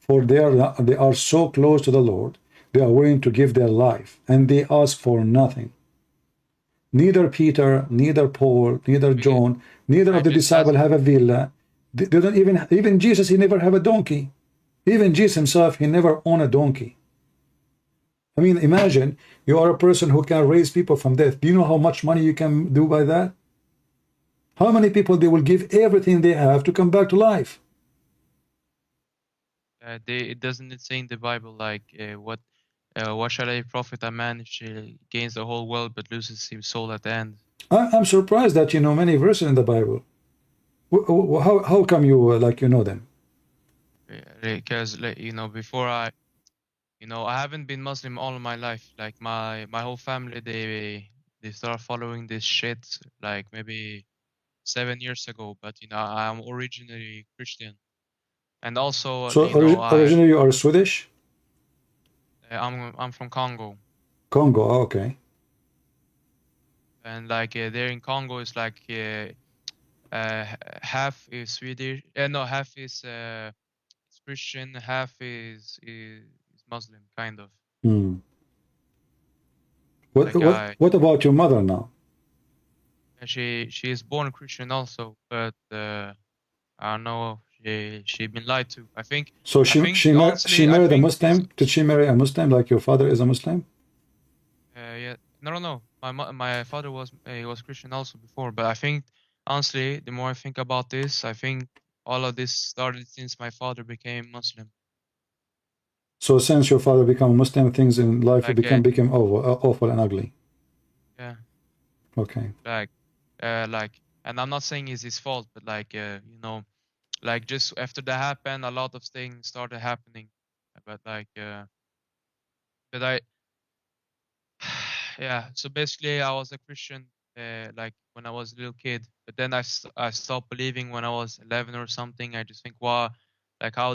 For they are so close to the Lord, they are willing to give their life, and they ask for nothing. Neither Peter, neither Paul, neither John, neither of the disciples have a villa. They don't even Jesus, he never have a donkey. Even Jesus himself, he never owned a donkey. I mean, imagine you are a person who can raise people from death. Do you know how much money you can do by that? How many people they will give everything they have to come back to life? It doesn't say in the Bible like what shall I profit a man if he gains the whole world but loses his soul at the end? I'm surprised that you know many verses in the Bible. How come you you know them? Because before I haven't been Muslim all of my life. Like my whole family, they start following this shit like maybe 7 years ago. But I'm originally Christian, and also So originally you are Swedish? I'm from Congo. Congo, okay. And like there in Congo is like half is Swedish, no, half is Christian, half is Muslim, kind of. Hmm. Like What about your mother now? she is born Christian also, but I don't know, she been lied to. I think. So Honestly, she married a Muslim. Did she marry a Muslim like your father is a Muslim? Yeah, no. My father was he was Christian also before, but I think honestly, the more I think about this, I think all of this started since my father became Muslim. So since your father became Muslim, things in life Like became awful and ugly. yeah. Okay. And I'm not saying it's his fault, but like just after that happened, a lot of things started happening. But but I, yeah. So basically, I was a Christian, like when I was a little kid. But then I stopped believing when I was 11 or something. I just think, wow, like how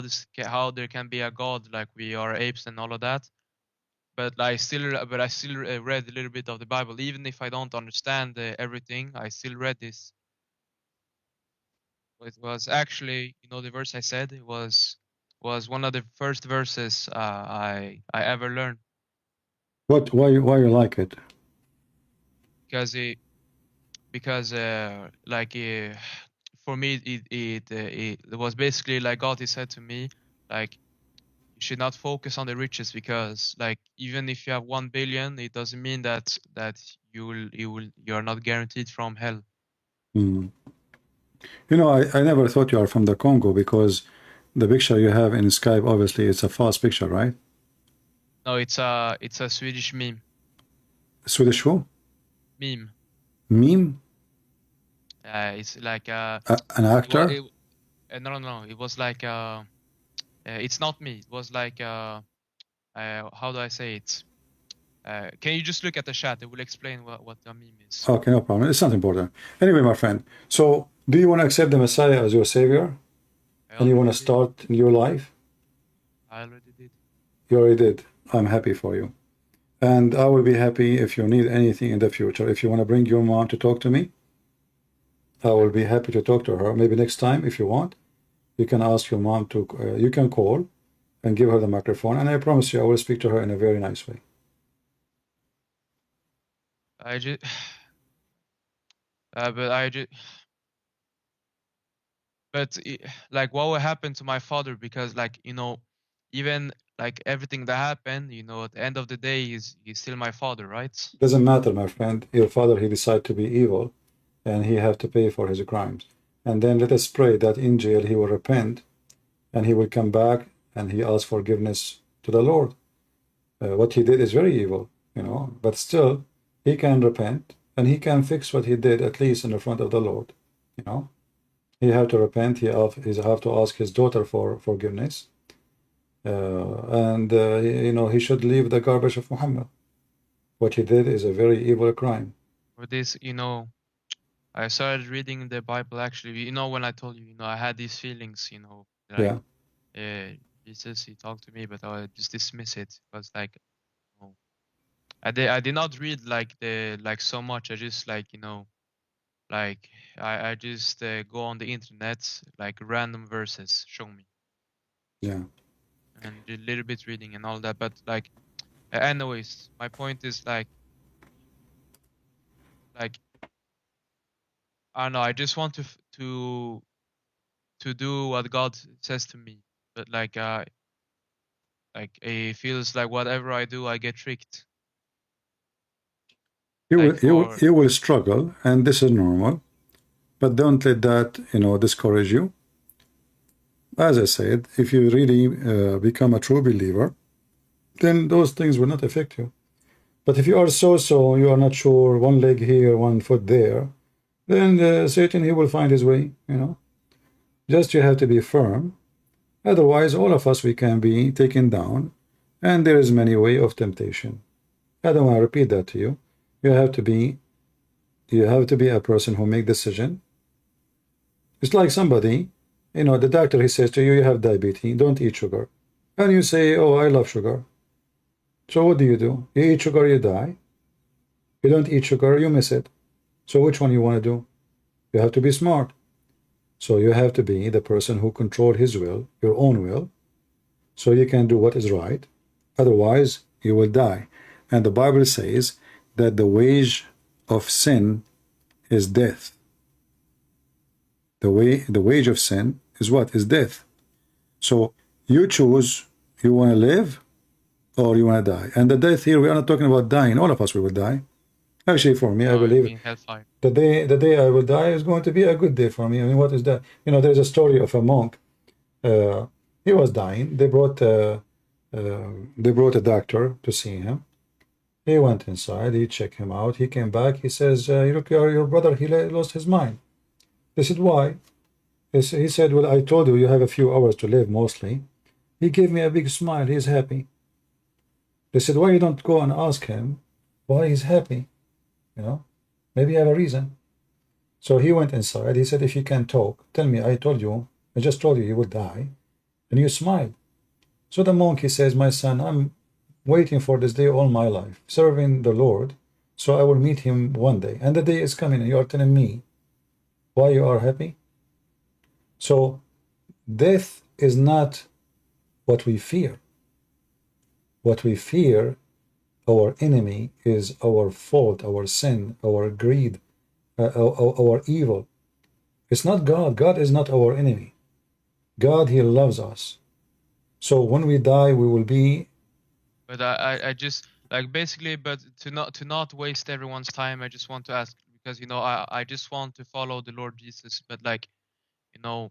there can be a God, like we are apes and all of that. But I still read a little bit of the Bible, even if I don't understand everything. I still read this. It was actually, the verse I said, it was one of the first verses I ever learned. Why you like it? Because for me it was basically like God, he said to me, like, you should not focus on the riches, because like even if you have 1 billion, it doesn't mean that you're not guaranteed from hell. Hmm. I never thought you are from the Congo because the picture you have in Skype, obviously, it's a false picture, right? No, it's a Swedish meme. Swedish who? Meme. Meme? It's like an actor? no. It was like it's not me. It was like how do I say it? Can you just look at the chat? It will explain what the meme is. Okay, no problem. It's not important. Anyway, my friend. So, do you want to accept the Messiah as your savior? And you want to start new life? I already did. You already did. I'm happy for you. And I will be happy if you need anything in the future. If you want to bring your mom to talk to me, I will be happy to talk to her. Maybe next time, if you want, you can ask your mom to, you can call and give her the microphone. And I promise you, I will speak to her in a very nice way. But I just But like, what will happen to my father? Because, like, you know, even like everything that happened, you know, at the end of the day, he's still my father, right? Doesn't matter, my friend. Your father, he decided to be evil, and he have to pay for his crimes. And then let us pray that in jail he will repent, and he will come back, and he ask forgiveness to the Lord. What he did is very evil, you know, but still he can repent, and he can fix what he did, at least in the front of the Lord, you know. He have to repent. He have to ask his daughter for forgiveness, and you know, he should leave the garbage of Muhammad. What he did is a very evil crime. For this, you know, I started reading the Bible actually. You know, when I told you, you know, I had these feelings, you know, like, Jesus, he talked to me, but I just dismiss it because, like, you know, I did not read like so much. I just, like, you know, like I just go on the internet, like random verses show me. Yeah. And a little bit reading and all that, but like, anyways, my point is like I don't know. I just want to do what God says to me, but like it feels like whatever I do, I get tricked. Like You will struggle, and this is normal. But don't let that, you know, discourage you. As I said, if you really become a true believer, then those things will not affect you. But if you are so, you are not sure, one leg here, one foot there, then Satan, he will find his way, you know. Just you have to be firm. Otherwise, all of us, we can be taken down, and there is many way of temptation. I don't want to repeat that to you. You have to be a person who make decision. It's like somebody, you know, the doctor, he says to you, you have diabetes, don't eat sugar. And you say, oh, I love sugar. So what do? You eat sugar, you die. You don't eat sugar, you miss it. So which one you want to do? You have to be smart. So you have to be the person who control his will, your own will, so you can do what is right. Otherwise, you will die. And the Bible says that the wage of sin is death. The wage of sin is what? Is death. So you choose, you want to live or you want to die. And the death here, we are not talking about dying. All of us, we will die. Actually, for me, I believe the day I will die is going to be a good day for me. I mean, what is that? You know, there's a story of a monk. He was dying. They brought a doctor to see him. He went inside. He checked him out. He came back. He says, "Look, your brother, he lost his mind." They said, "Why?" He said, "Well, I told you, you have a few hours to live, mostly." He gave me a big smile. He's happy. They said, "Why you don't go and ask him why he's happy? You know, maybe you have a reason." So he went inside. He said, "If you can talk, tell me, I just told you will die, and you smiled." So the monk, he says, "My son, I'm waiting for this day all my life, serving the Lord, so I will meet him one day. And the day is coming, and you are telling me why you are happy?" So death is not what we fear. What we fear, our enemy, is our fault, our sin, our greed, our evil. It's not God. God is not our enemy. God, he loves us. So when we die, we will be. But I just, like, basically, but to not waste everyone's time, I just want to ask, because, you know, I just want to follow the Lord Jesus, but, like, you know,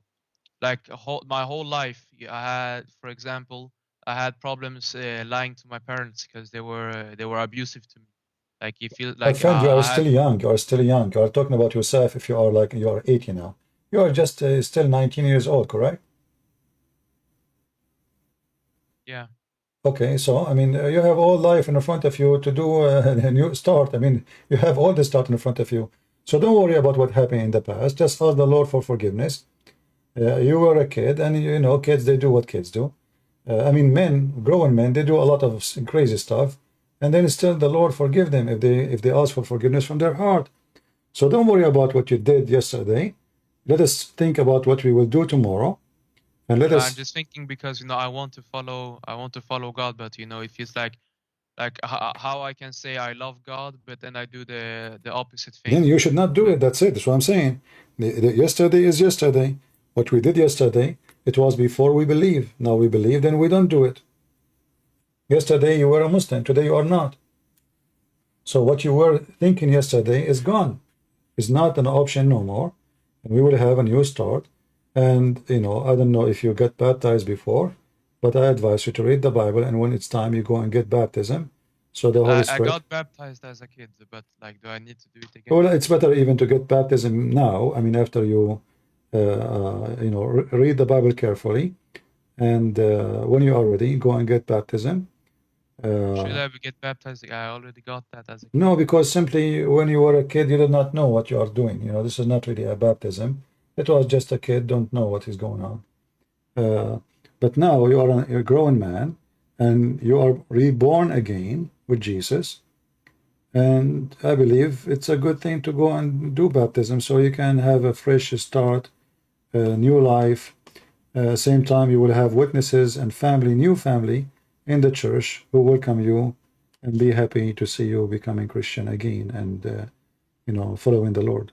like my whole life, I had, for example, I had problems lying to my parents because they were abusive to me. Like, you feel My like friend, you are still young. You are still young. You are talking about yourself. If you are like, you are 80 now, you are just still 19 years old, correct? Yeah. Okay, so I mean, you have all life in front of you to do a new start. I mean, you have all the start in front of you. So don't worry about what happened in the past. Just ask the Lord for forgiveness. You were a kid, and you know, kids, they do what kids do. I mean, grown men, they do a lot of crazy stuff, and then still the Lord forgive them if they ask for forgiveness from their heart. So don't worry about what you did yesterday. Let us think about what we will do tomorrow, and let us. I'm just thinking because, you know, I want to follow God, but, you know, it feels like how I can say I love God, but then I do the opposite thing. Then you should not do it. That's it. That's what I'm saying. The yesterday is yesterday. What we did yesterday, it was before we believe. Now we believe, then we don't do it. Yesterday you were a Muslim, today you are not. So what you were thinking yesterday is gone. It's not an option no more. And we will have a new start. And, you know, I don't know if you got baptized before, but I advise you to read the Bible, and when it's time, you go and get baptism. So the Holy I Spirit. got baptized as a kid, but like, do I need to do it again? Well, it's better even to get baptism now. I mean, after you, you know, read the Bible carefully, and when you are ready, go and get baptism. Should I get baptized? I already got that as a kid. No, because simply when you were a kid, you did not know what you are doing. You know, this is not really a baptism. It was just a kid, don't know what is going on. But now you are a grown man, and you are reborn again with Jesus. And I believe it's a good thing to go and do baptism so you can have a fresh start, a new life. Same time, you will have witnesses and family, new family in the church who welcome you and be happy to see you becoming Christian again and, you know, following the Lord.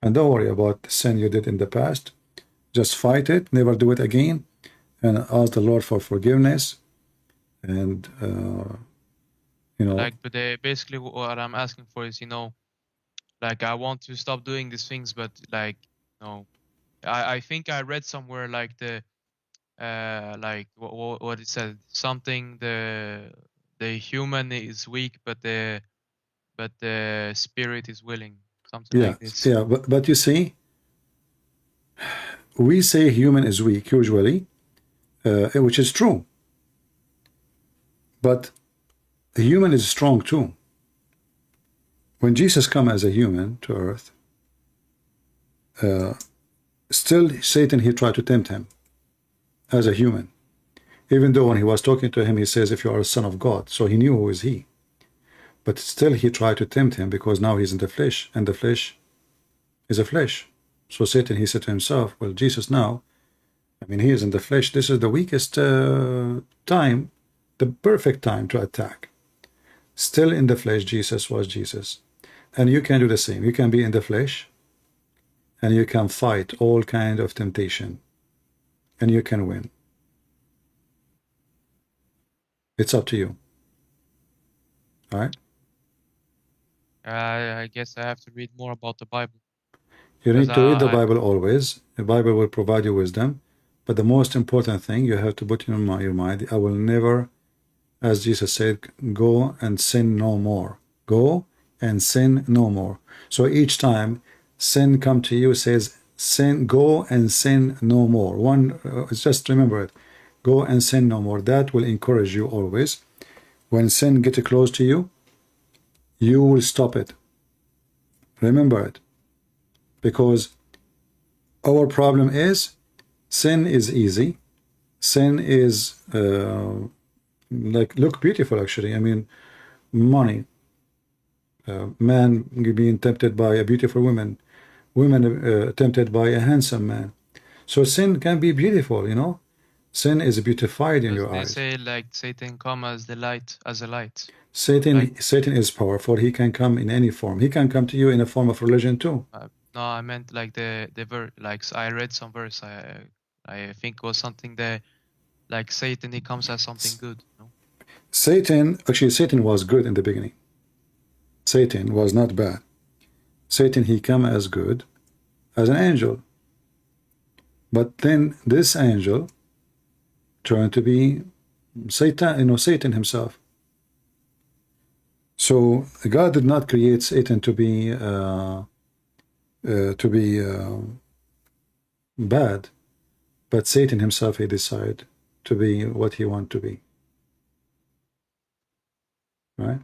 And don't worry about the sin you did in the past. Just fight it, never do it again, and ask the Lord for forgiveness. And, you know. Like, but basically what I'm asking for is, you know, like, I want to stop doing these things, but like, you know, I think I read somewhere like like what it said, something the human is weak, but the spirit is willing, something like this. Yeah, but you see, we say human is weak usually, which is true. But a human is strong too. When Jesus came as a human to earth, still Satan, he tried to tempt him as a human. Even though when he was talking to him, he says, if you are a son of God. So he knew who is he. But still he tried to tempt him because now he's in the flesh, and the flesh is a flesh. So Satan, he said to himself, well, Jesus now, I mean, he is in the flesh. This is the weakest time, the perfect time to attack. Still in the flesh, Jesus was Jesus. And you can do the same. You can be in the flesh, and you can fight all kind of temptation, and you can win. It's up to you. All right? I guess I have to read more about the Bible. You need to read the Bible always. The Bible will provide you wisdom. But the most important thing you have to put in your mind, I will never, as Jesus said, go and sin no more. Go and sin no more. So each time sin come to you, says, sin, go and sin no more. Just remember it. Go and sin no more. That will encourage you always. When sin gets close to you, you will stop it. Remember it. Because our problem is, sin is easy. Sin is like look beautiful actually. I mean, money. Man being tempted by a beautiful woman. Women tempted by a handsome man. So sin can be beautiful, you know. Sin is beautified in your eyes. They say like Satan come as the light, as a light. Satan is powerful. He can come in any form. He can come to you in a form of religion too. No, I meant like the verse. Like I read some verse. I think it was something that like Satan, he comes as something good. No? Satan was good in the beginning. Satan was not bad. Satan, he came as good, as an angel. But then this angel turned to be Satan, Satan himself. So God did not create Satan to be bad, but Satan himself, he decided to be what he wanted to be. Right?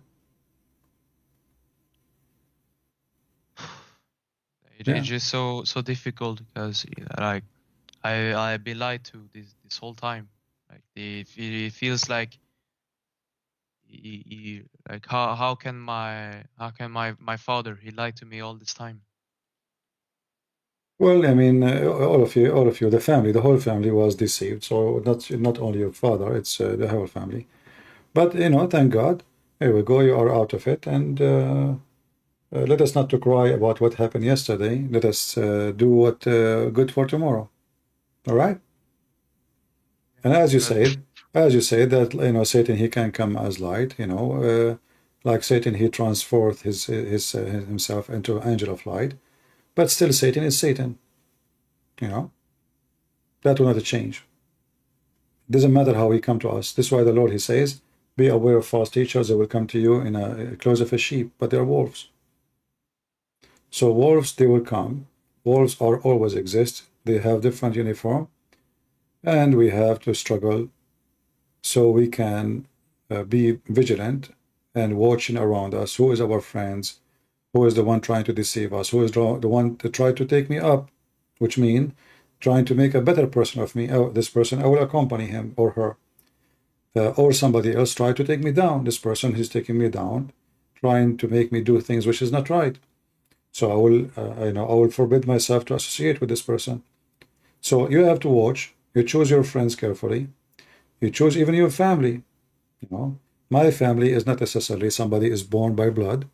It's just so difficult because like I've been lied to this whole time. Like it feels like like how can my father, he lied to me all this time. Well, I mean, all of you, the family, the whole family was deceived. So not only your father, it's the whole family. But thank God. Here we go. You are out of it, and let us not to cry about what happened yesterday. Let us do what good for tomorrow. All right. And as you said, that Satan, he can come as light. Like Satan, he transformed himself into angel of light. But still, Satan is Satan. That will not change. It doesn't matter how he come to us. This is why the Lord, he says, be aware of false teachers. They will come to you in a clothes of a sheep, but they're wolves. So wolves, they will come. Wolves are always exist. They have different uniform, and we have to struggle so we can be vigilant and watching around us. Who is our friends? Who is the one trying to deceive us? Who is the one to try to take me up? Which means trying to make a better person of me. Oh, this person, I will accompany him or her. Or somebody else try to take me down. This person is taking me down, trying to make me do things which is not right. So I will forbid myself to associate with this person. So you have to watch. You choose your friends carefully. You choose even your family. My family is not necessarily somebody is born by blood.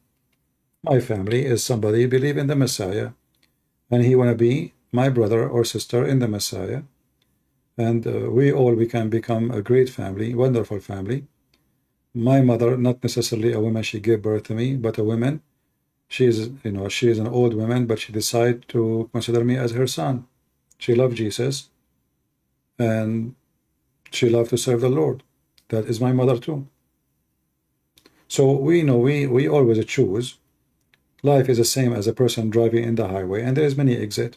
My family is somebody believe in the Messiah, and he want to be my brother or sister in the Messiah. And we can become a great family, wonderful family. My mother, not necessarily a woman, she gave birth to me, but a woman. She is an old woman, but she decided to consider me as her son. She loved Jesus, and she loved to serve the Lord. That is my mother too. So we always choose. Life is the same as a person driving in the highway, and there is many exit.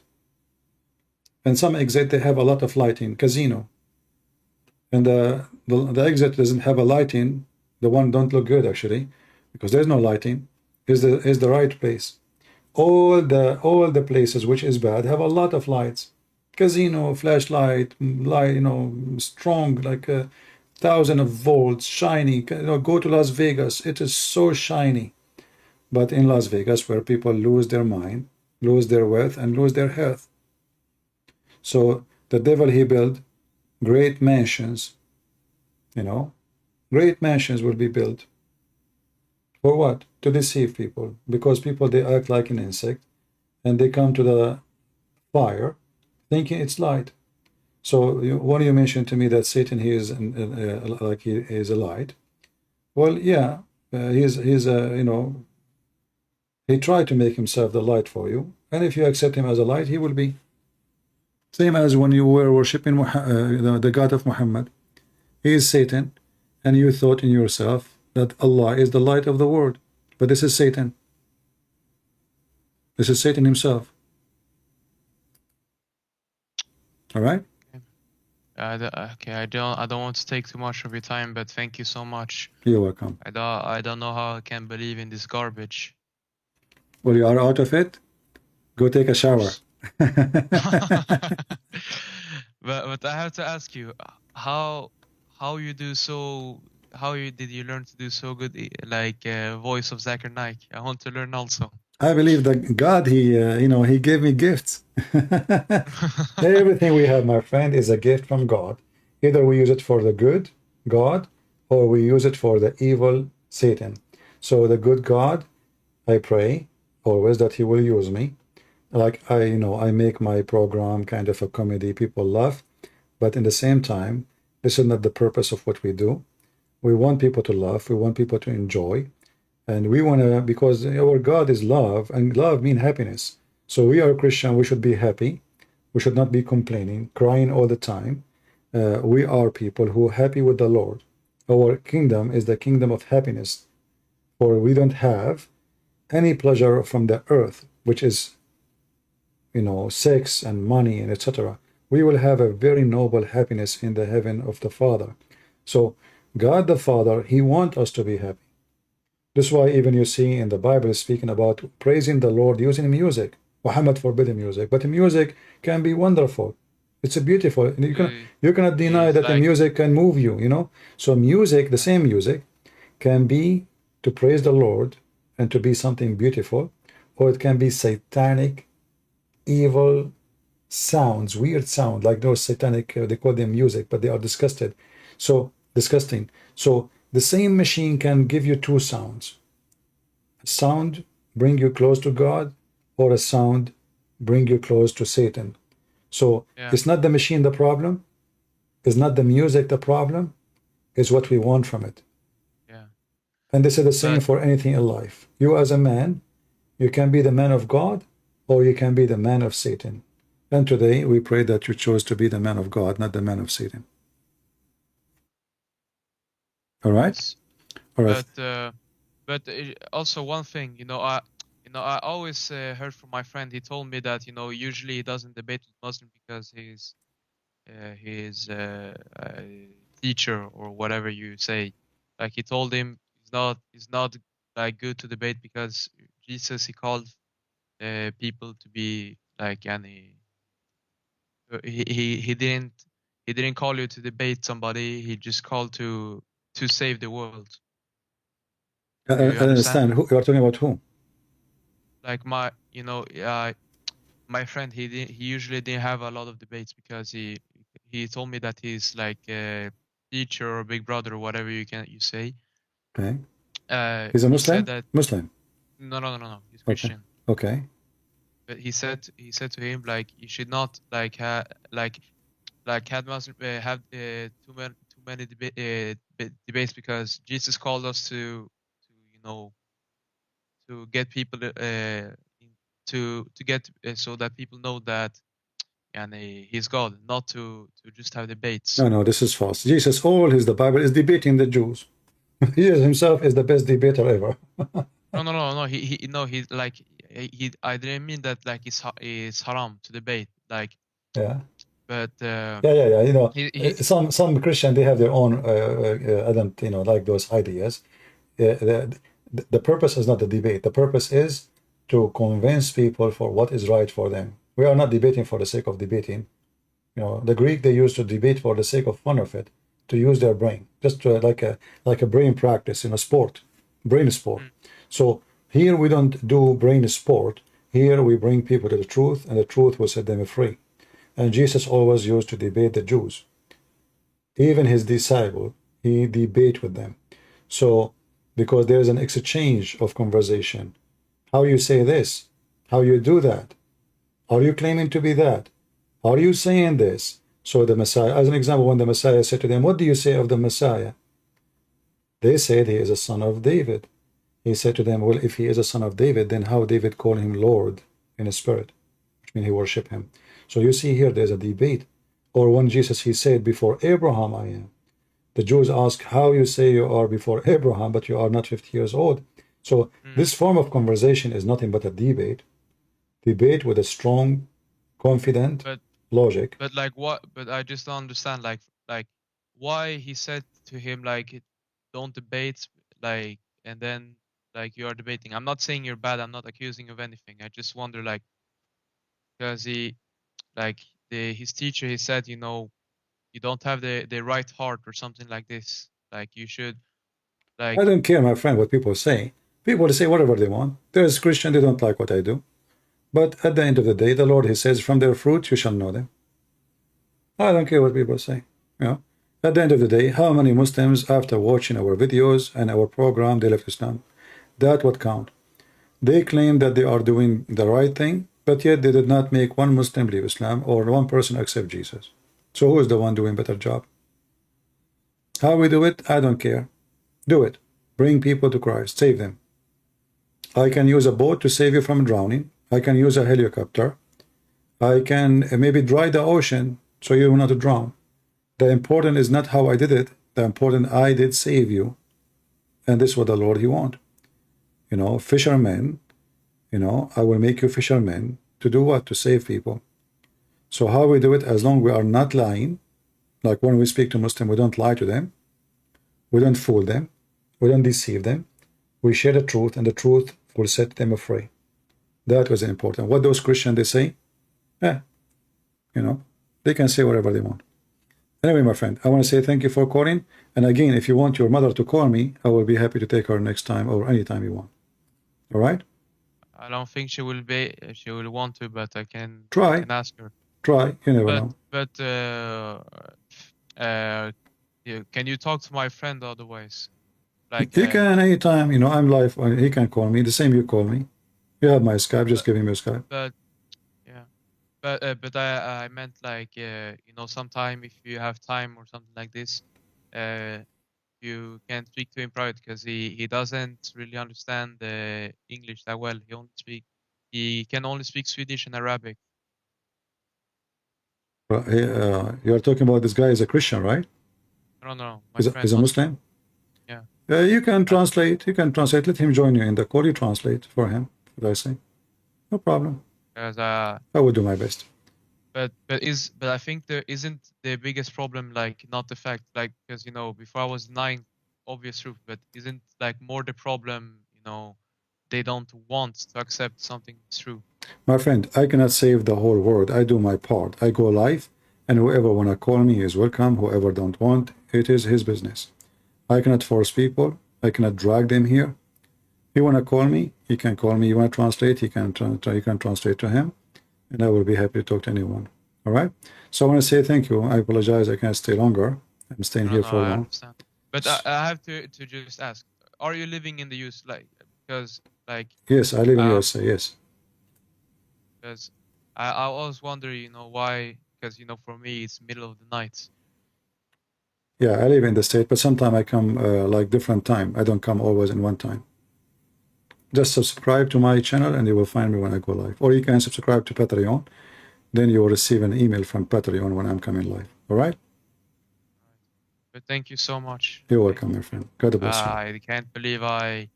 And some exit, they have a lot of lighting, casino. And the exit doesn't have a lighting. The one don't look good actually, because there's no lighting. Is the right place. All the places which is bad have a lot of lights. Casino, flashlight, light, strong, like 1,000 of volts, shiny. Go to Las Vegas. It is so shiny. But in Las Vegas, where people lose their mind, lose their wealth, and lose their health. So the devil, he built great mansions. Great mansions will be built. For what? To deceive people. Because people, they act like an insect, and they come to the fire thinking it's light. So when you mentioned to me that Satan, he is like he is a light. Well, yeah, he tried to make himself the light for you, and if you accept him as a light, he will be. Same as when you were worshiping the God of Muhammad. He is Satan, and you thought in yourself that Allah is the light of the world. But this is Satan. This is Satan himself. All right? Okay, I don't want to take too much of your time, but thank you so much. You're welcome. I don't know how I can believe in this garbage. Well, you are out of it? Go take a shower. But I have to ask you, how did you learn to do so good, like voice of Zakir Naik? I want to learn also. I believe that God, he gave me gifts. Everything we have, my friend, is a gift from God. Either we use it for the good God, or we use it for the evil Satan. So the good God, I pray always that he will use me. Like I make my program kind of a comedy, people laugh, but in the same time, this is not the purpose of what we do. We want people to laugh, we want people to enjoy, and we want to, because our God is love, and love means happiness. So we are Christian, we should be happy, we should not be complaining, crying all the time. We are people who are happy with the Lord. Our kingdom is the kingdom of happiness, for we don't have any pleasure from the earth, which is sex and money and etc. We will have a very noble happiness in the heaven of the Father. So God the Father, he wants us to be happy. This is why even you see in the Bible speaking about praising the Lord using music. Muhammad forbidden music, but music can be wonderful. It's a beautiful. You cannot deny that the music can move you. So music, the same music, can be to praise the Lord and to be something beautiful, or it can be satanic, evil sounds, weird sound, like those satanic, they call them music, but they are disgusting. So the same machine can give you two sounds. Sound bring you close to God, or a sound bring you close to Satan. So Yeah. it's not the machine the problem, it's not the music the problem, it's what we want from it. Yeah. And this is the same But for anything in life. You as a man, you can be the man of God, or you can be the man of Satan. And today we pray that you chose to be the man of God, not the man of Satan. All right? yes. All right. But also one thing, I always heard from my friend. He told me that usually he doesn't debate with Muslim because he's teacher or whatever you say. Like he told him it's not like good to debate because Jesus he called people to be like he didn't call you to debate somebody. He just called to save the world. I Do you understand. Who, you are talking about who? Like my my friend he usually didn't have a lot of debates because he told me that he's like a teacher or big brother or whatever you say. Okay. He's a Muslim? He said that Muslim. no, he's Okay. Christian. Okay. But he said to him like you should not like have Muslim have too many debates because Jesus called us to to get people to get so that people know that and he's God, not to just have debates. No, this is false. Jesus, all his the Bible is debating the Jews. Jesus himself is the best debater ever. No. He's like I didn't mean that like it's haram to debate. Like Yeah. but Yeah. he Some Christian they have their own. I don't like those ideas. The purpose is not the debate. The purpose is to convince people for what is right for them. We are not debating for the sake of debating. The Greek they used to debate for the sake of fun of it, to use their brain, just to, like a brain practice in a sport, brain sport. So here we don't do brain sport. Here we bring people to the truth, and the truth will set them free. And Jesus always used to debate the Jews. Even his disciple, he debate with them. So because there is an exchange of conversation. How you say this? How you do that? Are you claiming to be that? Are you saying this? So the Messiah, as an example, when the Messiah said to them, what do you say of the Messiah? They said he is a son of David. He said to them, well, if he is a son of David, then how David called him Lord in his spirit, which means he worshiped him. So you see here, there's a debate. Or when Jesus, he said, before Abraham I am. The Jews ask, how you say you are before Abraham, but you are not 50 years old. So this form of conversation is nothing but a debate. Debate with a strong, confident logic. But like what? But I just don't understand like why he said to him like don't debate like and then like you are debating. I'm not saying you're bad. I'm not accusing you of anything. I just wonder like because his teacher he said you don't have the right heart or something like this. Like you should like I don't care, my friend, what people say. People say whatever they want. There's Christian, they don't like what I do. But at the end of the day, the Lord, he says, from their fruit you shall know them. I don't care what people say. At the end of the day, how many Muslims, after watching our videos and our program, they left Islam? That what count. They claim that they are doing the right thing, but yet they did not make one Muslim leave Islam or one person accept Jesus. So who is the one doing better job? How we do it, I don't care. Do it. Bring people to Christ. Save them. I can use a boat to save you from drowning. I can use a helicopter. I can maybe dry the ocean so you will not drown. The important is not how I did it. The important I did save you. And this is what the Lord he want. Fishermen, I will make you fishermen to do what? To save people. So how we do it, as long as we are not lying, like when we speak to Muslims, we don't lie to them. We don't fool them. We don't deceive them. We share the truth, and the truth will set them free. That was important. What those Christians, they say, they can say whatever they want. Anyway, my friend, I want to say thank you for calling. And again, if you want your mother to call me, I will be happy to take her next time or anytime you want. All right? I don't think she will want to, but I can ask her. Try. You never know. But can you talk to my friend otherwise? Like he can anytime. I'm live. He can call me. The same you call me. You have my Skype. Just give him your Skype. But yeah, but I meant like you know, sometime if you have time or something like this, you can speak to him private because he doesn't really understand the English that well. He can only speak Swedish and Arabic. You're talking about this guy is a Christian, right? No, my Is friend. a Muslim? Yeah. You can translate. You can translate. Let him join you in the call. You translate for him. What I say? No problem. Because I will do my best. but I think there isn't the biggest problem like not the fact like because you know before I was denying obvious truth, but isn't like more the problem you know they don't want to accept something that's true. My friend, I cannot save the whole world. I do my part. I go live, and whoever wanna call me is welcome. Whoever don't want, it is his business. I cannot force people. I cannot drag them here. If you wanna call me, he can call me. You wanna translate, you can translate to him, and I will be happy to talk to anyone. All right. So I want to say thank you. I apologize. I can't stay longer. I'm staying here for I long. understand. But I have to just ask: are you living in the US? Like because like Yes, I live in USA. Yes. Because I always wonder, you know, why? Because you know, for me, it's middle of the night. Yeah, I live in the state, but sometimes I come like different time. I don't come always in one time. Just subscribe to my channel, and you will find me when I go live. Or you can subscribe to Patreon. Then you will receive an email from Patreon when I'm coming live. All right? But thank you so much. You're welcome, my friend. God bless you. I can't believe I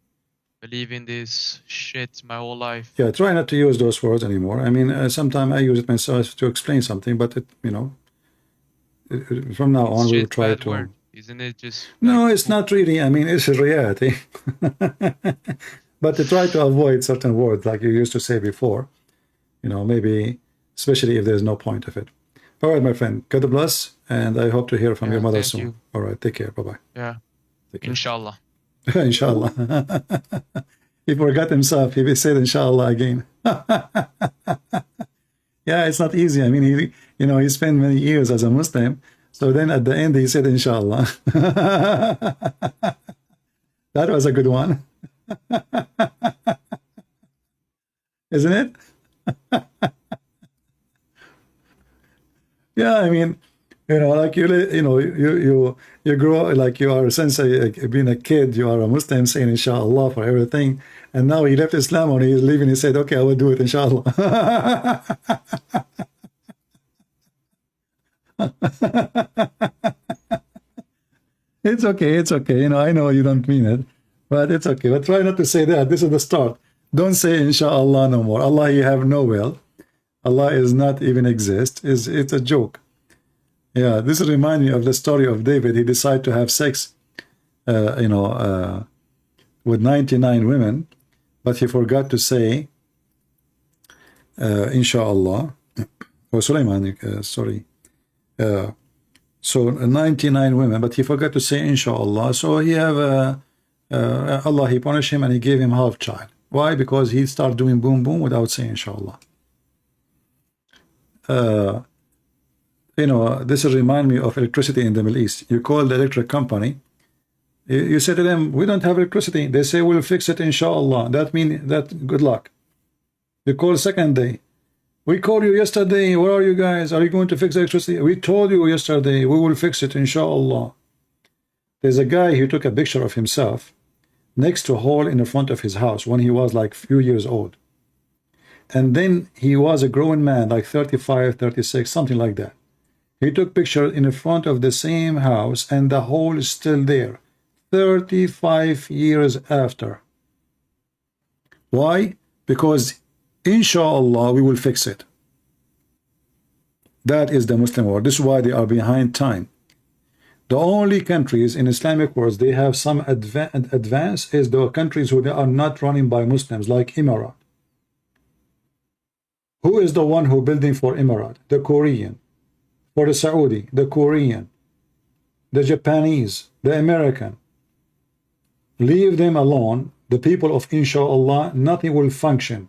believe in this shit my whole life. Yeah, try not to use those words anymore. I mean, sometimes I use it myself to explain something, but it, you know, from now on we will try to. Word, isn't it? Just no, like, it's not really. I mean, it's a reality. But to try to avoid certain words like you used to say before, you know, maybe especially if there's no point of it. All right, my friend. God bless, and I hope to hear from your mother soon. You. All right, take care. Bye-bye. Yeah. Take care. Inshallah. Inshallah. He forgot himself. He said inshallah again. Yeah, it's not easy. I mean, he spent many years as a Muslim. So then at the end, he said inshallah. That was a good one. Isn't it? Yeah, I mean, like you grow like you are since being a kid, you are a Muslim saying inshallah for everything, and now he left Islam and he's leaving. He said, "Okay, I will do it inshallah." It's okay. It's okay. I know you don't mean it, but it's okay. But try not to say that. This is the start. Don't say inshallah no more. Allah, you have no will. Allah is not even exist. It's a joke. Yeah, this reminds me of the story of David. He decided to have sex, with 99 women, but he forgot to say, inshallah, or Sulaiman, sorry. So 99 women, but he forgot to say inshallah. So he have, Allah, he punished him and he gave him half child. Why? Because he started doing boom boom without saying inshallah. This remind me of electricity in the Middle East. You call the electric company, you say to them, we don't have electricity. They say, we'll fix it inshallah. That means that good luck. You call second day, we called you yesterday, where are you guys? Are you going to fix electricity? We told you yesterday, we will fix it inshallah. There's a guy who took a picture of himself next to a hole in the front of his house when he was like few years old. And then he was a grown man, like 35, 36, something like that. He took picture in the front of the same house and the hole is still there, 35 years after. Why? Because inshallah we will fix it. That is the Muslim world. This is why they are behind time. The only countries in Islamic world they have some advance is the countries who they are not running by Muslims, like Emirat. Who is the one who building for Emirat? The Korean. For the Saudi, the Korean. The Japanese, the American. Leave them alone. The people of inshallah, nothing will function.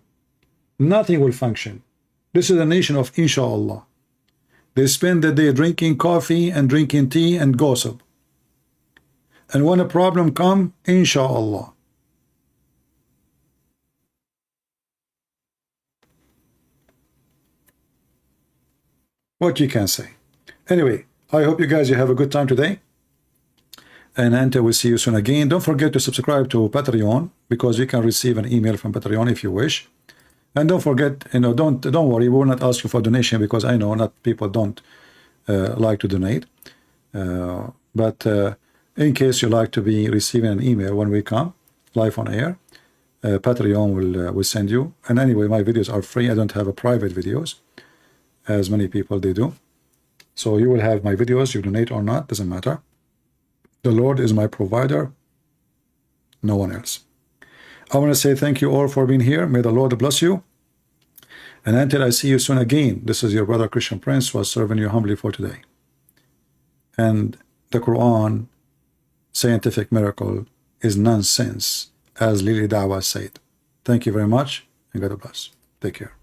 Nothing will function. This is a nation of inshallah. They spend the day drinking coffee and drinking tea and gossip. And when a problem comes, inshallah. what you can say. Anyway, I hope you guys have a good time today. And until we see you soon again, don't forget to subscribe to Patreon, because you can receive an email from Patreon if you wish. And don't forget, don't worry, we will not ask you for donation, because I know not people don't like to donate. But in case you like to be receiving an email when we come live on air, Patreon will send you. And anyway, my videos are free. I don't have a private videos, as many people they do. So you will have my videos, you donate or not, doesn't matter. The Lord is my provider, no one else. I want to say thank you all for being here. May the Lord bless you. And until I see you soon again, this is your brother Christian Prince, who was serving you humbly for today. And the Quran, scientific miracle, is nonsense, as Lily Dawah said. Thank you very much, and God bless. Take care.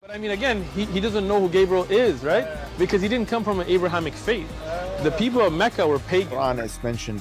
But I mean, again, he doesn't know who Gabriel is, right? Because he didn't come from an Abrahamic faith. The people of Mecca were pagan. Quran is mentioned